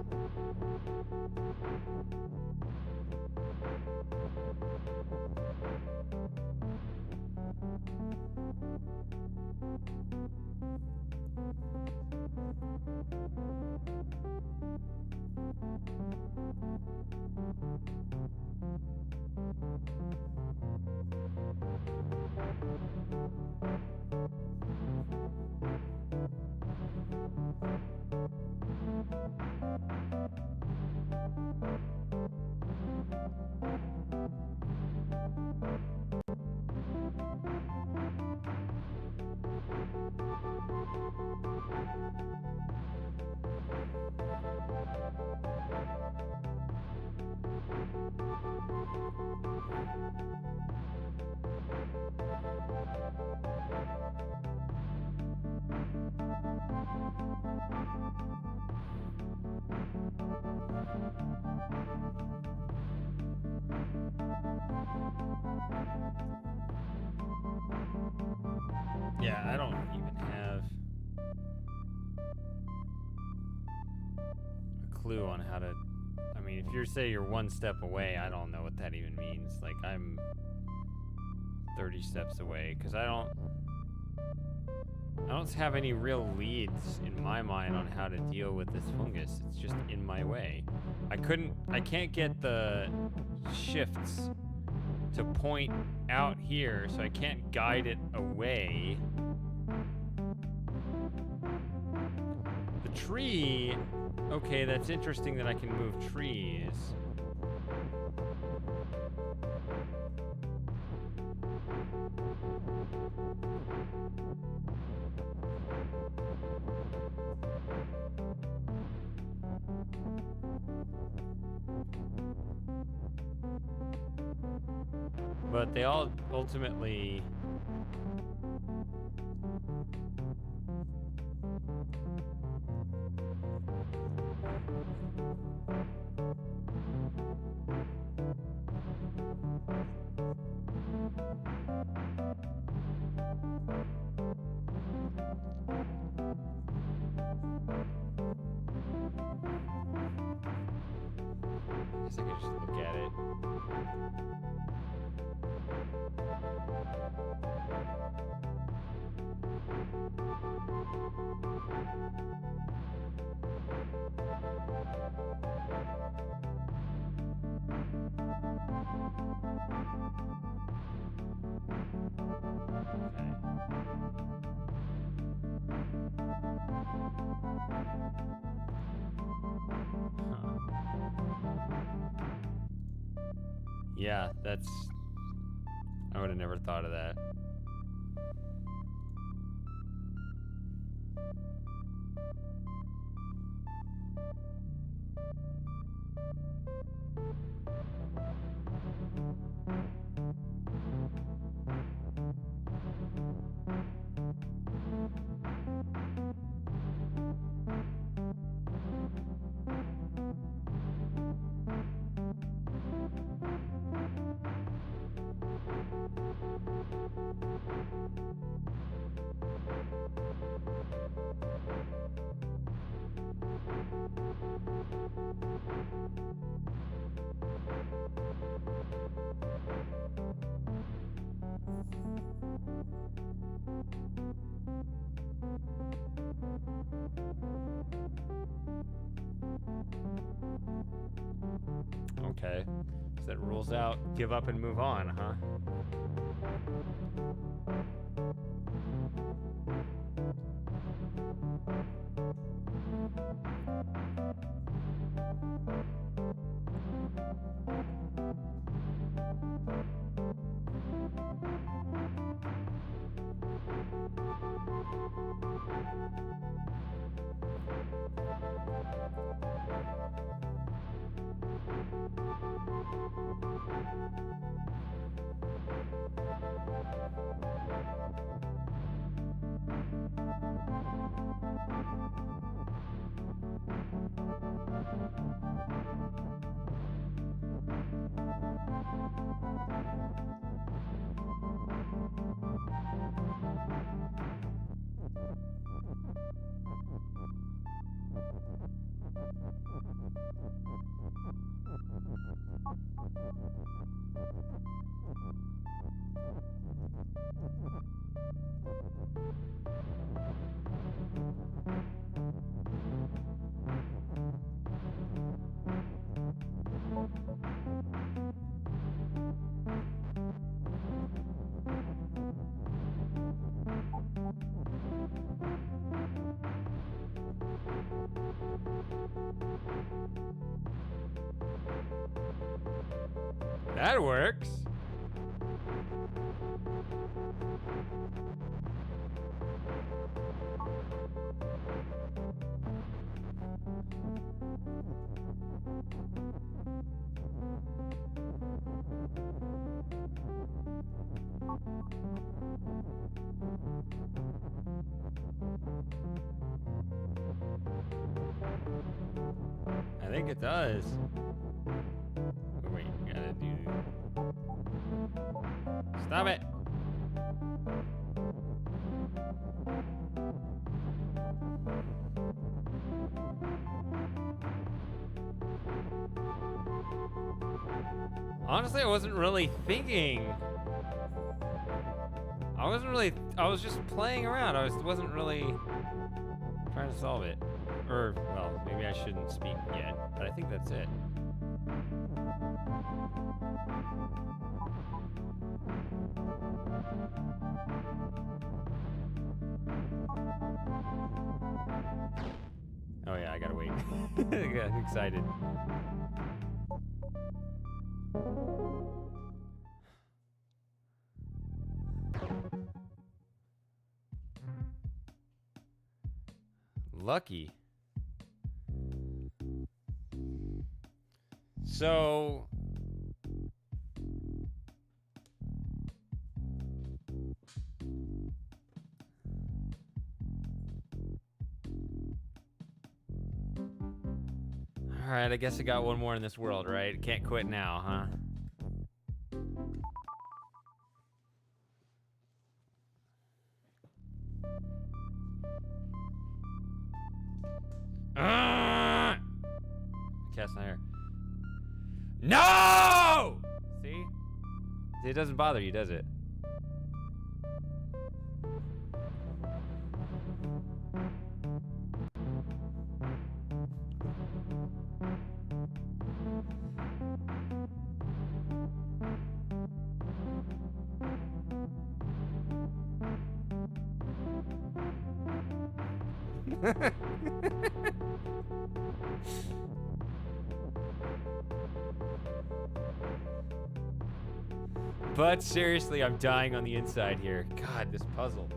Yeah, I don't even have a clue on how to. I mean, if you say you're one step away, I don't know what that even means. Like, I'm 30 steps away, because I don't have any real leads in my mind on how to deal with this fungus. It's just in my way. I can't get the shifts to point out here, so I can't guide it away. The tree, okay, that's interesting that I can move trees. But they all ultimately guess I could just look at it. Yeah, that's... I would have never thought of that. Okay. So that rules out give up and move on, huh? That works. I think it does. Oh, wait, we gotta do... Stop it! Honestly, I wasn't really thinking. I was just playing around. Wasn't really trying to solve it. Or, well, maybe I shouldn't speak yet, but I think that's it. Oh yeah, I gotta wait. I got excited. Lucky. So... Alright, I guess I got one more in this world, right? Can't quit now, huh? Cast iron. No! See? It doesn't bother you, does it? But seriously, I'm dying on the inside here. God, this puzzle.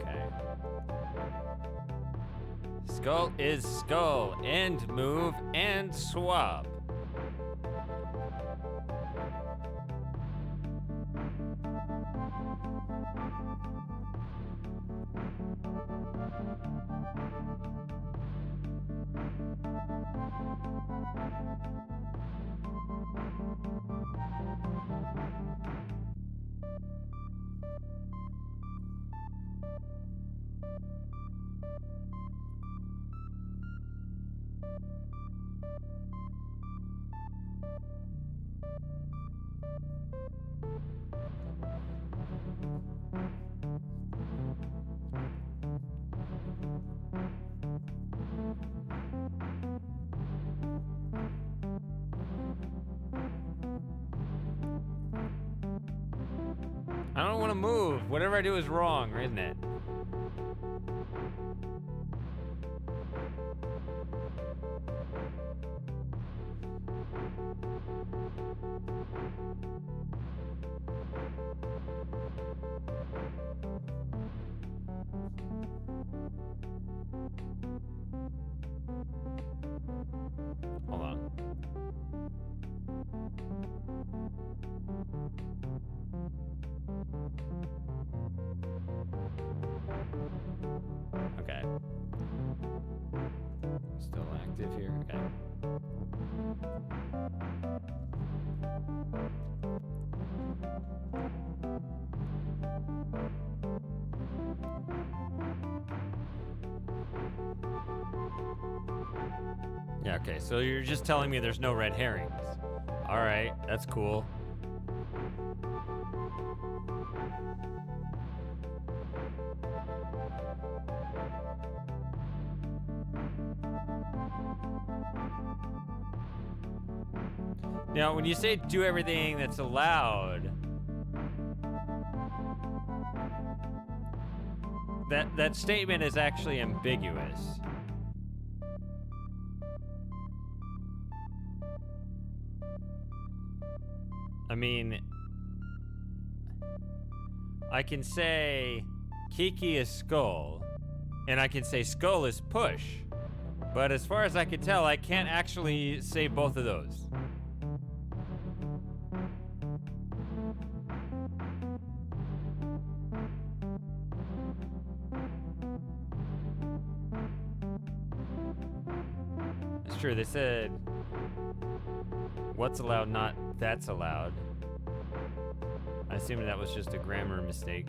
Okay. Skull is skull. End move and swap. I don't want to move. Whatever I do is wrong, isn't it? Hold on. Okay. Still active here. Okay. Yeah, okay. So you're just telling me there's no red herrings. All right, that's cool. Now, when you say do everything that's allowed, that statement is actually ambiguous. I mean, I can say Kiki is skull, and I can say skull is push. But as far as I can tell, I can't actually say both of those. It's true, they said what's allowed, not that's allowed. I assume that was just a grammar mistake.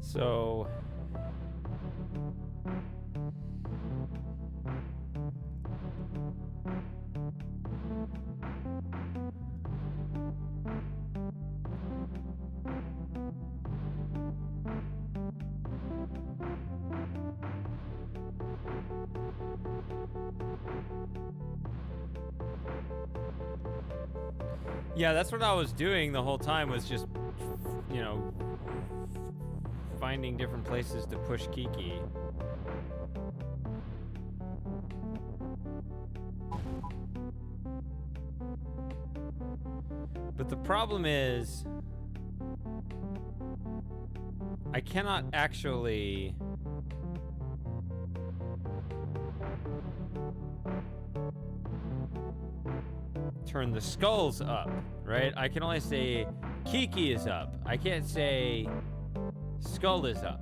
So yeah, that's what I was doing the whole time, was just, you know, finding different places to push Kiki. But the problem is, I cannot actually turn the skulls up, right? I can only say Kiki is up. I can't say skull is up.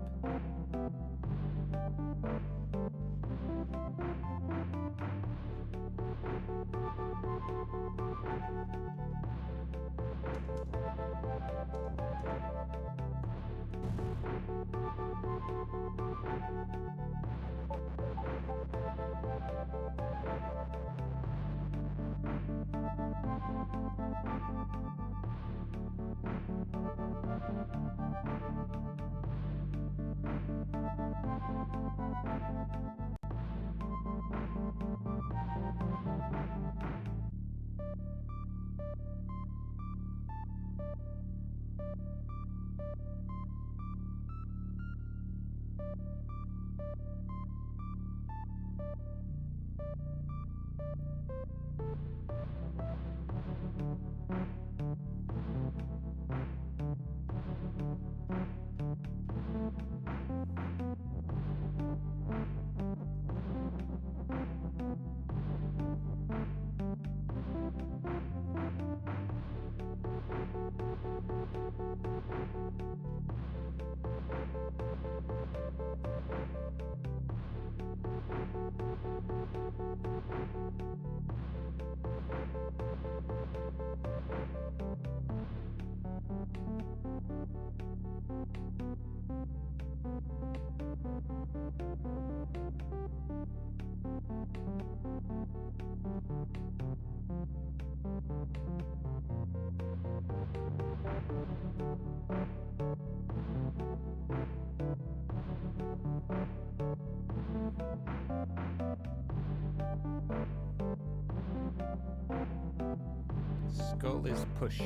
Skull is push.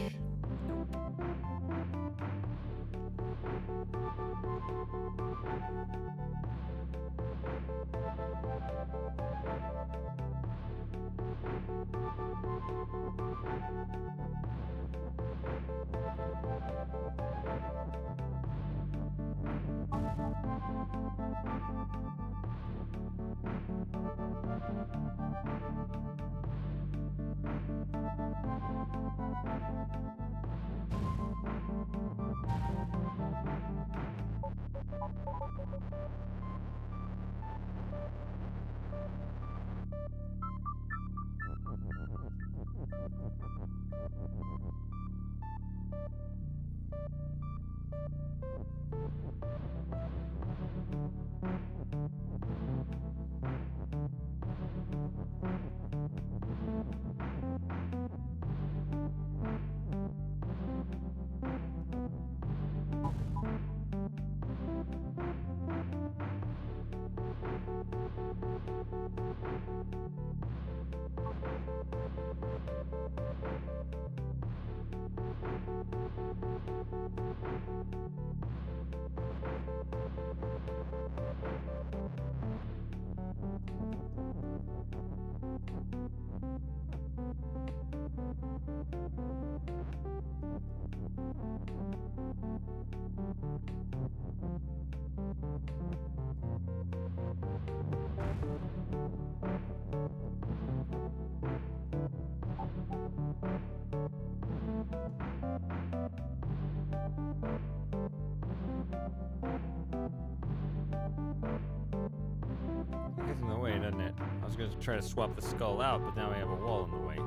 was going to try to swap the skull out, but now I have a wall in the way.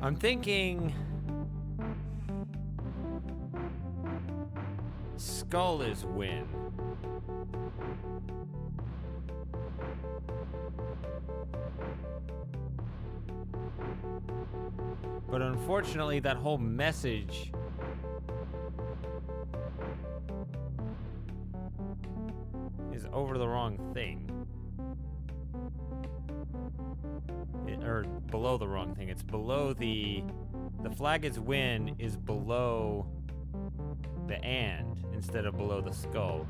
I'm thinking skull is win. But unfortunately, that whole message is over the wrong thing. Or below the wrong thing. It's below the flag is win is below the and instead of below the skull.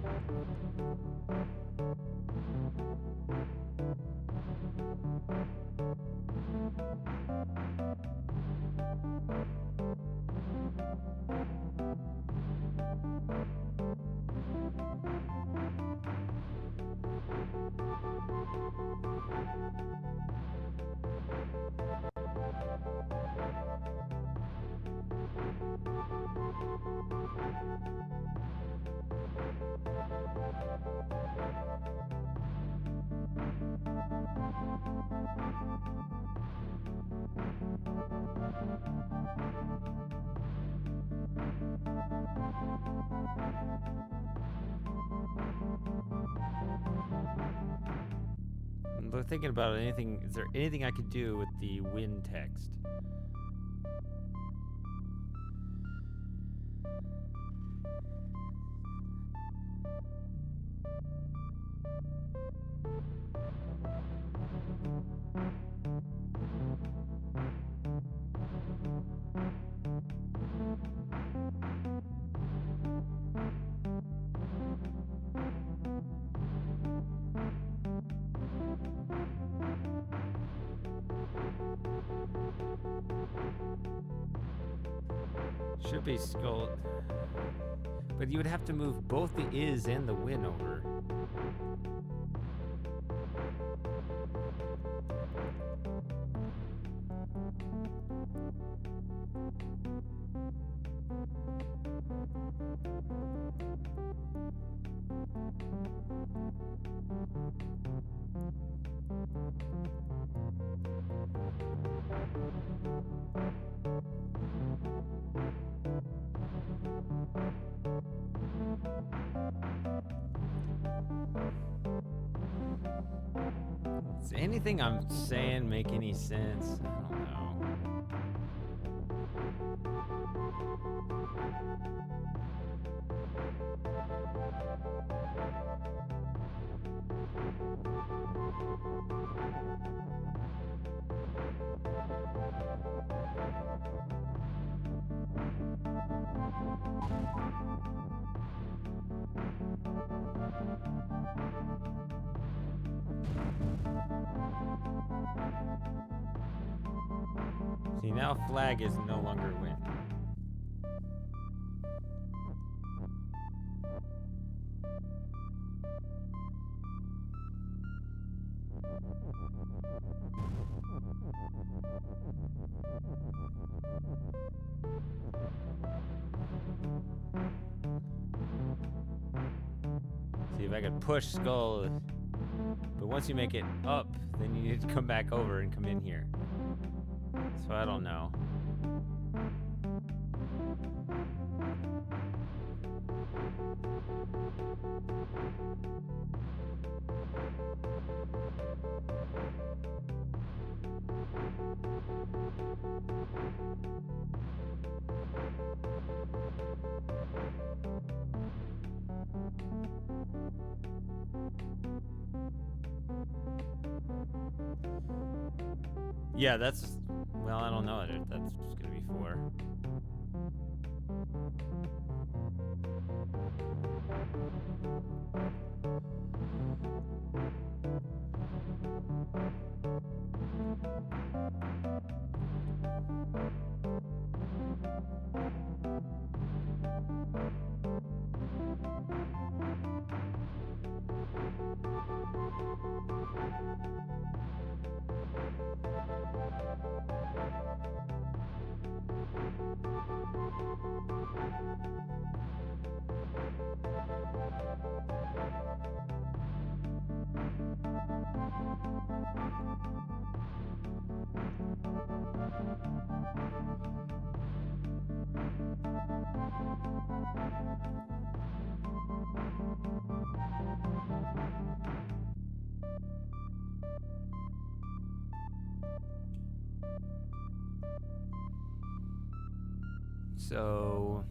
I'm thinking about anything. Is there anything I could do with the win text? Should be skull. But you would have to move both the is and the win over. Does anything I'm saying make any sense? I don't know. See, now flag is no longer win. See if I could push skull, but once you make it up, then you need to come back over and come in here. So I don't know. Yeah, that's, well, I don't know. That's just gonna be 4. So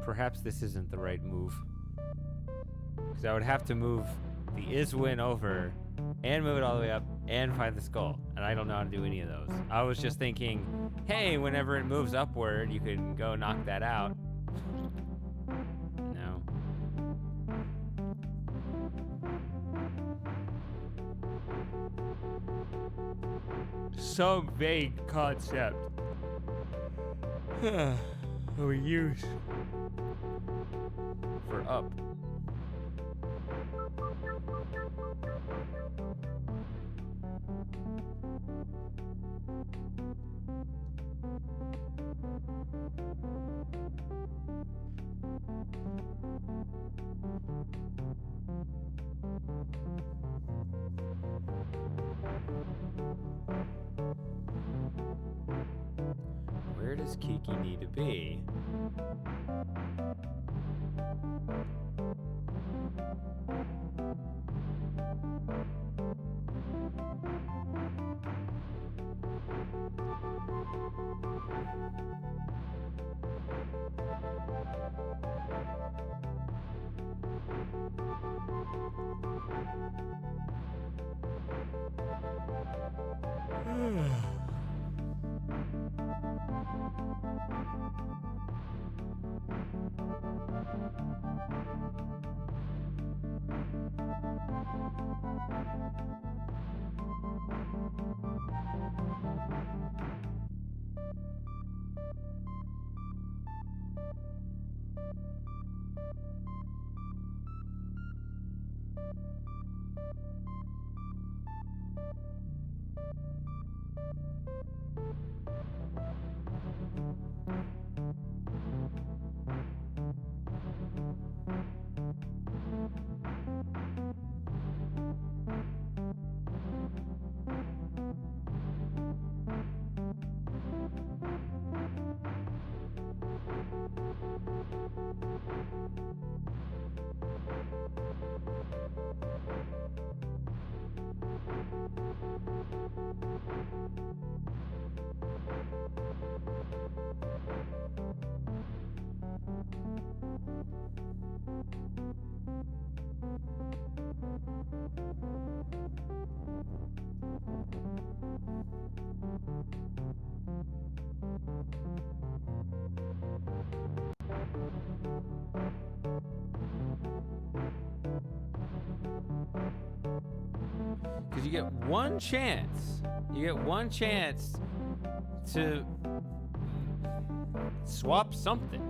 perhaps this isn't the right move, because I would have to move the is win over and move it all the way up and find the skull, and I don't know how to do any of those. I was just thinking, hey, whenever it moves upward, you could go knock that out. No. Some vague concept we use For up. Where does Kiki need to be? Because you get one chance. You get one chance to swap something.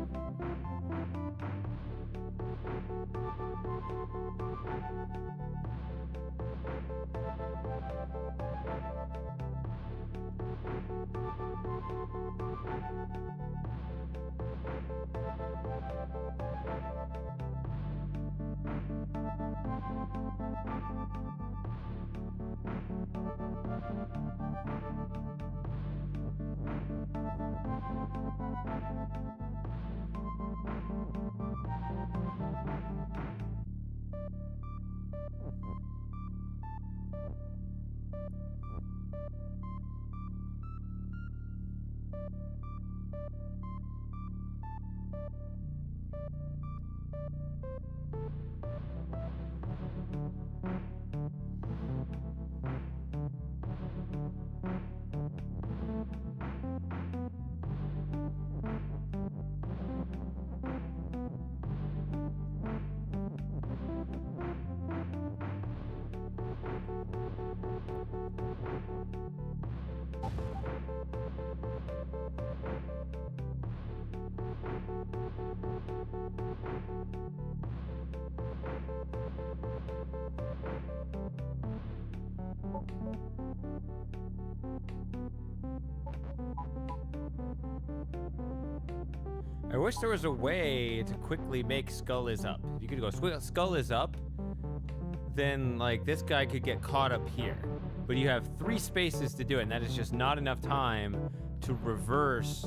I wish there was a way to quickly make Skull is up. If you could go Skull is up, then like this guy could get caught up here. But you have 3 spaces to do it, and that is just not enough time to reverse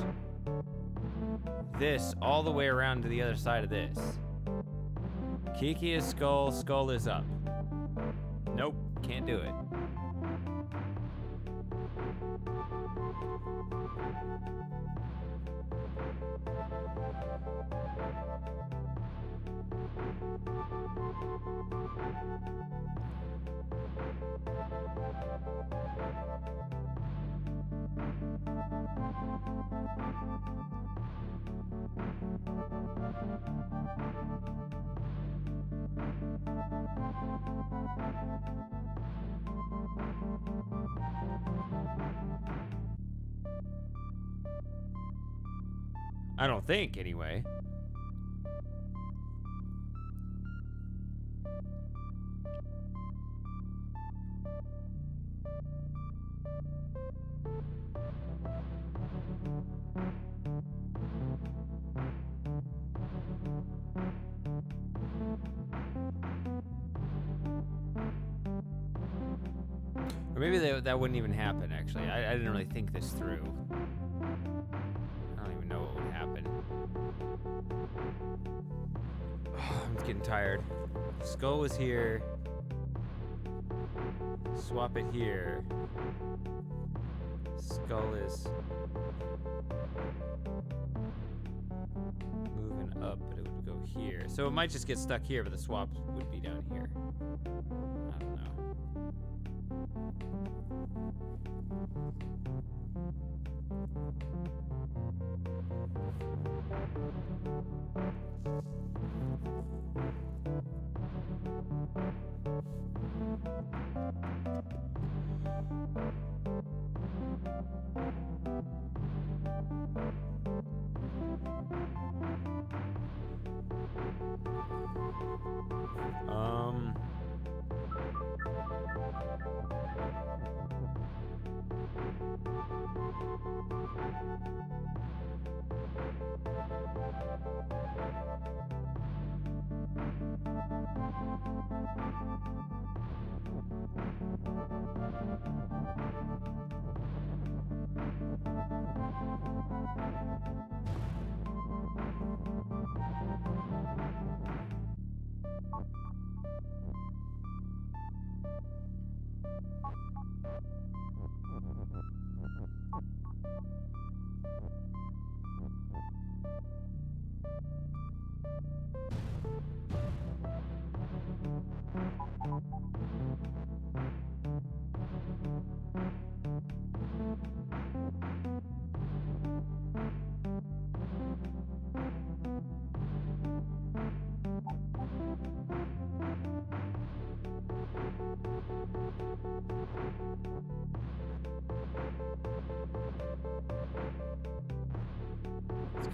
this all the way around to the other side of this. Kiki is Skull, Skull is up. Nope, can't do it. I don't think, anyway. Or maybe that wouldn't even happen, actually. I didn't really think this through. I don't even know what would happen. Oh, I'm getting tired. Skull was here. Swap it here. Skull is moving up, but it would go here. So it might just get stuck here, but the swap would be down here. I don't know.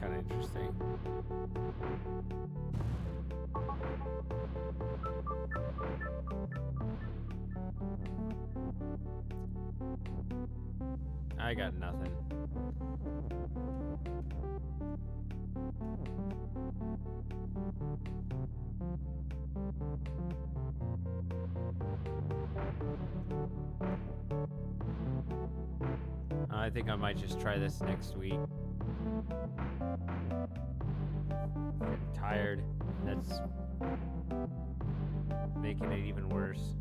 kind of interesting. I got nothing. I think I might just try this next week. Getting tired. That's making it even worse.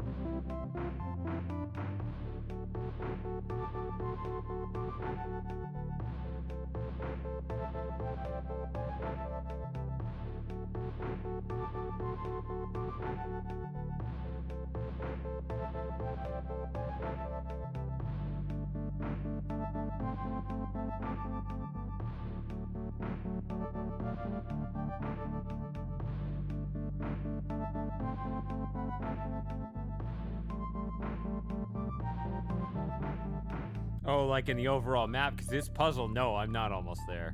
Oh, like in the overall map? Because this puzzle, no, I'm not almost there.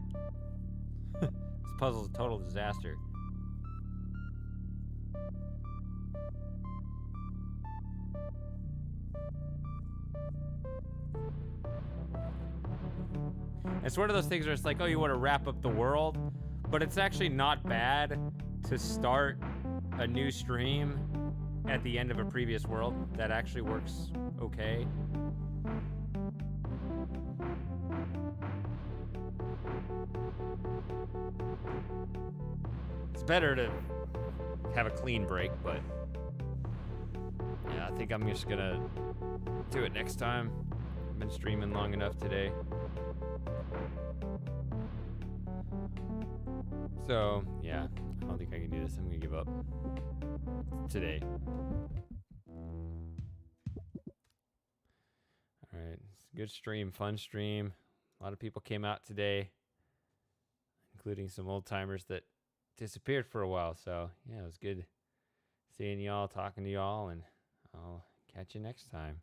This puzzle's a total disaster. It's one of those things where it's like, oh, you want to wrap up the world, but it's actually not bad to start a new stream at the end of a previous world. That actually works okay. It's better to have a clean break, but yeah, I think I'm just gonna do it next time. I've been streaming long enough today. So, yeah, I don't think I can do this. I'm gonna give up today. Alright, it's a good stream, fun stream. A lot of people came out today, including some old timers that disappeared for a while. So, yeah, it was good seeing y'all, talking to y'all, and I'll catch you next time.